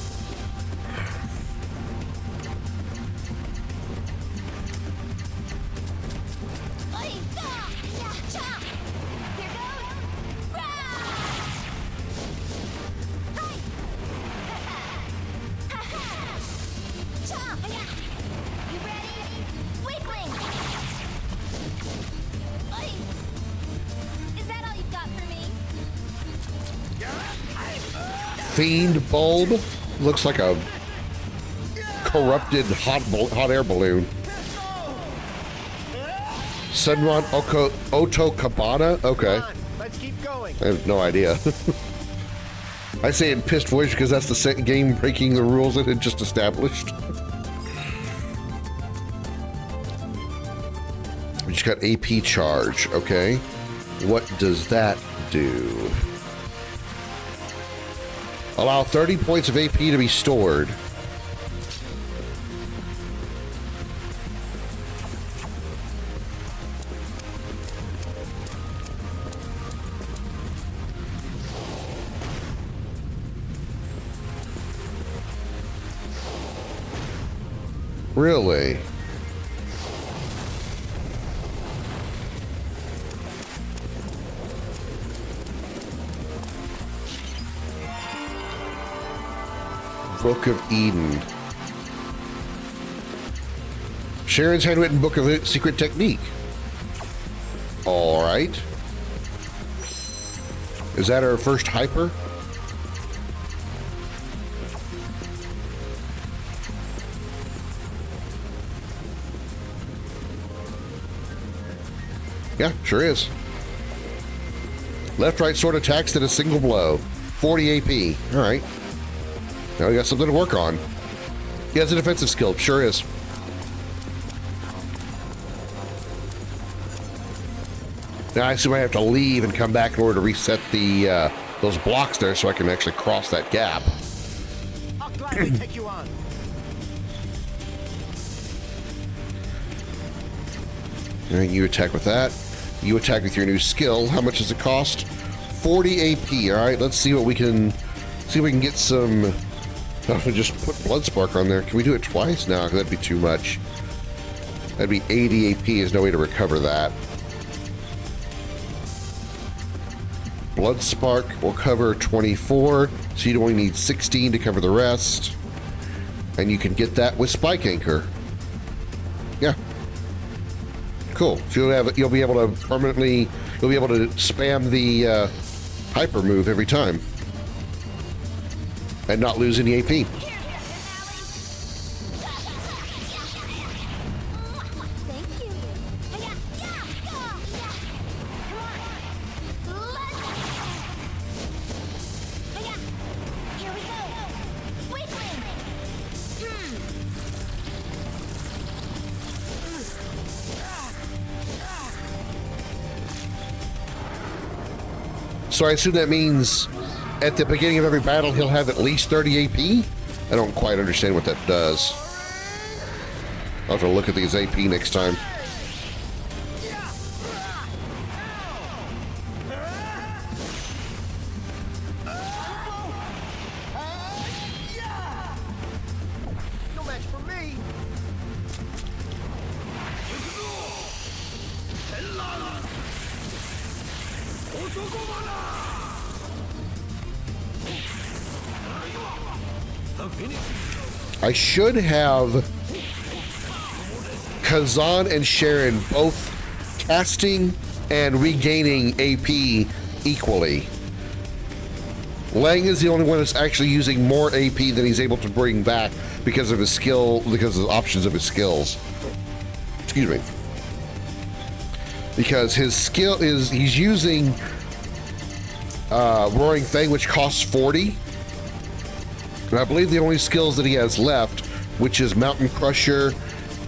Fiend bulb looks like a corrupted hot air balloon. Senran Oto Cabana? Okay. Let's keep going. I have no idea. I say it in pissed voice because that's the game breaking the rules it had just established. We just got AP charge, okay. What does that do? Allow 30 points of AP to be stored. Really? Book of Eden. Sharon's handwritten book of secret technique. All right. Is that our first hyper? Yeah, sure is. Left-right sword attacks at a single blow. 40 AP. All right. Now we got something to work on. He has a defensive skill. Sure is. Now I assume I have to leave and come back in order to reset the those blocks there so I can actually cross that gap. I'll gladly take you on. All right, you attack with that. You attack with your new skill. How much does it cost? 40 AP. All right, let's see what we can see if we can get some. Oh, just put Blood Spark on there. Can we do it twice? No, that'd be too much. That'd be 80 AP. There's no way to recover that. Blood Spark will cover 24, so you only need 16 to cover the rest. And you can get that with Spike Anchor. Yeah. Cool. So you'll be able to permanently, you'll be able to spam the hyper move every time. And not lose any AP. So I assume that means at the beginning of every battle he'll have at least 30 AP? I don't quite understand what that does. I'll have to look at these AP next time. No match for me. I should have Kazan and Sharon both casting and regaining AP equally. Lang is the only one that's actually using more AP than he's able to bring back because of his skill, because of the options of his skills. Excuse me. Because his skill is he's using Roaring Fang, which costs 40. And I believe the only skills that he has left, which is Mountain Crusher,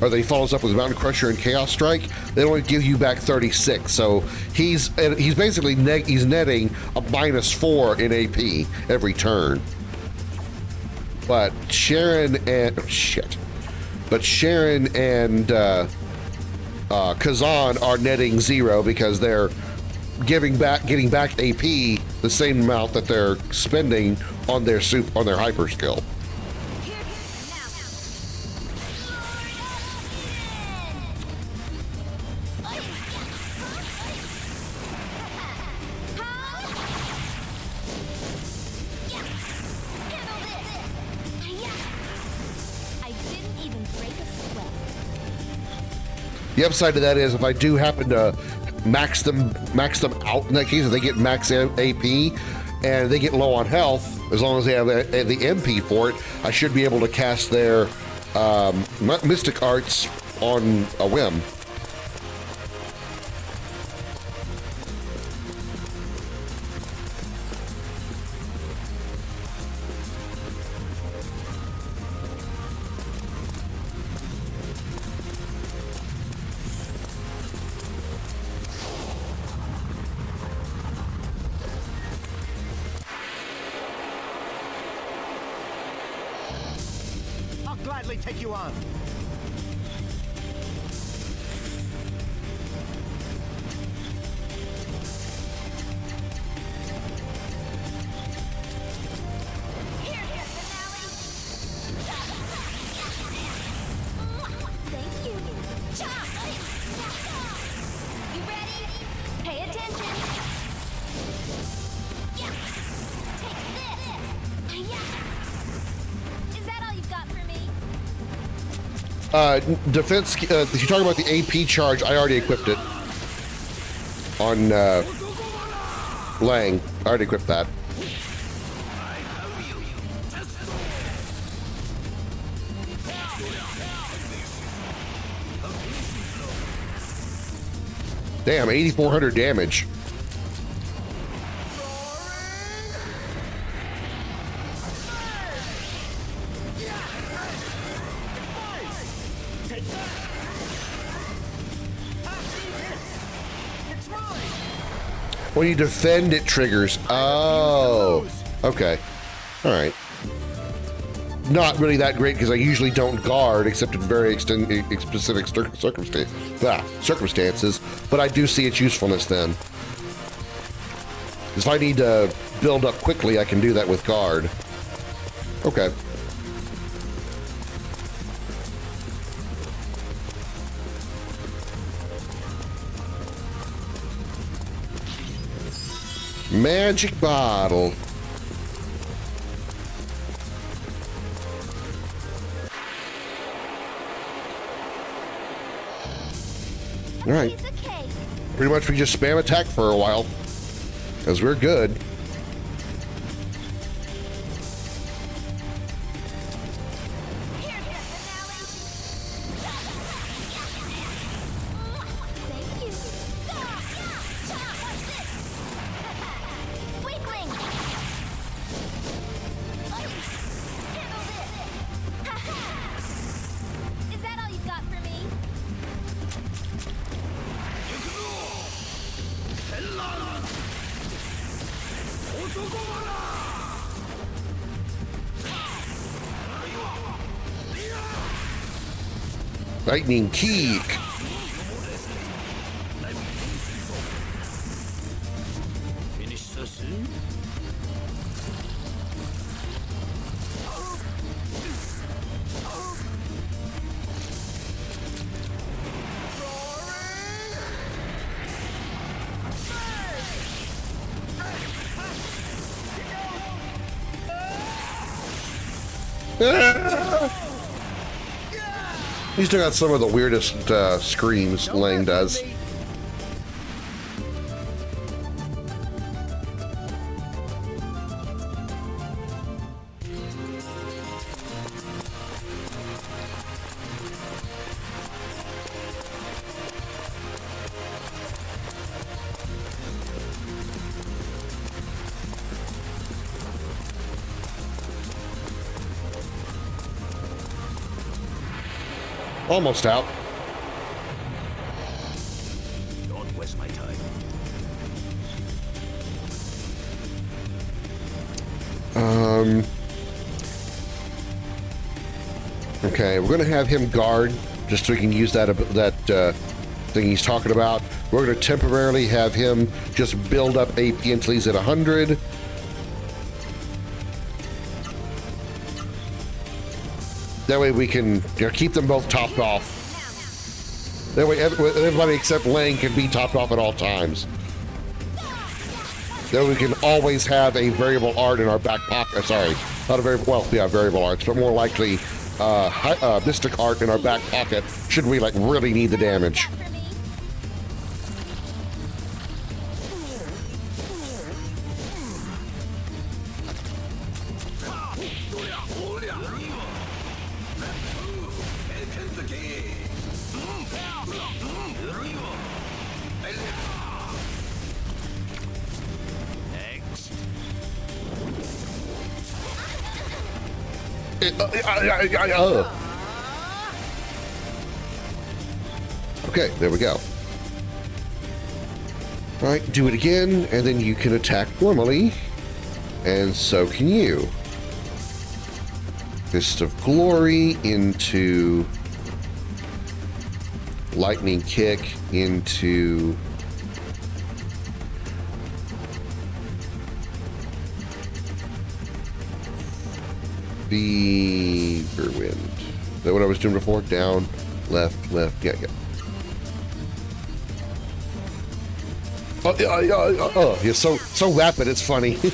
or that he follows up with Mountain Crusher and Chaos Strike, they only give you back 36. So he's basically he's netting a -4 in AP every turn. But Sharon and Kazan are netting 0 because they're getting back AP the same amount that they're spending on their hyper skill. The upside to that is if I do happen to max them out in that case, if they get max AP and they get low on health, as long as they have the MP for it, I should be able to cast their Mystic Arts on a whim. Gladly take you on. Thank you. You ready? Pay attention. Take this. Is that all you've got for me? Defense, if you're talking about the AP charge, I already equipped it on Lang. I already equipped that. Damn, 8,400 damage. When you defend, it triggers. Oh, okay. All right. Not really that great because I usually don't guard except in very specific circumstances, but I do see its usefulness then. If I need to build up quickly, I can do that with guard. Okay. Magic bottle. All right. Pretty much we just spam attack for a while, because we're good. Lightning Kick. He's still got some of the weirdest screams Lang does. Almost out. Don't waste my time. Okay, we're gonna have him guard just so we can use that thing he's talking about. We're gonna temporarily have him just build up AP until he's at 100. That way we can keep them both topped off. That way everybody except Lang can be topped off at all times. That way we can always have a variable art in our back pocket. Sorry, not a variable arts, but more likely mystic art in our back pocket should we really need the damage. Okay, there we go. All right, do it again, and then you can attack normally, and so can you. Fist of Glory into Lightning Kick into Fever Wind. Is that what I was doing before? Down, left, yeah. Oh, you're so rapid, it's funny. Is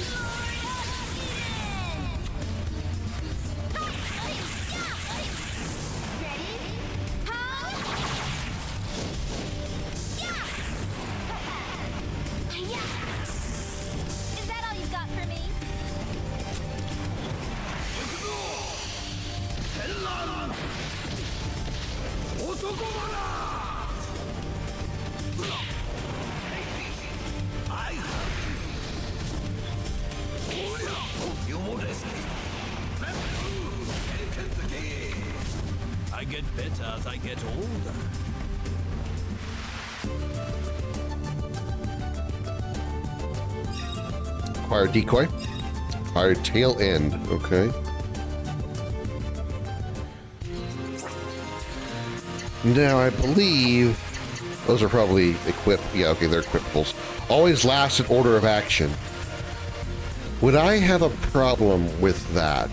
that all you've got for me? I get better as I get older. Acquire decoy. Acquire tail end. Okay. Now I believe those are probably equipped. Yeah, okay, they're equipables. Always last in order of action. Would I have a problem with that?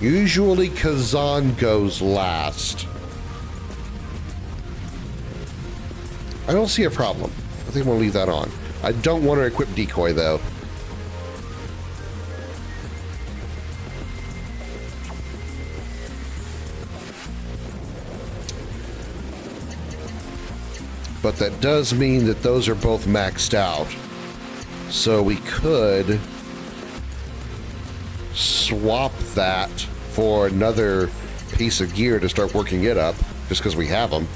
Usually Kazan goes last. I don't see a problem. I think we'll leave that on. I don't want to equip decoy though. But that does mean that those are both maxed out. So we could swap that for another piece of gear to start working it up, just because we have them.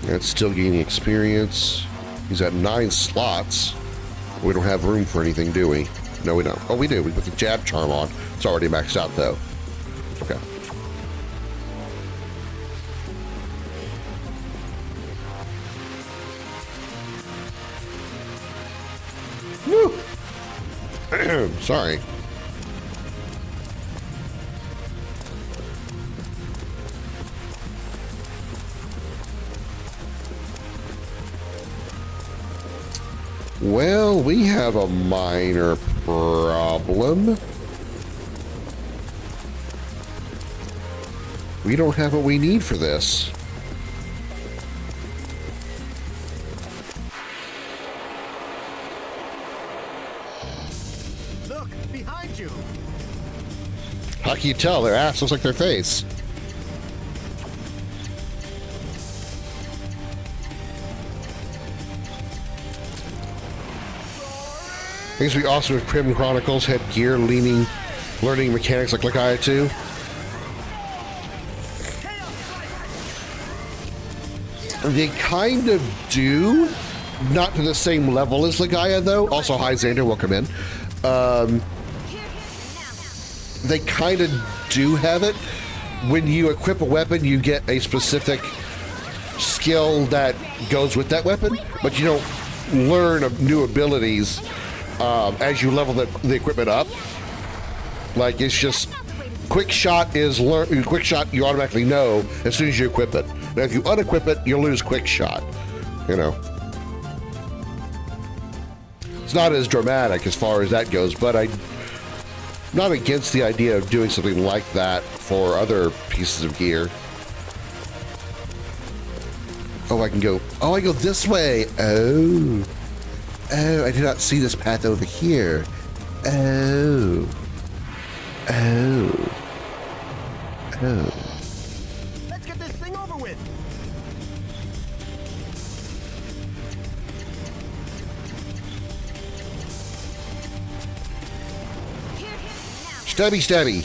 That's still gaining experience. He's at 9 slots. We don't have room for anything, do we? No, we don't. Oh, we do. We put the jab charm on. It's already maxed out, though. Okay. Woo! Sorry. Well, we have a minor problem. We don't have what we need for this. Look, behind you. How can you tell? Their ass looks like their face. I guess it'd be awesome if Krim Chronicles had gear learning mechanics like Legaia 2. They kind of do. Not to the same level as Legaia, though. Also, hi, Xander. Welcome in. They kind of do have it. When you equip a weapon, you get a specific skill that goes with that weapon, but you don't learn new abilities as you level the equipment up. Like, it's just quick shot is quick shot you automatically know as soon as you equip it. Now if you unequip it, you'll lose quick shot. You know, it's not as dramatic as far as that goes, but I'm not against the idea of doing something like that for other pieces of gear. Oh, I go this way. Oh, I did not see this path over here. Oh. Let's get this thing over with. Stabby.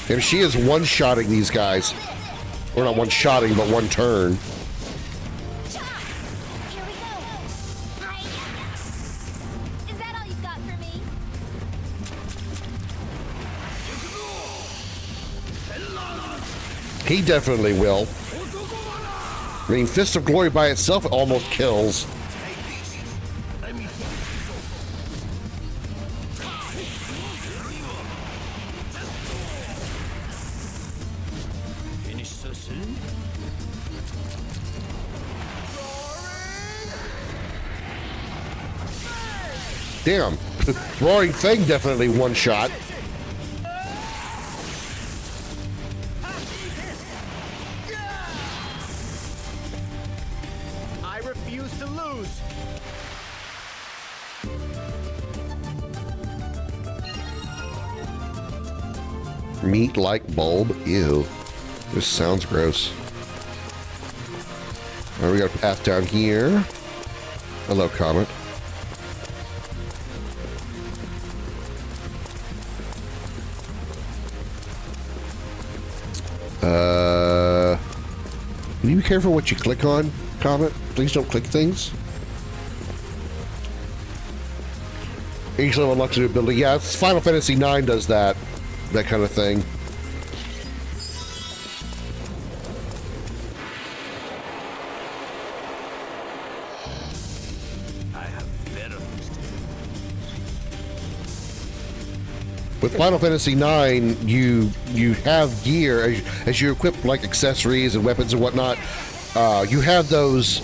And she is one-shotting these guys. Or not one-shotting, but one turn. Here we go. Is that all you've got for me? He definitely will. I mean, Fist of Glory by itself almost kills. Damn. Roaring Fang definitely one shot. I refuse to lose. Meat like bulb? Ew. This sounds gross. Alright, we got a path down here. Hello, Comet. Can you be careful what you click on, Comet? Please don't click things. Each level unlocks a new ability. Yeah, Final Fantasy IX does that kind of thing. With Final Fantasy IX, you have gear as you equip like accessories and weapons and whatnot. You have those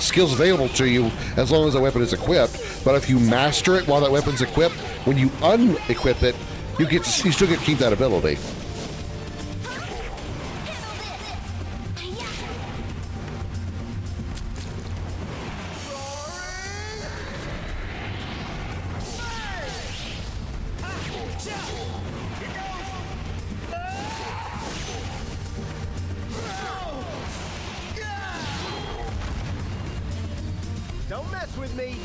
skills available to you as long as the weapon is equipped. But if you master it while that weapon's equipped, when you unequip it, you still get to keep that ability. Don't mess with me.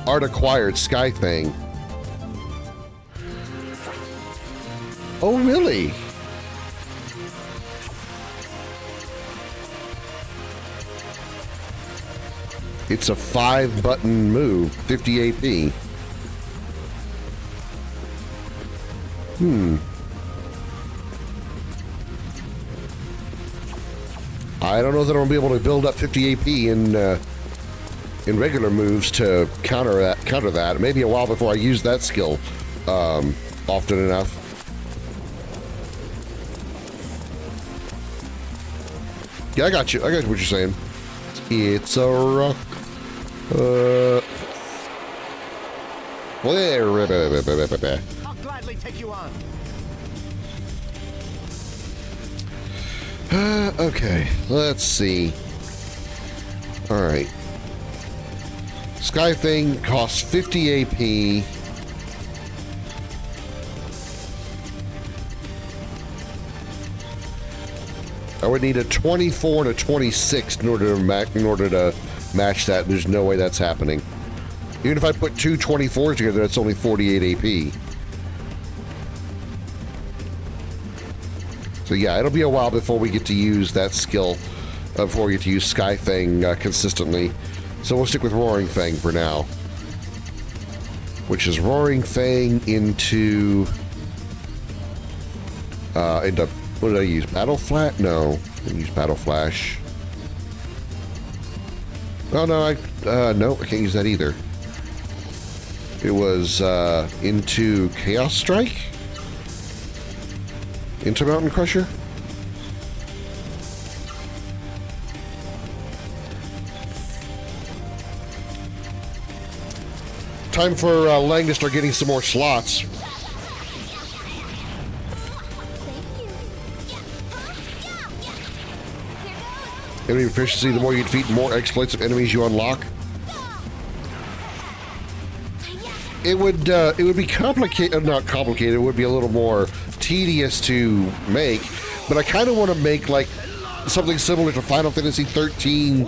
Art acquired, Sky Thing. Oh, really? It's a 5-button move, 50 AP. I don't know that I'll be able to build up 50 AP in regular moves to counter that. Maybe a while before I use that skill often enough. Yeah, I got you. I got what you're saying. It's a rock. I'll gladly take you on. Okay, let's see. All right. Sky Thing costs 50 AP. I would need a 24 and a 26 in order to match that. There's no way that's happening. Even if I put two 24s together, that's only 48 AP. So yeah, it'll be a while before we get to use that skill, before we get to use Sky Fang consistently. So we'll stick with Roaring Fang for now. Which is Roaring Fang into what did I use? Battle Flat? No, I didn't use Battle Flash. Oh no, no, I can't use that either. It was into Chaos Strike? Into Mountain Crusher? Time for Lang to start getting some more slots. Enemy proficiency, the more you defeat, the more exploits of enemies you unlock. It would be complicated, not complicated, it would be a little more tedious to make, but I kind of want to make like something similar to Final Fantasy 13,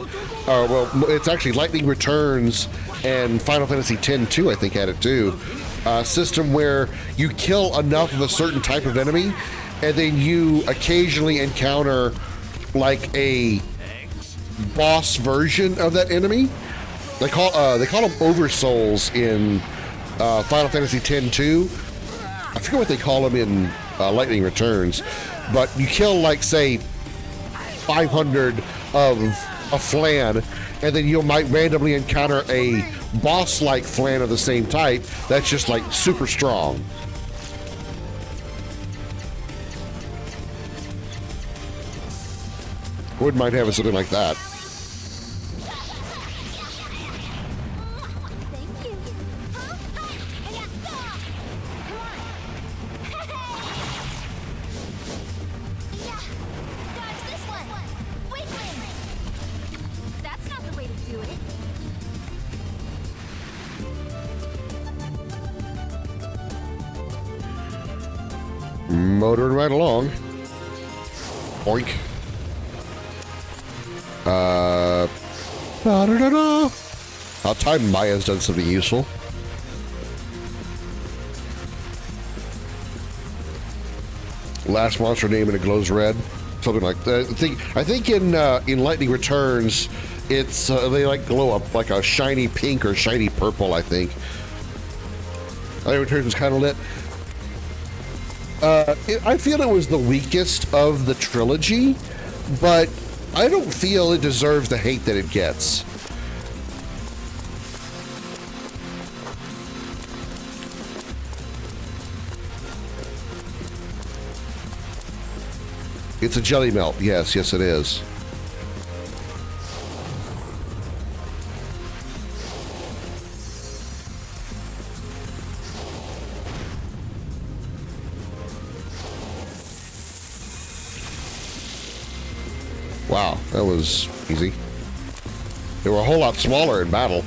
well, it's actually Lightning Returns and Final Fantasy X-2, I think, had it too. System where you kill enough of a certain type of enemy, and then you occasionally encounter like a boss version of that enemy. They call them Oversouls in Final Fantasy X-2. I forget what they call them in Lightning Returns, but you kill like say 500 of a Flan, and then you might randomly encounter a boss-like Flan of the same type that's just like super strong. Wouldn't mind having something like that. Motoring right along. Oink. Time Maya's done something useful. Last monster name and it glows red. Something like that. I think in Lightning Returns, it's they like glow up like a shiny pink or shiny purple. I think. Lightning Returns was kind of lit. I feel it was the weakest of the trilogy, but I don't feel it deserves the hate that it gets. It's a jelly melt. Yes, it is. Wow, that was easy. They were a whole lot smaller in battle.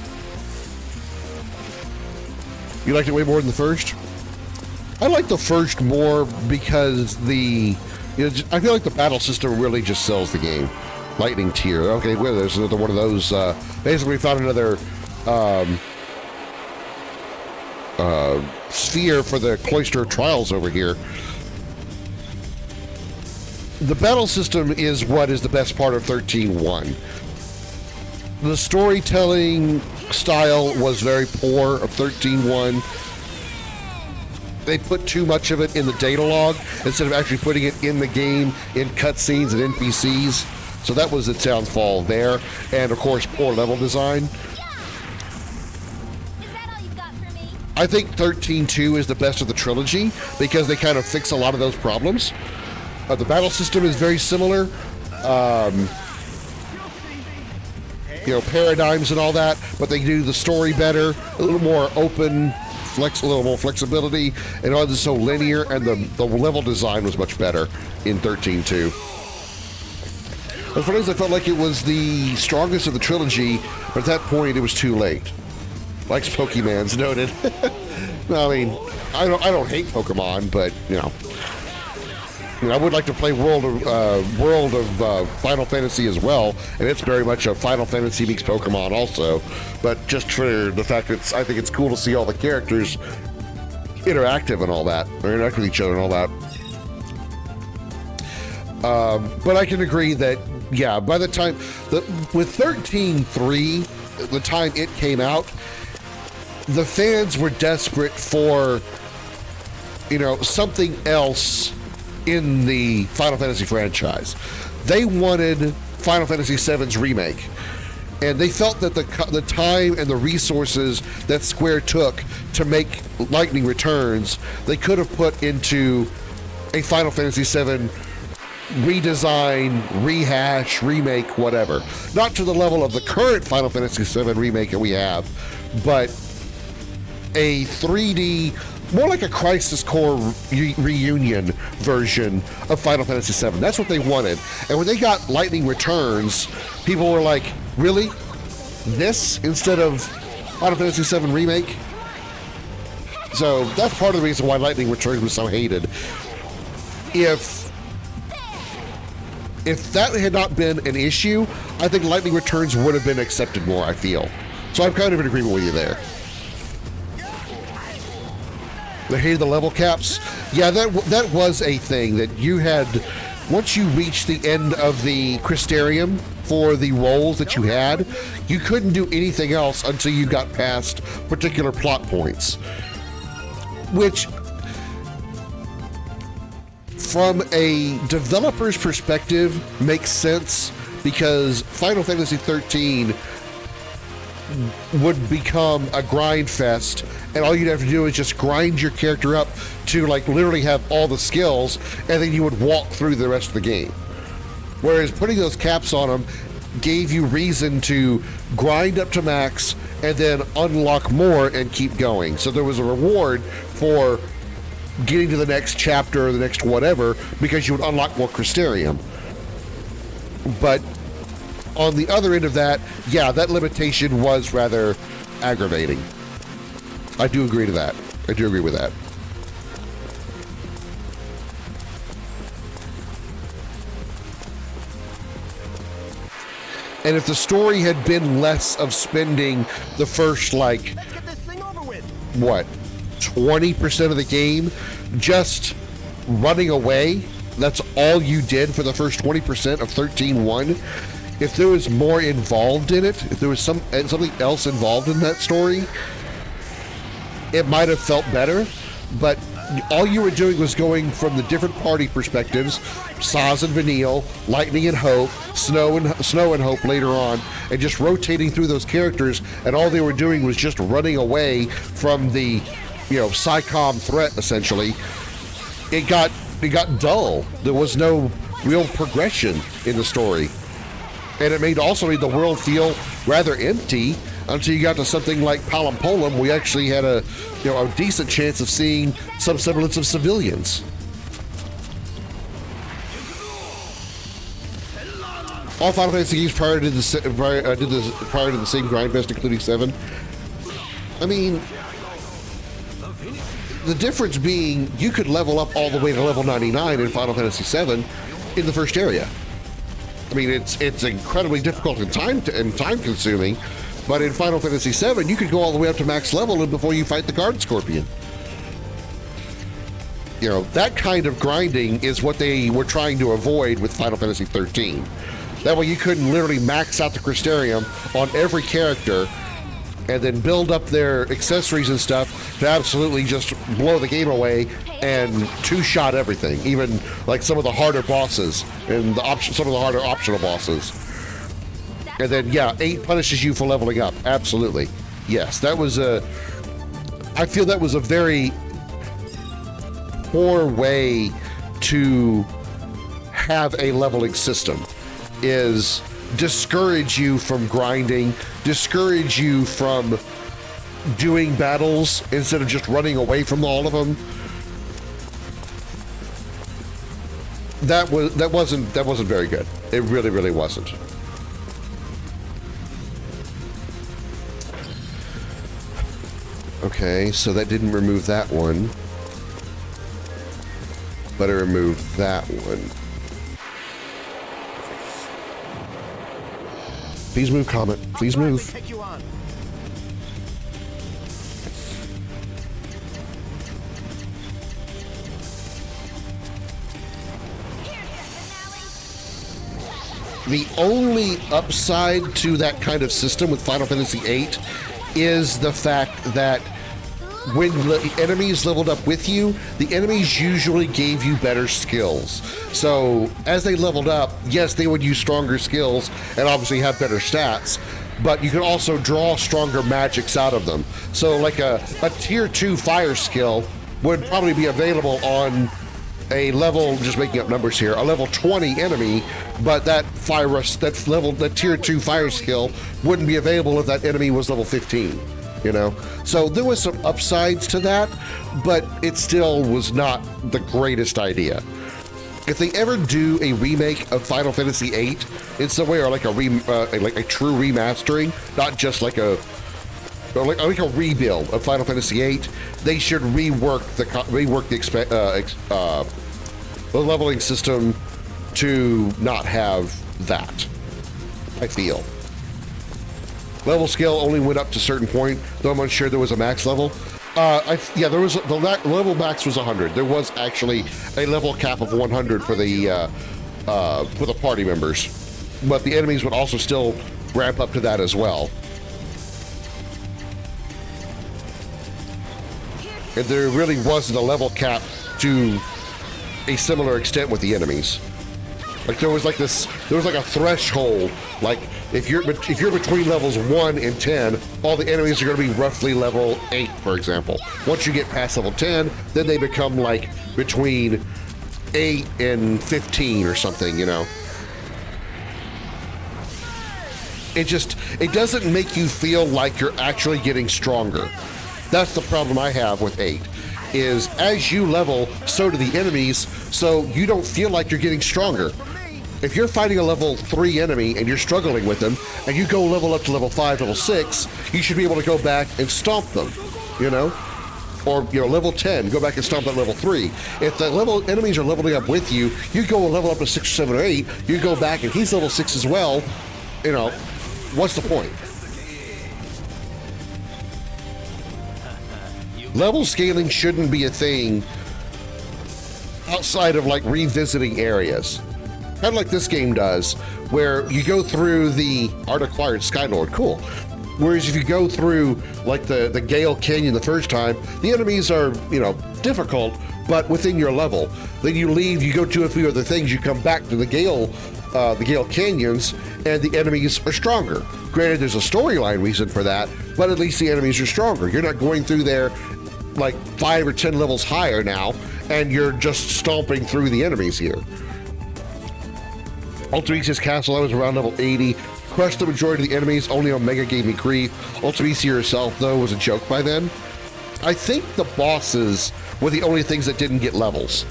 You liked it way more than the first? I like the first more because I feel like the battle system really just sells the game. Lightning tier. Okay, well, there's another one of those. Basically, we found another sphere for the Cloister of Trials over here. The battle system is what is the best part of 13.1. The storytelling style was very poor of 13.1. They put too much of it in the data log instead of actually putting it in the game in cutscenes and NPCs. So that was its downfall there. And of course, poor level design. I think 13.2 is the best of the trilogy because they kind of fix a lot of those problems. The battle system is very similar. Paradigms and all that, but they do the story better, a little more open, a little more flexibility, and all this so linear, and the level design was much better in 13.2. As funny as I felt like it was the strongest of the trilogy, but at that point it was too late. Like Pokemon's noted. I mean, I don't hate Pokemon, but you know. I would like to play World of Final Fantasy as well, and it's very much a Final Fantasy meets Pokemon also. But just for the fact that I think it's cool to see all the characters interactive and all that, or interact with each other and all that. But I can agree that, yeah, by the time with 13.3, the time it came out, the fans were desperate for, you know, something else in the Final Fantasy franchise. They wanted Final Fantasy VII's remake, and they felt that the time and the resources that Square took to make Lightning Returns, they could have put into a Final Fantasy VII redesign, rehash, remake, whatever. Not to the level of the current Final Fantasy VII remake that we have, but a 3D, more like a Crisis Core reunion version of Final Fantasy VII. That's what they wanted. And when they got Lightning Returns, people were like, really? This instead of Final Fantasy VII Remake? So that's part of the reason why Lightning Returns was so hated. If that had not been an issue, I think Lightning Returns would have been accepted more, I feel. So I'm kind of in agreement with you there. They hated the level caps. Yeah, that was a thing that you had. Once you reached the end of the Crystarium for the roles that you had, you couldn't do anything else until you got past particular plot points. Which, from a developer's perspective, makes sense, because Final Fantasy 13 would become a grind fest, and all you'd have to do is just grind your character up to like literally have all the skills, and then you would walk through the rest of the game. Whereas putting those caps on them gave you reason to grind up to max and then unlock more and keep going. So there was a reward for getting to the next chapter or the next whatever, because you would unlock more Crystarium. But on the other end of that, yeah, that limitation was rather aggravating. I do agree to that. I do agree with that. And if the story had been less of spending the first, like, Let's get this thing over with. what, 20% of the game just running away, that's all you did for the first 20% of 13.1, if there was more involved in it, if there was something else involved in that story, it might have felt better. But all you were doing was going from the different party perspectives, Saz and Vanille, Lightning and Hope, Snow and Hope later on, and just rotating through those characters, and all they were doing was just running away from the, PsyCom threat, essentially. It got dull. There was no real progression in the story. And it also made the world feel rather empty until you got to something like Palampolum. We actually had a decent chance of seeing some semblance of civilians. All Final Fantasy games prior to the same grind fest, including 7. I mean, the difference being you could level up all the way to level 99 in Final Fantasy 7 in the first area. I mean, it's incredibly difficult and time consuming, but in Final Fantasy VII, you could go all the way up to max level before you fight the Guard Scorpion. That kind of grinding is what they were trying to avoid with Final Fantasy XIII. That way you couldn't literally max out the Crystarium on every character and then build up their accessories and stuff to absolutely just blow the game away and two-shot everything, even like some of the harder bosses and some of the harder optional bosses. And then, 8 punishes you for leveling up. Absolutely. Yes, I feel that was a very poor way to have a leveling system, is discourage you from grinding, discourage you from doing battles instead of just running away from all of them. That wasn't very good. It really, really wasn't. Okay, so that didn't remove that one. Better remove that one. Please move, Comet. Please I'll gladly move. take you on. The only upside to that kind of system with Final Fantasy VIII is the fact that when the enemies leveled up with you, the enemies usually gave you better skills. So as they leveled up, yes, they would use stronger skills and obviously have better stats, but you can also draw stronger magics out of them. So like a tier 2 fire skill would probably be available on a level, just making up numbers here, a level 20 enemy, but that tier 2 fire skill wouldn't be available if that enemy was level 15, you know? So there was some upsides to that, but it still was not the greatest idea. If they ever do a remake of Final Fantasy VIII in some way, or like a true remastering, not just like a rebuild of Final Fantasy VIII, they should rework the leveling system to not have that, I feel. Level scale only went up to a certain point, though I'm unsure there was a max level. There was the level max was 100. There was actually a level cap of 100 for the party members, but the enemies would also still ramp up to that as well. And there really wasn't a level cap to a similar extent with the enemies. Like there was like a threshold. Like if you're between levels 1 and 10, all the enemies are going to be roughly level 8, for example. Once you get past level 10, then they become like between 8 and 15 or something, you know. It doesn't make you feel like you're actually getting stronger. That's the problem I have with 8, is as you level, so do the enemies, so you don't feel like you're getting stronger. If you're fighting a level 3 enemy and you're struggling with them, and you go level up to level 5, level 6, you should be able to go back and stomp them, you know? Or, you know, level 10, go back and stomp at level 3. If the enemies are leveling up with you, you go level up to 6 or 7 or 8, you go back and he's level 6 as well, you know, what's the point? Level scaling shouldn't be a thing outside of like revisiting areas. Kind of like this game does, where you go through the Art Acquired Skylord, cool. Whereas if you go through like the Gale Canyon the first time, the enemies are, you know, difficult, but within your level. Then you leave, you go to a few other things, you come back to the Gale Canyons, and the enemies are stronger. Granted, there's a storyline reason for that, but at least the enemies are stronger. You're not going through there like 5 or 10 levels higher now, and you're just stomping through the enemies here. Ultimisia's castle, I was around level 80. Crushed the majority of the enemies, only Omega gave me grief. Ultimisia herself, though, was a joke by then. I think the bosses were the only things that didn't get levels.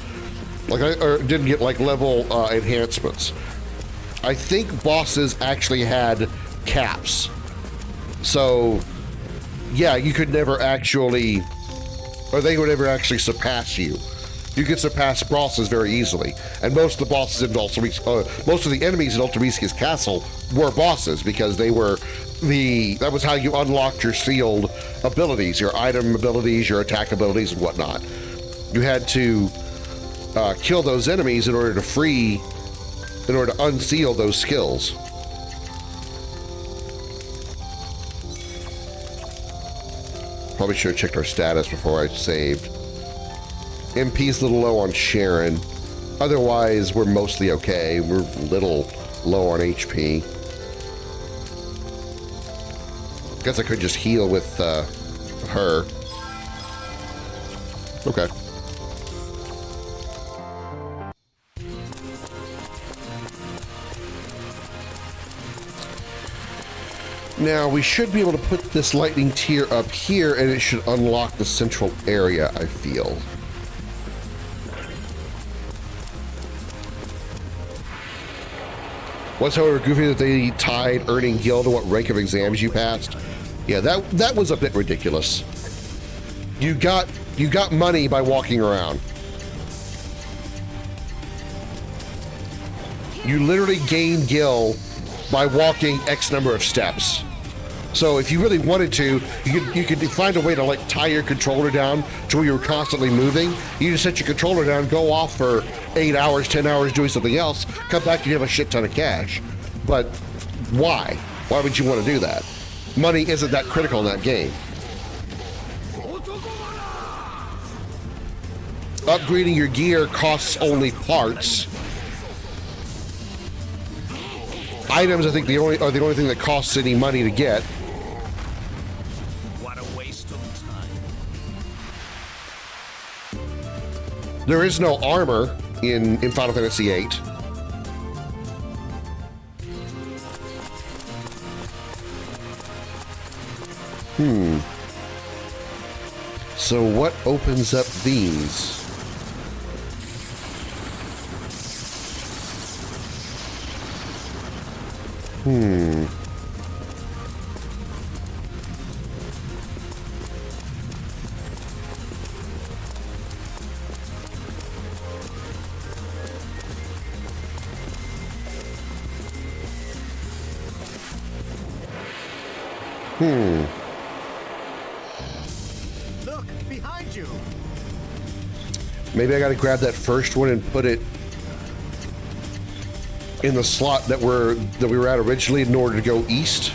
Or didn't get like level enhancements. I think bosses actually had caps. So, yeah, you could never actually, or they would never actually surpass you. You could surpass bosses very easily, and most of the bosses in most of the enemies in Ultimisia's castle were bosses because they were that was how you unlocked your sealed abilities, your item abilities, your attack abilities, and whatnot. You had to kill those enemies in order to unseal those skills. Probably should have checked our status before I saved. MP's a little low on Sharon. Otherwise, we're mostly okay. We're a little low on HP. Guess I could just heal with her. Okay. Now, we should be able to put this lightning tier up here, and it should unlock the central area, I feel. Was, however, goofy that they tied earning guild to what rank of exams you passed. Yeah, that was a bit ridiculous. You got money by walking around. You literally gain gil by walking X number of steps. So if you really wanted to, you could find a way to like tie your controller down to where you're constantly moving. You just set your controller down, go off for 8 hours, 10 hours doing something else, come back and you have a shit ton of cash. But why? Why would you want to do that? Money isn't that critical in that game. Upgrading your gear costs only parts. Items, I think, are the only thing that costs any money to get. What a waste of time. There is no armor in Final Fantasy VIII. So what opens up these? Look, behind you. Maybe I gotta grab that first one and put it in the slot that we were at originally in order to go east.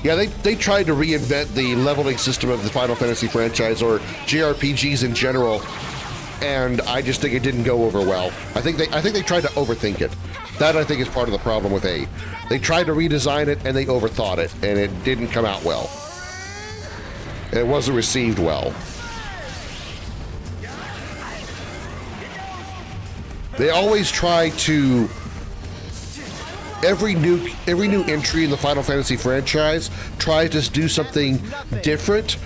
Yeah, they tried to reinvent the leveling system of the Final Fantasy franchise or JRPGs in general, and I just think it didn't go over well. I think they tried to overthink it. That I think is part of the problem with 8. They tried to redesign it and they overthought it, and it didn't come out well. It wasn't received well. They always try to every new entry in the Final Fantasy franchise tries to do something different,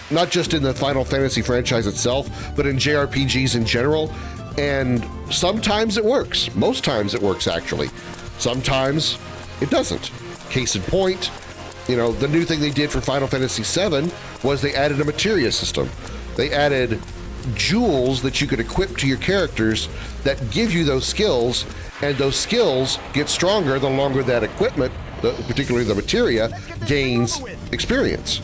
not just in the Final Fantasy franchise itself, but in JRPGs in general. And sometimes it works. Most times it works, actually. Sometimes it doesn't. Case in point, the new thing they did for Final Fantasy VII was they added a materia system. They added jewels that you could equip to your characters that give you those skills, and those skills get stronger the longer that equipment, particularly the materia, gains experience.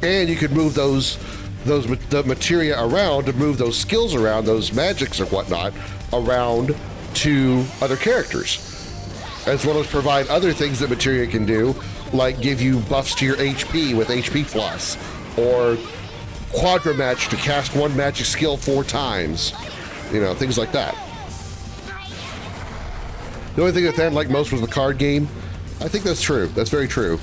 And you could move the materia around to move those skills around, those magics or whatnot, around to other characters, as well as provide other things that materia can do, like give you buffs to your HP with HP plus, or quadra match to cast one magic skill 4 times, things like that. The only thing that they didn't like most was the card game. I think that's true. That's very true.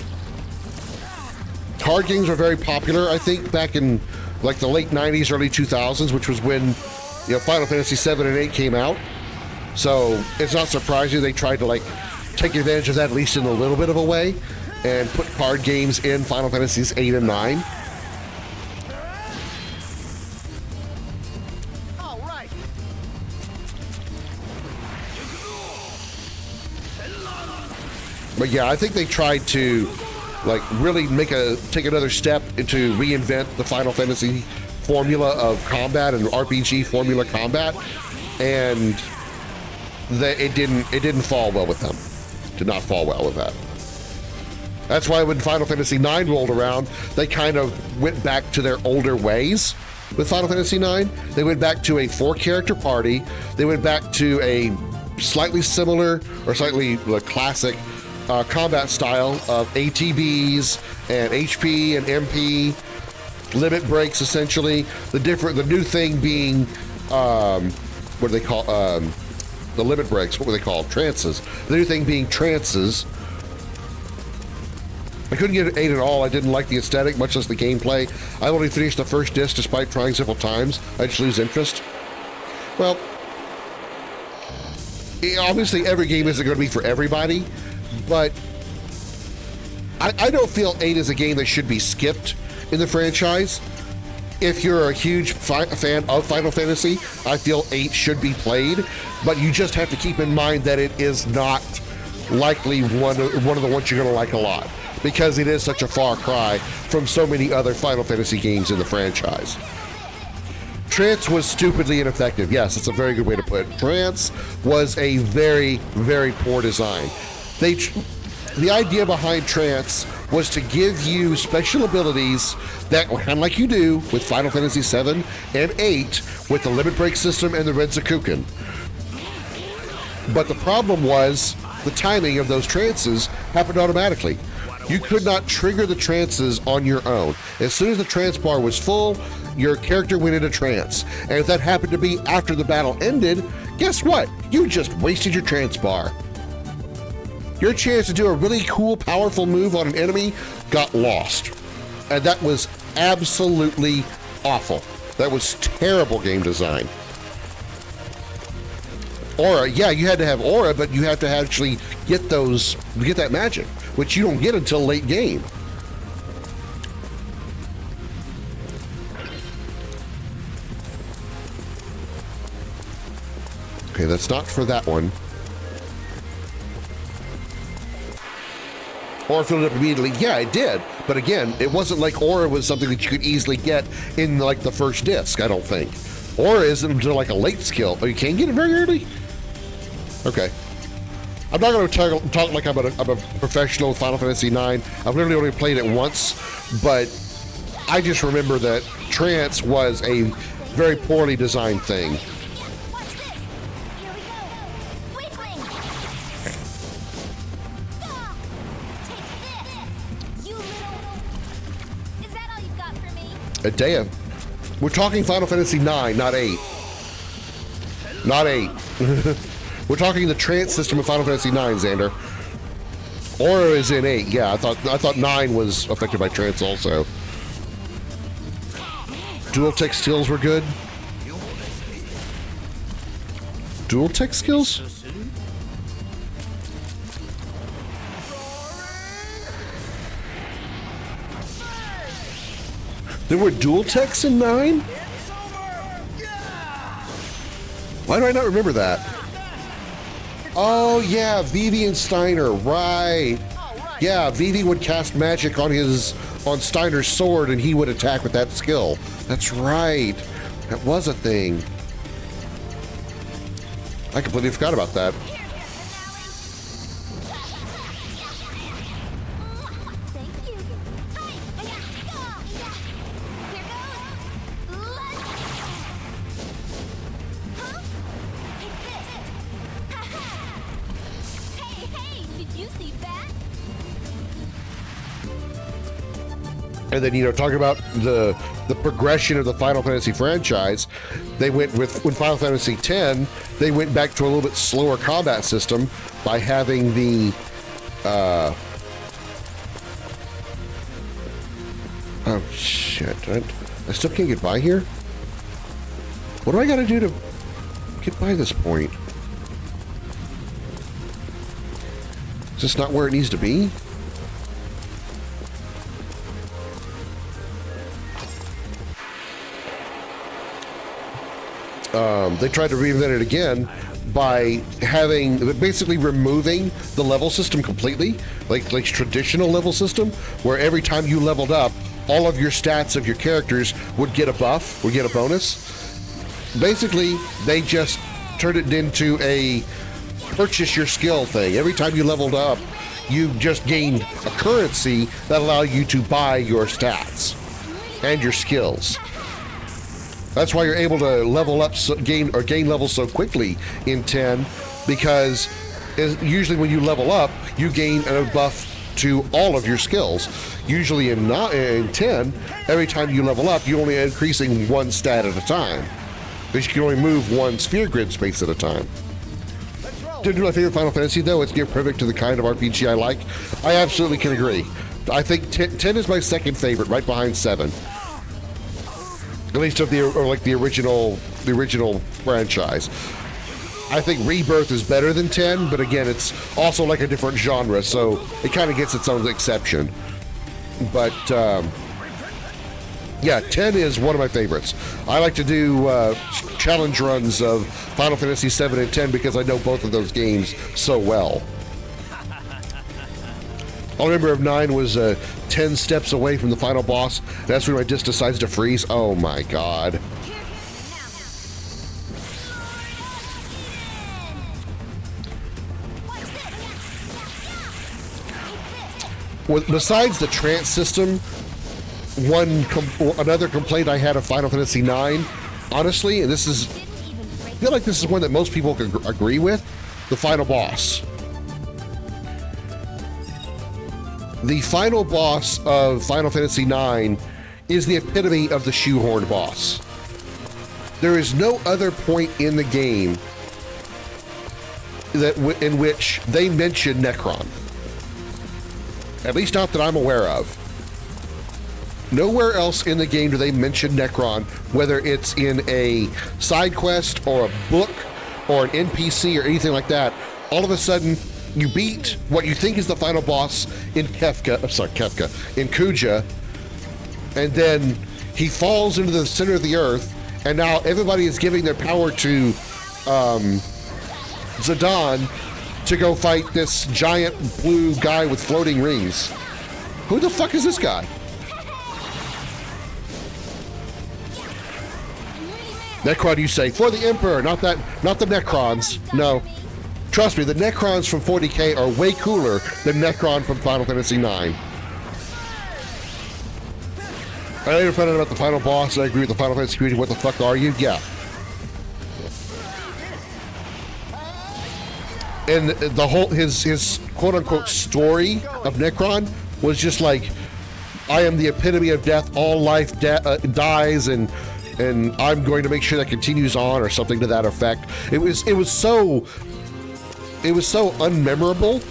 Card games were very popular, I think, back in like the late 90s, early 2000s, which was when Final Fantasy 7 and 8 came out. So it's not surprising they tried to like take advantage of that, at least in a little bit of a way, and put card games in Final Fantasies 8 and 9. But yeah, I think they tried to like really take another step into reinvent the Final Fantasy formula of combat and RPG formula combat, and it didn't fall well with them. Did not fall well with that. That's why when Final Fantasy IX rolled around, they kind of went back to their older ways with Final Fantasy IX. They went back to a 4-character party. They went back to a slightly similar or slightly classic combat style of ATBs and HP and MP, limit breaks essentially. The new thing being what do they call the limit breaks? What were they called? Trances. The new thing being trances. I couldn't get 8 at all. I didn't like the aesthetic, much less the gameplay. I only finished the first disc despite trying several times. I just lose interest. Well, obviously every game isn't going to be for everybody, but I don't feel 8 is a game that should be skipped in the franchise. If you're a huge fan of Final Fantasy, I feel 8 should be played, but you just have to keep in mind that it is not likely one of the ones you're going to like a lot, because it is such a far cry from so many other Final Fantasy games in the franchise. Trance was stupidly ineffective. Yes, it's a very good way to put it. Trance was a very, very poor design. The idea behind Trance was to give you special abilities that, kind of like you do with Final Fantasy VII and 8 with the Limit Break system and the Red Zakuken. But the problem was the timing of those trances happened automatically. You could not trigger the trances on your own. As soon as the trance bar was full, your character went into trance. And if that happened to be after the battle ended, guess what? You just wasted your trance bar. Your chance to do a really cool, powerful move on an enemy got lost. And that was absolutely awful. That was terrible game design. Aura, yeah, you had to have aura, but you have to actually get that magic, which you don't get until late game. Okay, that's not for that one. Aura filled it up immediately. Yeah, it did. But again, it wasn't like Aura was something that you could easily get in like the first disc, I don't think. Aura isn't until like a late skill. Oh, you can get it very early? Okay. I'm not going to talk like I'm a professional with Final Fantasy IX. I've literally only played it once, but I just remember that Trance was a very poorly designed thing. Adea. We're talking Final Fantasy IX, not 8. Not 8. We're talking the trance system of Final Fantasy IX, Xander. Aura is in 8. Yeah, I thought 9 was affected by trance also. Dual tech skills were good. Dual tech skills? There were dual techs in 9? Why do I not remember that? Oh yeah, Vivi and Steiner, right. Yeah, Vivi would cast magic on Steiner's sword and he would attack with that skill. That's right. That was a thing. I completely forgot about that. And then, talking about the progression of the Final Fantasy franchise, they went with, when Final Fantasy X, they went back to a little bit slower combat system by having the, oh shit, I still can't get by here? What do I gotta do to get by this point? Is this not where it needs to be? They tried to reinvent it again by basically removing the level system completely, like traditional level system, where every time you leveled up, all of your stats of your characters would get a buff, would get a bonus. Basically, they just turned it into a purchase your skill thing. Every time you leveled up, you just gained a currency that allowed you to buy your stats and your skills. That's why you're able to level up, gain levels so quickly in 10, because usually when you level up, you gain a buff to all of your skills. Usually in 10, every time you level up, you're only increasing one stat at a time, because you can only move one sphere grid space at a time. Did my favorite Final Fantasy though? It's near perfect to the kind of RPG I like. I absolutely can agree. I think 10 is my second favorite, right behind 7. At least of the original franchise. I think Rebirth is better than 10, but again, it's also like a different genre, so it kind of gets its own exception. But yeah, 10 is one of my favorites. I like to do challenge runs of Final Fantasy 7 and 10 because I know both of those games so well. All I remember of 9 was 10 steps away from the final boss. That's when my disc decides to freeze. Oh my god. besides the trance system, another complaint I had of Final Fantasy IX, honestly, and I feel like this is one that most people can agree with, the final boss. The final boss of Final Fantasy IX is the epitome of the shoehorn boss. There is no other point in the game in which they mention Necron. At least not that I'm aware of. Nowhere else in the game do they mention Necron, whether it's in a side quest or a book or an NPC or anything like that. All of a sudden, you beat what you think is the final boss in in Kuja, and then he falls into the center of the earth, and now everybody is giving their power to Zidane to go fight this giant blue guy with floating rings. Who the fuck is this guy? Necron, you say, for the Emperor, not the Necrons. No. Trust me, the Necrons from 40K are way cooler than Necron from Final Fantasy IX. I later found out about the final boss, and I agree with the Final Fantasy community. What the fuck are you? Yeah. And the whole, his quote-unquote story of Necron was just like, I am the epitome of death, all life dies, and I'm going to make sure that continues on, or something to that effect. It was so unmemorable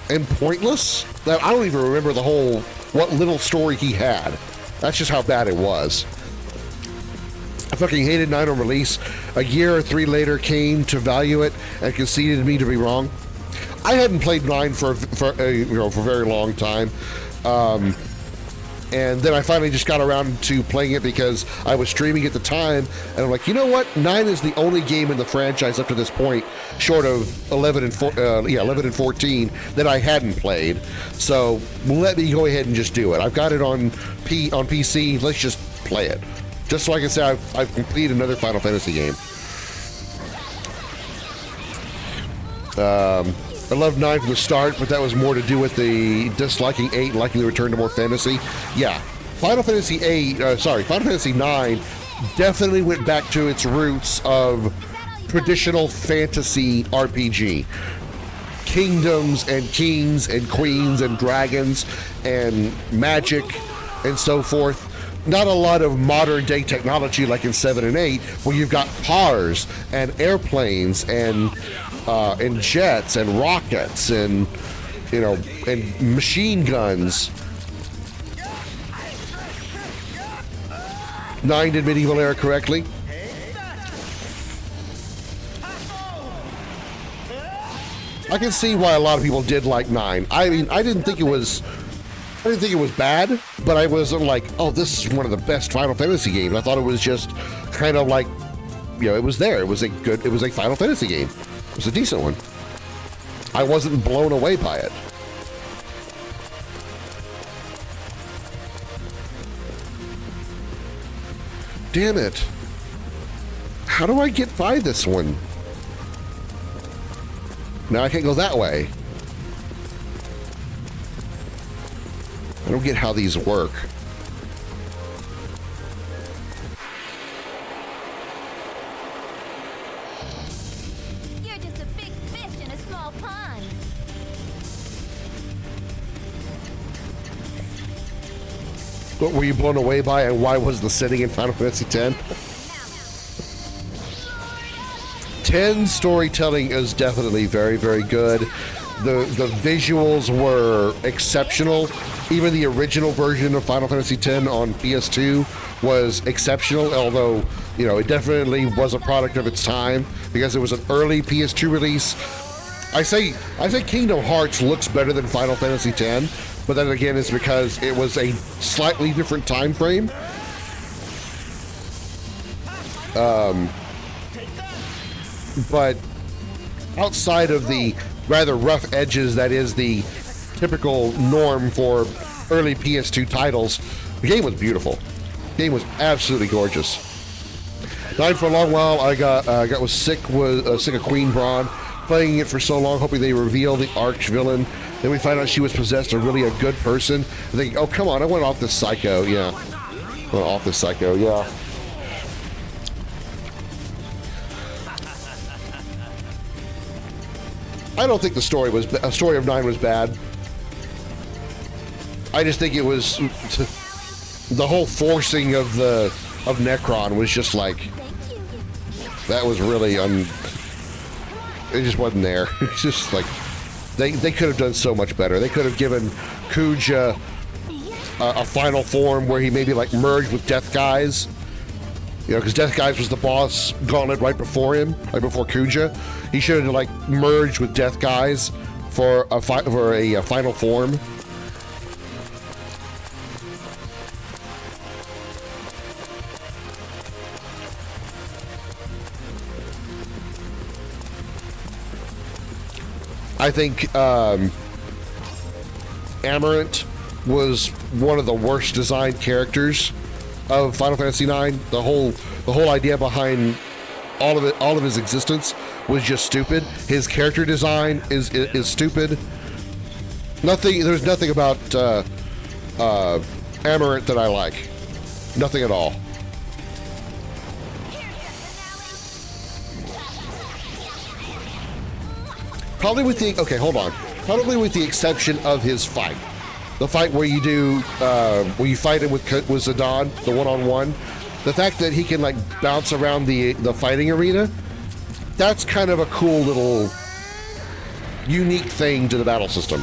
and pointless that I don't even remember what little story he had. That's just how bad it was. I fucking hated 9 on release. A year or 3 later came to value it and conceded me to be wrong. I hadn't played 9 for a very long time. And then I finally just got around to playing it because I was streaming at the time, and I'm like, you know what? 9 is the only game in the franchise up to this point, short of 11 and 14, that I hadn't played. So let me go ahead and just do it. I've got it on PC. Let's just play it, just so I can say I've completed another Final Fantasy game. I loved 9 from the start, but that was more to do with the disliking 8 and liking the return to more fantasy. Yeah, Final Fantasy 9 definitely went back to its roots of traditional fantasy RPG. Kingdoms and kings and queens and dragons and magic and so forth. Not a lot of modern day technology like in 7 and 8, where you've got cars and airplanes and jets and rockets and machine guns. 9 did medieval era correctly. I can see why a lot of people did like 9. I mean, I didn't think it was bad, but I wasn't like, oh, this is one of the best Final Fantasy games. I thought it was just kind of like, it was there. It was a Final Fantasy game. It was a decent one. I wasn't blown away by it. Damn it. How do I get by this one? Now I can't go that way. I don't get how these work. You're just a big fish in a small pond. What were you blown away by, and why was the setting in Final Fantasy X? 10 storytelling is definitely very, very good. The visuals were exceptional. Even the original version of Final Fantasy X on PS2 was exceptional, although, it definitely was a product of its time because it was an early PS2 release. I say Kingdom Hearts looks better than Final Fantasy X, but then again, it's because it was a slightly different time frame. But outside of the rather rough edges that is the typical norm for early PS2 titles, the game was beautiful. The game was absolutely gorgeous. 9 for a long while. I got sick of Queen Braun. Playing it for so long, hoping they reveal the arch villain. Then we find out she was possessed, really a good person. I think, oh, come on, I went off this psycho, yeah. Went off this psycho, yeah. I don't think the story of 9 was bad. I just think it was the whole forcing of Necron was just like, that was really it just wasn't there. It's just like they could have done so much better. They could have given Kuja a final form where he maybe like merged with Death Guys. You know, because Death Guys was the boss gauntlet right before him, right before Kuja. He should have like merged with Death Guys for a final form. I think Amarant was one of the worst designed characters of Final Fantasy IX. The whole idea behind all of his existence was just stupid. His character design is stupid. There's nothing about Amarant that I like. Nothing at all. Probably with the Probably with the exception of his fight. The fight where you fight him with Zidane, the one-on-one. The fact that he can like bounce around the fighting arena, that's kind of a cool little unique thing to the battle system.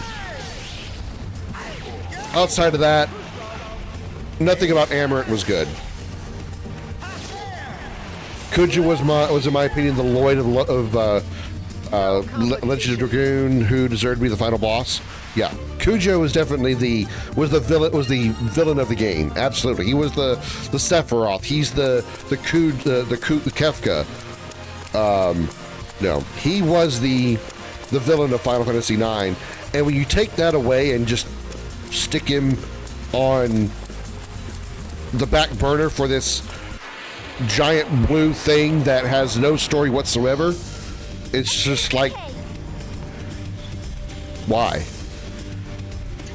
Outside of that, nothing about Amarant was good. Kuja was in my opinion the Lloyd of Legend of Dragoon who deserved to be the final boss. Yeah, Kuja was definitely the villain of the game. Absolutely, he was the Sephiroth. He's the Kefka. No, he was the villain of Final Fantasy IX. And when you take that away and just stick him on the back burner for this giant blue thing that has no story whatsoever, it's just like, why?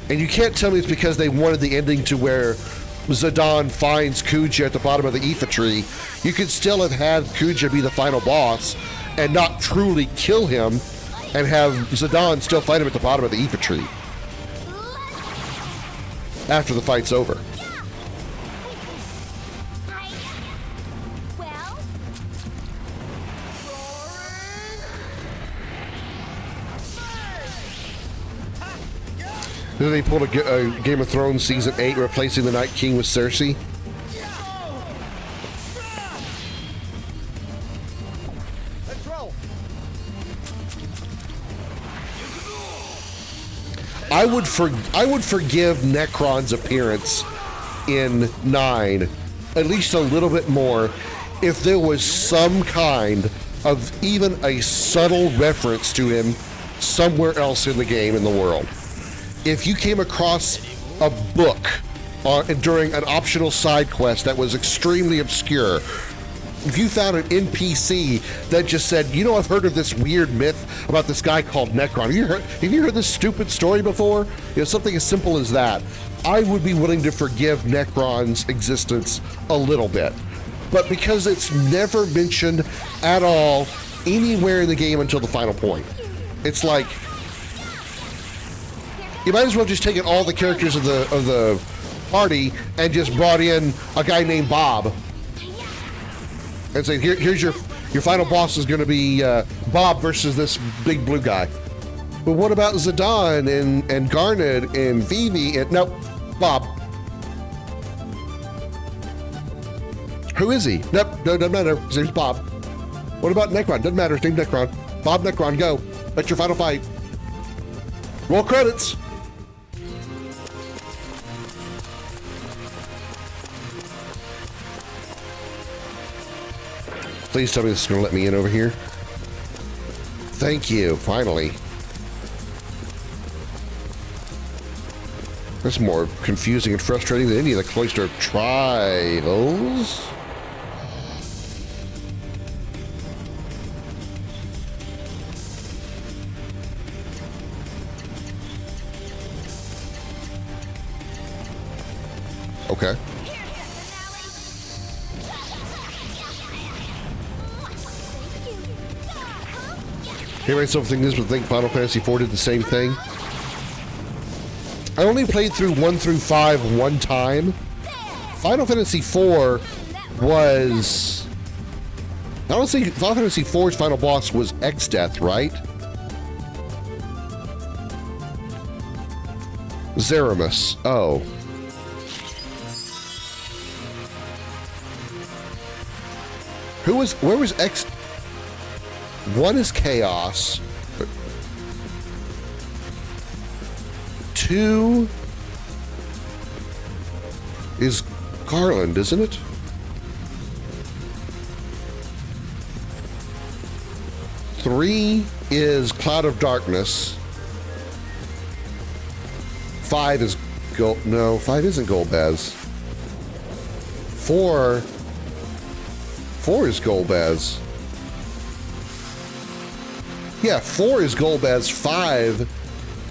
And you can't tell me it's because they wanted the ending to where Zidane finds Kuja at the bottom of the Aoife tree. You could still have had Kuja be the final boss and not truly kill him and have Zidane still fight him at the bottom of the Aoife tree after the fight's over. Then they pulled a Game of Thrones Season 8 replacing the Night King with Cersei. Let's roll. I would forgive Necron's appearance in 9 at least a little bit more if there was some kind of even a subtle reference to him somewhere else in the game in the world. If you came across a book during an optional side quest that was extremely obscure, if you found an NPC that just said, you know, I've heard of this weird myth about this guy called Necron. Have you heard this stupid story before? You know, something as simple as that. I would be willing to forgive Necron's existence a little bit. But because it's never mentioned at all anywhere in the game until the final point, it's like, you might as well just taken all the characters of the party and just brought in a guy named Bob and say, here's your final boss is going to be Bob versus this big blue guy. But what about Zidane and Garnet and Vivi and nope, Bob. Who is he? Nope, no, doesn't matter. His name's Bob. What about Necron? Doesn't matter. His name's Necron. Bob Necron, go. That's your final fight. Roll credits. Please tell me this is going to let me in over here. Thank you, finally. That's more confusing and frustrating than any of the Cloister trials. Okay. Anybody still think this, but think Final Fantasy IV did the same thing? I only played through 1 through 5 one time. Final Fantasy IV was... I don't think Final Fantasy IV's final boss was X-Death, right? Zeramus. Oh. Where was X? One is Chaos. 2 is Garland, isn't it? 3 is Cloud of Darkness. 5 is Gold. No, 5 isn't Golbaz. 4 is Golbaz. Yeah, 4 is Golbaz. 5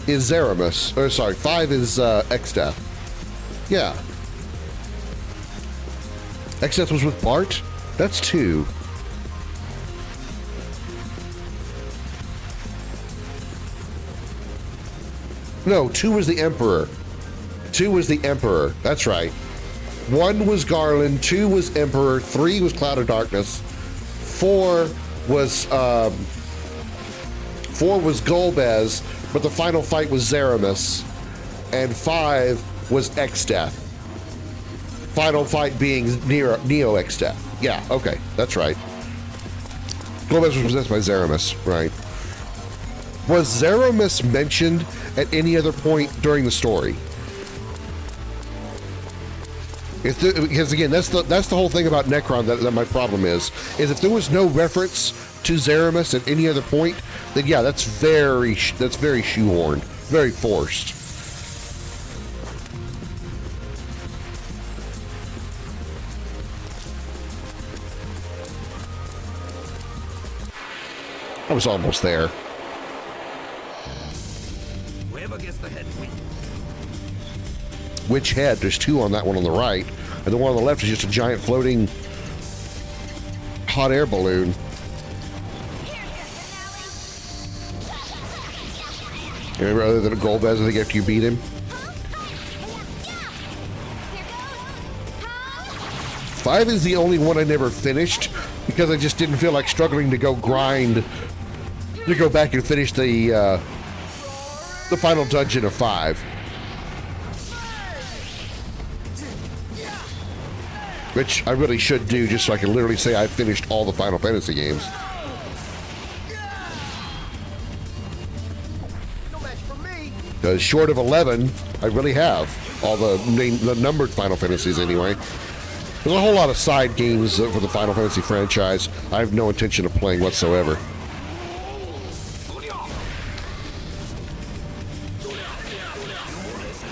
is Zeramus. Or sorry, 5 is X-Death. Yeah. X-Death was with Bart? That's 2. No, 2 was the Emperor. 2 was the Emperor. That's right. 1 was Garland, 2 was Emperor, 3 was Cloud of Darkness, 4 was Golbez, but the final fight was Zeramus, and 5 was X-Death. Final fight being Neo X-Death. Yeah, okay, that's right. Golbez was possessed by Zeramus, right. Was Zeramus mentioned at any other point during the story? Because again, that's the whole thing about Necron that my problem is if there was no reference to Zeramus at any other point, then yeah, that's very shoehorned, very forced. I was almost there. Whoever gets the head wins. Which head? There's 2 on that one on the right, and the one on the left is just a giant floating hot air balloon. Remember, other than a Golbez, I think after you beat him. 5 is the only one I never finished because I just didn't feel like struggling to go grind to go back and finish the final dungeon of 5. Which I really should do just so I can literally say I finished all the Final Fantasy games. Because short of 11, I really have all the numbered Final Fantasies anyway. There's a whole lot of side games for the Final Fantasy franchise I have no intention of playing whatsoever.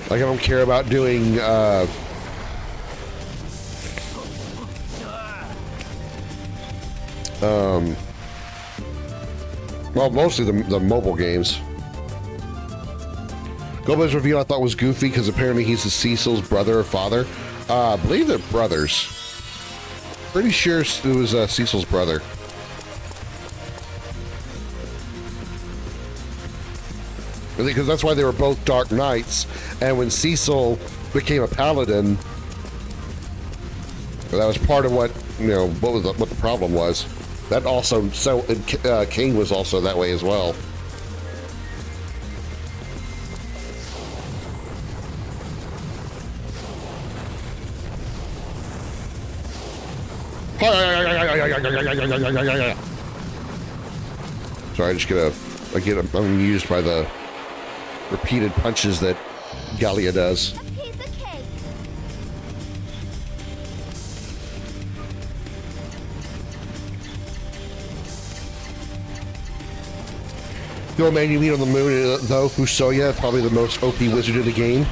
Like I don't care about doing well, mostly the mobile games. Golbez reveal I thought was goofy because apparently he's Cecil's brother or father. I believe they're brothers. Pretty sure it was Cecil's brother. Because that's why they were both Dark Knights, and when Cecil became a paladin, that was part of what what the problem was. That also, King was also that way as well. Sorry, I just get amused by the repeated punches that Gallia does. The old man you meet on the moon, though, Fusoya, probably the most OP wizard in the game.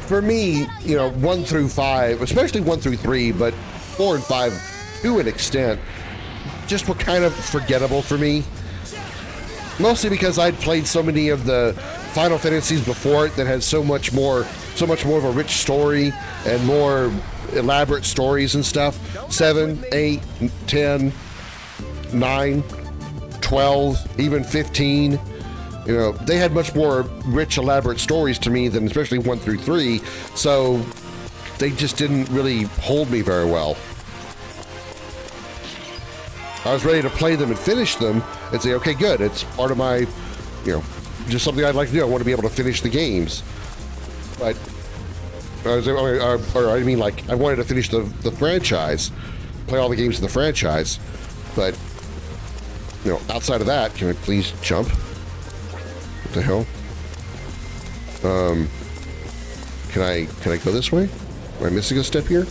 For me, 1 through 5, especially 1 through 3, but 4 and 5 to an extent, just were kind of forgettable for me. Mostly because I'd played so many of the Final Fantasies before it that had so much more of a rich story and more elaborate stories and stuff. 7, 8, 10, 9, 12, even 15. You know, they had much more rich, elaborate stories to me than especially 1 through 3. So they just didn't really hold me very well. I was ready to play them and finish them and say, okay, good. It's part of my, just something I'd like to do. I want to be able to finish the games. But, I wanted to finish the franchise, play all the games in the franchise. But, outside of that, can I please jump? What the hell? Can I go this way? Am I missing a step here?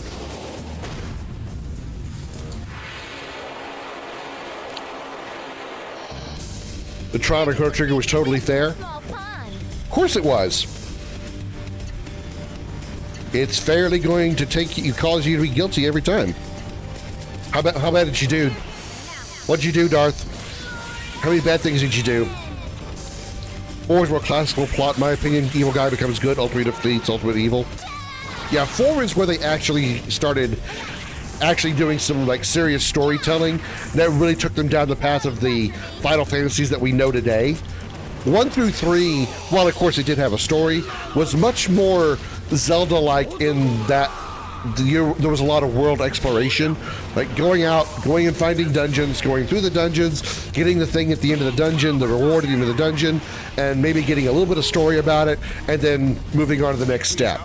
The trial and Chrono Trigger was totally fair. Of course it was. It's fairly going to cause you to be guilty every time. How bad did you do? What'd you do, Darth? How many bad things did you do? 4 is more classical plot, in my opinion. Evil guy becomes good, ultimate defeats ultimate evil. Yeah, 4 is where they actually started doing some serious storytelling that really took them down the path of the Final Fantasies that we know today. 1 through 3, while of course it did have a story, was much more Zelda-like in that there was a lot of world exploration, like going and finding dungeons, going through the dungeons, getting the thing at the end of the dungeon, the reward at the end of the dungeon, and maybe getting a little bit of story about it, and then moving on to the next step.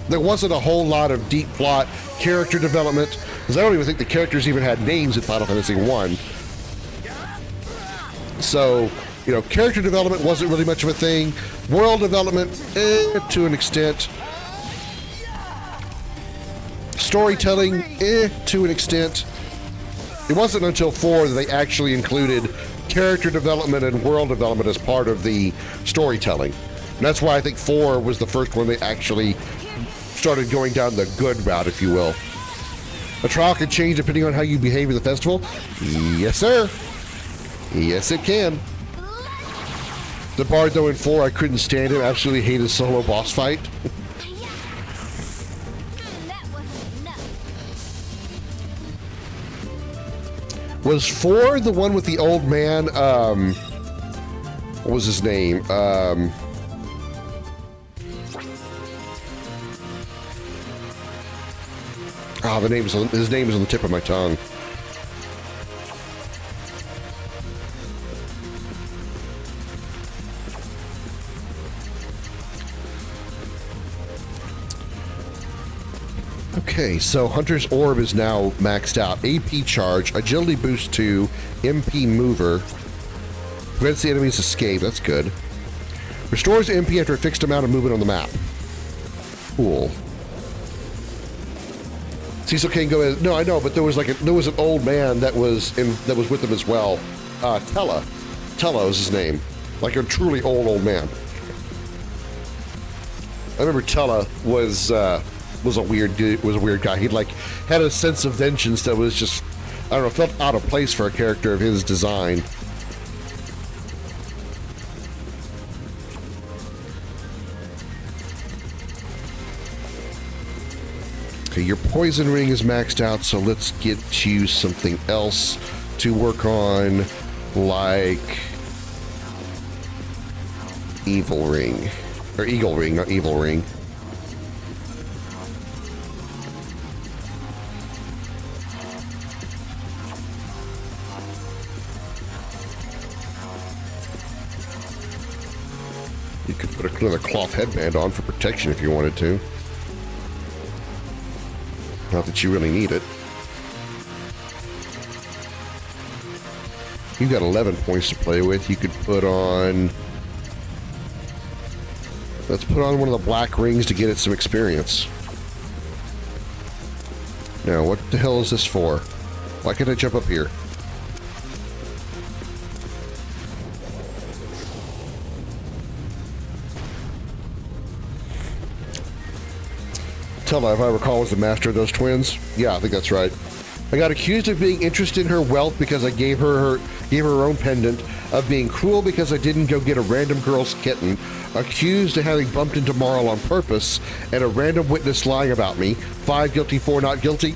There wasn't a whole lot of deep plot, character development, because I don't even think the characters even had names in Final Fantasy 1. So, character development wasn't really much of a thing. World development, to an extent. Storytelling, to an extent. It wasn't until 4 that they actually included character development and world development as part of the storytelling. And that's why I think 4 was the first one they actually started going down the good route, if you will. A trial can change depending on how you behave in the festival. Yes, sir. Yes, it can. The Bard, though, in 4, I couldn't stand him. Absolutely hated solo boss fight. Was 4 the one with the old man? What was his name? His name is on the tip of my tongue. Okay, so Hunter's Orb is now maxed out. AP charge, agility boost 2, MP mover, prevents the enemy's escape, that's good. Restores MP after a fixed amount of movement on the map. Cool. Cecil can't go. No, I know, but there was an old man that was with him as well. Tella is his name, like a truly old man. I remember Tella was a weird guy. He had a sense of vengeance that was just, I don't know, felt out of place for a character of his design. Okay, your poison ring is maxed out, so let's get you something else to work on, like Evil Ring. Or Eagle Ring, not Evil Ring. You could put another cloth headband on for protection if you wanted to. Not that you really need it. You've got 11 points to play with. You could put on... Let's put on one of the black rings to get it some experience. Now, what the hell is this for? Why can't I jump up here? Tella, if I recall, was the master of those twins. Yeah, I think that's right. I got accused of being interested in her wealth because I gave her her own pendant, of being cruel because I didn't go get a random girl's kitten, accused of having bumped into Marl on purpose, and a random witness lying about me. 5 guilty, 4 not guilty.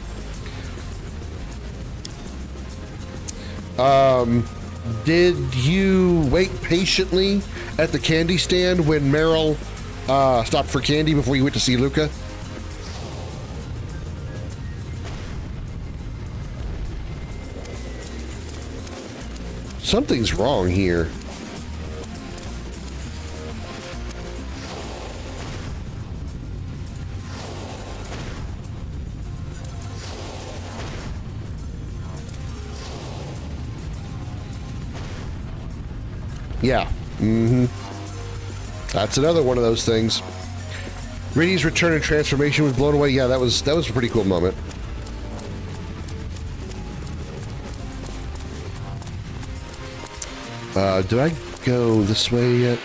Did you wait patiently at the candy stand when Meryl stopped for candy before you went to see Luca? Something's wrong here. Yeah. That's another one of those things. Riddy's return and transformation was blown away. Yeah, that was a pretty cool moment. Did I go this way yet?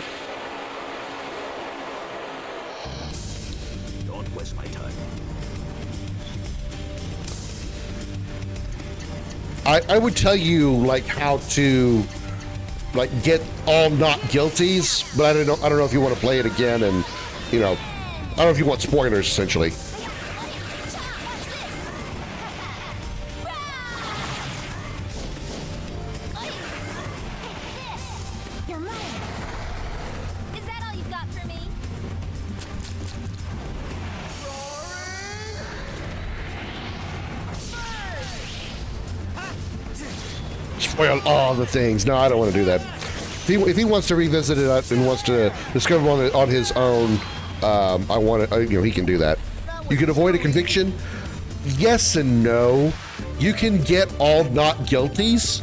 Don't waste my time. I would tell you like how to like get all not guilties, but I don't know if you want to play it again, and I don't know if you want spoilers essentially. You're mine. Is that all you've got for me? Spoil all the things. No, I don't want to do that. If he wants to revisit it and wants to discover on his own, I want to. He can do that. You can avoid a conviction. Yes and no. You can get all not guilties,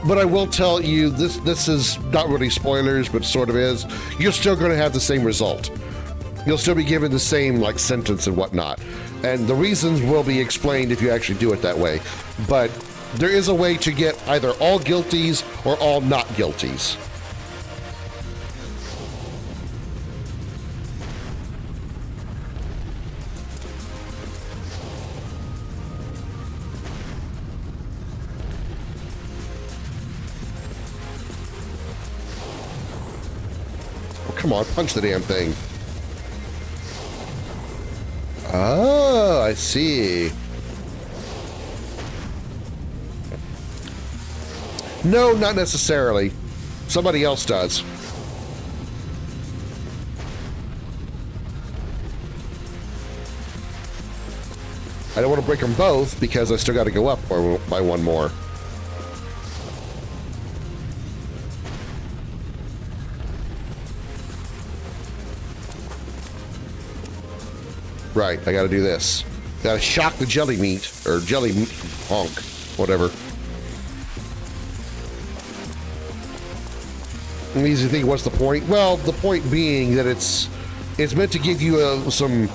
but I will tell you this is not really spoilers, but sort of is. You're still going to have the same result. You'll still be given the same like sentence and whatnot, and the reasons will be explained if you actually do it that way. But there is a way to get either all guilties or all not guilties. Oh, come on, punch the damn thing. Oh, I see. No, not necessarily. Somebody else does. I don't want to break them both because I still got to go up by one more. Right, I got to do this. Got to shock the jelly meat, or jelly honk, whatever. Easy thing. What's the point? Well, the point being that it's meant to give you some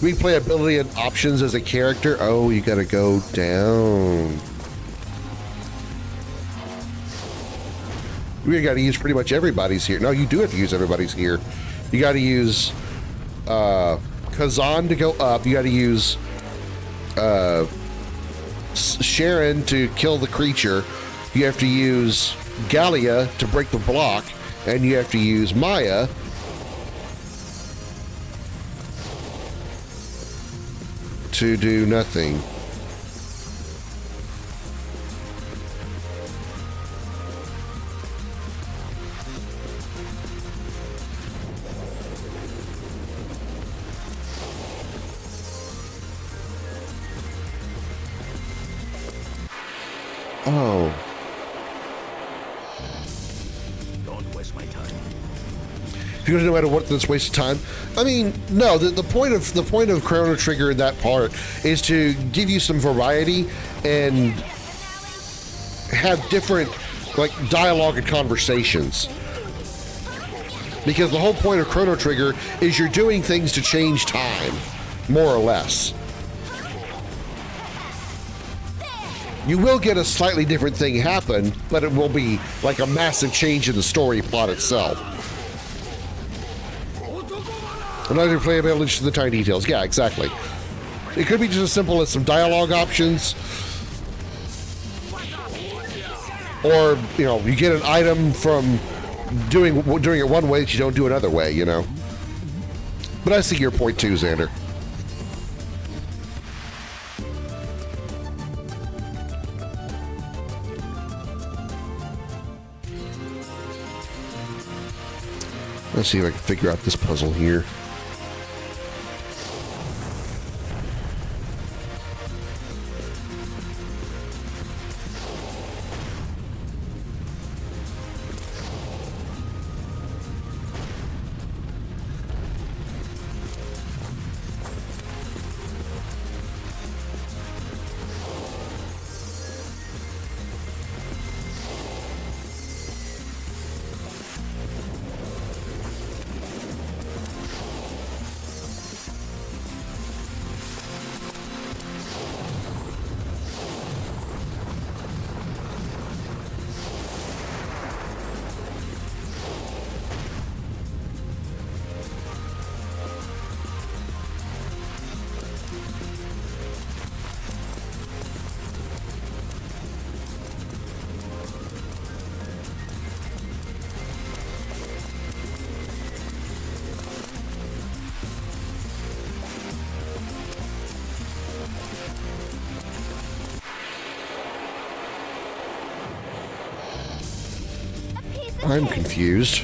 replayability and options as a character. Oh, you gotta go down. You gotta use pretty much everybody's here. No, you do have to use everybody's here. You gotta use Kazan to go up. You gotta use Sharon to kill the creature. You have to use Gallia to break the block. And you have to use Maya to do nothing. Oh. Because no matter what, that's waste of time. I mean, no. The point of Chrono Trigger in that part is to give you some variety and have different like dialogue and conversations. Because the whole point of Chrono Trigger is you're doing things to change time, more or less. You will get a slightly different thing happen, but it will be like a massive change in the story plot itself. Another replayability to the tiny details. Yeah, exactly. It could be just as simple as some dialogue options, Or, you know, you get an item from doing it one way that you don't do another way, you know. But I see your point too, Xander. Let's see if I can figure out this puzzle here. I'm confused.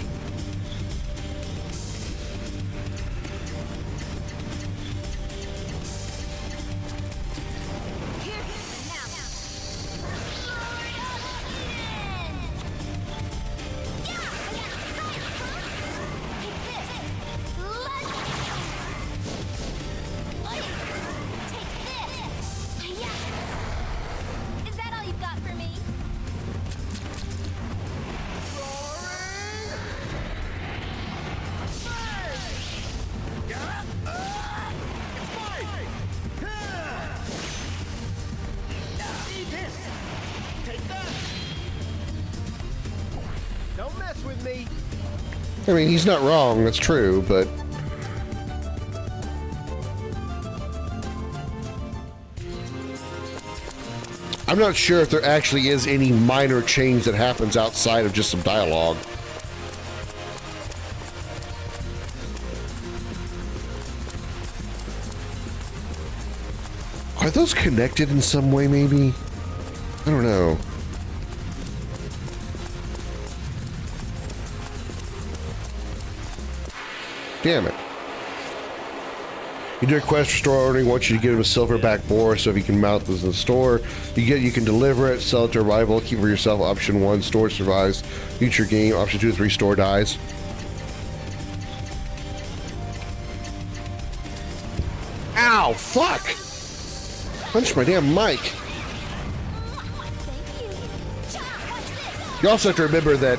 Is that all you've got for me? Don't mess with me. I mean, he's not wrong, that's true, but... I'm not sure if there actually is any minor change that happens outside of just some dialogue. Are those connected in some way, maybe? I don't know. Damn it. You do a quest for store owner, he wants you to give him a silverback boar, so if you can mount this in the store, you can deliver it, sell it to a rival, keep it for yourself. Option 1, store survives. Future game. Option 2, 3, store dies. Ow, fuck! Punch my damn mic. You also have to remember that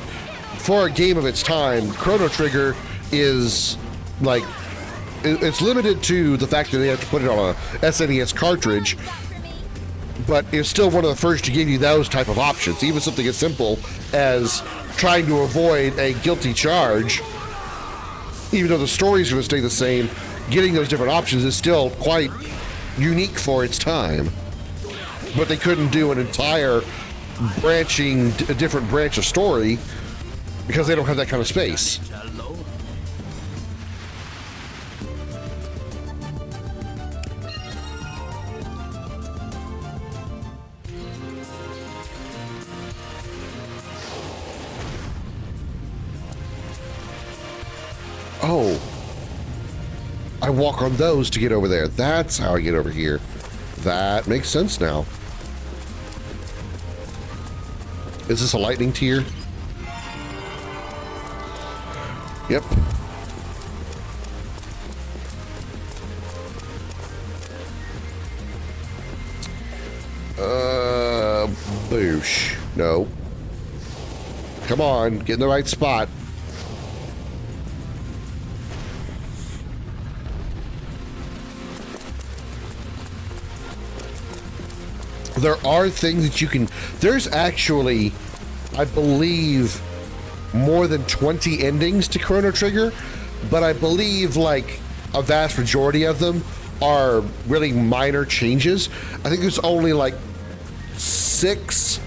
for a game of its time, Chrono Trigger is like, it's limited to the fact that they have to put it on a SNES cartridge, but it's still one of the first to give you those type of options. Even something as simple as trying to avoid a guilty charge, even though the story's going to stay the same, getting those different options is still quite unique for its time. But they couldn't do an entire a different branch of story because they don't have that kind of space. Oh, I walk on those to get over there. That's how I get over here. That makes sense now. Is this a lightning tier? Yep. Boosh. No. Come on, get in the right spot. There are things that you can... There's actually, I believe, more than 20 endings to Chrono Trigger, but I believe, like, a vast majority of them are really minor changes. I think there's only, like, 6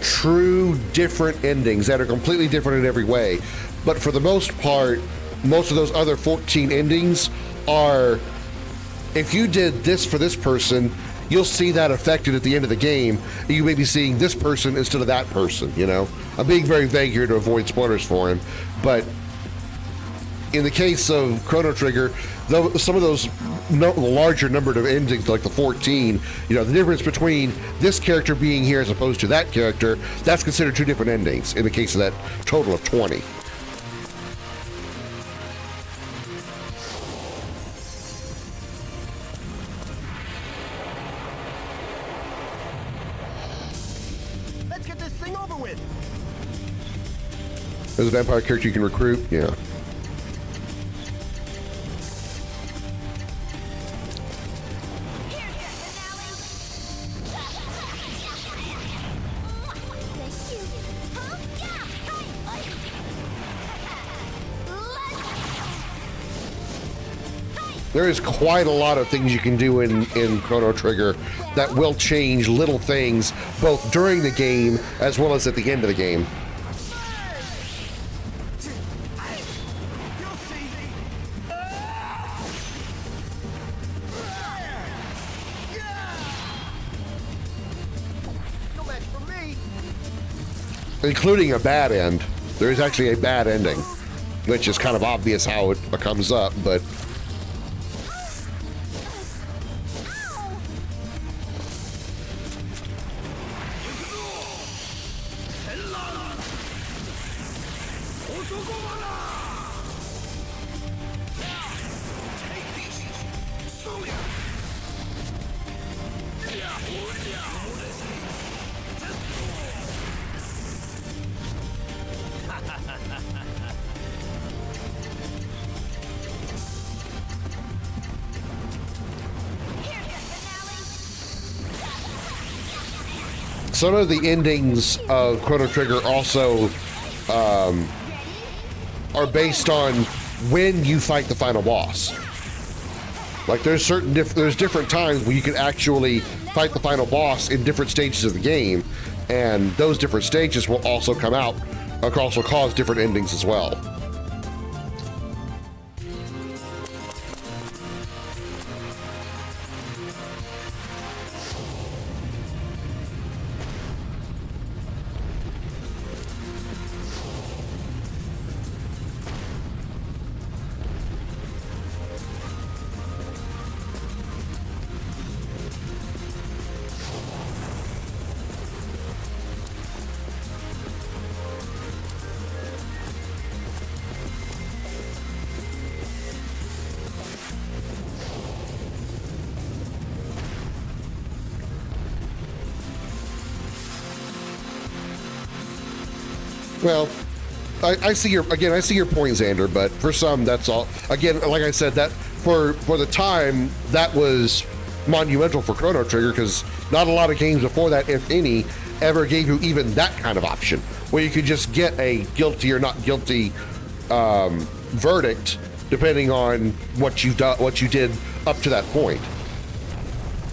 true different endings that are completely different in every way. But for the most part, most of those other 14 endings are, if you did this for this person, you'll see that affected at the end of the game. You may be seeing this person instead of that person, you know? I'm being very vague here to avoid spoilers for him, but in the case of Chrono Trigger, some of those larger numbered of endings, like the 14, you know, the difference between this character being here as opposed to that character, that's considered two different endings in the case of that total of 20. Let's get this thing over with. There's a vampire character you can recruit, yeah. There is quite a lot of things you can do in Chrono Trigger that will change little things both during the game as well as at the end of the game. No match for me. Including a bad end. There is actually a bad ending, which is kind of obvious how it comes up, but some of the endings of Chrono Trigger also are based on when you fight the final boss. Like there's different times where you can actually fight the final boss in different stages of the game, and those different stages will also come out, also cause different endings as well. Well, I see your point, Xander, but for some, that's all. Again, like I said, that for the time, that was monumental for Chrono Trigger, because not a lot of games before that, if any, ever gave you even that kind of option, where you could just get a guilty or not guilty verdict, depending on what you did up to that point.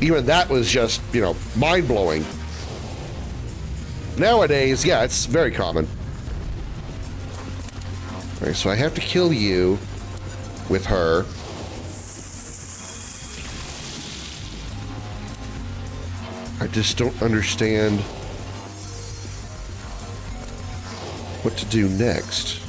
Even that was just, you know, mind-blowing. Nowadays, yeah, it's very common. All right, so I have to kill you with her. I just don't understand what to do next.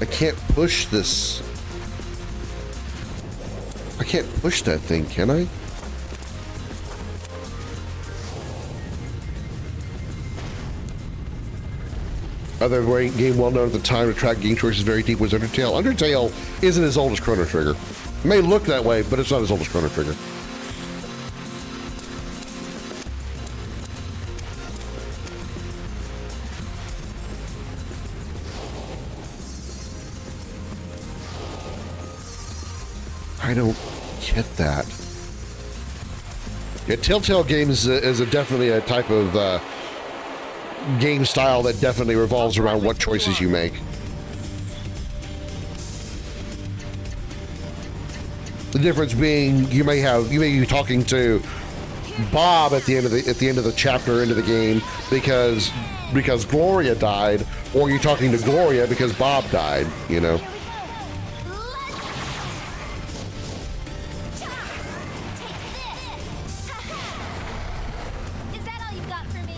I can't push this. I can't push that thing, can I? Other game well known at the time to track game choices very deep was Undertale. Undertale isn't as old as Chrono Trigger. It may look that way, but it's not as old as Chrono Trigger. I don't get that. Yeah, Telltale Games is definitely a type of game style that definitely revolves around what choices you make. The difference being you may be talking to Bob at the end of the chapter into the game because Gloria died, or you're talking to Gloria because Bob died, you know. Is that all you've got for me?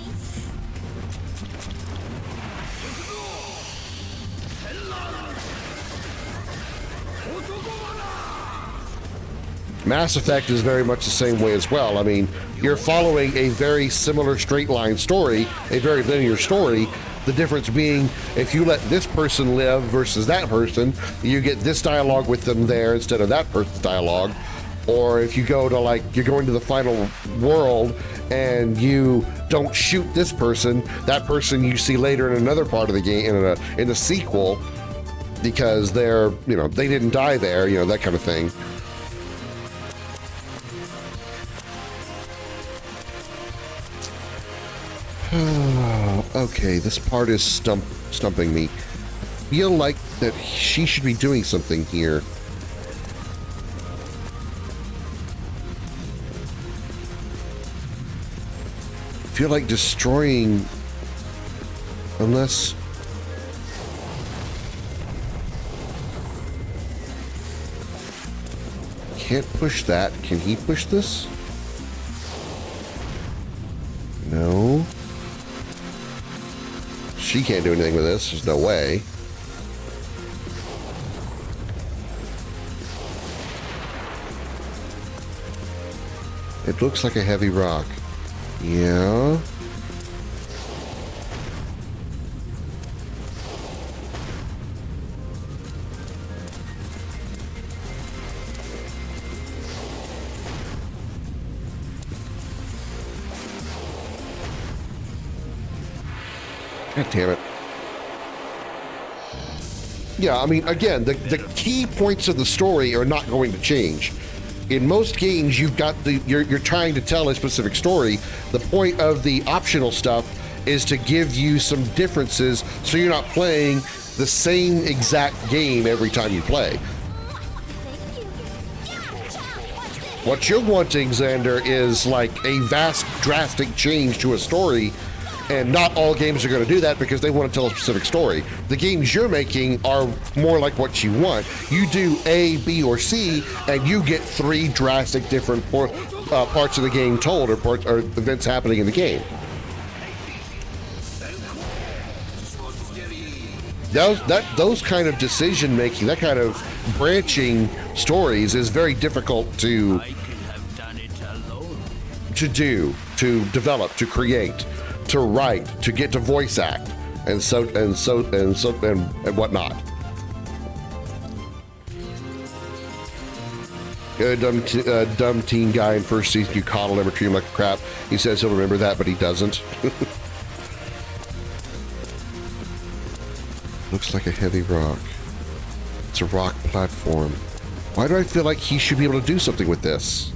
Mass Effect is very much the same way as well. I mean, you're following a very similar straight line story, a very linear story. The difference being, if you let this person live versus that person, you get this dialogue with them there instead of that person's dialogue. Or if you go to, like, you're going to the final world and you don't shoot this person, that person you see later in another part of the game, in a sequel, because they're, you know, they didn't die there, you know, that kind of thing. Okay, this part is stumping me. I feel like that she should be doing something here. I feel like destroying, unless can't push that. Can he push this? No. She can't do anything with this. There's no way. It looks like a heavy rock. Yeah. God damn it. Yeah, I mean, again, the key points of the story are not going to change. In most games, you've got you're trying to tell a specific story. The point of the optional stuff is to give you some differences so you're not playing the same exact game every time you play. What you're wanting, Xander, is like a vast, drastic change to a story. And not all games are going to do that because they want to tell a specific story. The games you're making are more like what you want. You do A, B, or C, and you get 3 drastic different parts of the game told, or events happening in the game. Those kind of decision making, that kind of branching stories is very difficult to do, to develop, to create, to write, to get to voice act, and whatnot. Dumb teen guy in first season, you coddle him or treat him like crap. He says he'll remember that, but he doesn't. Looks like a heavy rock. It's a rock platform. Why do I feel like he should be able to do something with this?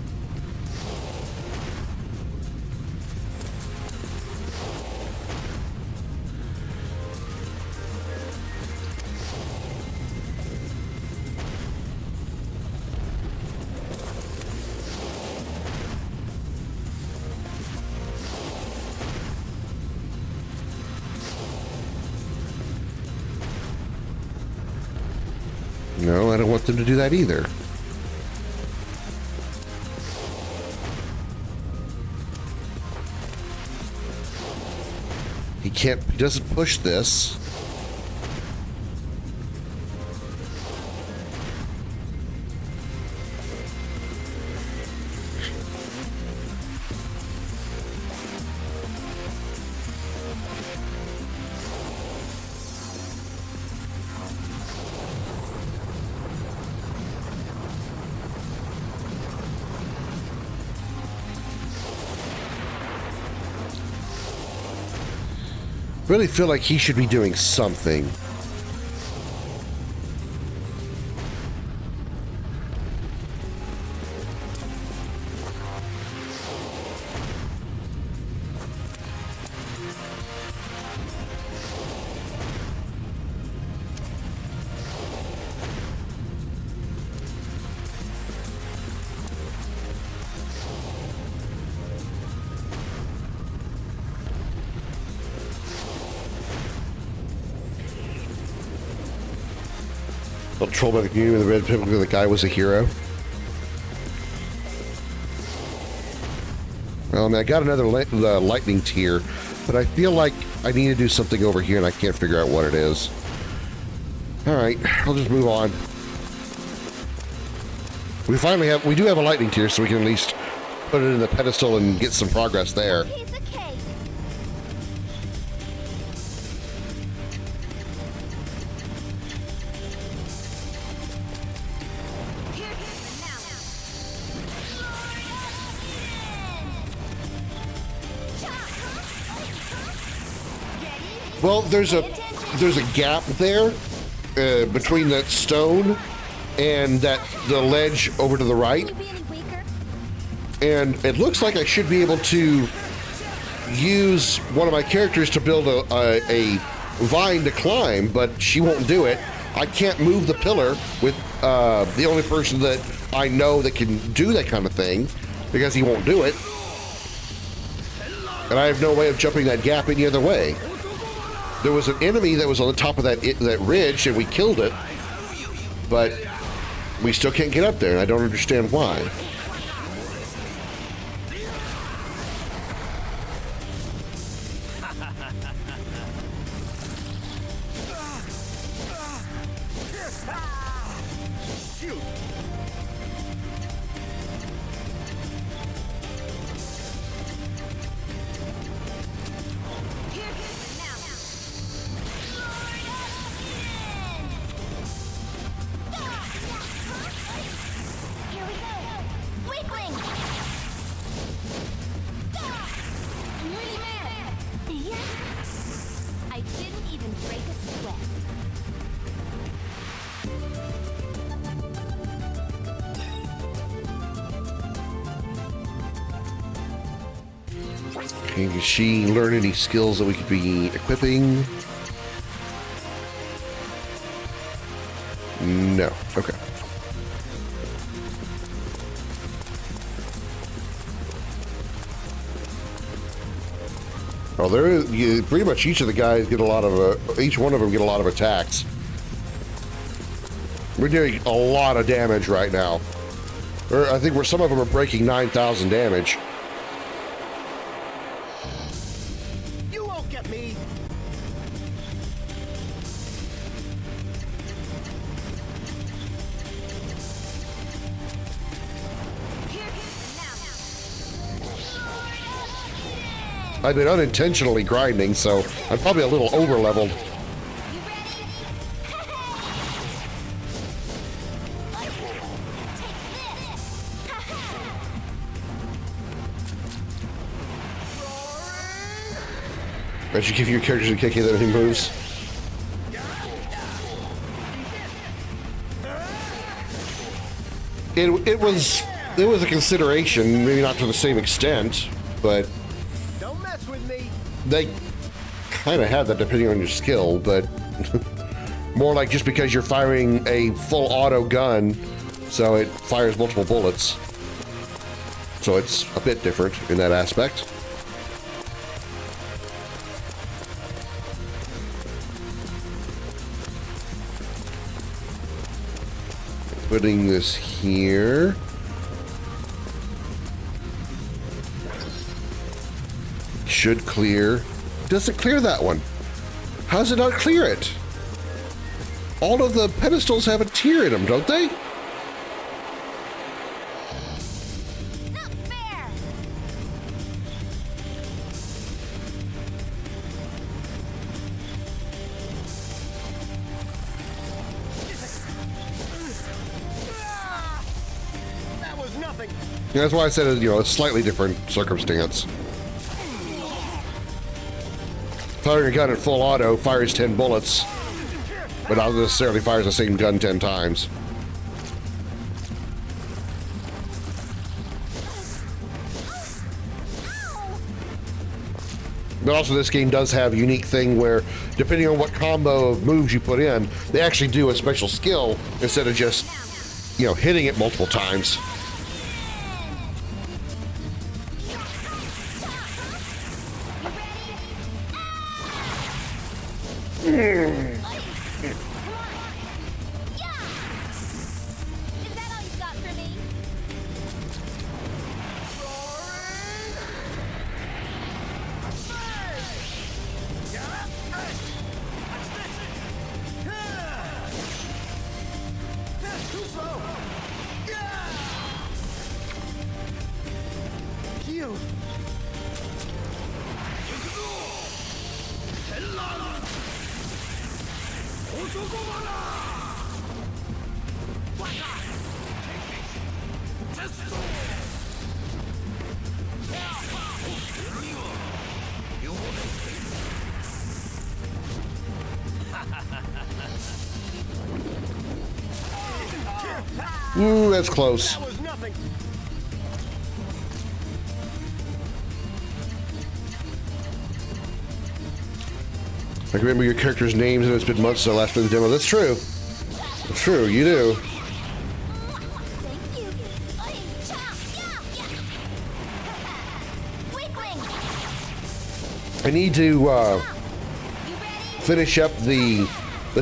No, I don't want them to do that either. He doesn't push this. Really feel like he should be doing something. Well, troll by the community with the red pimple, the guy was a hero. Well, I mean, I got another lightning tier, but I feel like I need to do something over here and I can't figure out what it is. Alright, I'll just move on. We do have a lightning tier, so we can at least put it in the pedestal and get some progress there. Piece of cake. Well, there's a gap there between that stone and the ledge over to the right, and it looks like I should be able to use one of my characters to build a vine to climb, but she won't do it. I can't move the pillar with the only person that I know that can do that kind of thing, because he won't do it, and I have no way of jumping that gap any other way. There was an enemy that was on the top of that ridge, and we killed it, but we still can't get up there, and I don't understand why. Okay, did she learn any skills that we could be equipping? No. Okay. Well, pretty much each of the guys get a lot of, each one of them get a lot of attacks. We're doing a lot of damage right now. I think some of them are breaking 9,000 damage. You won't get me. I've been unintentionally grinding, so I'm probably a little over-leveled. I should give your characters a kick that he moves. It was a consideration, maybe not to the same extent, but Don't mess with me. they kind of have that depending on your skill, but more like just because you're firing a full auto gun, so it fires multiple bullets. So it's a bit different in that aspect. Putting this here. Should clear. Doesn't clear that one. How does it not clear it? All of the pedestals have a tier in them, don't they? Not fair. That was nothing. That's why I said, you know, a slightly different circumstance. Firing a gun at full auto fires 10 bullets, but not necessarily fires the same gun 10 times. But also this game does have a unique thing where, depending on what combo of moves you put in, they actually do a special skill instead of just, you know, hitting it multiple times. slow. Yeah! Phew. Ooh, that's close. That was nothing. I can remember your character's names and it's been months since I last played the demo. That's true. That's true, you do. Thank you. Oi, cha, yeah, yeah. Weakling. I need to You ready? finish up the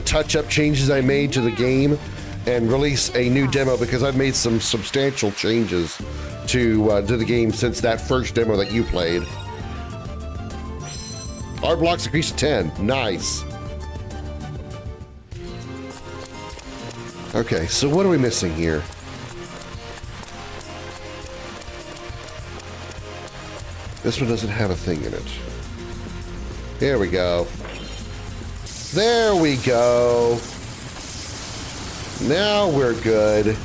touch-up changes I made to the game and release a new demo because I've made some substantial changes to the game since that first demo that you played. Our blocks increased to 10. Nice. Okay, so what are we missing here? This one doesn't have a thing in it. There we go. There we go. Now we're good.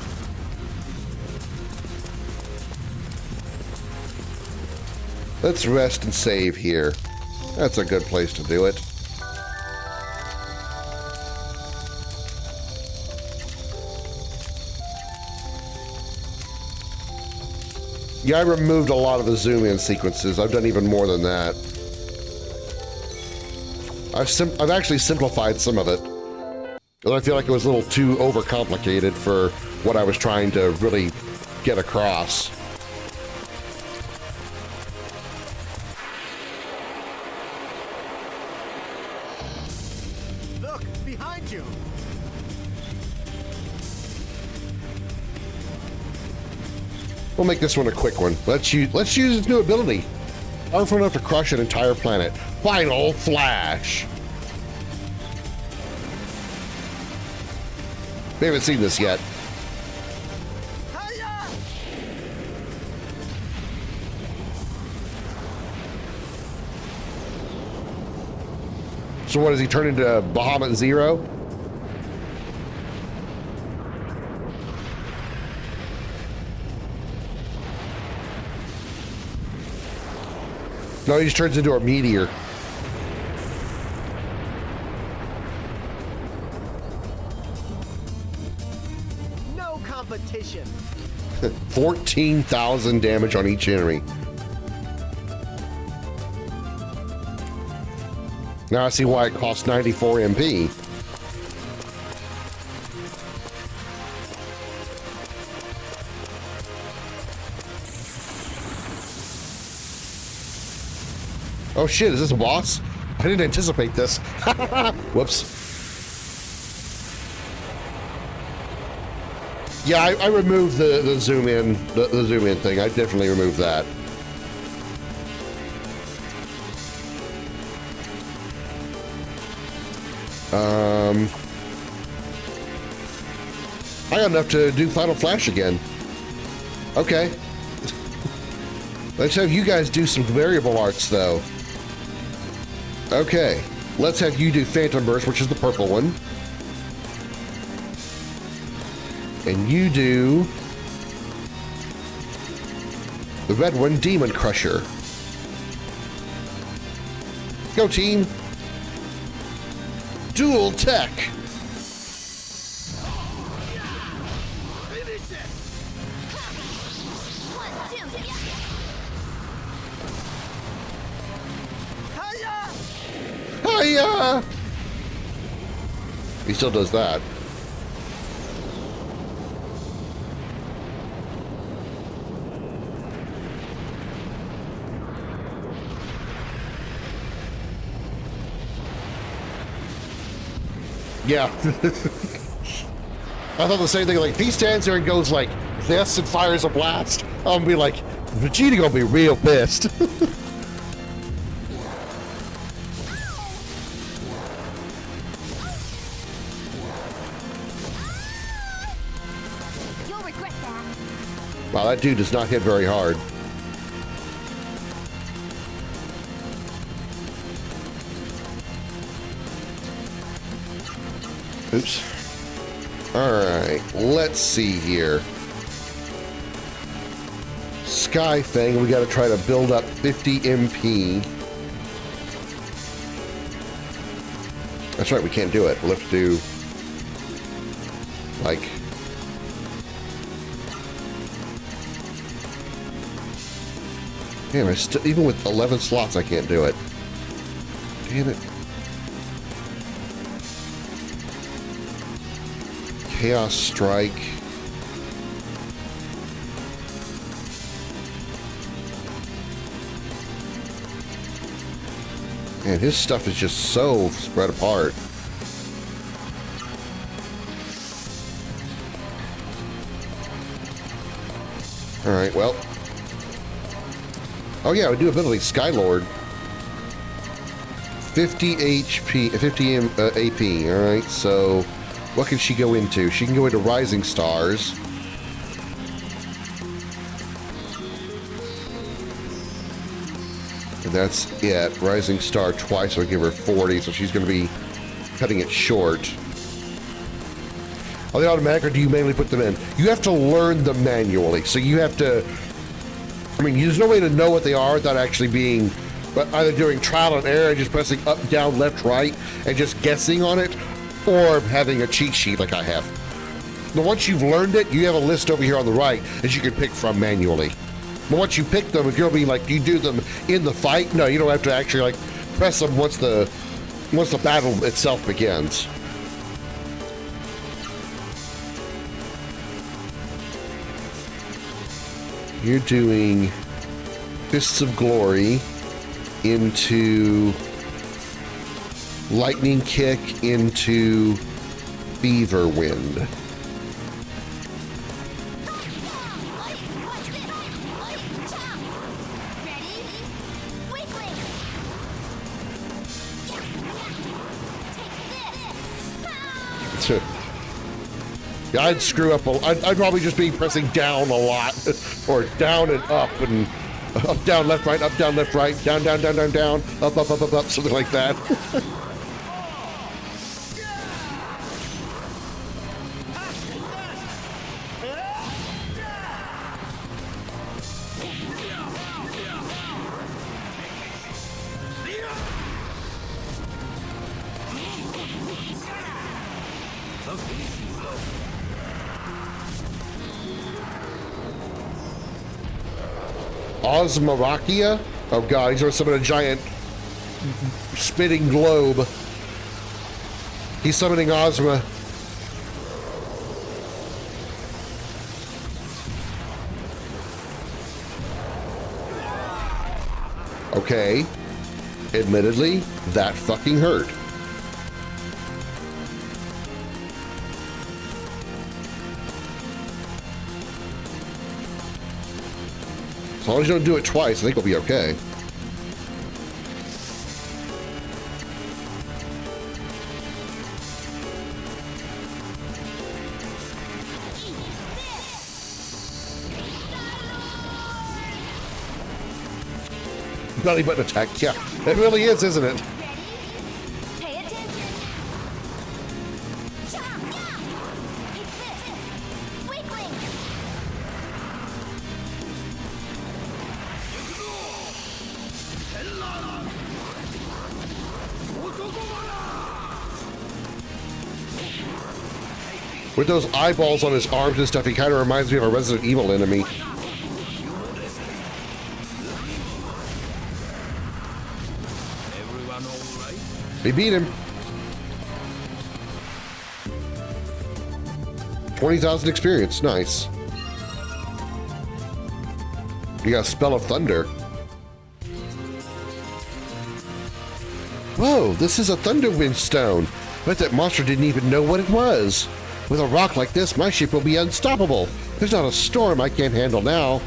Let's rest and save here. That's a good place to do it. Yeah, I removed a lot of the zoom-in sequences. I've done even more than that. I've actually simplified some of it. Because I feel like it was a little too overcomplicated for what I was trying to really get across. Look, behind you. We'll make this one a quick one. Let's use its new ability. Powerful enough to crush an entire planet. Final Flash. We haven't seen this yet. Hiya! So what, does he turn into Bahamut Zero? No, he just turns into a meteor. No competition. 14,000 damage on each enemy. Now I see why it costs 94 MP. Oh shit, is this a boss? I didn't anticipate this. Whoops. Yeah, I removed the zoom in, the zoom in thing. I definitely removed that. I got enough to do Final Flash again. Okay. Let's have you guys do some variable arts, though. Okay. Let's have you do Phantom Burst, which is the purple one. And you do the red one, Demon Crusher. Go, team. Dual Tech. Hiya! He still does that. Yeah. I thought the same thing, like, if he stands there and goes like this and fires a blast, I'm gonna be like, Vegeta gonna be real pissed. regret that. Wow, that dude does not hit very hard. Oops. Alright, let's see here. Sky thing, we gotta try to build up 50 MP. That's right, we can't do it. We'll have to do, like, damn, even with 11 slots, I can't do it. Damn it. Chaos Strike. Man, his stuff is just so spread apart. Alright, well. Oh yeah, we do ability Skylord. 50 HP, 50 AP, alright, so what can she go into? She can go into Rising Stars. And that's it. Rising Star twice will give her 40, so she's going to be cutting it short. Are they automatic, or do you manually put them in? You have to learn them manually, so you have to... I mean, there's no way to know what they are without actually being... But either doing trial and error, just pressing up, down, left, right, and just guessing on it, or having a cheat sheet like I have. But once you've learned it, you have a list over here on the right that you can pick from manually. But once you pick them, if you're being like, you do them in the fight, no, you don't have to actually like press them once the battle itself begins. You're doing Fists of Glory into Lightning Kick into Fever Wind. Yeah, I'd screw up. I'd probably just be pressing down a lot, or down and up, and up, down, left, right, up, down, left, right, down, down, down, down, down, up, up, up, up, up, something like that. Osmarakia? Oh god, he's gonna summon a giant spitting globe. He's summoning Ozma. Okay. Admittedly, that fucking hurt. As long as you don't do it twice, I think we'll be okay. Belly button attack, yeah. It really is, isn't it? Pay attention. Weakling. With those eyeballs on his arms and stuff, he kind of reminds me of a Resident Evil enemy. Everyone all right? They beat him. 20,000 experience, nice. You got a Spell of Thunder. Whoa, this is a Thunderwind stone. I bet that monster didn't even know what it was. With a rock like this, my ship will be unstoppable. There's not a storm I can't handle now.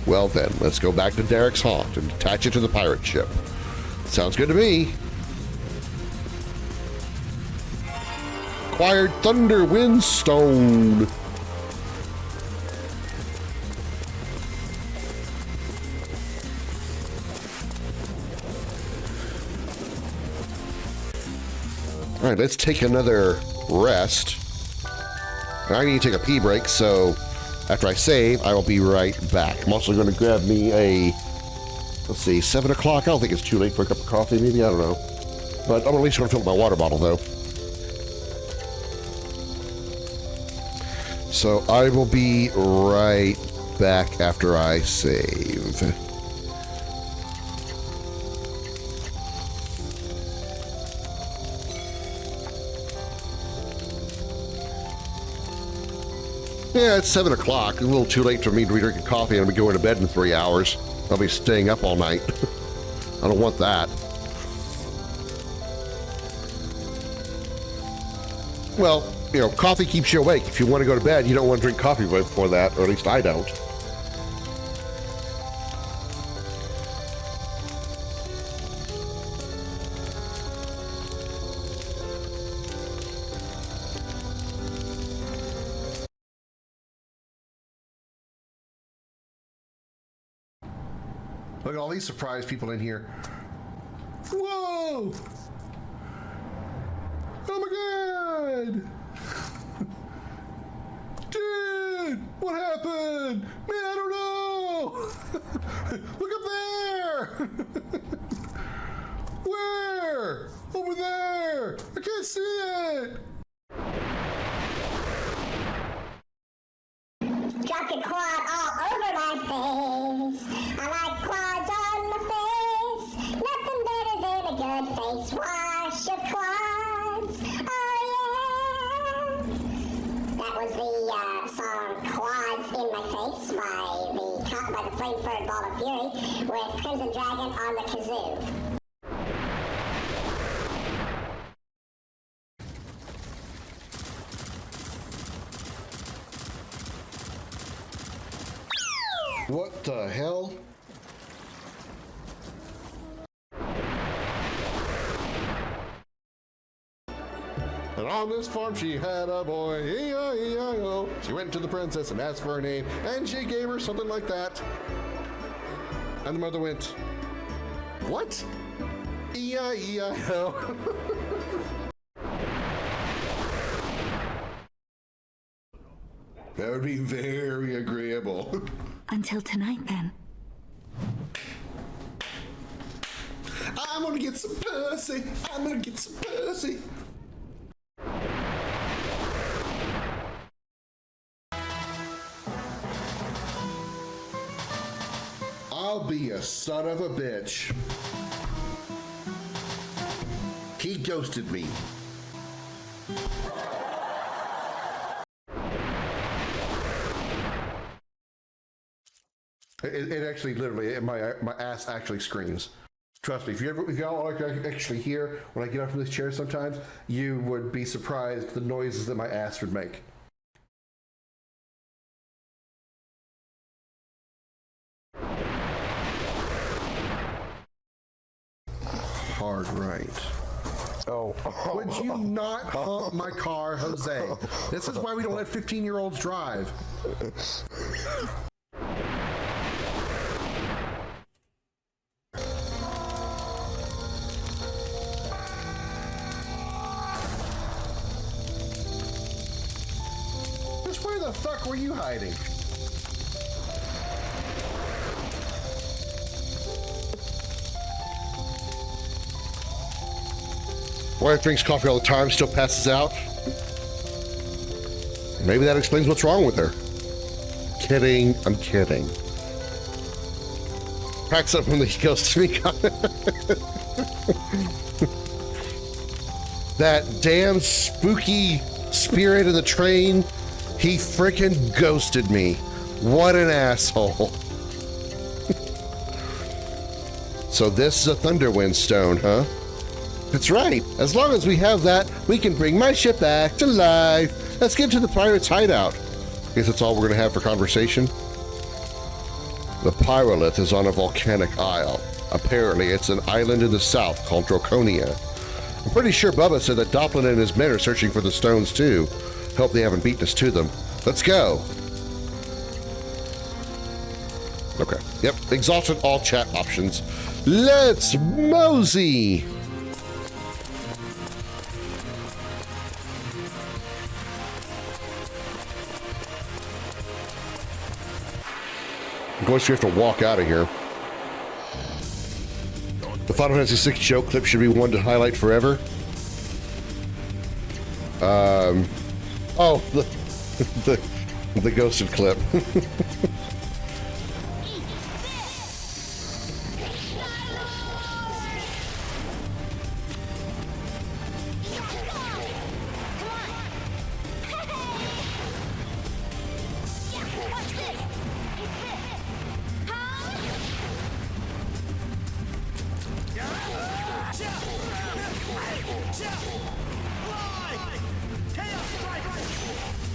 Well then, let's go back to Derek's Haunt and attach it to the pirate ship. Sounds good to me. Acquired Thunderwind Stone. All right, let's take another rest. I need to take a pee break, so after I save, I will be right back. I'm also going to grab me a, let's see, 7 o'clock. I don't think it's too late for a cup of coffee, maybe, I don't know. But I'm at least going to fill up my water bottle, though. So I will be right back after I save. Yeah, it's 7 o'clock. A little too late for me to be drinking coffee and I'll be going to bed in 3 hours. I'll be staying up all night. I don't want that. Well, you know, coffee keeps you awake. If you want to go to bed, you don't want to drink coffee before that, or at least I don't. Look at all these surprise people in here. Whoa! Oh my god! Dude! What happened? Man, I don't know! Look up there! Where? Over there! I can't see it! Drop your quad all over my face. I like quads on my face. Nothing better than a good face wash of quads. Oh yeah. That was the song "Quads in My Face" by the Flame-Furred Ball of Fury with Crimson Dragon on the kazoo. What the hell? And on this farm she had a boy, E-I-E-I-O. She went to the princess and asked for her name, and she gave her something like that. And the mother went, what? E-I-E-I-O. That would be very agreeable. Until tonight, then. I'm gonna get some pussy. I'm gonna get some pussy. I'll be a son of a bitch. He ghosted me. It actually, literally, my ass actually screams. Trust me, if y'all actually hear when I get up from this chair sometimes, you would be surprised the noises that my ass would make. Hard right. Oh. Would you not hump my car, Jose? This is why we don't let 15-year-olds drive. Where the fuck were you hiding? Wife drinks coffee all the time, still passes out. Maybe that explains what's wrong with her. Kidding, I'm kidding. Cracks up when he goes to me. That damn spooky spirit in the train. He freaking ghosted me. What an asshole. So this is a Thunderwind stone, huh? That's right. As long as we have that, we can bring my ship back to life. Let's get to the pirate's hideout. Guess that's all we're going to have for conversation. The pyrolith is on a volcanic isle. Apparently, it's an island in the south called Draconia. I'm pretty sure Bubba said that Doplin and his men are searching for the stones too. Hope they haven't beaten us to them. Let's go. Okay. Yep. Exhausted all chat options. Let's mosey. Of course, we have to walk out of here. The Final Fantasy VI joke clip should be one to highlight forever. Oh, the ghosted clip.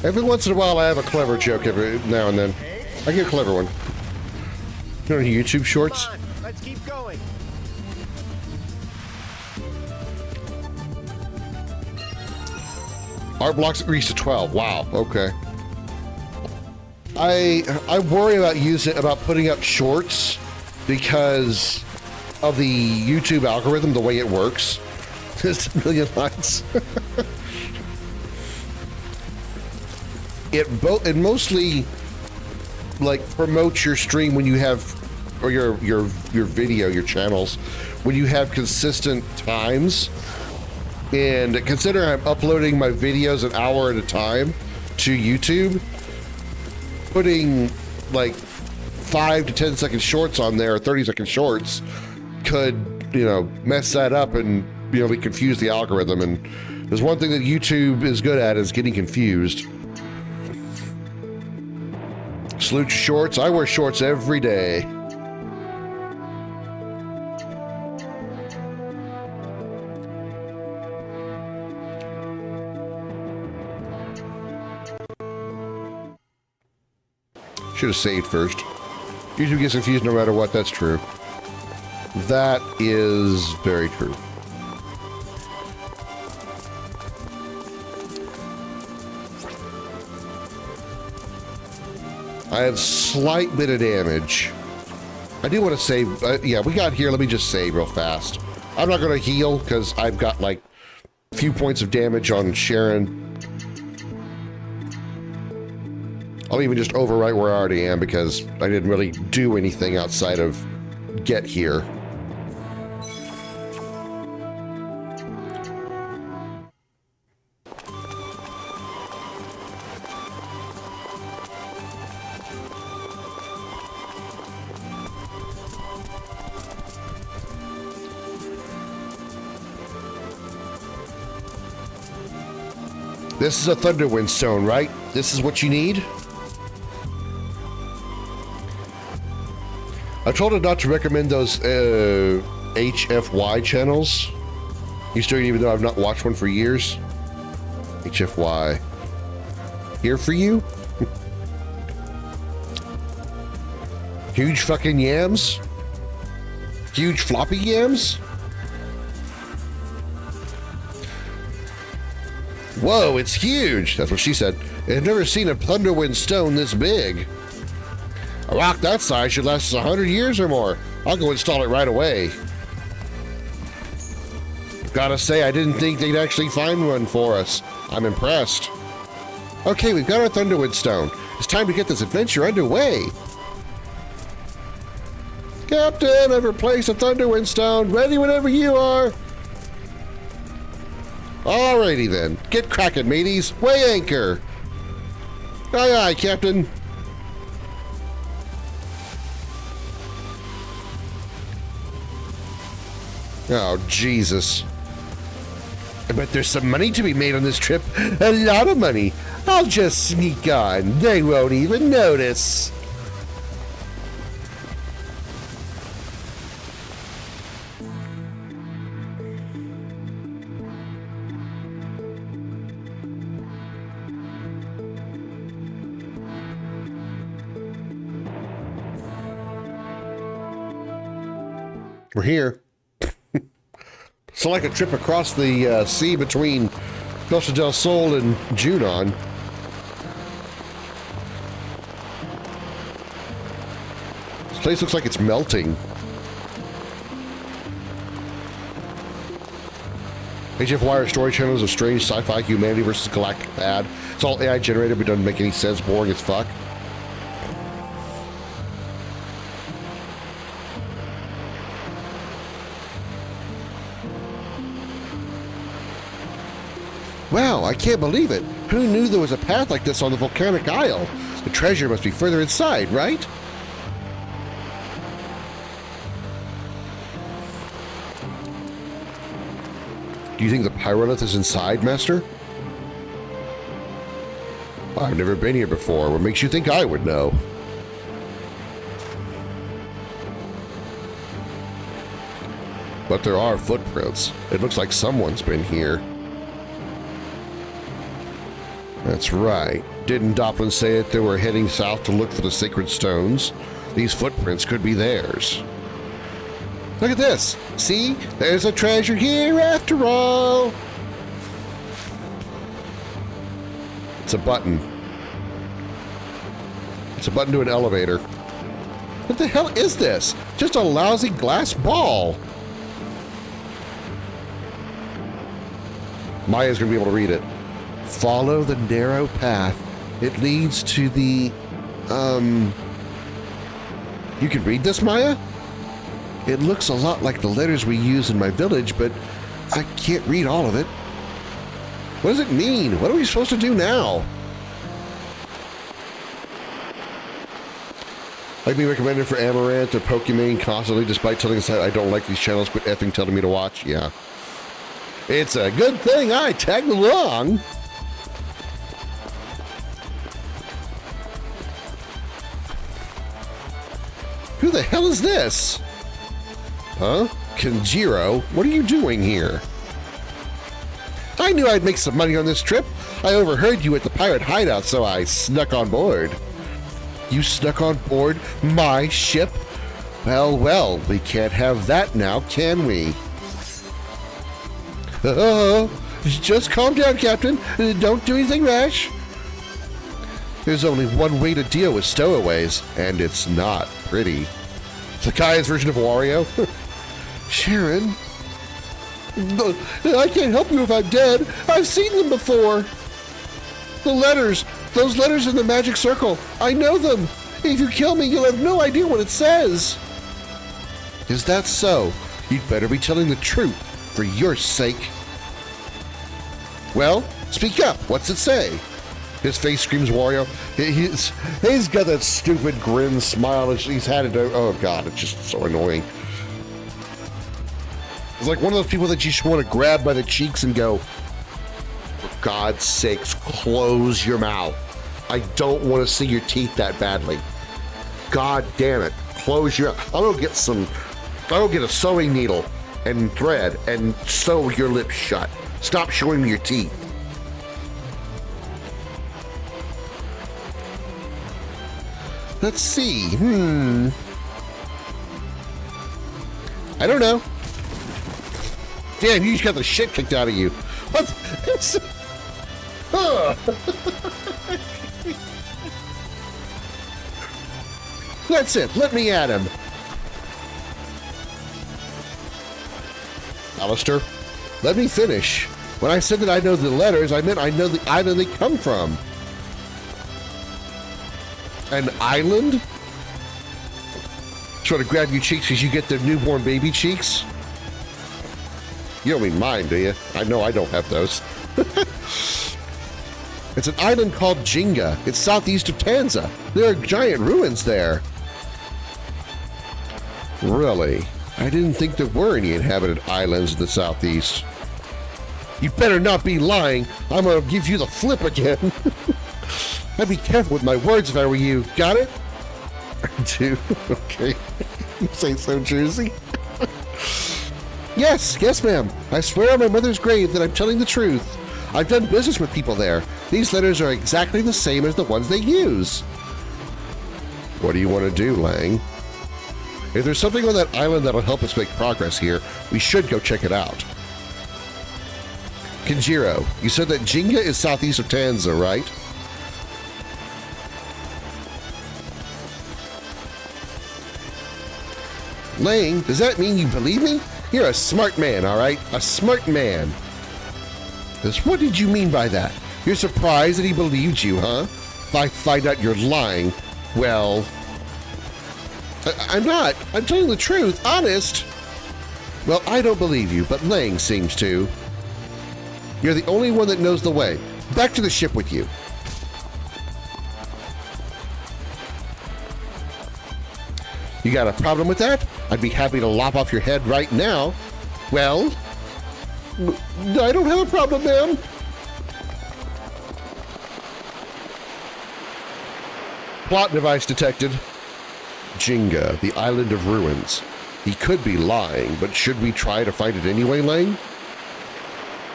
Every once in a while, I have a clever joke every now and then. I get a clever one. You know, YouTube shorts. Come on, let's keep going. Art blocks increased to 12. Wow. Okay. I worry about putting up shorts because of the YouTube algorithm, the way it works. Just a million likes. It mostly like promotes your stream when you have, or your video, your channels, when you have consistent times. And considering I'm uploading my videos an hour at a time to YouTube, putting like 5 to 10 second shorts on there, or 30-second shorts, could, you know, mess that up and, you know, we confuse the algorithm. And there's one thing that YouTube is good at, is getting confused. Salute shorts. I wear shorts every day. Should have saved first. YouTube gets confused no matter what. That's true. That is very true. I have slight bit of damage. I do want to save. Yeah, we got here. Let me just save real fast. I'm not going to heal because I've got like a few points of damage on Sharon. I'll even just overwrite where I already am because I didn't really do anything outside of get here. This is a Thunderwind Stone, right? This is what you need? I told her not to recommend those HFY channels. You still, even though I've not watched one for years. HFY. Here for you? Huge fucking yams? Huge floppy yams? Whoa, it's huge. That's what she said. I've never seen a Thunderwind Stone this big. A rock that size should last us 100 years or more. I'll go install it right away. Gotta say, I didn't think they'd actually find one for us. I'm impressed. Okay, we've got our Thunderwind Stone. It's time to get this adventure underway. Captain, I've replaced a Thunderwind Stone. Ready whenever you are. Alrighty then. Get cracking, mateys. Weigh anchor. Aye, aye, Captain. Oh, Jesus. I bet there's some money to be made on this trip. A lot of money. I'll just sneak on. They won't even notice. We're here. It's like a trip across the sea between Costa del Sol and Junon. This place looks like it's melting. HF Wire story channel is a strange sci-fi humanity versus galactic bad. It's all AI generated but doesn't make any sense, boring as fuck. I can't believe it. Who knew there was a path like this on the volcanic isle? The treasure must be further inside, right? Do you think the pyrolith is inside, Master? I've never been here before. What makes you think I would know? But there are footprints. It looks like someone's been here. That's right. Didn't Doplin say that they were heading south to look for the sacred stones? These footprints could be theirs. Look at this. See? There's a treasure here after all. It's a button. It's a button to an elevator. What the hell is this? Just a lousy glass ball. Maya's going to be able to read it. Follow the narrow path. It leads to the... You can read this, Maya? It looks a lot like the letters we use in my village, but I can't read all of it. What does it mean? What are we supposed to do now? Like being recommended for Amaranth or Pokemon constantly, despite telling us that I don't like these channels, quit effing telling me to watch. Yeah. It's a good thing I tagged along. Who the hell is this? Huh? Kenjiro, what are you doing here? I knew I'd make some money on this trip. I overheard you at the pirate hideout, so I snuck on board. You snuck on board my ship? Well, well, we can't have that now, can we? Just calm down, Captain. Don't do anything rash. There's only one way to deal with stowaways, and it's not pretty. Sakai's version of Wario? Sharon? I can't help you if I'm dead. I've seen them before. The letters. Those letters in the magic circle. I know them. If you kill me, you'll have no idea what it says. Is that so? You'd better be telling the truth for your sake. Well, speak up. What's it say? His face screams Wario. He's got that stupid grin smile. He's had it. Oh, God. It's just so annoying. It's like one of those people that you just want to grab by the cheeks and go, for God's sakes, close your mouth. I don't want to see your teeth that badly. God damn it. Close your mouth. I'll go get a sewing needle and thread and sew your lips shut. Stop showing me your teeth. Let's see. I don't know. Damn, you just got the shit kicked out of you. What? That's it. Let me at him. Alistair, let me finish. When I said that I know the letters, I meant I know the island they come from. An island? Trying to grab your cheeks because you get the newborn baby cheeks? You don't mean mine, do you? I know I don't have those. It's an island called Jinga. It's southeast of Tanza. There are giant ruins there. Really? I didn't think there were any inhabited islands in the southeast. You better not be lying. I'm gonna give you the flip again. I'd be careful with my words if I were you. Got it? I do. Okay. You say so, Jersey. Yes, ma'am. I swear on my mother's grave that I'm telling the truth. I've done business with people there. These letters are exactly the same as the ones they use. What do you want to do, Lang? If there's something on that island that'll help us make progress here, we should go check it out. Kenjiro, you said that Jinga is southeast of Tanza, right? Lang, does that mean you believe me? You're a smart man, all right? A smart man. What did you mean by that? You're surprised that he believed you, huh? If I find out you're lying, well... I'm not. I'm telling the truth, honest. Well, I don't believe you, but Lang seems to. You're the only one that knows the way. Back to the ship with you. You got a problem with that? I'd be happy to lop off your head right now. Well, I don't have a problem, ma'am. Plot device detected. Jenga, the island of ruins. He could be lying, but should we try to find it anyway, Lang?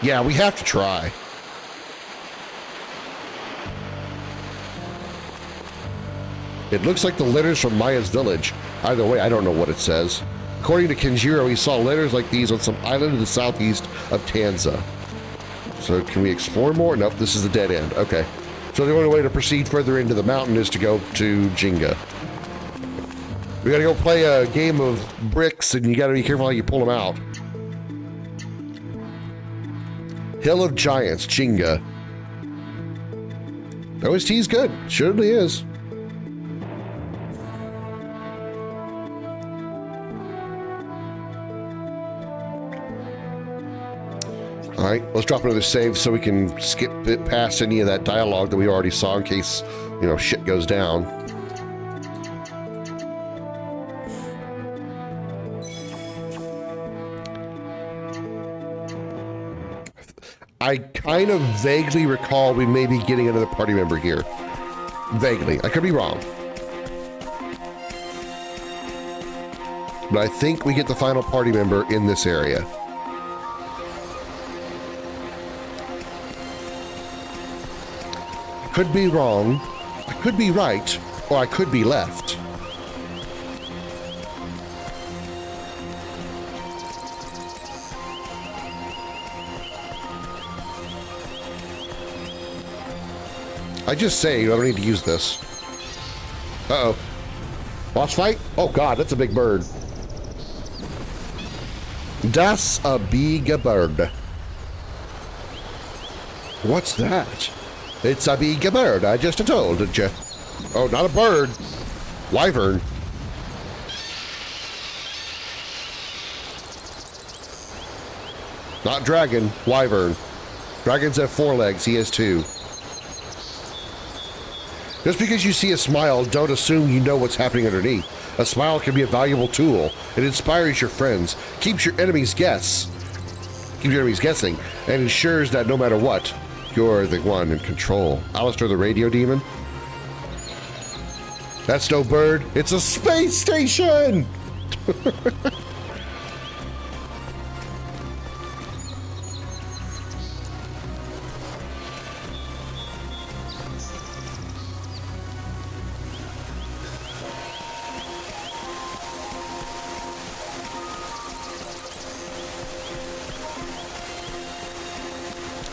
Yeah, we have to try. It looks like the letters from Maya's village. Either way, I don't know what it says. According to Kenjiro, he saw letters like these on some island to the southeast of Tanza. So can we explore more? Nope, this is the dead end. Okay. So the only way to proceed further into the mountain is to go to Jenga. We gotta go play a game of bricks, and you gotta be careful how you pull them out. Hill of Giants, Jenga. OST's good. Surely is. All right, let's drop another save so we can skip it past any of that dialogue that we already saw in case, you know, shit goes down. I kind of vaguely recall we may be getting another party member here. Vaguely. I could be wrong. But I think we get the final party member in this area. Could be wrong, I could be right, or I could be left. I just say I don't need to use this. Uh-oh. Boss fight? Oh god, that's a big bird. Das a big bird. What's that? It's a big bird, I just told you. Oh, not a bird. Wyvern. Not dragon, wyvern. Dragons have 4 legs, he has 2. Just because you see a smile, don't assume you know what's happening underneath. A smile can be a valuable tool. It inspires your friends, keeps your enemies guessing, and ensures that no matter what, you're the one in control. Alistair the radio demon? That's no bird, it's a space station!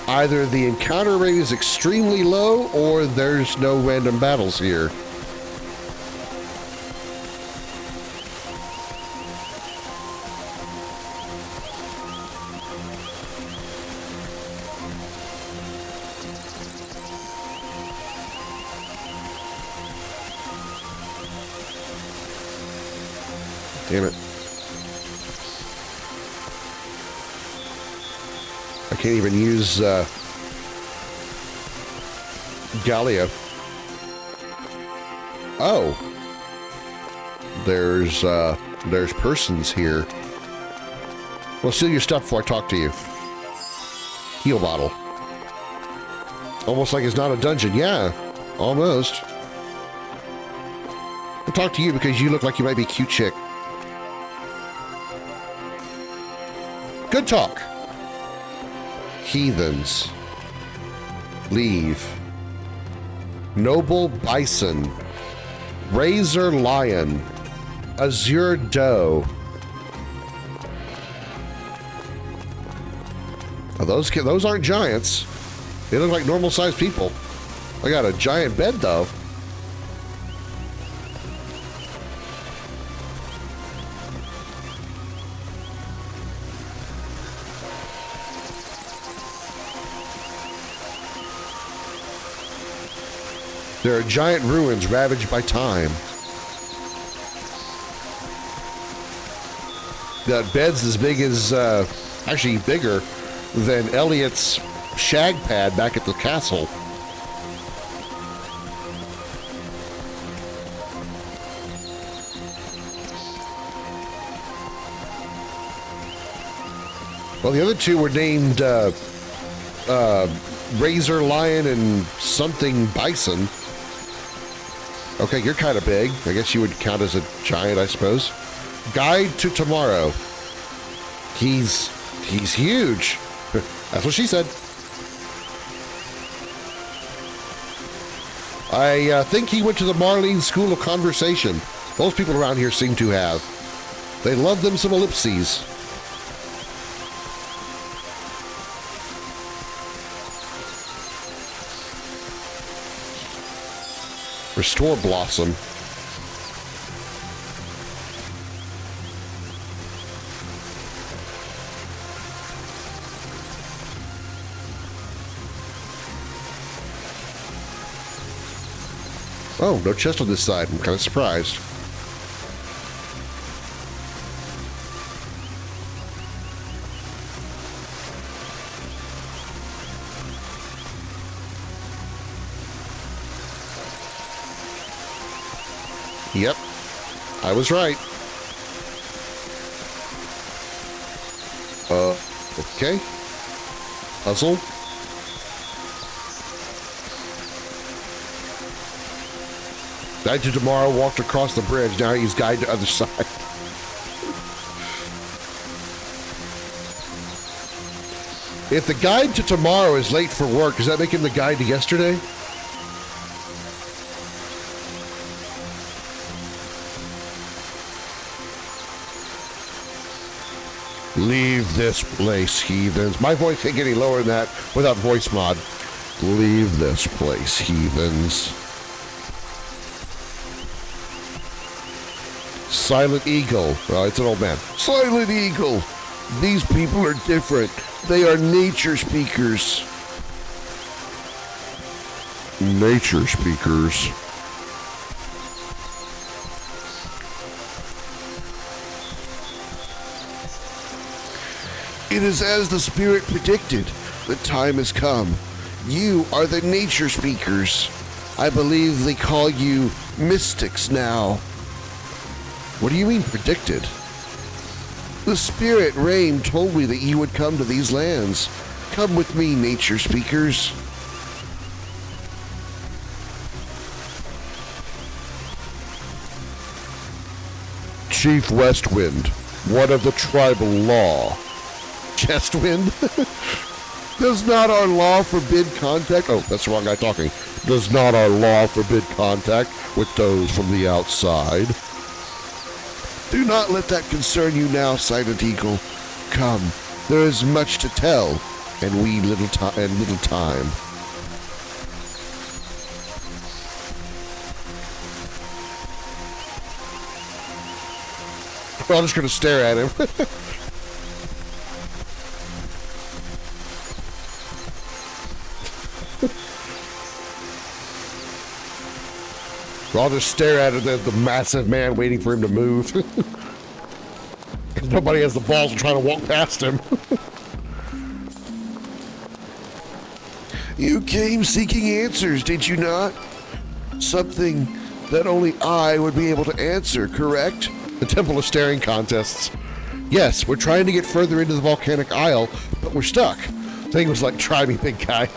Either the encounter rate is extremely low, or there's no random battles here. Damn it. I can't even use Gallia. Oh. There's persons here. Well, steal your stuff before I talk to you. Heal bottle. Almost like it's not a dungeon. Yeah, almost. I'll talk to you because you look like you might be a cute chick. Good talk. Heathens. Leave. Noble Bison. Razor Lion. Azure Doe. Oh, those aren't giants. They look like normal-sized people. I got a giant bed, though. There are giant ruins ravaged by time. That bed's as big as, actually bigger than Elliot's shag pad back at the castle. Well, the other two were named Razor Lion and something Bison. Okay, you're kind of big. I guess you would count as a giant, I suppose. Guide to Tomorrow. He's huge. That's what she said. I think he went to the Marlene School of Conversation. Most people around here seem to have. They love them some ellipses. Restore Blossom. Oh, no chest on this side. I'm kind of surprised. Yep, I was right. Okay. Puzzle. Guide to Tomorrow walked across the bridge. Now he's guide to other side. If the guide to tomorrow is late for work, does that make him the guide to yesterday? Leave this place, heathens. My voice can't get any lower than that without voice mod. Leave this place, heathens. Silent Eagle. Oh, it's an old man. Silent Eagle. These people are different. They are nature speakers. Nature speakers. It is as the spirit predicted. The time has come. You are the nature speakers. I believe they call you mystics now. What do you mean predicted? The spirit Rain told me that you would come to these lands. Come with me, nature speakers. Chief Westwind, one of the tribal law. Chestwind? Does not our law forbid contact? Oh, that's the wrong guy talking. Does not our law forbid contact with those from the outside? Do not let that concern you now, Silent Eagle. Come, there is much to tell, and little time. We're all just going to stare at him. We'll all just stare at it, the massive man waiting for him to move. Nobody has the balls to try to walk past him. You came seeking answers, did you not? Something that only I would be able to answer, correct? The Temple of Staring contests. Yes, we're trying to get further into the volcanic isle, but we're stuck. Thing was like, try me, big guy.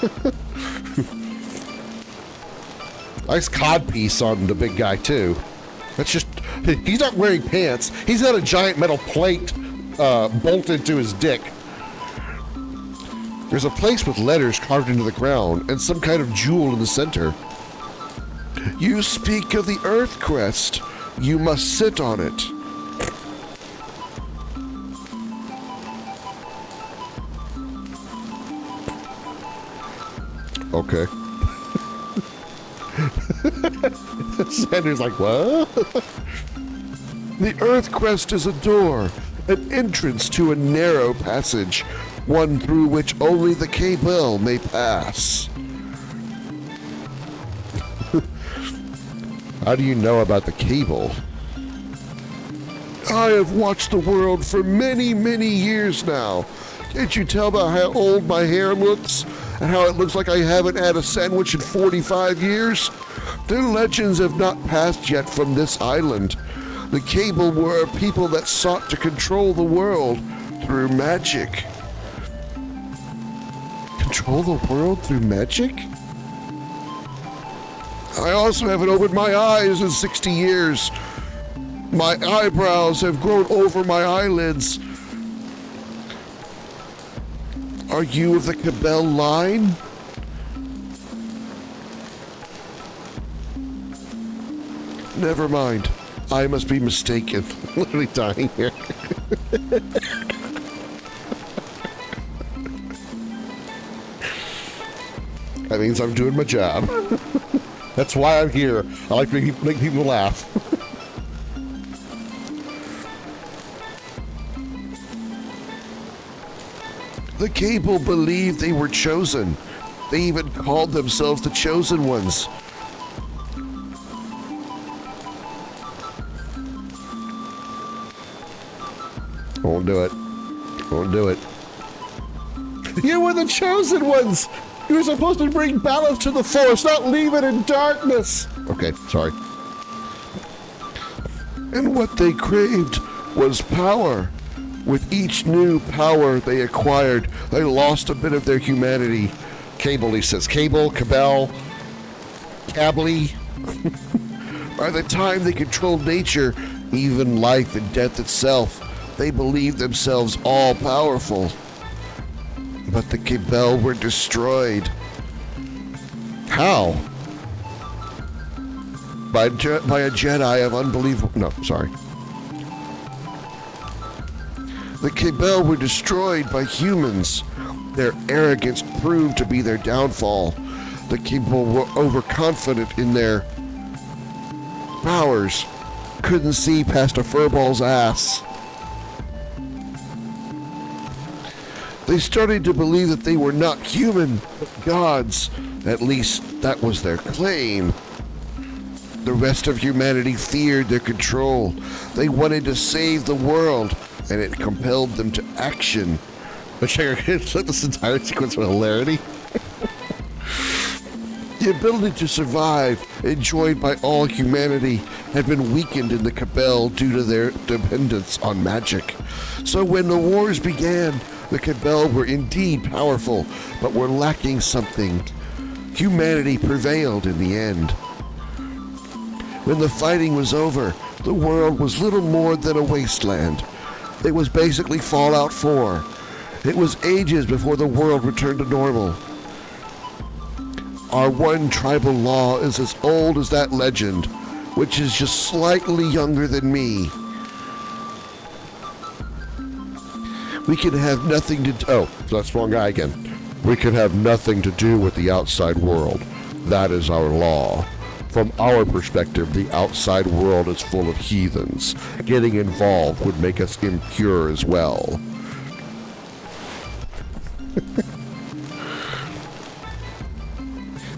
Nice codpiece on the big guy, too. That's just... He's not wearing pants. He's got a giant metal plate bolted to his dick. There's a place with letters carved into the ground and some kind of jewel in the center. You speak of the Earth Crest. You must sit on it. Okay. Sander's like, what? The Earth Crest is a door, an entrance to a narrow passage, one through which only the K-Bell may pass. How do you know about the cable? I have watched the world for many, many years now. Can't you tell by how old my hair looks? and how it looks like I haven't had a sandwich in 45 years? Their legends have not passed yet from this island. The Cable were a people that sought to control the world through magic. Control the world through magic? I also haven't opened my eyes in 60 years. My eyebrows have grown over my eyelids. Are you of the Cabell line? Never mind. I must be mistaken. Literally dying here. That means I'm doing my job. That's why I'm here. I like to make people laugh. The Cable believed they were chosen. They even called themselves the Chosen Ones. I won't do it. I won't do it. You were the Chosen Ones! You were supposed to bring balance to the Force, not leave it in darkness! Okay, sorry. And what they craved was power. With each new power they acquired, they lost a bit of their humanity. Cable, he says. Cable, Cabell, Cably. By the time they controlled nature, even life and death itself, they believed themselves all-powerful. But the Cabell were destroyed. How? By a Jedi of unbelievable... No, sorry. The Cabell were destroyed by humans. Their arrogance proved to be their downfall. The Cabell were overconfident in their powers. Couldn't see past a furball's ass. They started to believe that they were not human, but gods. At least that was their claim. The rest of humanity feared their control. They wanted to save the world, and it compelled them to action. Which I took this entire sequence with hilarity. The ability to survive, enjoyed by all humanity, had been weakened in the Cabell due to their dependence on magic. So when the wars began, the Cabell were indeed powerful, but were lacking something. Humanity prevailed in the end. When the fighting was over, the world was little more than a wasteland. It was basically Fallout 4. It was ages before the world returned to normal. Our one tribal law is as old as that legend, which is just slightly younger than me. We can have nothing to do... Oh, that's the wrong guy again. We can have nothing to do with the outside world. That is our law. From our perspective, the outside world is full of heathens. Getting involved would make us impure as well.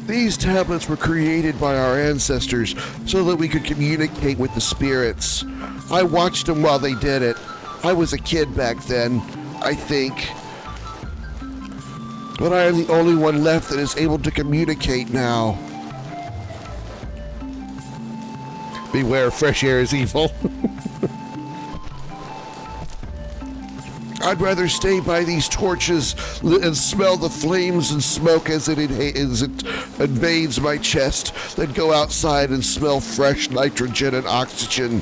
These tablets were created by our ancestors so that we could communicate with the spirits. I watched them while they did it. I was a kid back then, I think. But I am the only one left that is able to communicate now. Beware, fresh air is evil. I'd rather stay by these torches and smell the flames and smoke as it invades my chest than go outside and smell fresh nitrogen and oxygen.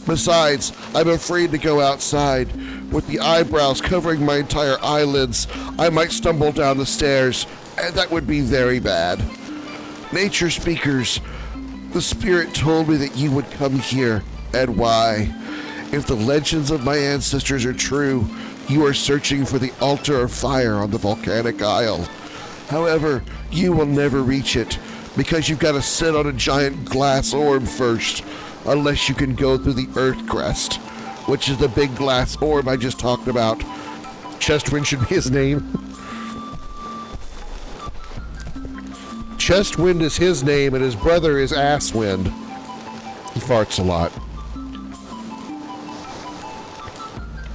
Besides, I'm afraid to go outside. With the eyebrows covering my entire eyelids, I might stumble down the stairs, and that would be very bad. Nature speakers, the spirit told me that you would come here, and why. If the legends of my ancestors are true, you are searching for the altar of fire on the volcanic isle. However, you will never reach it, because you've got to sit on a giant glass orb first, unless you can go through the Earth Crest, which is the big glass orb I just talked about. Chestwind should be his name. Chestwind is his name, and his brother is Asswind. He farts a lot.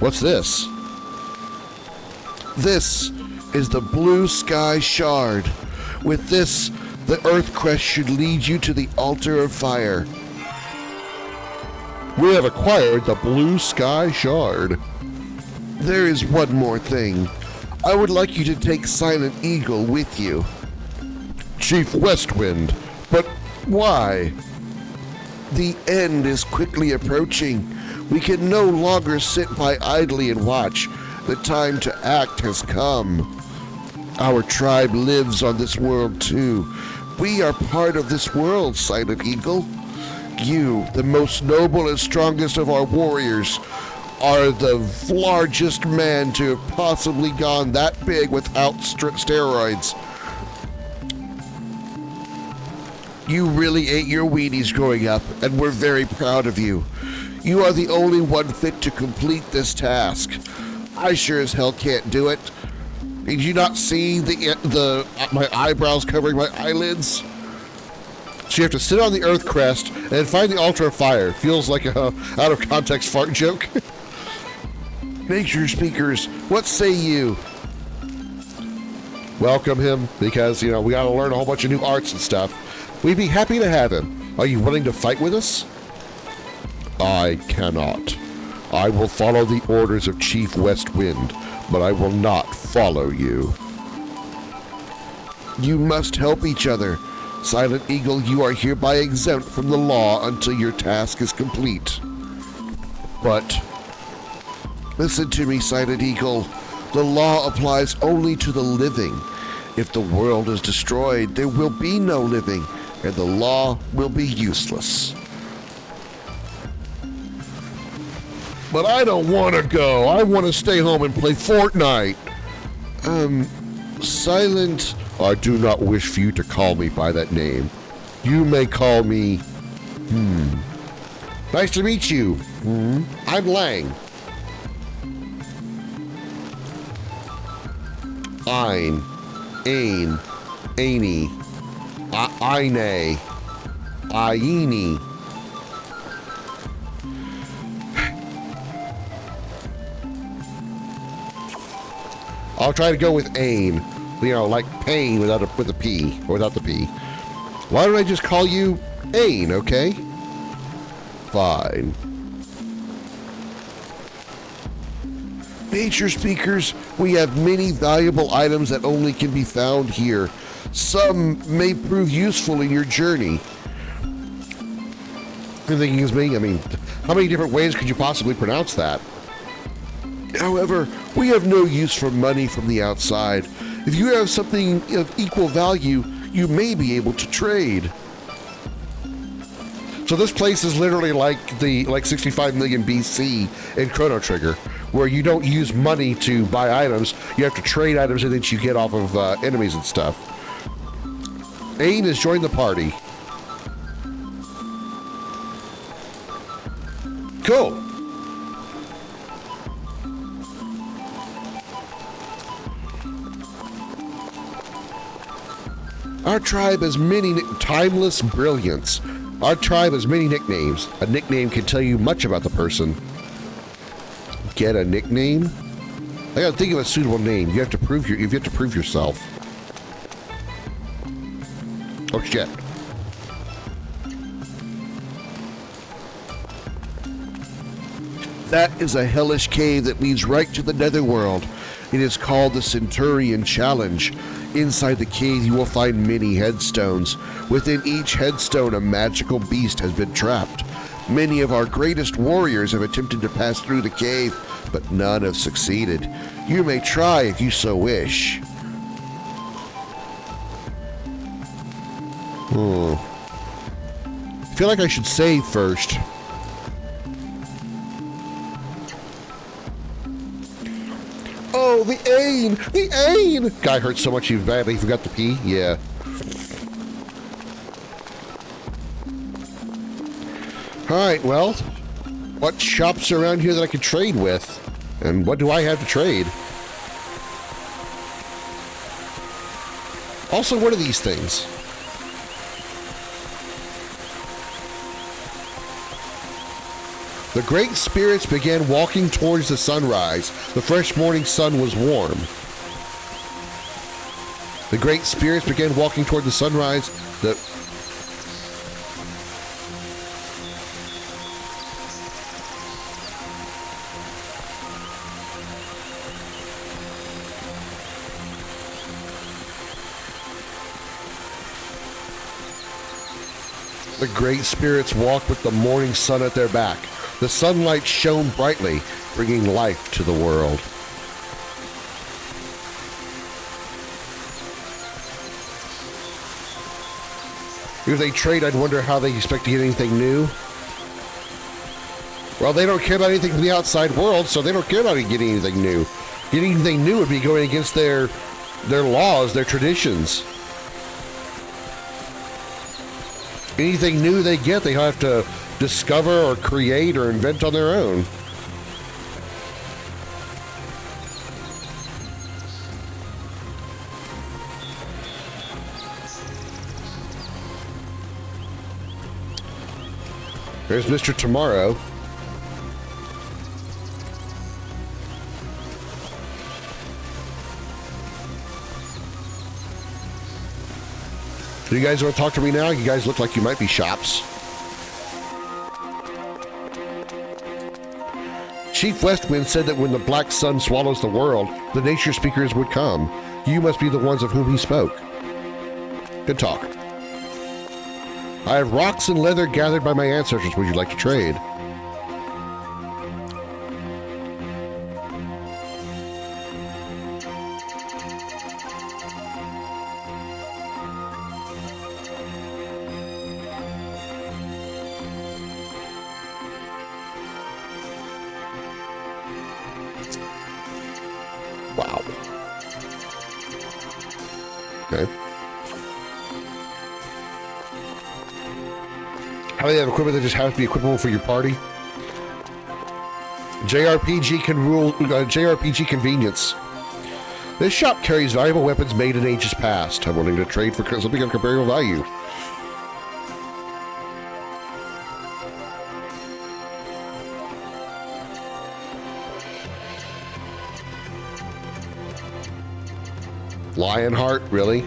What's this? This is the Blue Sky Shard. With this, the Earth Crest should lead you to the Altar of Fire. We have acquired the Blue Sky Shard. There is one more thing. I would like you to take Silent Eagle with you. Chief Westwind, but why? The end is quickly approaching. We can no longer sit by idly and watch. The time to act has come. Our tribe lives on this world too. We are part of this world, Silent Eagle. You, the most noble and strongest of our warriors, are the largest man to have possibly gone that big without steroids. You really ate your Wheaties growing up, and we're very proud of you. You are the only one fit to complete this task. I sure as hell can't do it. Did you not see my eyebrows covering my eyelids? So you have to sit on the Earth Crest and find the Altar of Fire. Feels like a out of context fart joke. Nature speakers, what say you? Welcome him, because, we gotta learn a whole bunch of new arts and stuff. We'd be happy to have him. Are you willing to fight with us? I cannot. I will follow the orders of Chief Westwind, but I will not follow you. You must help each other. Silent Eagle, you are hereby exempt from the law until your task is complete. But listen to me, Silent Eagle. The law applies only to the living. If the world is destroyed, there will be no living, and the law will be useless. But I don't want to go. I want to stay home and play Fortnite. Silent... I do not wish for you to call me by that name. You may call me... Nice to meet you. I'm Lang. Ein. Ain. Aini. Aine. Aini. I'll try to go with Ain. Like pain with a P, or without the P. Why don't I just call you Ain, okay? Fine. Nature speakers, we have many valuable items that only can be found here. Some may prove useful in your journey. You're thinking as me? How many different ways could you possibly pronounce that? However, we have no use for money from the outside. If you have something of equal value, you may be able to trade. So this place is literally like 65 million BC in Chrono Trigger, where you don't use money to buy items. You have to trade items that you get off of enemies and stuff. Ain has joined the party. Cool. Our tribe has many timeless brilliance. Our tribe has many nicknames. A nickname can tell you much about the person. Get a nickname? I gotta think of a suitable name. You have to prove yourself. Oh shit. That is a hellish cave that leads right to the netherworld. It is called the Centurion Challenge. Inside the cave, you will find many headstones. Within each headstone, a magical beast has been trapped. Many of our greatest warriors have attempted to pass through the cave, but none have succeeded. You may try if you so wish. I feel like I should save first. Oh, the Ain! The Ain! Guy hurt so much he badly forgot the P? Yeah. Alright, well, what shops are around here that I can trade with? And what do I have to trade? Also, what are these things? The great spirits began walking towards the sunrise. The fresh morning sun was warm. The great spirits began walking toward the sunrise. The great spirits walked with the morning sun at their back. The sunlight shone brightly, bringing life to the world. If they trade, I'd wonder how they expect to get anything new. Well, they don't care about anything from the outside world, so they don't care about getting anything new. Getting anything new would be going against their laws, their traditions. Anything new they get, they have to discover or create or invent on their own. There's Mr. Tomorrow. Do you guys want to talk to me now? You guys look like you might be shops. Chief Westwind said that when the black sun swallows the world, the nature speakers would come. You must be the ones of whom he spoke. Good talk. I have rocks and leather gathered by my ancestors. Would you like to trade? Wow. Okay. How do they have equipment that just happens to be equipable for your party? JRPG can rule JRPG convenience. This shop carries valuable weapons made in ages past. I'm willing to trade for something of comparable value. Lionheart, really?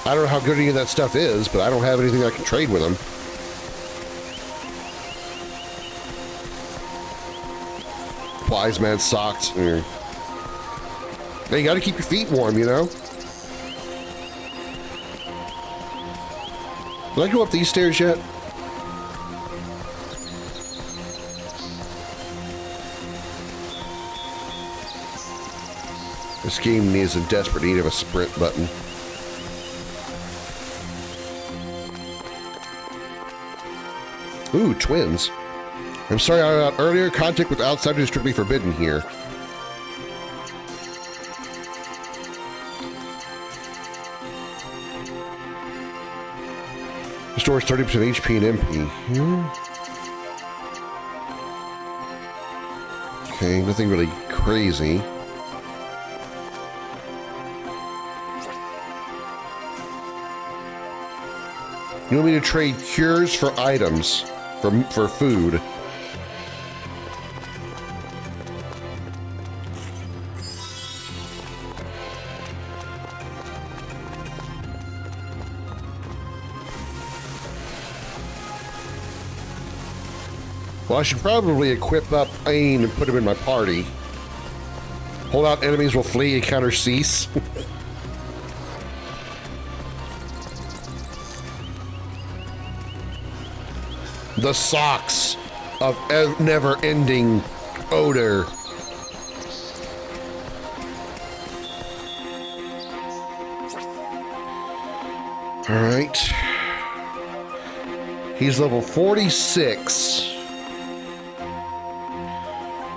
I don't know how good any of that stuff is, but I don't have anything I can trade with them. Wise man socks. Hey, you gotta keep your feet warm, you know? Did I go up these stairs yet? This game is in desperate need of a sprint button. Ooh, twins. I'm sorry, earlier contact with outsiders is strictly forbidden here. Restores 30% HP and MP. Okay, nothing really crazy. You want me to trade cures for items, for food. Well, I should probably equip up Ain and put him in my party. Hold out, enemies will flee, encounter cease. The socks of never-ending odor. All right. He's level 46.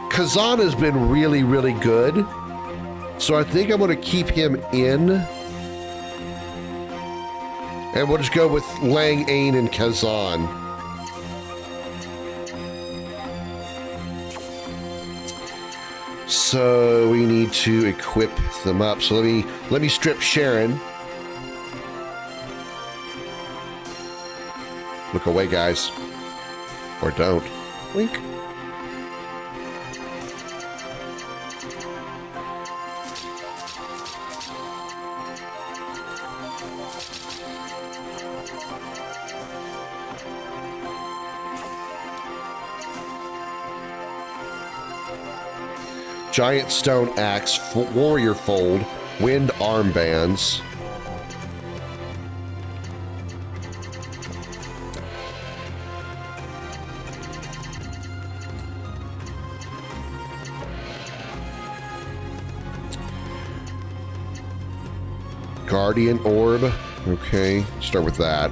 Kazan has been really, really good. So I think I'm going to keep him in. And we'll just go with Lang, Ain, and Kazan. So we need to equip them up. So let me strip Sharon. Look away, guys. Or don't. Wink. Giant stone axe, warrior fold, wind armbands. Guardian orb. Okay, start with that.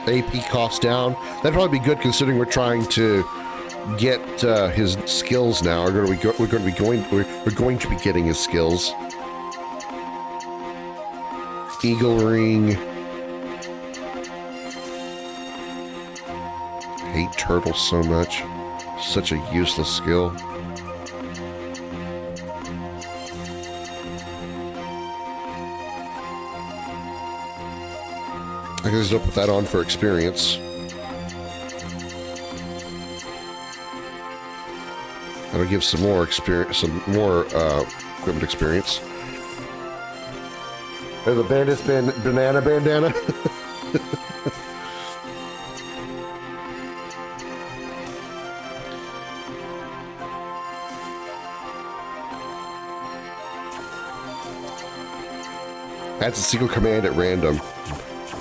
AP cost down. That'd probably be good considering we're trying to get his skills now. We're going to be getting his skills. Eagle ring. I hate turtles so much. Such a useless skill. I can just put that on for experience. That'll give some more experience, some more equipment experience. There's a bandit's banana bandana. That's a single command at random.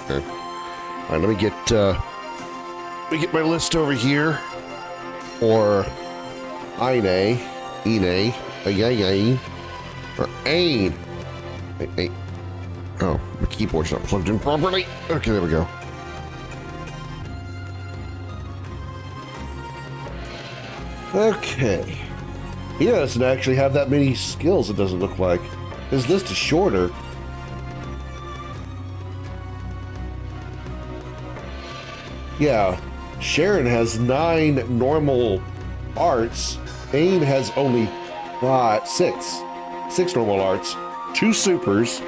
Okay. All right, let me get my list over here. Or Ine, Ayay, or Ain. Oh, my keyboard's not plugged in properly. Okay, there we go. Okay. He doesn't actually have that many skills, it doesn't look like. His list is shorter. Yeah, Sharon has 9 normal arts. Ain has only 6 normal arts, 2 supers,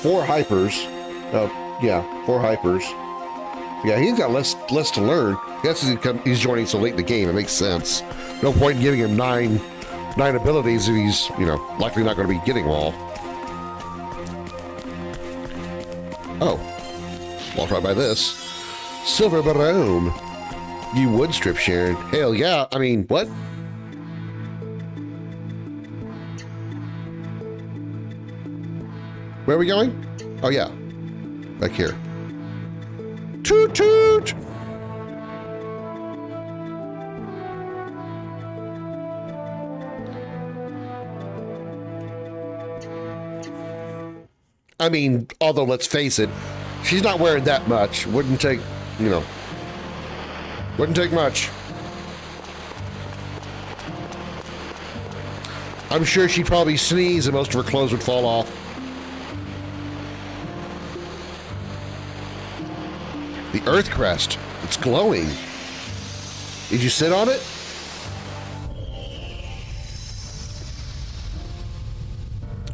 4 hypers. 4 hypers. Yeah, he's got less to learn. That's he's joining so late in the game. It makes sense. No point in giving him 9 abilities if he's, likely not going to be getting them all. Oh. Walk right by this. Silver Barome. You would strip Sharon. Hell yeah. I mean, what? Where are we going? Oh, yeah. Back here. Toot toot! I mean, although let's face it, she's not wearing that much. Wouldn't take, wouldn't take much. I'm sure she'd probably sneeze and most of her clothes would fall off. The Earth Crest. It's glowing. Did you sit on it?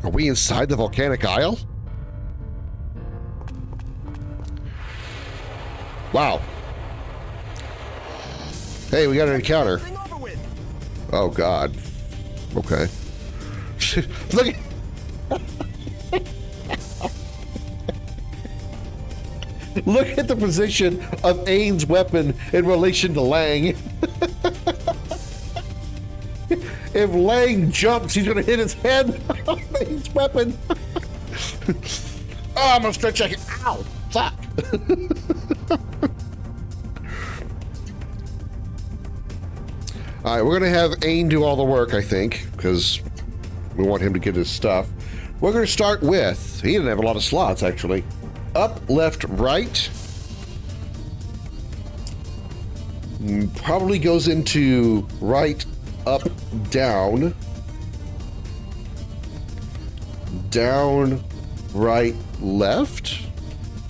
Are we inside the volcanic isle? Wow. Hey, we got an encounter. Oh, God. Okay. Look at... Look at the position of Ain's weapon in relation to Lang. If Lang jumps, he's going to hit his head on Ain's weapon. Oh, I'm going to start checking. Ow, fuck. All right, we're going to have Ain do all the work, I think, because we want him to get his stuff. We're going to start with, he didn't have a lot of slots, actually. Up, left, right. Probably goes into right, up, down. Down, right, left.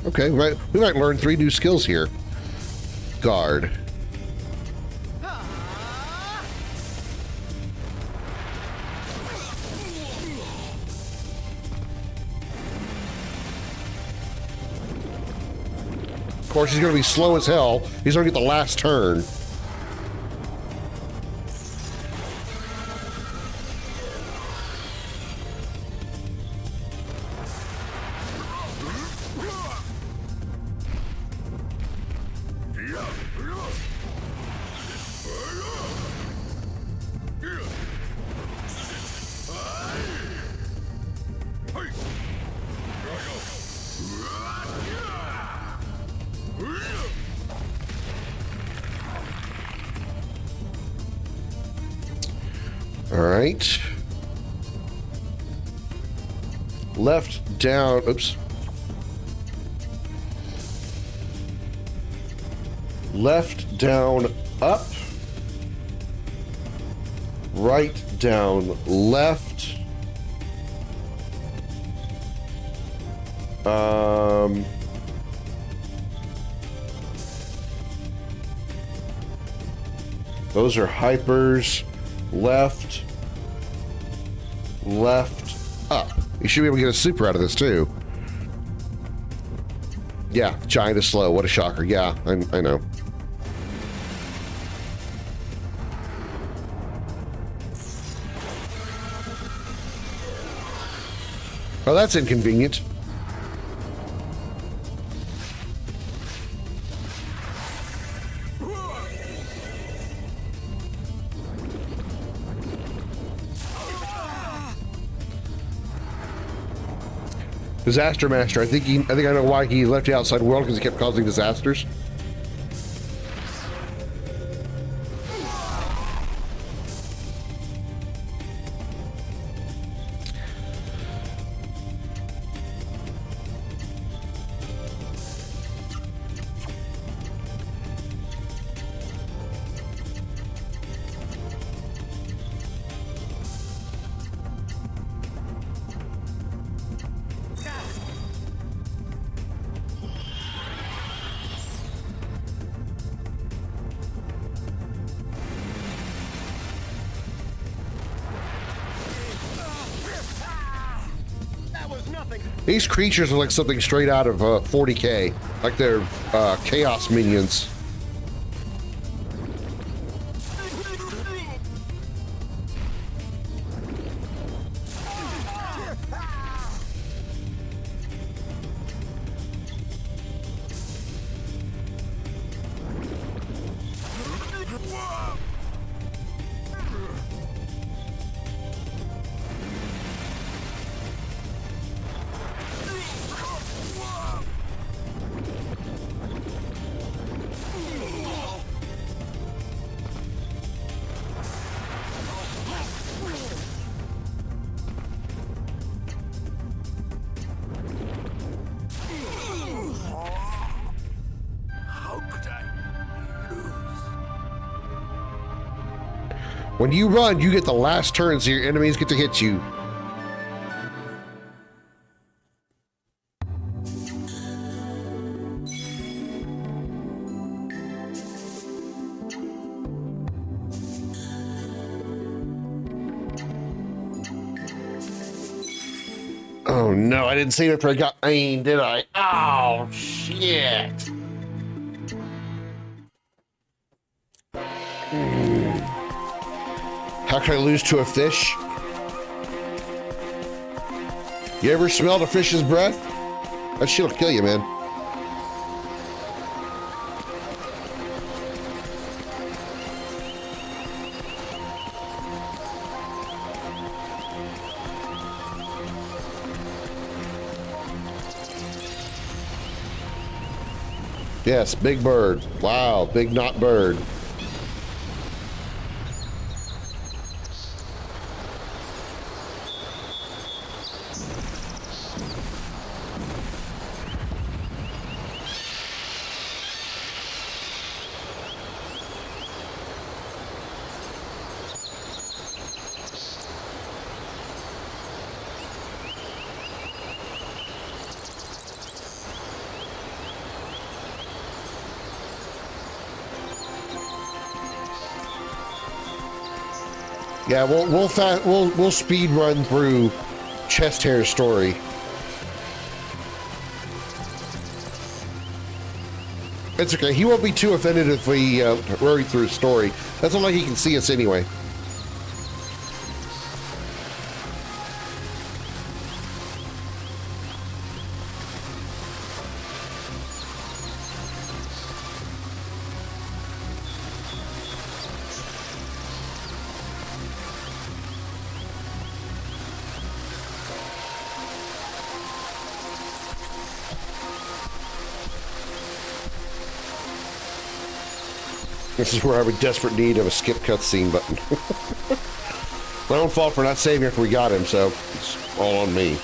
Okay, right. We might learn 3 new skills here. Guard. Of course, he's going to be slow as hell. He's going to get the last turn. All right. Left down. Oops. Left down up. Right down left. Those are hypers. Left, left, up. You should be able to get a super out of this too. Yeah, giant is slow. What a shocker. Yeah, I know. Oh, that's inconvenient. Disaster Master. I think I know why he left the outside world, because he kept causing disasters. These creatures are like something straight out of 40K, like they're chaos minions. When you run, you get the last turn, so your enemies get to hit you. Oh no, I didn't see it after I got aimed, did I? Oh, shit. How can I lose to a fish? You ever smelled a fish's breath? That shit'll kill you, man. Yes, big bird. Wow, big not bird. Yeah, we'll speed run through Chest Hair's story. It's okay. He won't be too offended if we hurry through his story. That's not like he can see us anyway. This is where I have a desperate need of a skip cutscene button. My own fault for not saving after we got him, so it's all on me.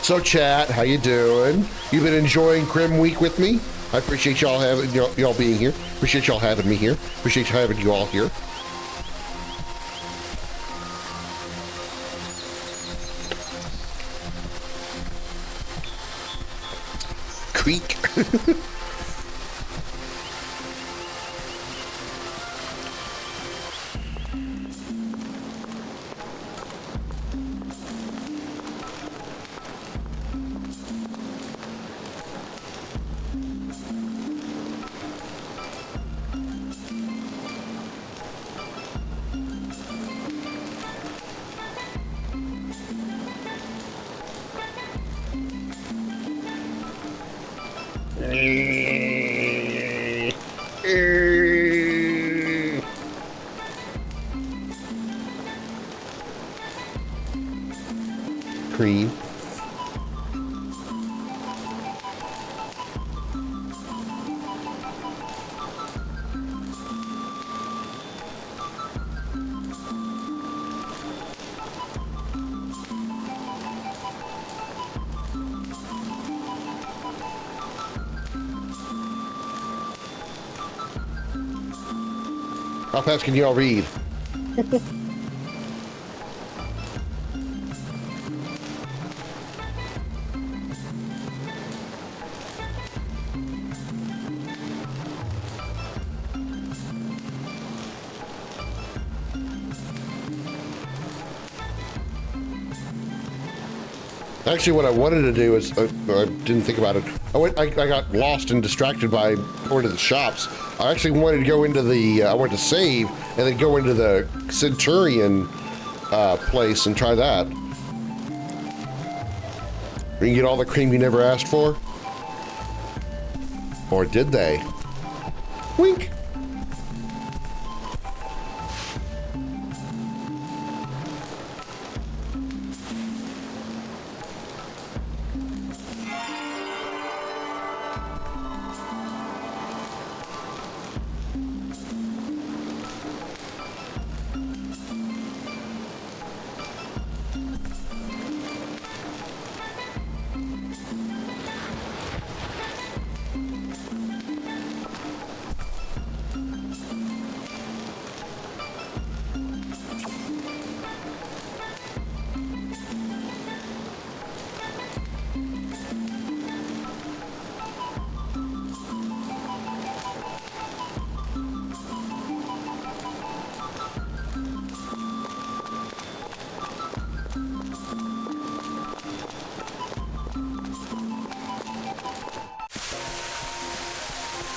So chat, how you doing? You've been enjoying Krim Week with me? I appreciate y'all having y'all being here. Appreciate y'all having me here. Appreciate having you all here. Creek. Krim. How fast can you all read? Actually, what I wanted to do is, I didn't think about it. I got lost and distracted by going to the shops. I actually wanted to go into the, I wanted to save and then go into the Centurion place and try that. You can get all the cream you never asked for? Or did they? Wink.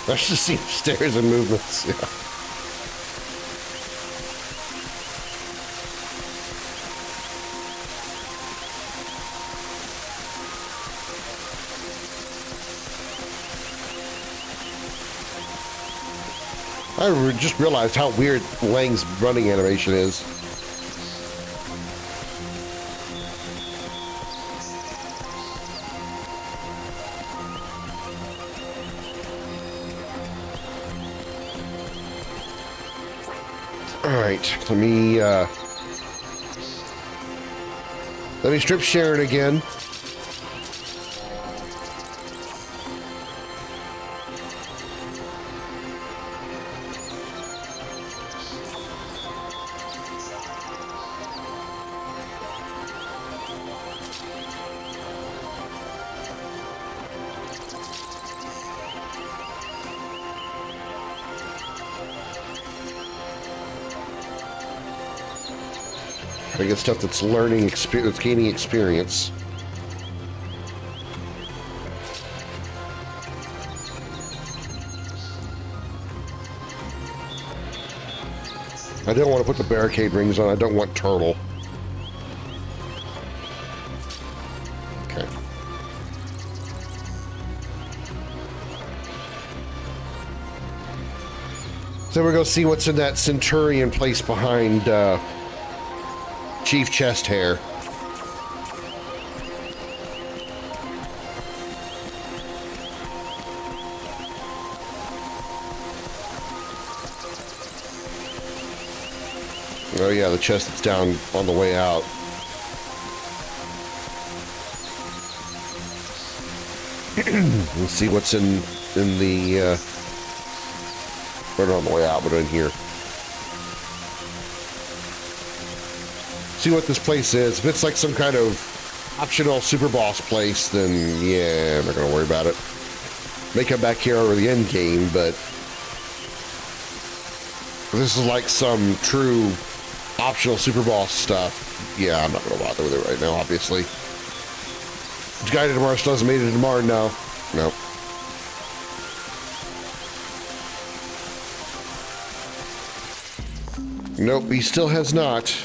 Let's just see stairs and movements. Yeah. I just realized how weird Lang's running animation is. Alright, let me strip Sharon again. I get stuff that's learning experience, gaining experience. I don't want to put the barricade rings on. I don't want turtle. Okay. So we're going to see what's in that Centurion place behind Chief Chest Hair. Oh yeah, the chest that's down on the way out. Let's see what's in the not on the way out, but in here. See what this place is. If it's like some kind of optional super boss place, then yeah, I'm not gonna worry about it. May come back here over the end game, but if this is like some true optional super boss stuff, yeah, I'm not gonna bother with it right now, obviously. Guided Mars doesn't made it to Mars, no. Nope. Nope, he still has not.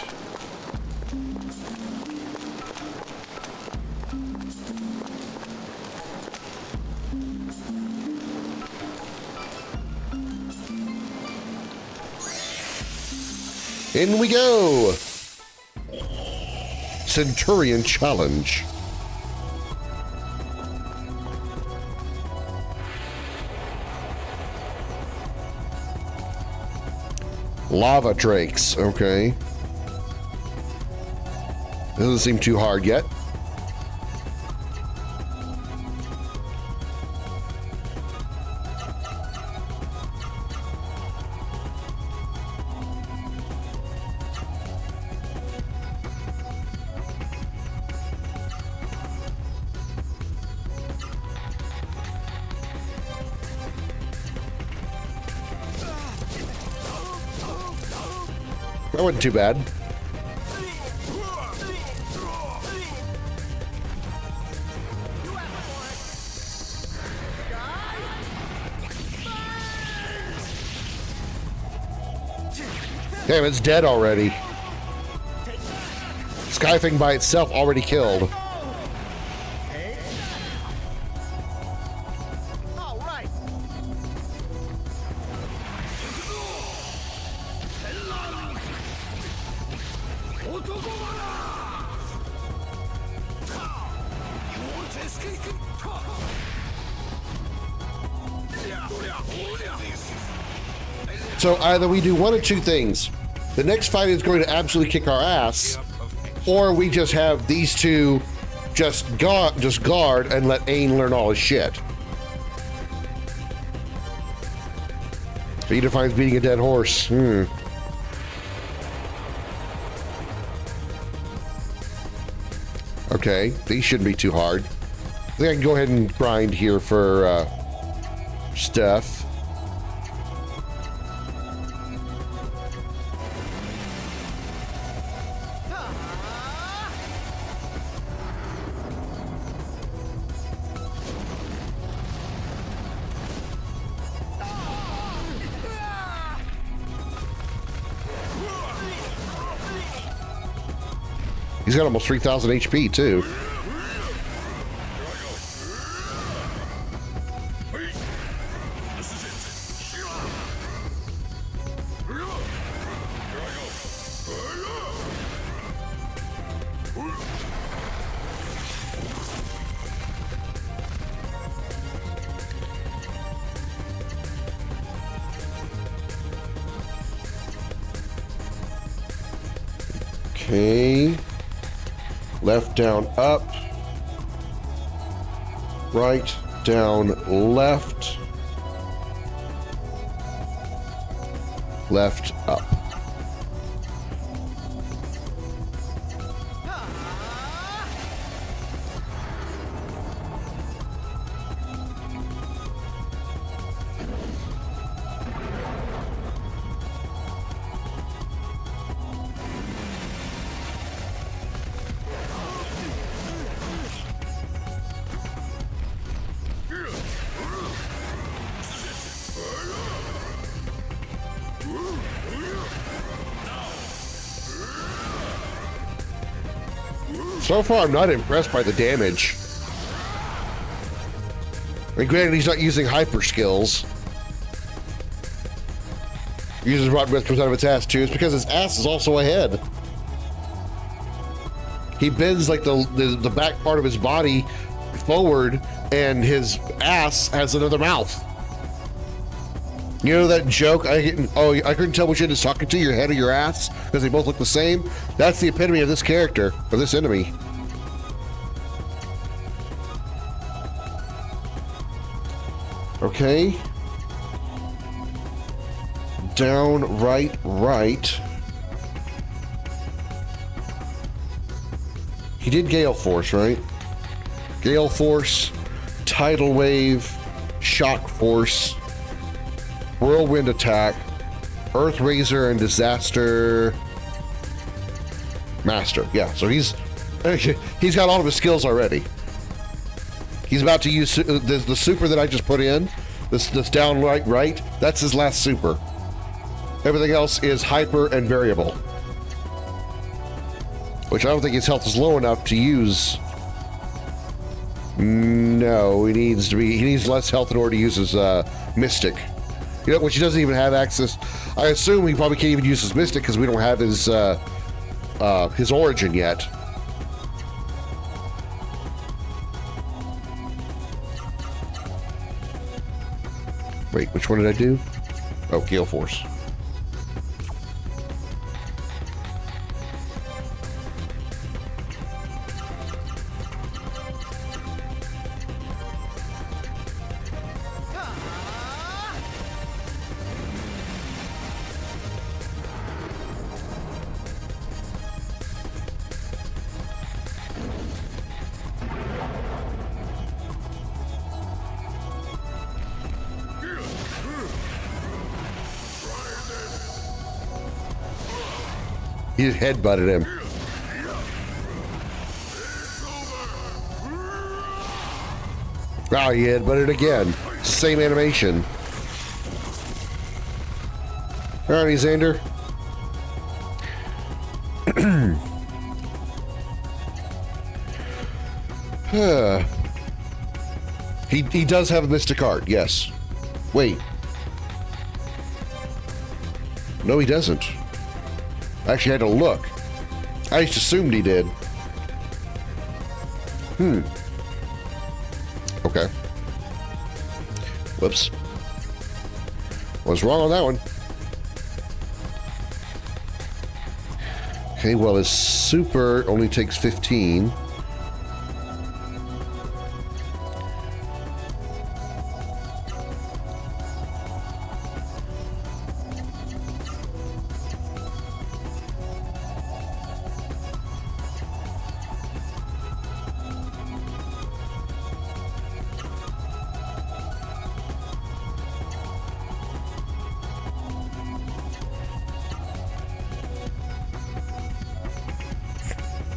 In we go! Centurion Challenge. Lava drakes, okay. Doesn't seem too hard yet. That wasn't too bad. Damn, it's dead already. Skyfing by itself already killed. So either we do one of two things. The next fight is going to absolutely kick our ass, or we just have these two just guard and let Ain learn all his shit. He defines beating a dead horse. Okay, these shouldn't be too hard. I think I can go ahead and grind here for stuff. He's got almost 3,000 HP, too. Okay. Left, down, up. Right, down, left. Left, up. So far, I'm not impressed by the damage. And granted, he's not using hyper skills. He uses rotten breath comes out of its ass too. It's because his ass is also ahead. He bends like the back part of his body forward, and his ass has another mouth. You know that joke? I couldn't tell which end is talking to, your head or your ass, because they both look the same. That's the epitome of this character, or this enemy. Okay. Down, right. He did Gale Force, right? Gale Force, Tidal Wave, Shock Force, Whirlwind Attack, Earth Razor, and Disaster Master. Yeah, so he's got all of his skills already. He's about to use the super that I just put in, this down right, that's his last super. Everything else is hyper and variable. Which I don't think his health is low enough to use. No, he needs less health in order to use his Mystic. You know, which he doesn't even have access. I assume he probably can't even use his Mystic because we don't have his origin yet. Wait, which one did I do? Oh, Gale Force. He just headbutted him. Wow, he headbutted again. Same animation. Alrighty, Xander. He does have a Mystic Art, yes. Wait. No, he doesn't. I actually had to look. I just assumed he did. Okay. Whoops. Was wrong on that one. Okay, well, his super only takes 15.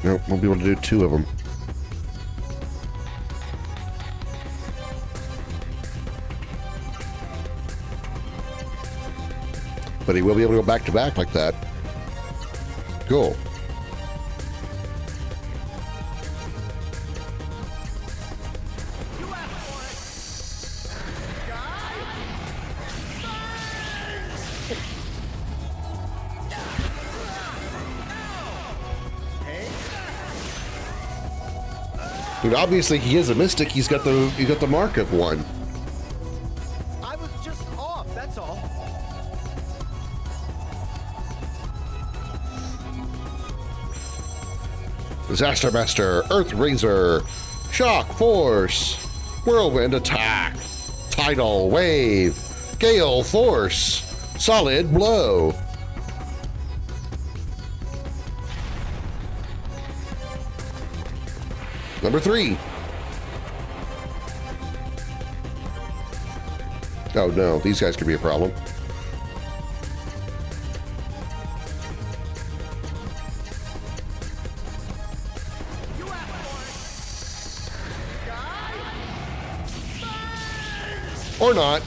Nope, won't be able to do 2 of them. But he will be able to go back to back like that. Cool. I mean, obviously he is a mystic. He's got the mark of one. I was just off, that's all. Disaster Master, Earth Razor, Shock Force, Whirlwind Attack, Tidal Wave, Gale Force, Solid Blow. Number 3. Oh no, these guys could be a problem. Or not.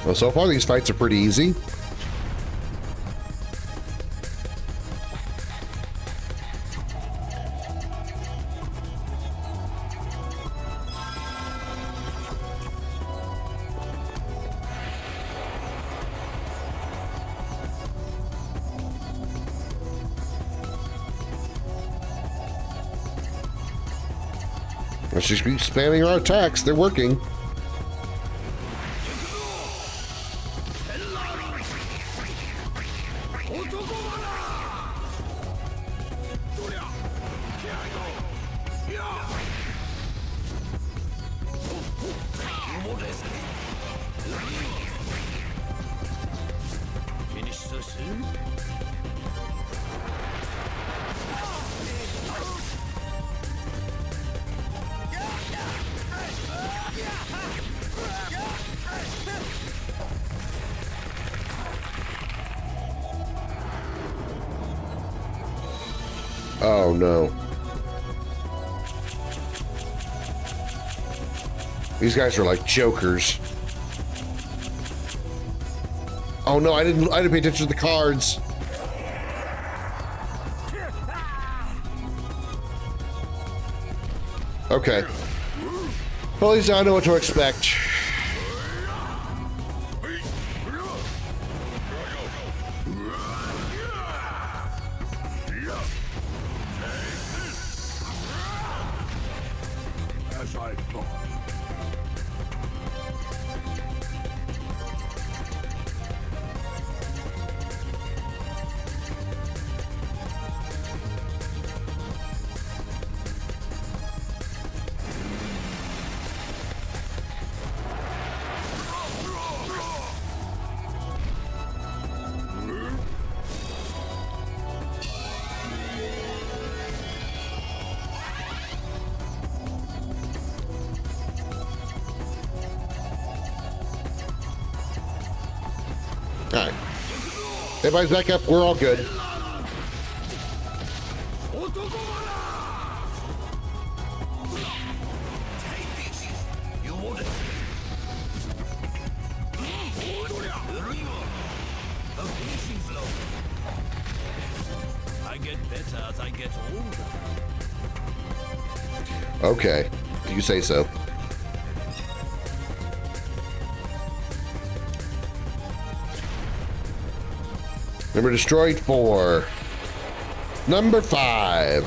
Well, so far these fights are pretty easy. Let's just keep spamming our attacks. They're working. Oh no. These guys are like jokers. Oh no, I didn't pay attention to the cards. Okay. Well, at least I know what to expect. Alright. Everybody's back up. We're all good. I get better as I get older. Okay. You say so. Remember, destroyed 4. Number 5.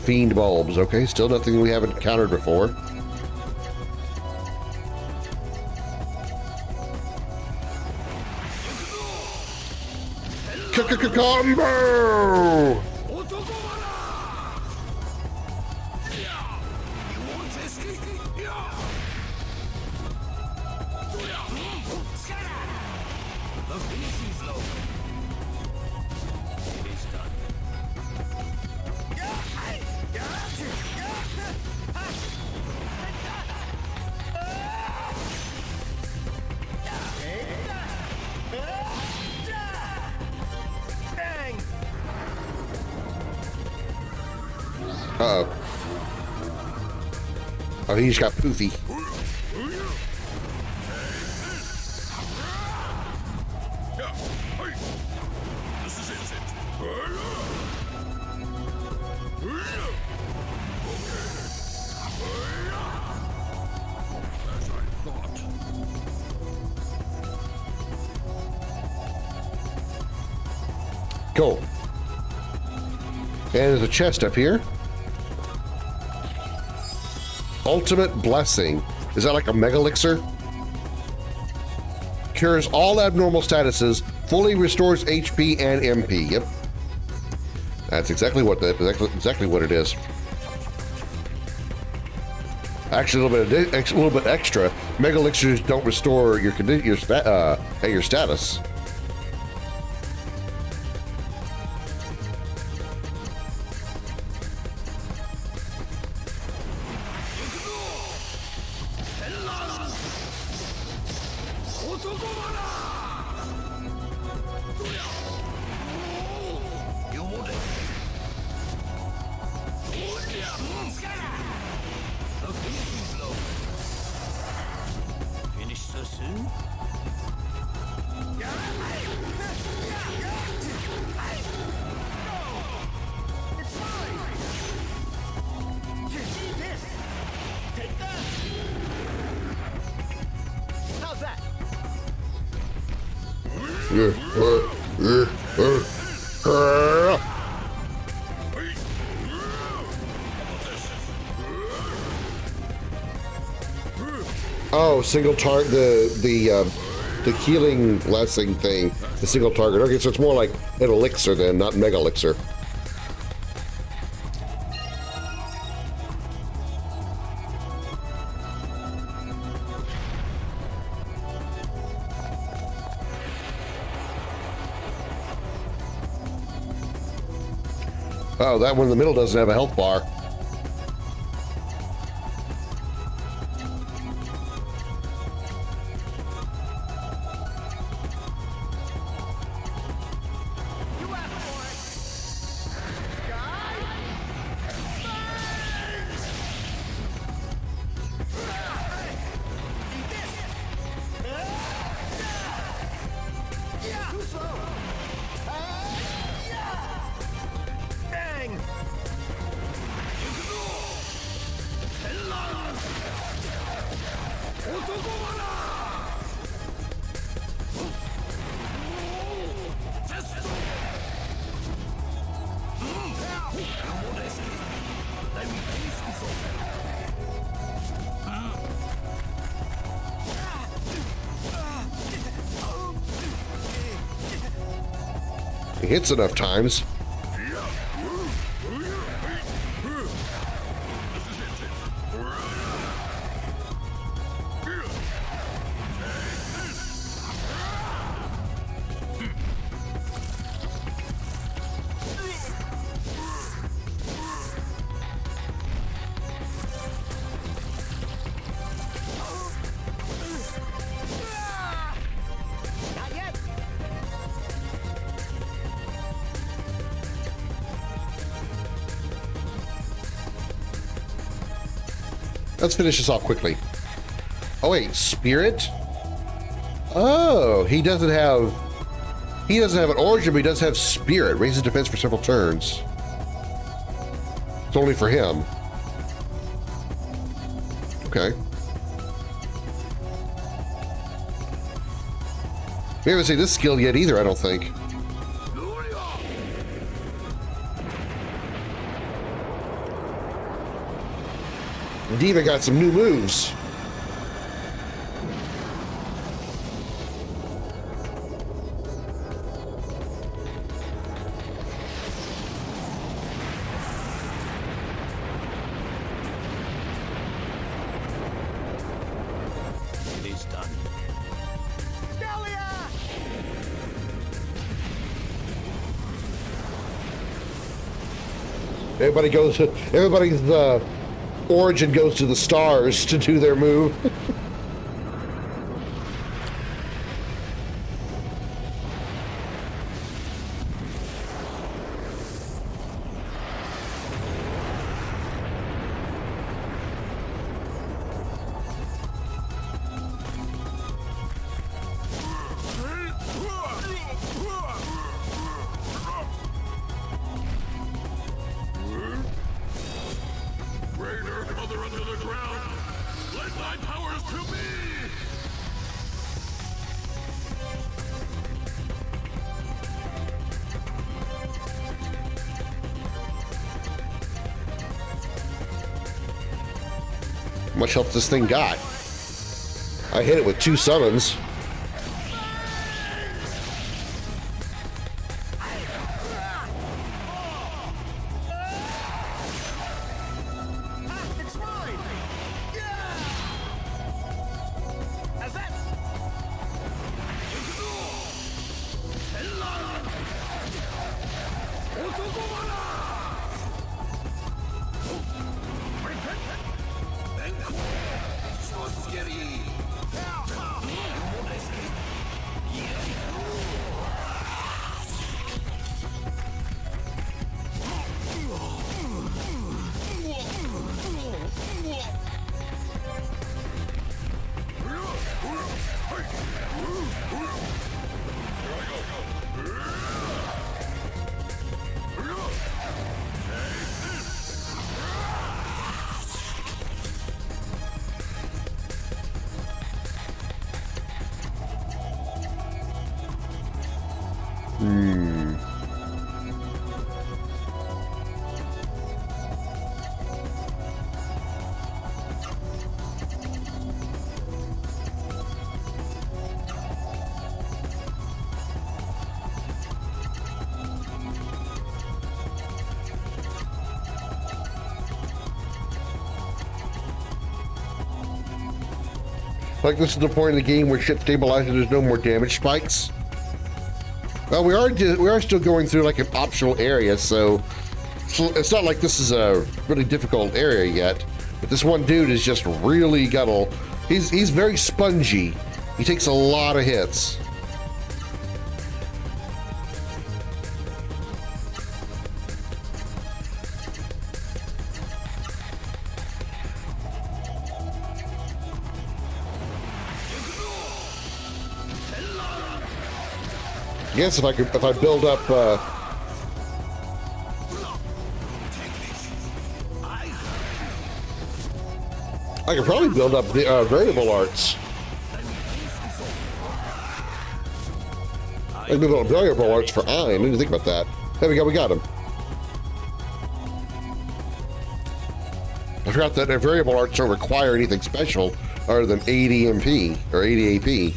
Fiend bulbs. Okay, still nothing we haven't encountered before. Combo! Uh-oh. Oh, he just got poofy. Cool. And there's a chest up here. Ultimate Blessing. Is that like a mega elixir? Cures all abnormal statuses, fully restores HP and MP. Yep. That's exactly what exactly what it is. Actually, a little bit extra. Mega elixirs don't restore your status. It's mine! See this! Take that! How's that? Oh, single target, the healing blessing thing, the single target. Okay, so it's more like an elixir then, not mega elixir. Oh, that one in the middle doesn't have a health bar. It hits enough times. Not yet! Let's finish this off quickly. Oh wait, spirit? Oh, he doesn't have an origin, but he does have spirit. Raises defense for several turns. It's only for him. Okay. We haven't seen this skill yet either, I don't think. Diva got some new moves. It is done. Everybody's origin goes to the stars to do their move. Greater mother under the ground, let thy powers to me! How much health this thing got? I hit it with 2 summons. It's mine! How's that? Like this is the point in the game where shit stabilizes and there's no more damage spikes. Well, we are still going through like an optional area, so it's not like this is a really difficult area yet. But this one dude is just really got a. He's very spongy. He takes a lot of hits. I guess if I build up I could probably build up the variable arts. I can build up variable arts for I didn't think about that. There we go, we got him. I forgot that variable arts don't require anything special other than 80 MP or 80 AP.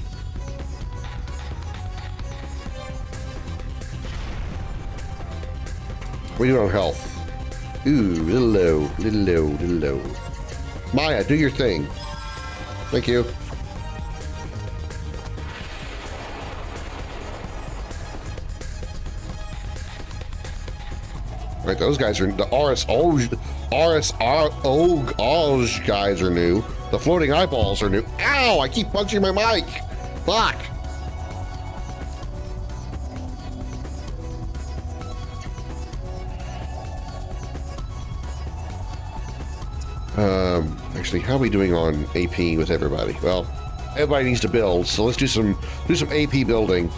What are you doing on health? Ooh, little low. Maya, do your thing. Thank you. Right, those guys are the RSO guys are new. The floating eyeballs are new. Ow! I keep punching my mic. Fuck. Actually, how are we doing on AP with everybody? Well, everybody needs to build, so let's do some AP building.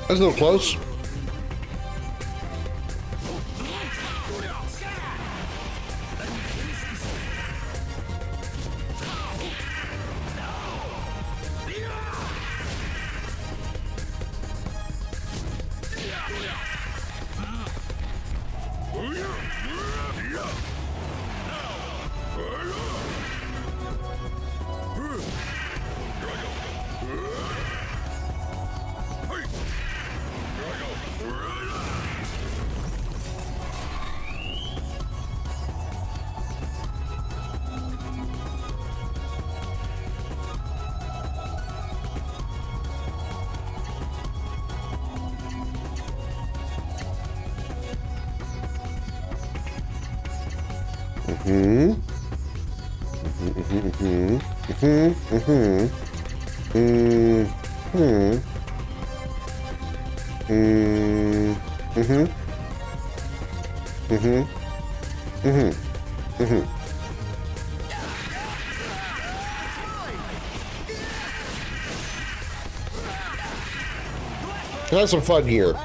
That's a little close. Have some fun here.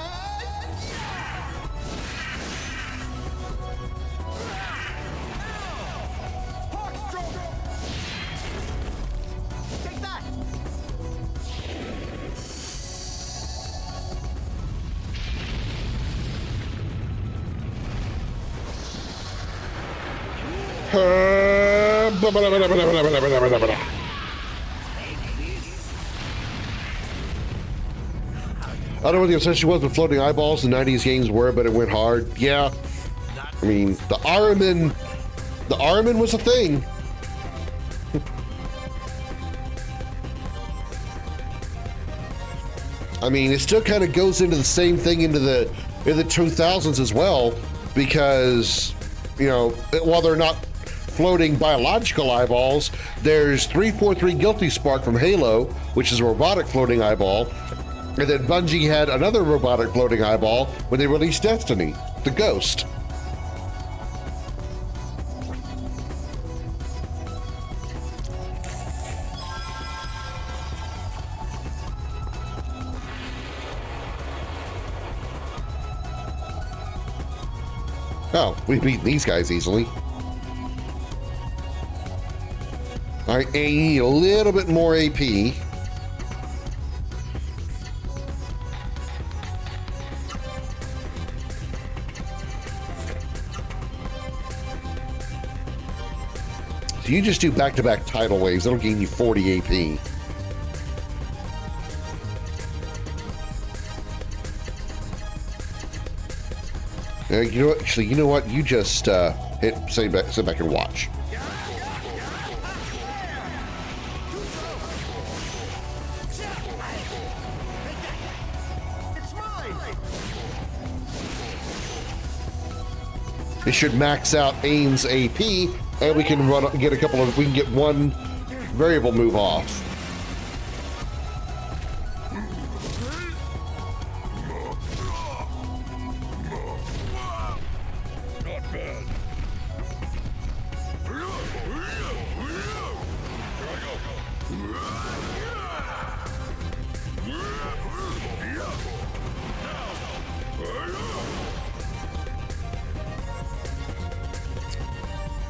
I don't know what the obsession was with floating eyeballs. The 90s games were, but it went hard. Yeah. I mean, the Araman was a thing. I mean, it still kind of goes into the same thing into the 2000s as well, because you know, while they're not floating biological eyeballs, there's 343 Guilty Spark from Halo, which is a robotic floating eyeball. And then Bungie had another robotic floating eyeball when they released Destiny, the Ghost. Oh, we beat these guys easily. All right, I need a little bit more AP. So you just do back-to-back tidal waves. That'll gain you 40 AP. You know what? Actually, you know what? You just sit back and watch. It should max out Ain's AP, and we can get one variable move off.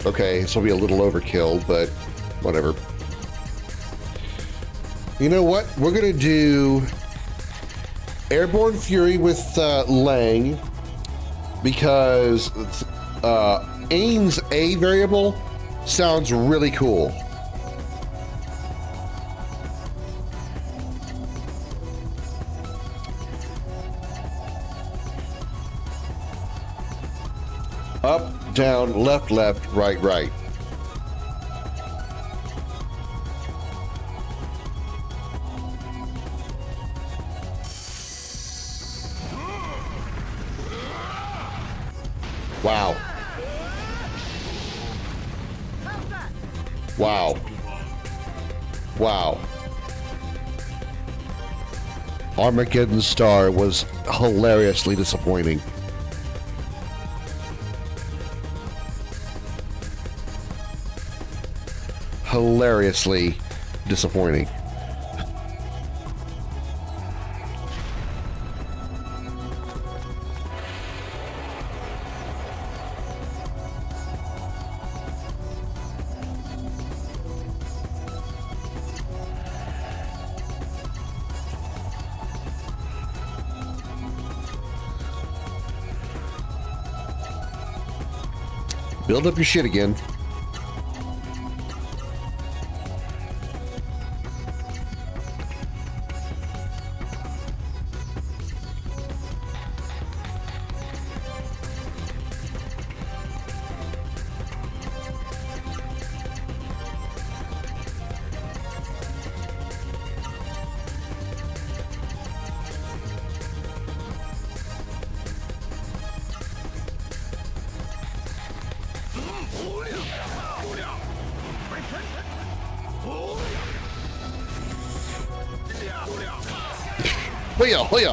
Okay, this will be a little overkill, but whatever. You know what? We're going to do Airborne Fury with Lang, because Ain's A variable sounds really cool. Up, down, left, left, right, right. Wow. Wow. Wow. Armageddon Star was hilariously disappointing. Hilariously disappointing. Build up your shit again.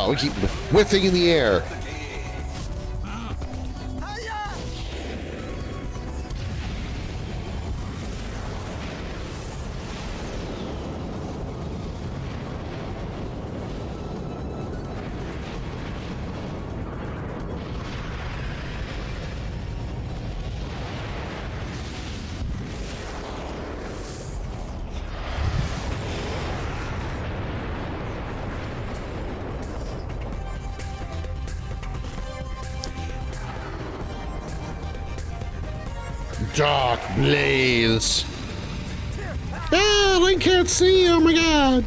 We keep whiffing in the air. Dark blaze. Ah, I can't see. Oh my god.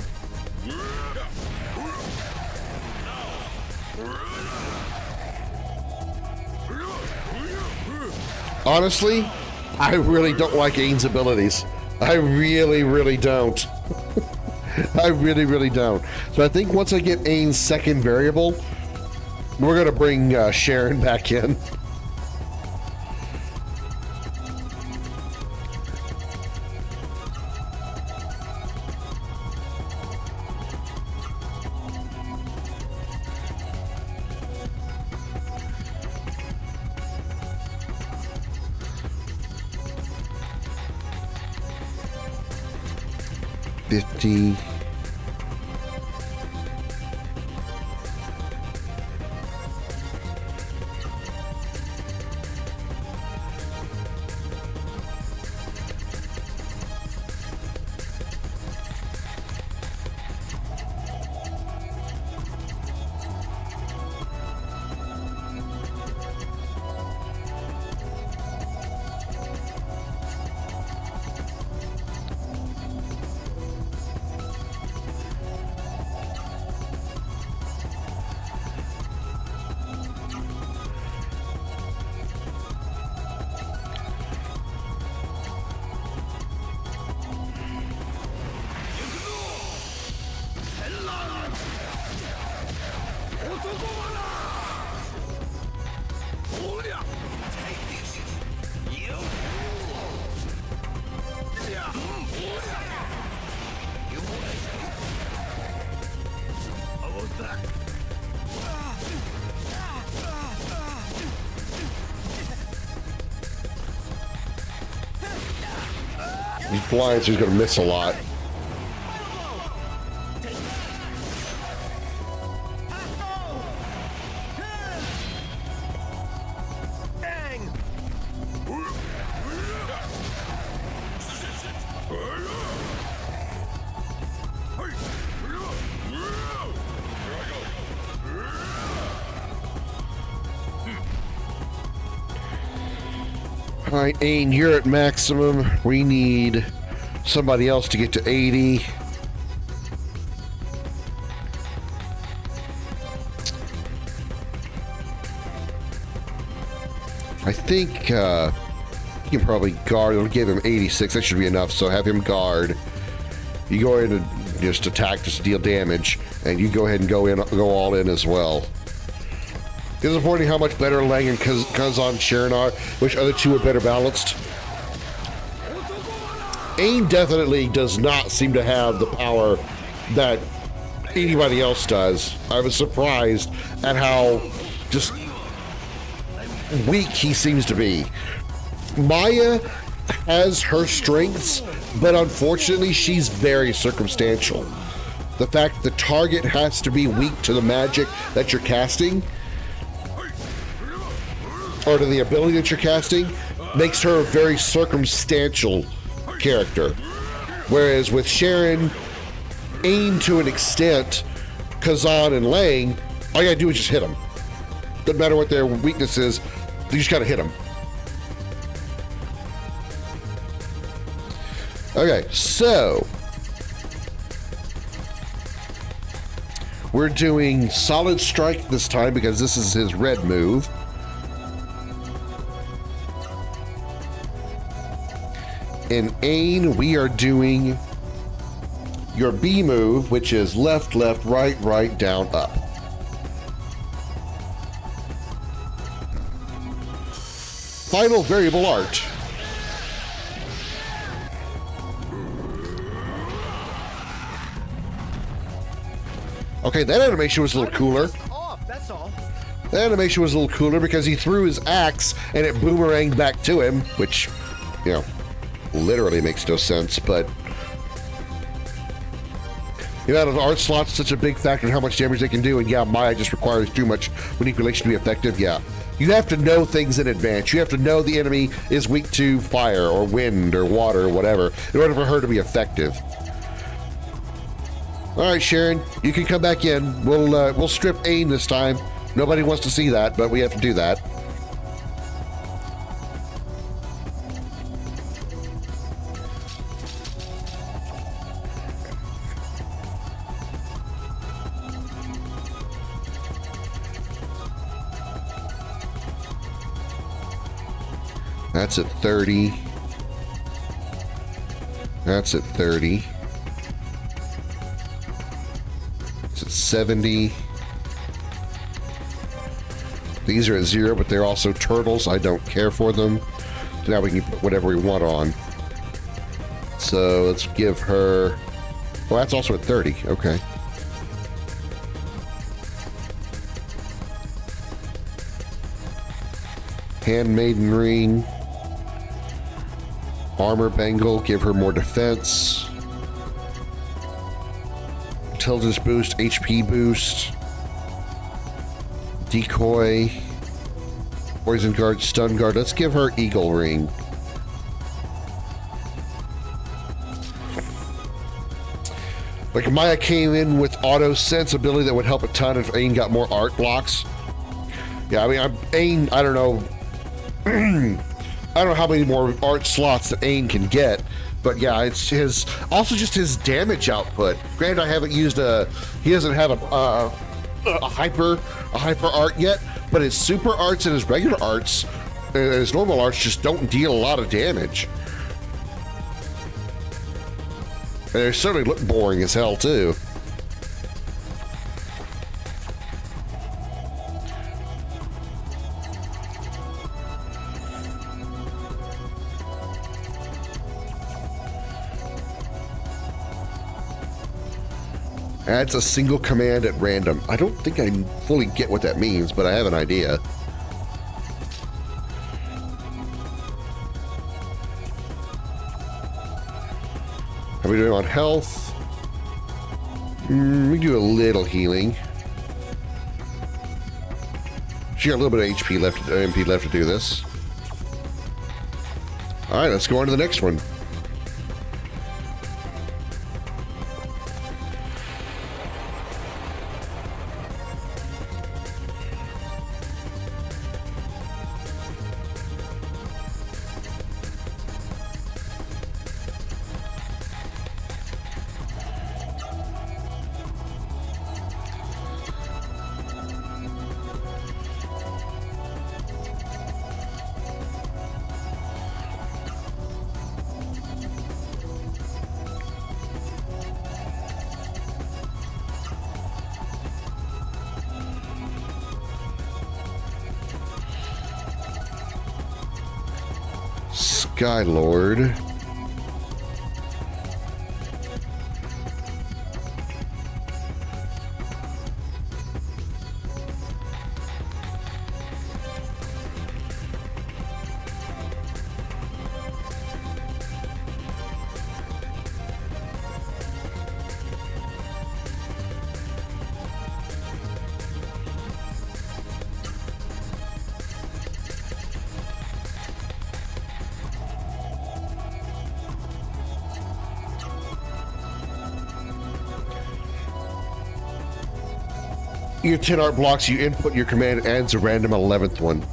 Honestly, I really don't like Ain's abilities. I really don't. I really don't. So I think once I get Ain's second variable, we're gonna bring Sharon back in. 50. He's blind, so he's going to miss a lot. Alright, Ain, you're at maximum. We need somebody else to get to 80. I think you can probably guard. It'll give him 86. That should be enough, so have him guard. You go in and just attack, just deal damage, and you go ahead and go all in as well. Disappointing how much better Lang and Kazan Sharon are. Which other two are better balanced? Ain definitely does not seem to have the power that anybody else does. I was surprised at how just weak he seems to be. Maya has her strengths, but unfortunately she's very circumstantial. The fact the target has to be weak to the magic that you're casting, or to the ability that you're casting, makes her a very circumstantial character. Whereas with Sharon, Ain to an extent, Kazan and Lang, all you gotta do is just hit them. Doesn't matter what their weakness is, you just gotta hit them. Okay, so we're doing Solid Strike this time because this is his red move. In Ain, we are doing your B move, which is left, left, right, right, down, up. Final variable art. Okay, that animation was a little cooler. That's all. The animation was a little cooler because he threw his axe and it boomeranged back to him, which, you know, literally makes no sense, but the amount of art slots is such a big factor in how much damage they can do, and yeah, Maya just requires too much manipulation to be effective. Yeah, you have to know things in advance. You have to know the enemy is weak to fire or wind or water or whatever in order for her to be effective. All right, Sharon, you can come back in. We'll strip Ain this time. Nobody wants to see that, but we have to do that. That's at 30. That's at 30. It's at 70. These are at 0, but they're also turtles. I don't care for them. So now we can put whatever we want on. So let's give her... Well, that's also at 30. Okay. Handmaiden ring. Armor bangle, give her more defense. intelligence boost, HP boost, decoy, poison guard, stun guard. Let's give her eagle ring. Like Maya came in with auto sense ability that would help a ton if Ain got more art blocks. Yeah, I mean, Ain, I don't know. I don't know how many more art slots that Ain can get, but yeah, it's his, also just his damage output. Granted, I haven't used he doesn't have a hyper art yet, but his super arts and his regular arts and his normal arts just don't deal a lot of damage. And they certainly look boring as hell, too. Adds a single command at random. I don't think I fully get what that means, but I have an idea. How are we doing on health? We do a little healing. She got a little bit of HP left, MP left to do this. All right, let's go on to the next one. Sky Lord. Your 10 art blocks, you input your command, adds a random 11th one.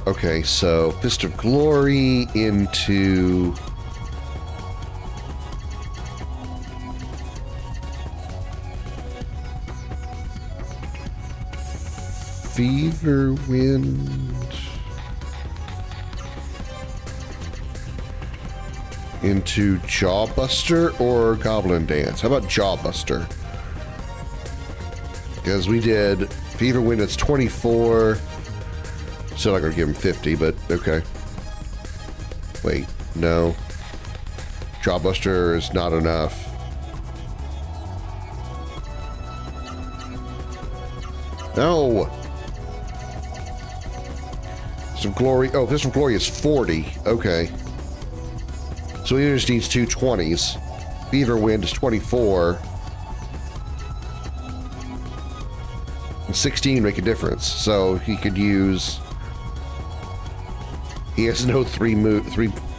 Okay, so Fist of Glory into... Fever Wind... into Jawbuster or Goblin Dance? How about Jawbuster? Because we did Fever Wind, it's 24. Still not gonna give him 50, but okay. Wait, no. Jawbuster is not enough. No! Fist of Glory, oh, Fist of Glory is 40, okay. So he just needs two 20s. Fever Wind is 24. And 16 make a difference. So he could use... He has no oof.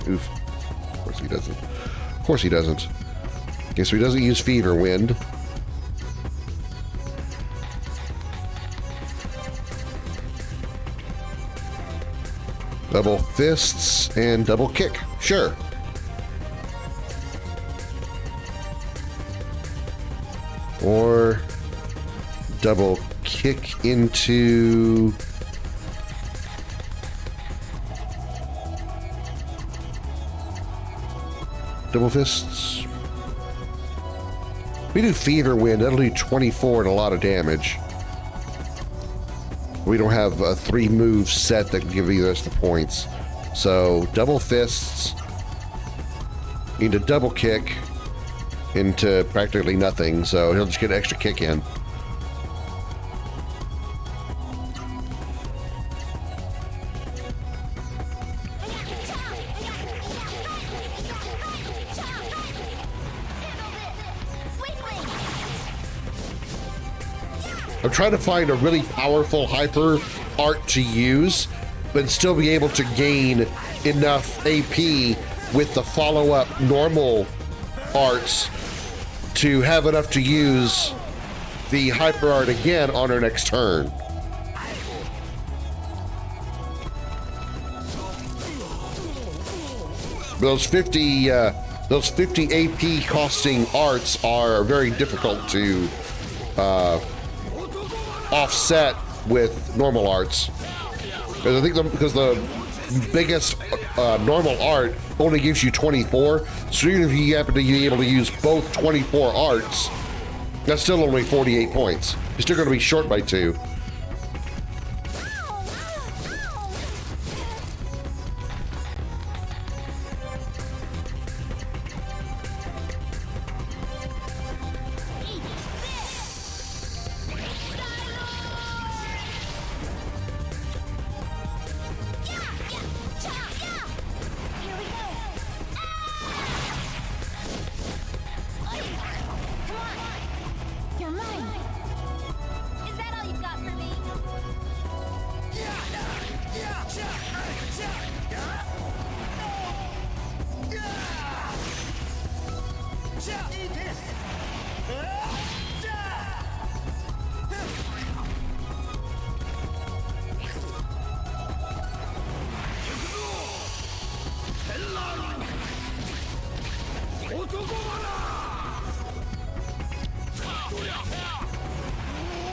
Of course he doesn't. Of course he doesn't. Okay, so he doesn't use Fever Wind. Double fists and double kick. Sure. Or double kick into double fists. We do Fever Wind, that'll do 24 and a lot of damage. We don't have a 3-move set that can give either of us the points. So double fists into double kick into practically nothing, so he'll just get an extra kick in. I'm trying to find a really powerful hyper art to use, but still be able to gain enough AP with the follow-up normal arts to have enough to use the hyper art again on her next turn. Those 50 AP costing arts are very difficult to offset with normal arts. Because I think because the biggest normal art only gives you 24, so even if you happen to be able to use both 24 arts, that's still only 48 points. You're still going to be short by 2.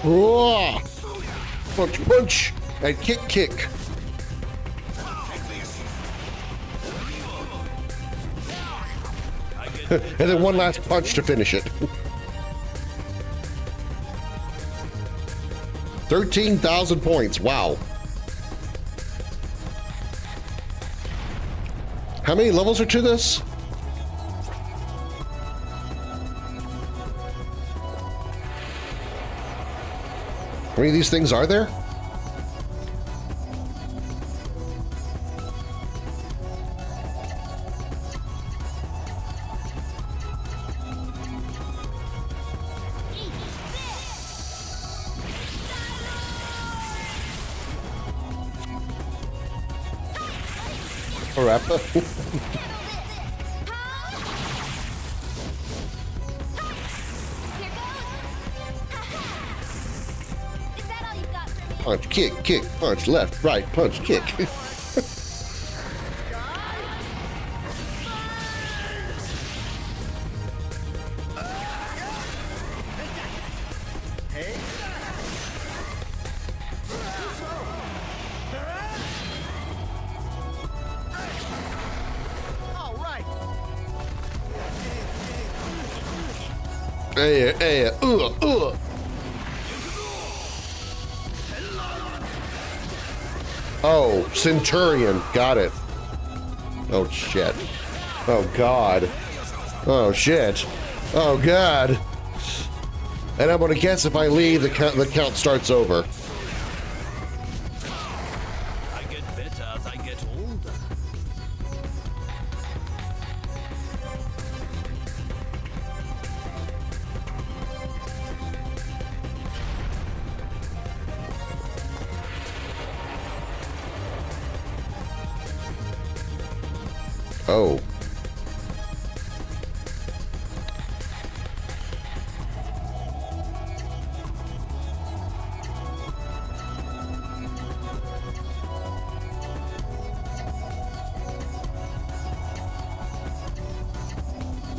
Whoa! Punch, punch, and kick, kick. And then one last punch to finish it. 13,000 points, wow. How many levels are to this? How many of these things are there? A wrap. Punch, kick, kick, punch, left, right, punch, kick. Hey, Oh, Centurion. Got it. Oh, shit. Oh, God. Oh, shit. Oh, God. And I'm going to guess if I leave, the count starts over. I get better as I get older. Oh.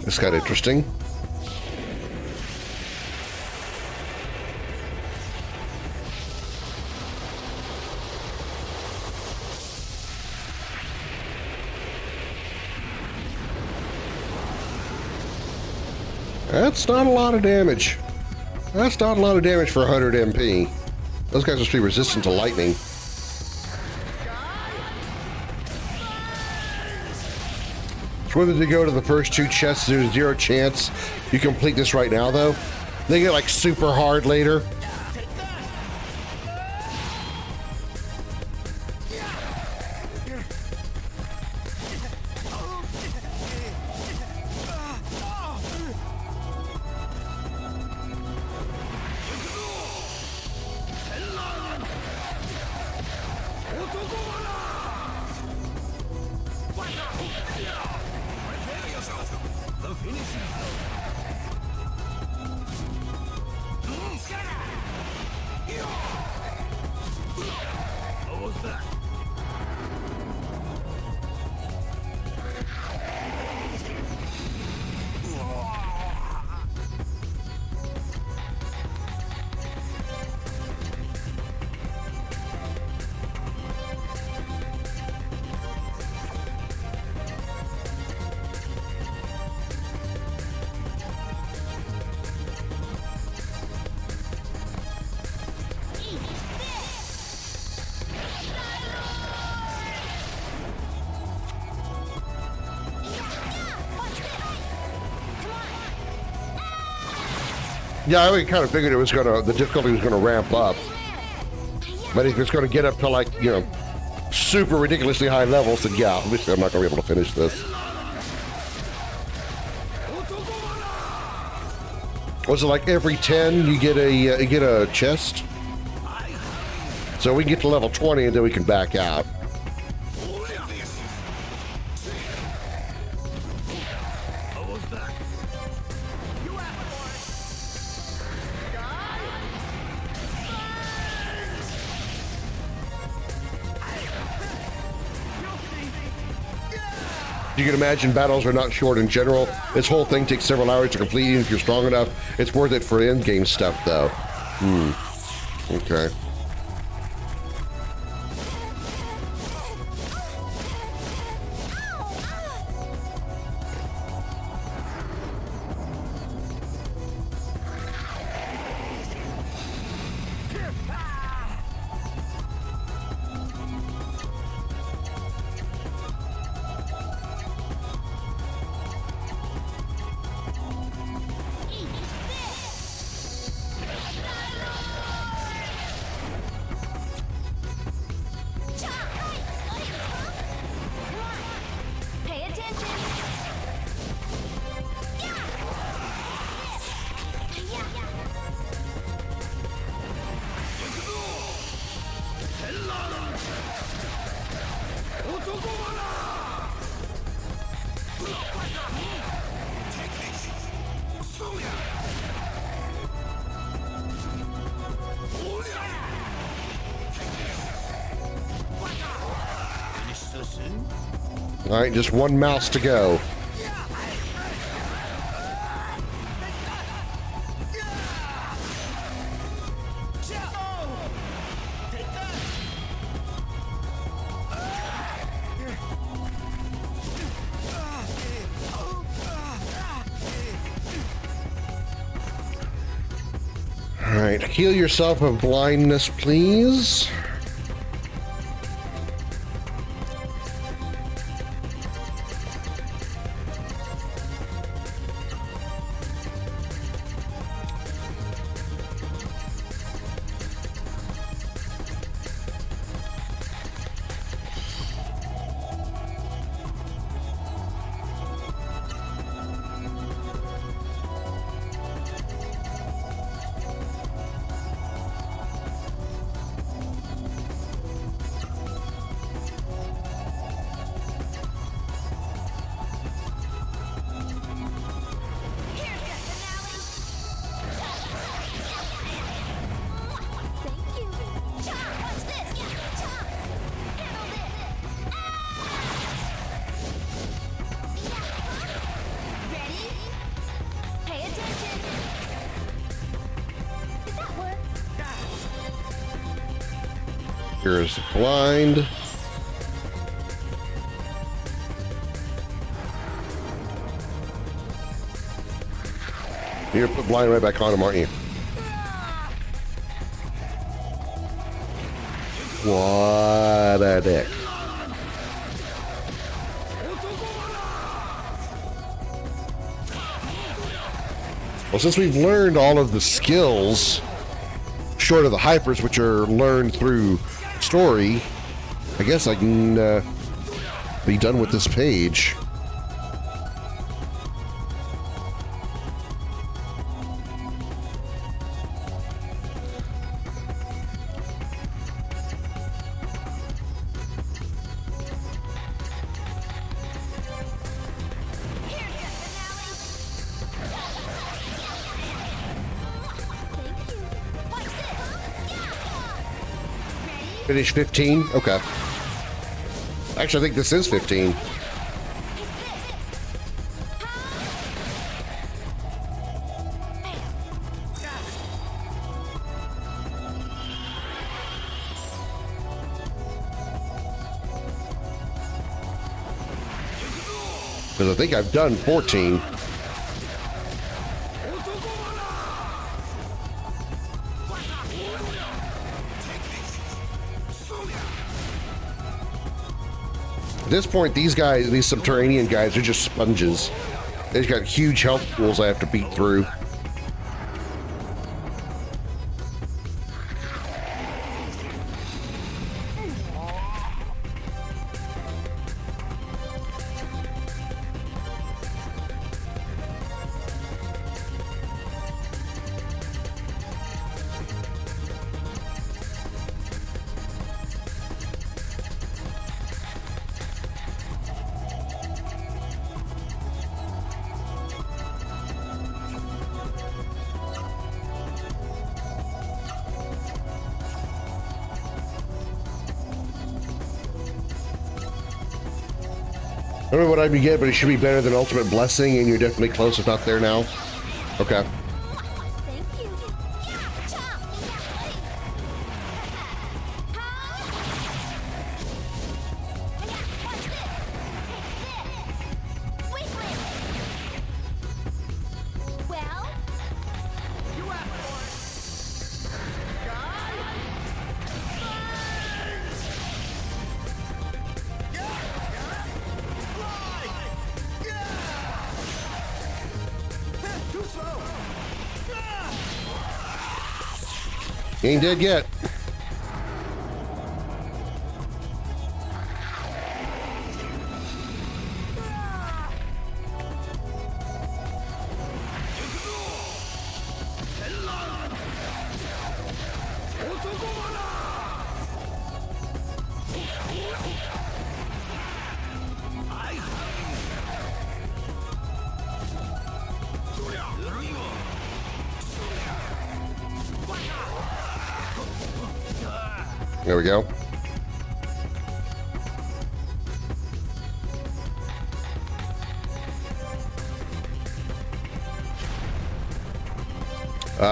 This got interesting. That's not a lot of damage. That's not a lot of damage for 100 MP. Those guys must be resistant to lightning. So whether to go to the first 2 chests, there's 0 chance you complete this right now, though. They get like super hard later. Yeah, I kind of figured it was the difficulty was gonna ramp up. But if it's gonna get up to like, super ridiculously high levels, then yeah, obviously I'm not gonna be able to finish this. Was it like every 10 you get a chest? So we can get to level 20 and then we can back out. You can imagine battles are not short in general. This whole thing takes several hours to complete, even if you're strong enough. It's worth it for end-game stuff, though. Okay. All right, just one mouse to go. All right, heal yourself of blindness, please. Here's blind. You're gonna put blind right back on him, aren't you? What a dick. Well, since we've learned all of the skills, short of the hypers, which are learned through story, I guess I can be done with this page. Finish 15? Okay. Actually, I think this is 15. Because I think I've done 14. At this point, these guys, these subterranean guys, are just sponges. They've got huge health pools I have to beat through. I don't know what I'd be getting, but it should be better than Ultimate Blessing, and you're definitely close, if not there now. Okay. Thank you. Well, You asked for it. Too slow. You ain't dead yet. There we go.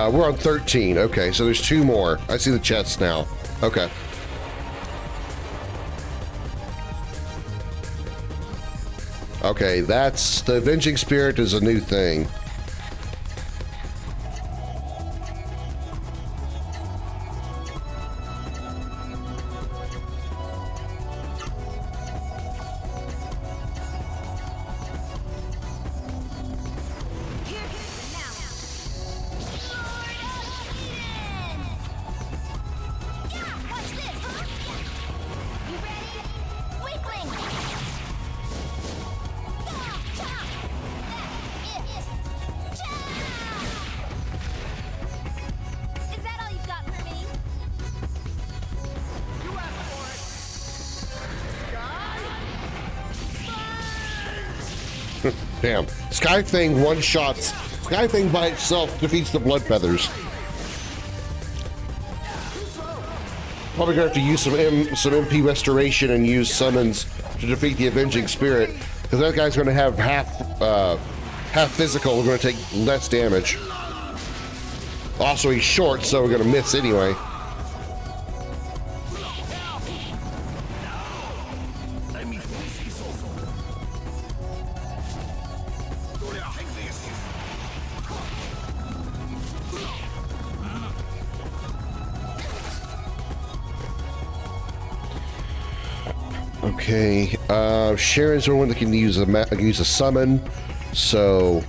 We're on 13. Okay, so there's 2 more. I see the chests now. Okay. Okay, that's the Avenging Spirit is a new thing. Damn. Sky Thing one-shots. Sky Thing by itself defeats the Blood Feathers. Probably gonna have to use some MP restoration and use summons to defeat the Avenging Spirit, because that guy's gonna have half physical. We're gonna take less damage. Also, he's short, so we're gonna miss anyway. Okay, Sharon's the one that can use a summon. So,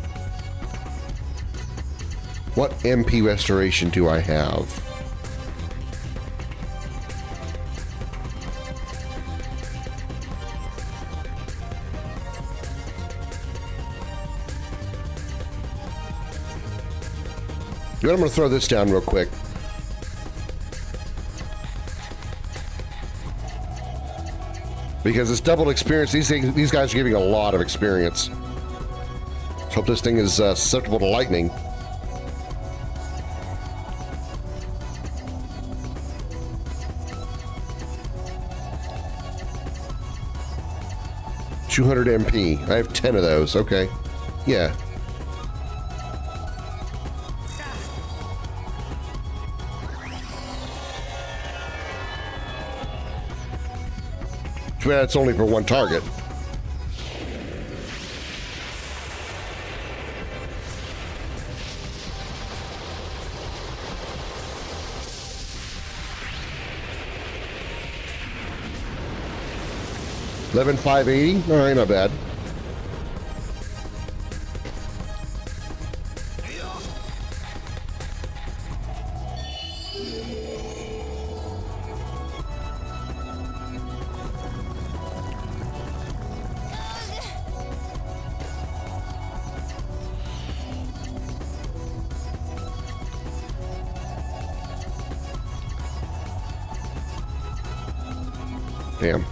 what MP restoration do I have? I'm going to throw this down real quick. Because it's doubled experience. These guys are giving a lot of experience. Let's hope this thing is susceptible to lightning. 200 MP. I have 10 of those. Okay. Yeah. Too bad it's only for one target. $11,580. All right, not bad. Damn.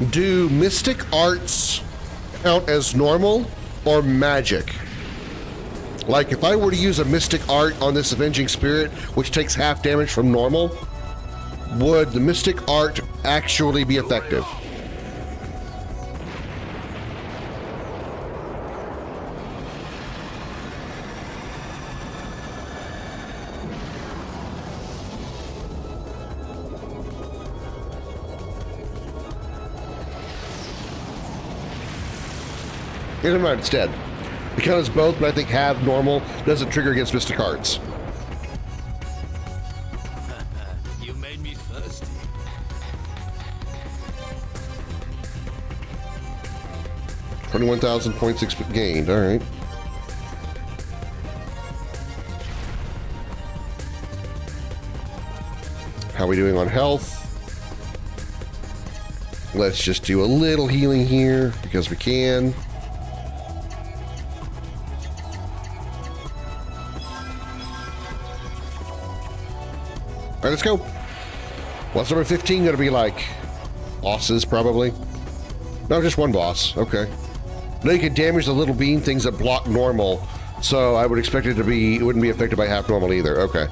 Do mystic arts count as normal or magic? Like, if I were to use a mystic art on this avenging spirit, which takes half damage from normal, would the mystic art actually be effective? Never mind, it's dead. Because both, but I think half normal doesn't trigger against mystic arts. You made me thirsty. $21,000.6 gained. All right. How are we doing on health? Let's just do a little healing here because we can. All right, let's go. What's number 15 going to be like? Bosses, probably? No, just one boss. Okay. No, you can damage the little bean things that block normal, so I would expect it to be, it wouldn't be affected by half normal either. Okay.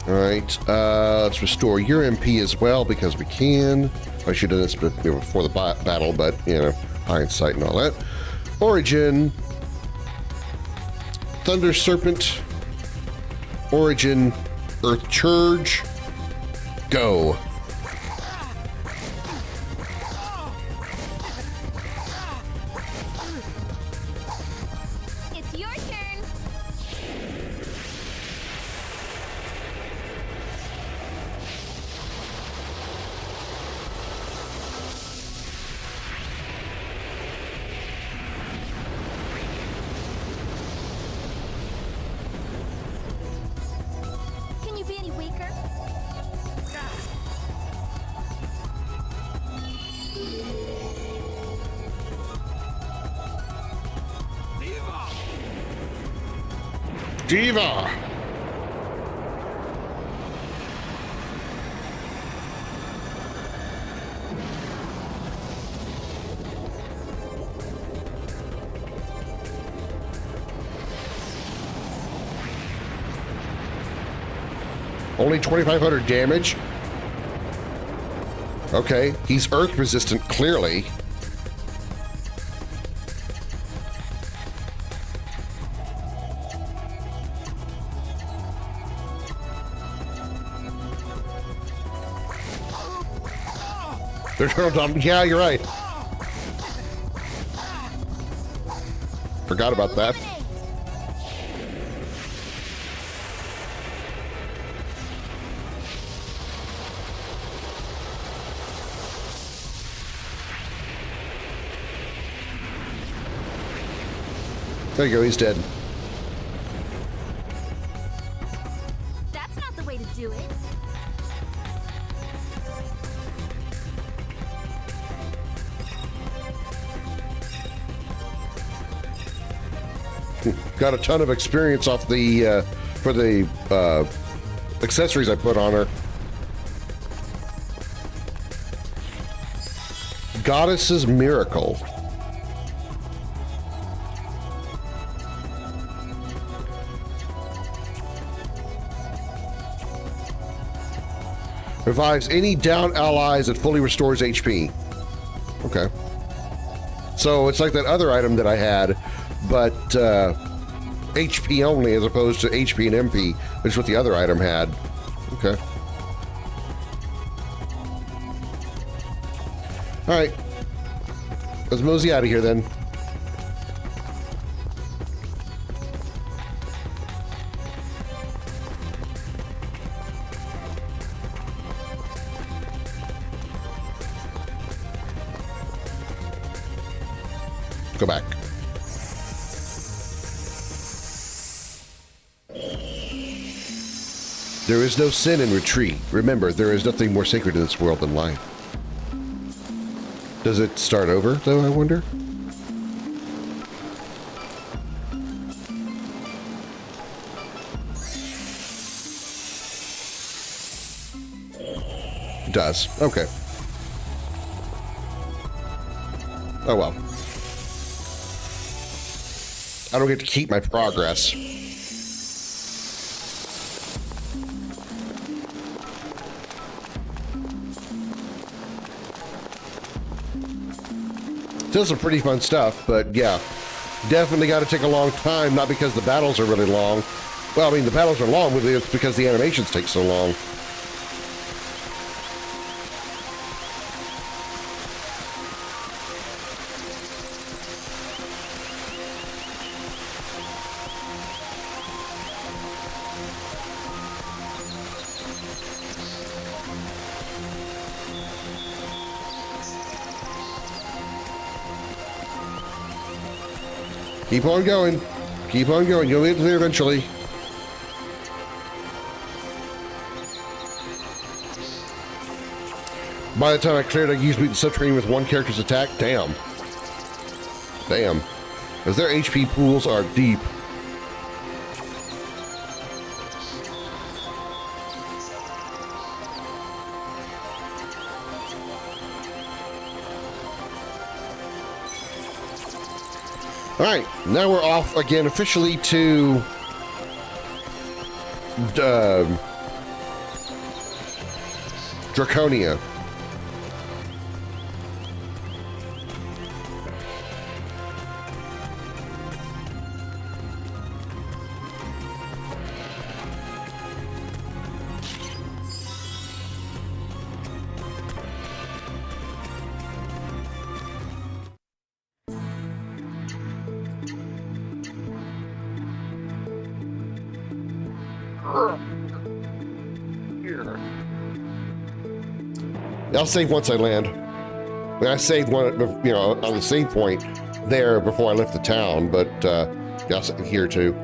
All right, let's restore your MP as well because we can. I should have done this before the battle, but, you know, hindsight and all that. Origin. Thunder Serpent. Origin, Earth Churge, go. It's your turn. Diva! Only 2,500 damage. Okay, he's earth resistant, clearly. They're turned on. Yeah, you're right. Forgot about that. There you go, he's dead. That's not the way to do it. Got a ton of experience off the for the accessories I put on her. Goddess's Miracle. Revives any down allies. It fully restores HP. Okay. So it's like that other item that I had, but HP only as opposed to HP and MP, which is what the other item had. Okay. Alright. Let's mosey out of here then. Go back. There is no sin in retreat. Remember, there is nothing more sacred in this world than life. Does it start over, though, I wonder? It does. Okay. Oh well. I don't get to keep my progress. Still some pretty fun stuff, but yeah, definitely got to take a long time, not because the battles are really long. Well, I mean, the battles are long, but it's because the animations take so long. Keep on going. Keep on going. You'll get there eventually. By the time I cleared, I used the subterranean with one character's attack. Damn. Damn. Because their HP pools are deep. All right, now we're off again officially to Draconia. I'll save once I land. I mean, I saved one, you know, on the save point there before I left the town, but yeah, here too.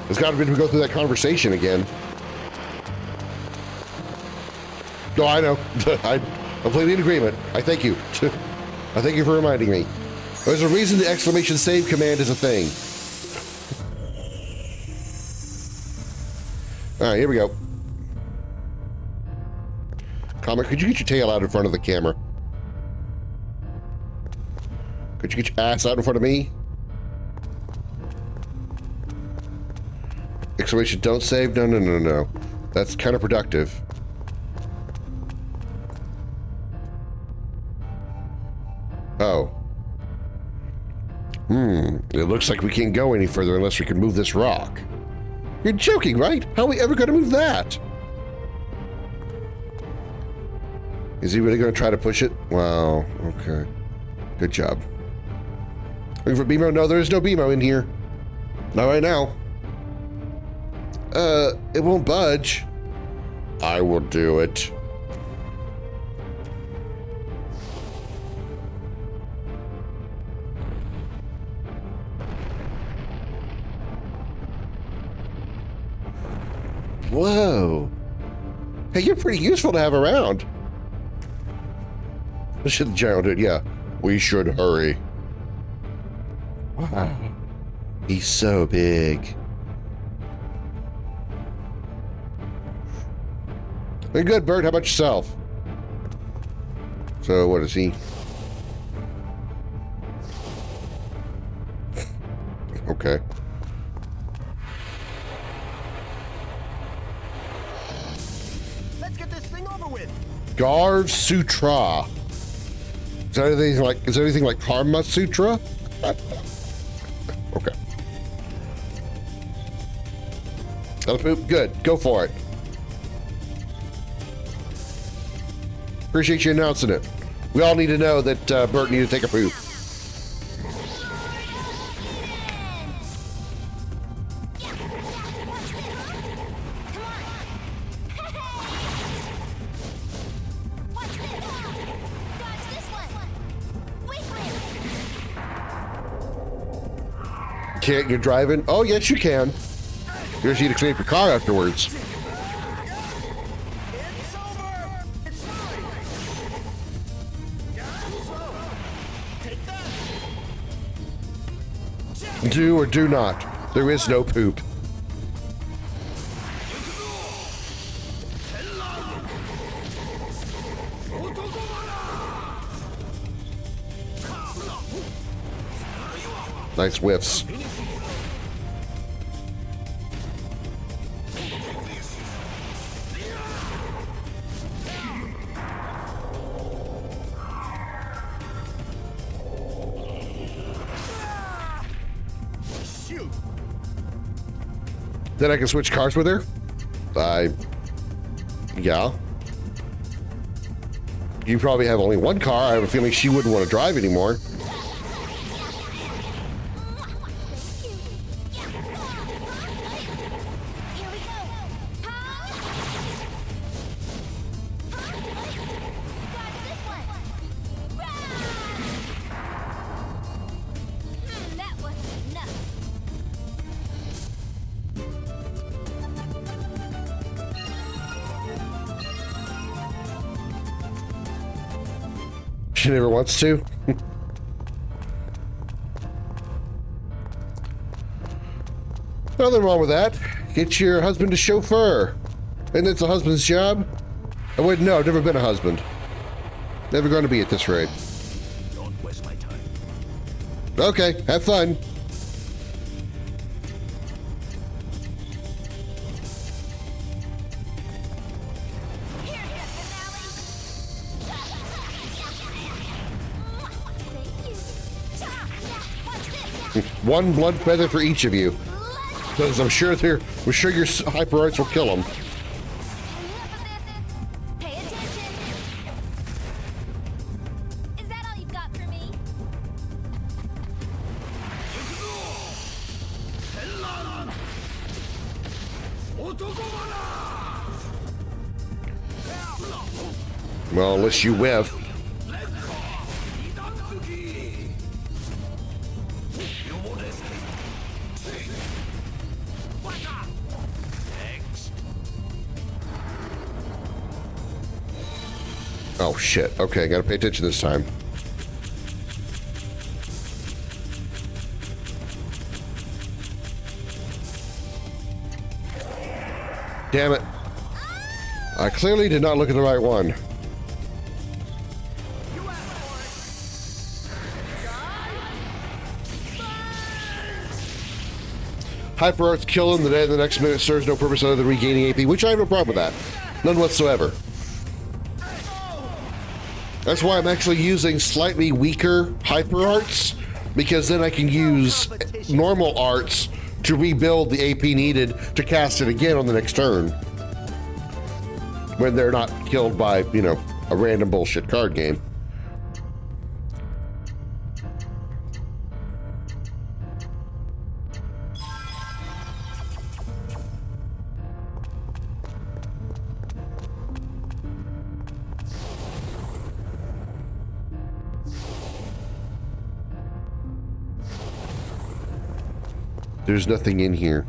It's got to be to go through that conversation again. No, I know. I'm completely in agreement. I thank you. I thank you for reminding me. There's a reason the exclamation save command is a thing. All right, here we go. Comet, could you get your tail out in front of the camera? Could you get your ass out in front of me? Exclamation don't save? No, no, no, no. That's counterproductive. Oh. It looks like we can't go any further unless we can move this rock. You're joking, right? How are we ever going to move that? Is he really going to try to push it? Wow, okay. Good job. Looking for BMO? No, there is no BMO in here. Not right now. It won't budge. I will do it. Whoa. Hey, you're pretty useful to have around. What should the general do? Yeah. We should hurry. Wow. He's so big. Very good, Bert. How about yourself? So, what is he? Okay. Let's get this thing over with. Garv Sutra. Is there anything like Karma Sutra? Okay. Got a poop? Good. Go for it. Appreciate you announcing it. We all need to know that Bert needed to take a poop. Can't you driving? Oh, yes, you can. You just need to clean up your car afterwards. It's over. It's fine. Take that. Do or do not. There is no poop. Nice whiffs. Then I can switch cars with her? Yeah. You probably have only one car. I have a feeling she wouldn't want to drive anymore. She never wants to. Nothing wrong with that. Get your husband a chauffeur. And it's a husband's job? I wouldn't know. I've never been a husband. Never going to be at this rate. Don't waste my time. Okay, have fun. One blood feather for each of you, because I'm sure your hyper arts will kill them. Pay attention. Is that all you've got for me? Well, unless you whiff. Oh shit. Okay, gotta pay attention this time. Damn it. I clearly did not look at the right one. Hyper Arts kill him, the next minute serves no purpose other than regaining AP, which I have no problem with that. None whatsoever. That's why I'm actually using slightly weaker Hyper Arts, because then I can use normal arts to rebuild the AP needed to cast it again on the next turn. When they're not killed by, you know, a random bullshit card game. There's nothing in here.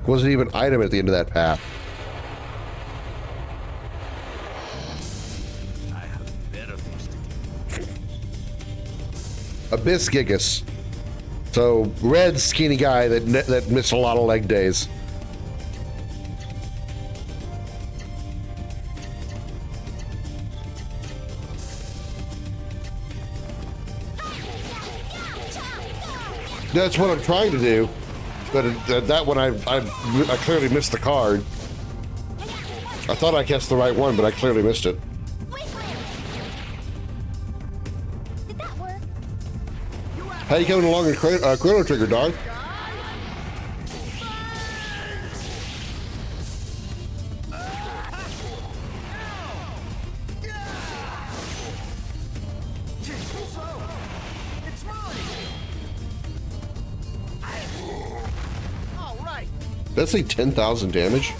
Wasn't even an item at the end of that path. I have better things to do. Abyss Gigas. So, red skinny guy that missed a lot of leg days. That's what I'm trying to do, but that one I clearly missed the card. I thought I guessed the right one, but I clearly missed it. Did that work? How you coming along in Chrono Trigger, dog? That's like 10,000 damage.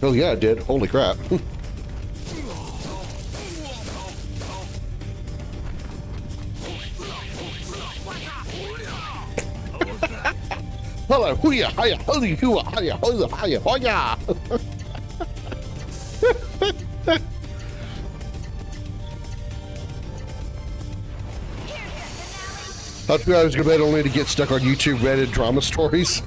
Oh yeah, it did. Holy crap. Hello, hooya, hiya, holy hooya, hiya, hoya, hiya, hoya. I thought I was gonna bet only to get stuck on YouTube Reddit drama stories.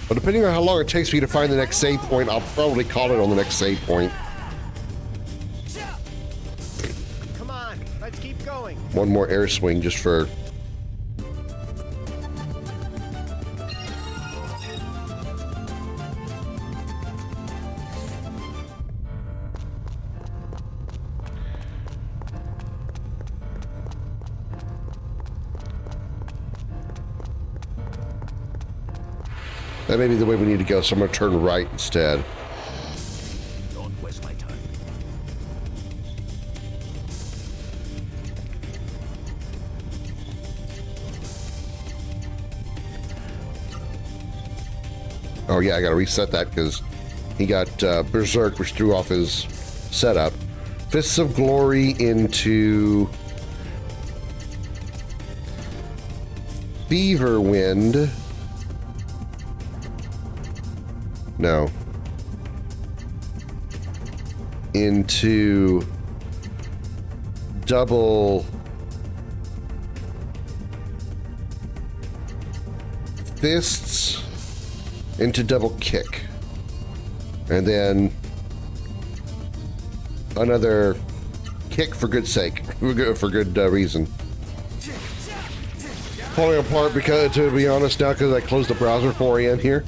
But depending on how long it takes me to find the next save point, I'll probably call it on the next save point. Come on, let's keep going. One more air swing just for... That may be the way we need to go, so I'm going to turn right instead. Don't waste my time. Oh yeah, I got to reset that because he got Berserk, which threw off his setup. Fists of Glory into Fever Wind. No. Into double fists into double kick. And then another kick for good sake, for good reason. Falling apart because, to be honest now, because I closed the browser 4 a.m. here.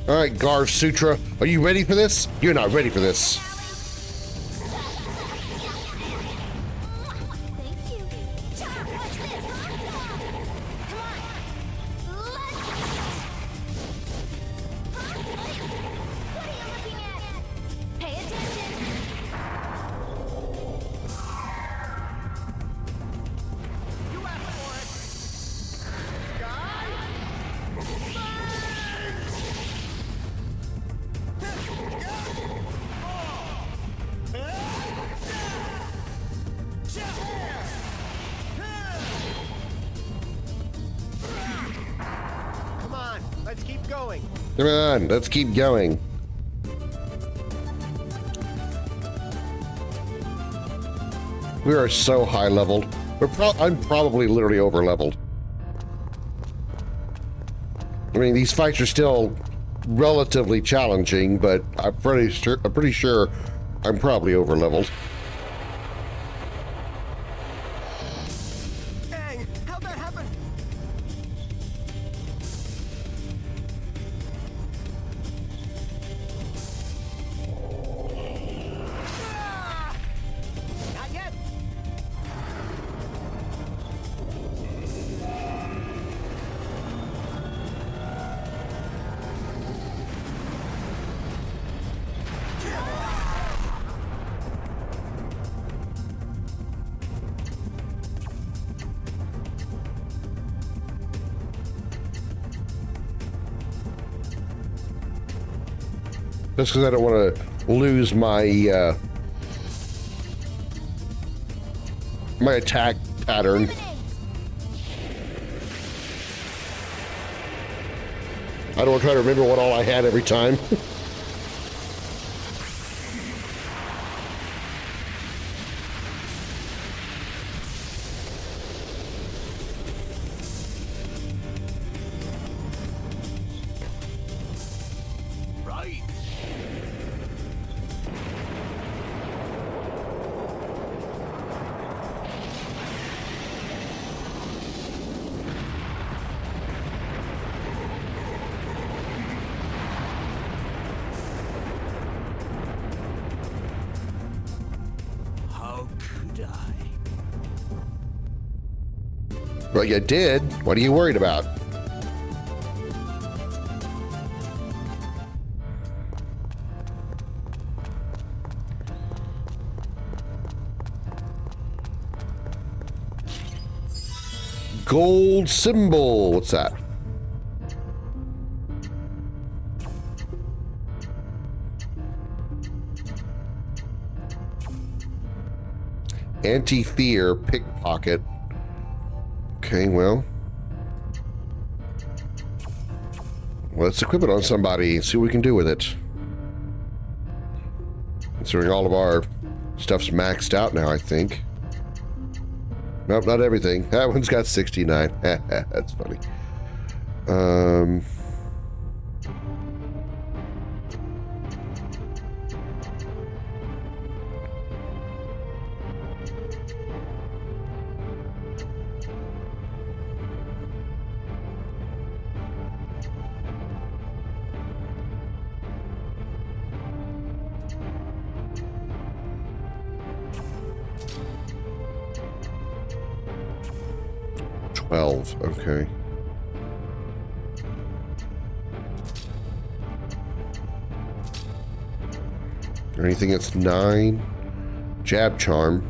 All right, Garv Sutra, are you ready for this? You're not ready for this. Come on, let's keep going. We are so high leveled. I'm probably literally over leveled. I mean, these fights are still relatively challenging, but I'm pretty sure I'm probably over leveled. Dang, how'd that happen? Ah! Not yet. Just because I don't want to lose my my attack pattern. I don't want to try to remember what all I had every time. Right. How could I? Well, you did. What are you worried about? Gold symbol. What's that? Anti-fear pickpocket. Okay, well. Let's equip it on somebody and see what we can do with it. Considering all of our stuff's maxed out now, I think. Nope, not everything. That one's got 69. That's funny. Okay. Anything that's 9? Jab charm.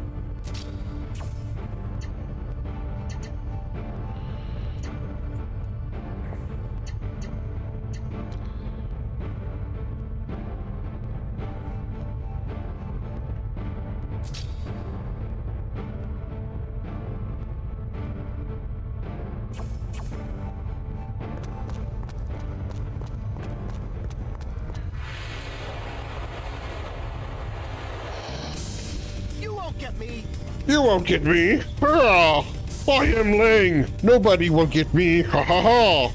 You won't get me. Ah, I am Ling. Nobody will get me. Ha ha ha.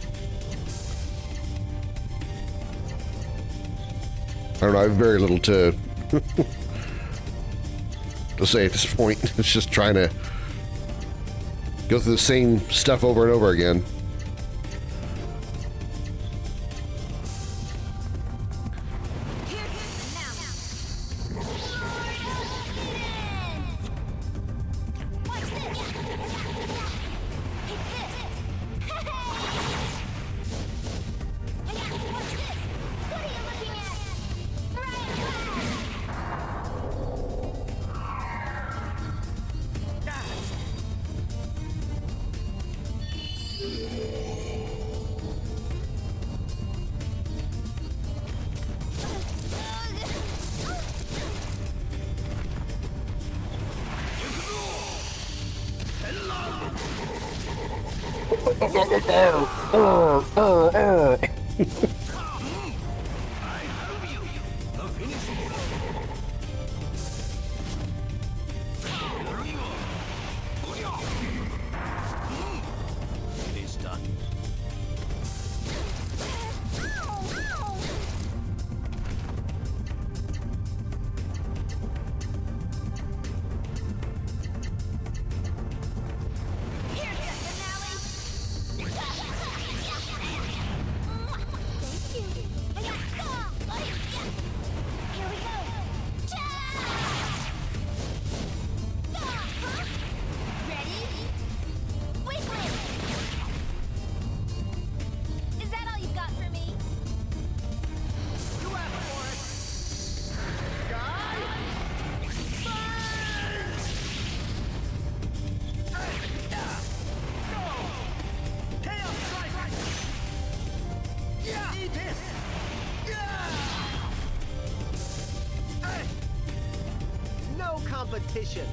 I don't know. I have very little to say at this point. It's just trying to go through the same stuff over and over again. competition.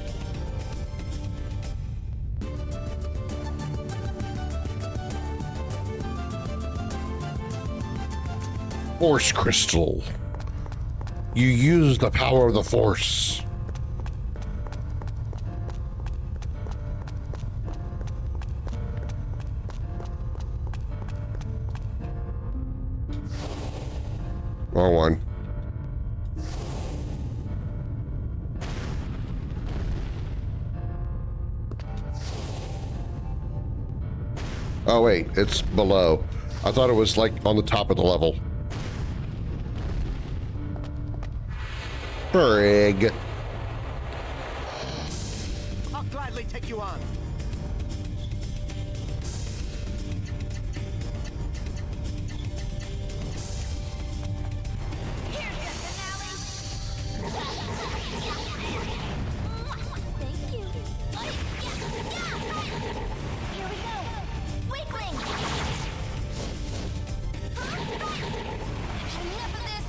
Force crystal. You use the power of the force. Wrong one. Oh wait, it's below. I thought it was like on the top of the level. Frig. I'll gladly take you on. Here's your finale. Thank you. Here we go. Weakling. Enough of this.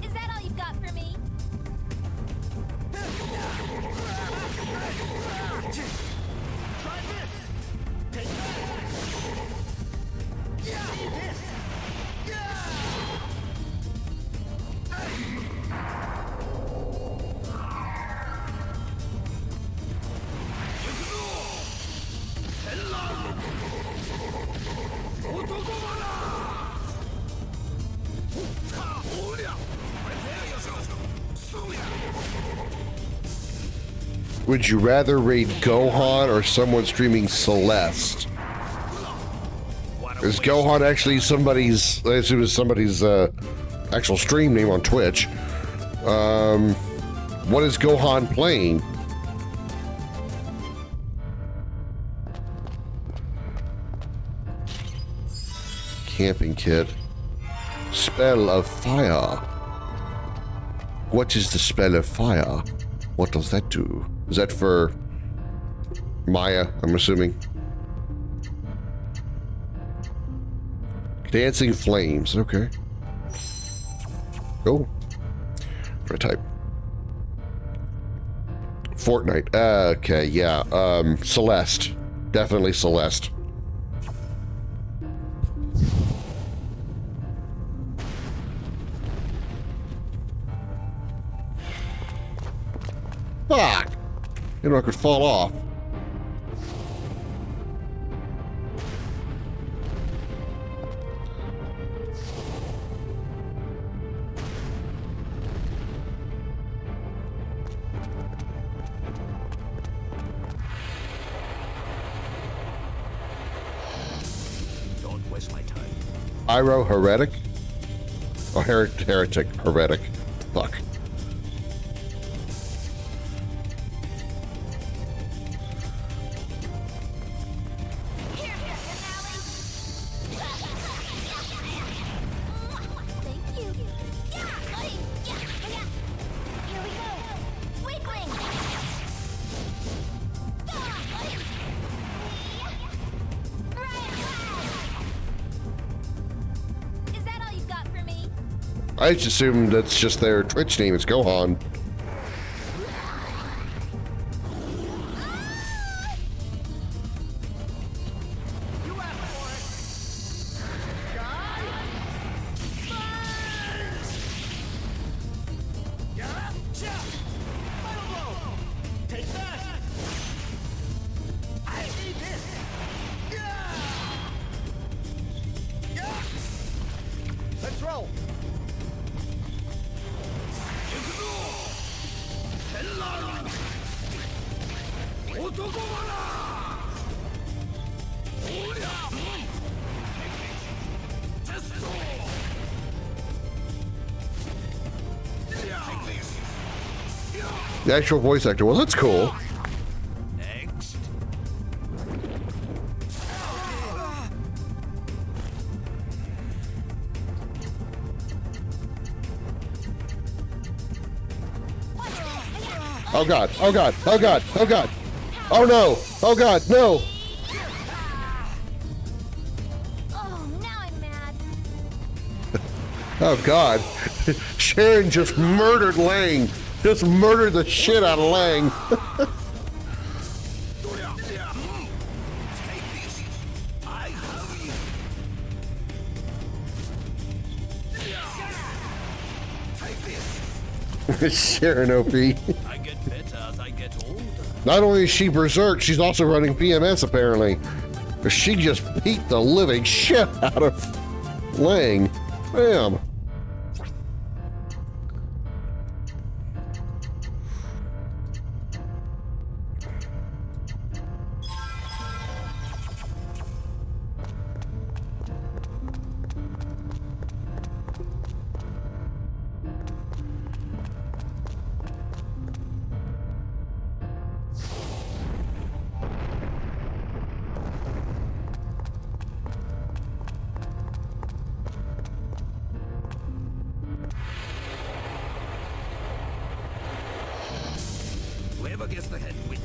Is that all you've got for me? Try this. Take that. Yeah. See this. Would you rather raid Gohan or someone streaming Celeste? Is Gohan actually somebody's, I assume it's somebody's actual stream name on Twitch? What is Gohan playing? Camping kit. Spell of fire. What is the spell of fire? What does that do? Is that for Maya, I'm assuming? Dancing flames, okay. Oh. For a type. Fortnite. Okay, yeah. Celeste. Definitely Celeste. Fuck! You know I could fall off. Don't waste my time. Pyro heretic? Oh, heretic. Heretic. Fuck. Thank you. Here we go. Weakling. Is that all you've got for me? I just assumed that's just their Twitch name. It's Gohan. You asked for it. Final blow. Take that. I need this. Let's roll. The actual voice actor. Well, that's cool. Next. Oh god. Oh god. Oh god. Oh god. Oh no. Oh god. No. Oh, now I'm mad. Oh, God. Sharon just murdered Lang. Just murdered the shit out of Lang. Sharon OP. I get better as I get older. Not only is she berserk, she's also running PMS apparently. She just beat the living shit out of Lang. Bam. Whoever gets the head wins.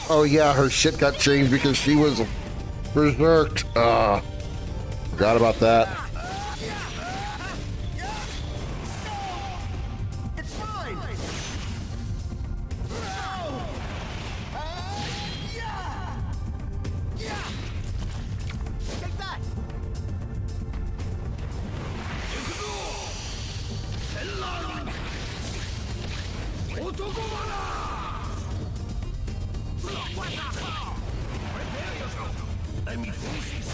Oh yeah, her shit got changed because she was berserked. Forgot about that. It's fine. Take that. Let me finish this.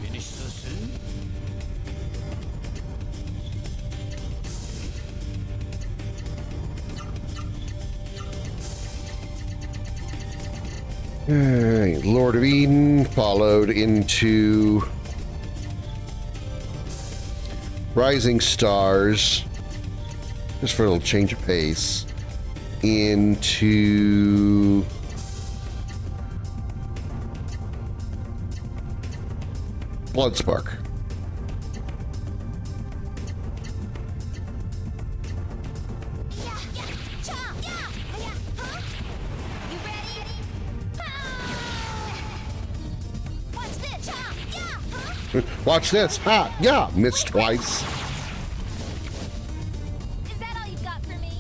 Finish so soon? Alright, Lord of Eden followed into Rising Stars, just for a little change of pace, into Bloodspark. Watch this. Ha! Yeah! Missed twice. Is that all you've got for me?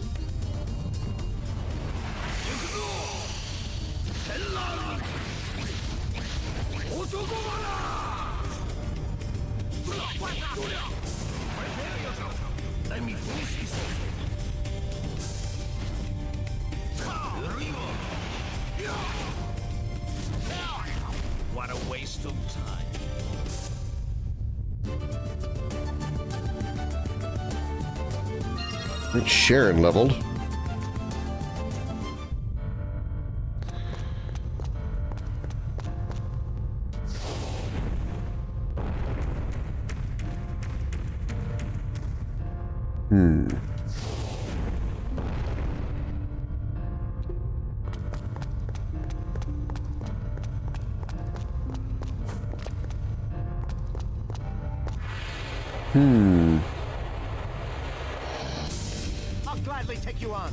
Let me finish this. What a waste of time. Sharon leveled. I'll gladly take you on.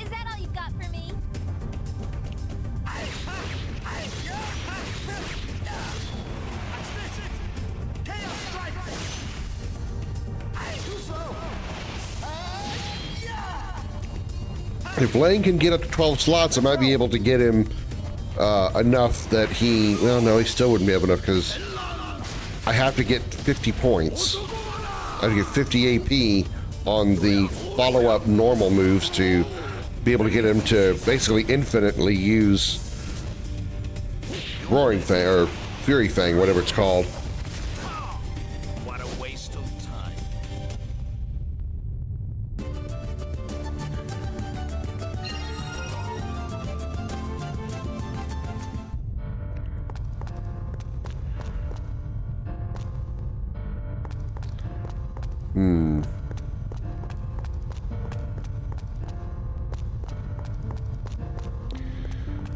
Is that all you've got for me? If Lane can get up to 12 slots, I might be able to get him enough that he... Well, no, he still wouldn't be able enough because I have to get 50 points. I have to get 50 AP on the follow-up normal moves to be able to get him to basically infinitely use Roaring Fang, or Fury Fang, whatever it's called.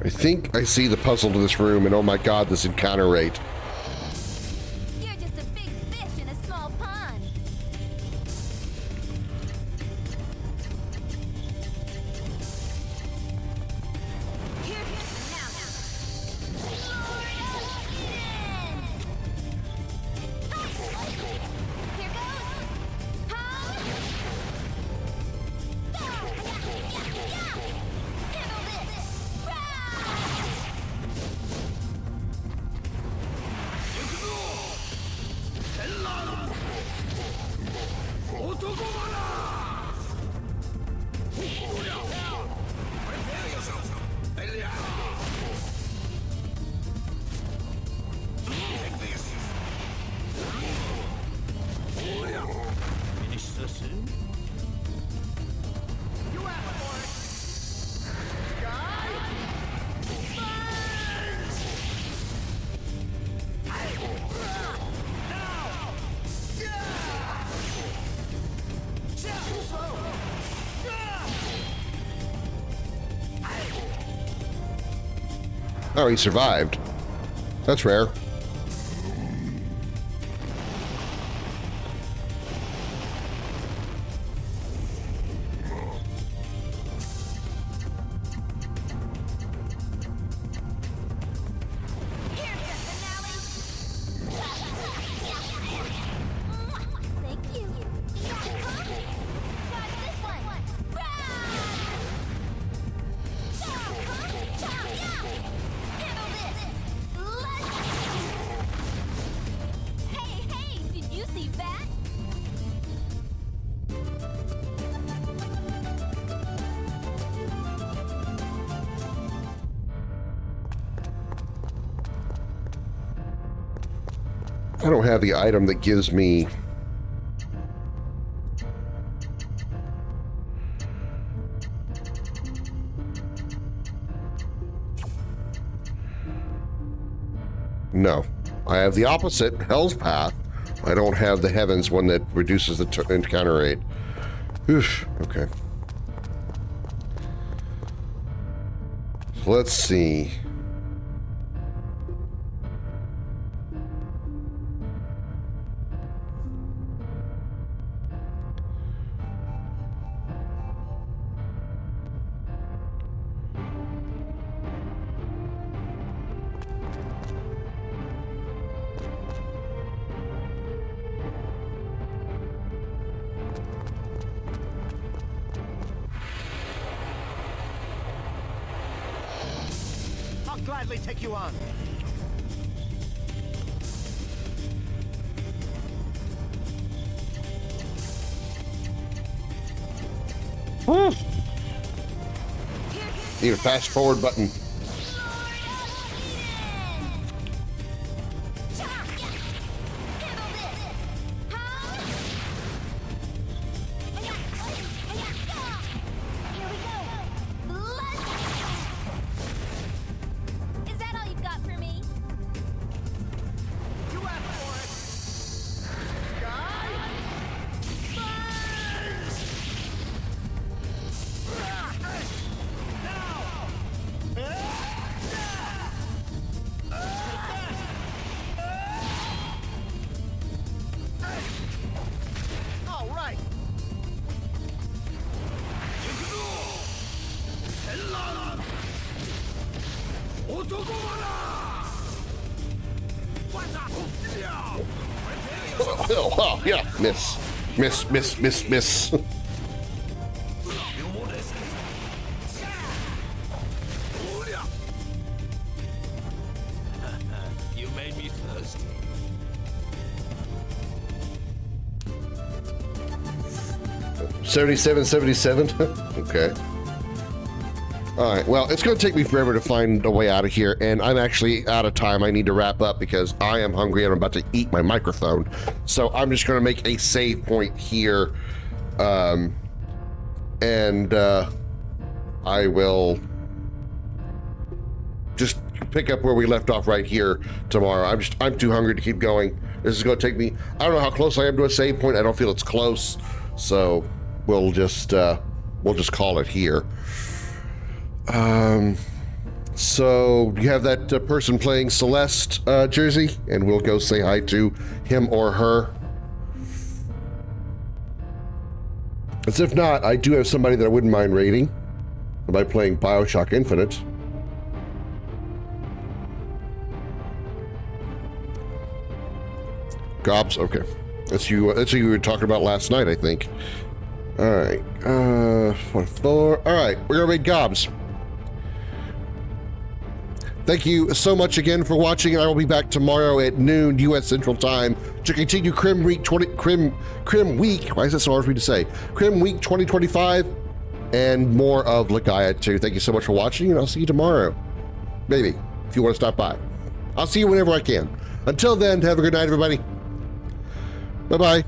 I think I see the puzzle to this room, and oh my god, this encounter rate. You're just a big fish in a small pond. Here's now. Here goes. Handle this. Finish so soon? You asked for it. Sky. Oh, he survived. That's rare. Here's the finale. Thank you. Got this one. Handle this. Hey, did you see that? I don't have the item that gives me... No. I have the opposite, Hell's Path. I don't have the Heavens one that reduces the encounter rate. Oof, okay. Let's see. I'll gladly take you on. Need a fast forward button. Is that all you've got for me? You asked for it. Sky. All right. Oh, yeah, miss. Miss. You made me thirsty. 77. Okay. All right. Well, it's going to take me forever to find a way out of here, and I'm actually out of time. I need to wrap up because I am hungry and I'm about to eat my microphone. So I'm just going to make a save point here, and I will just pick up where we left off right here tomorrow. I'm too hungry to keep going This is going to take me, I don't know how close I am to a save point. I don't feel it's close. So we'll just call it here. So you have that person playing Celeste, Jersey, and we'll go say hi to him or her. As if not, I do have somebody that I wouldn't mind raiding by playing BioShock Infinite. Gobs, okay. That's you. That's who you were talking about last night, I think. All right. 4. All right, we're gonna raid Gobs. Thank you so much again for watching, and I will be back tomorrow at noon U.S. Central Time to continue Krim Week. Why is that so hard for me to say? Krim Week 2025, and more of Legaia too. Thank you so much for watching, and I'll see you tomorrow. Maybe if you want to stop by. I'll see you whenever I can. Until then, have a good night, everybody. Bye-bye.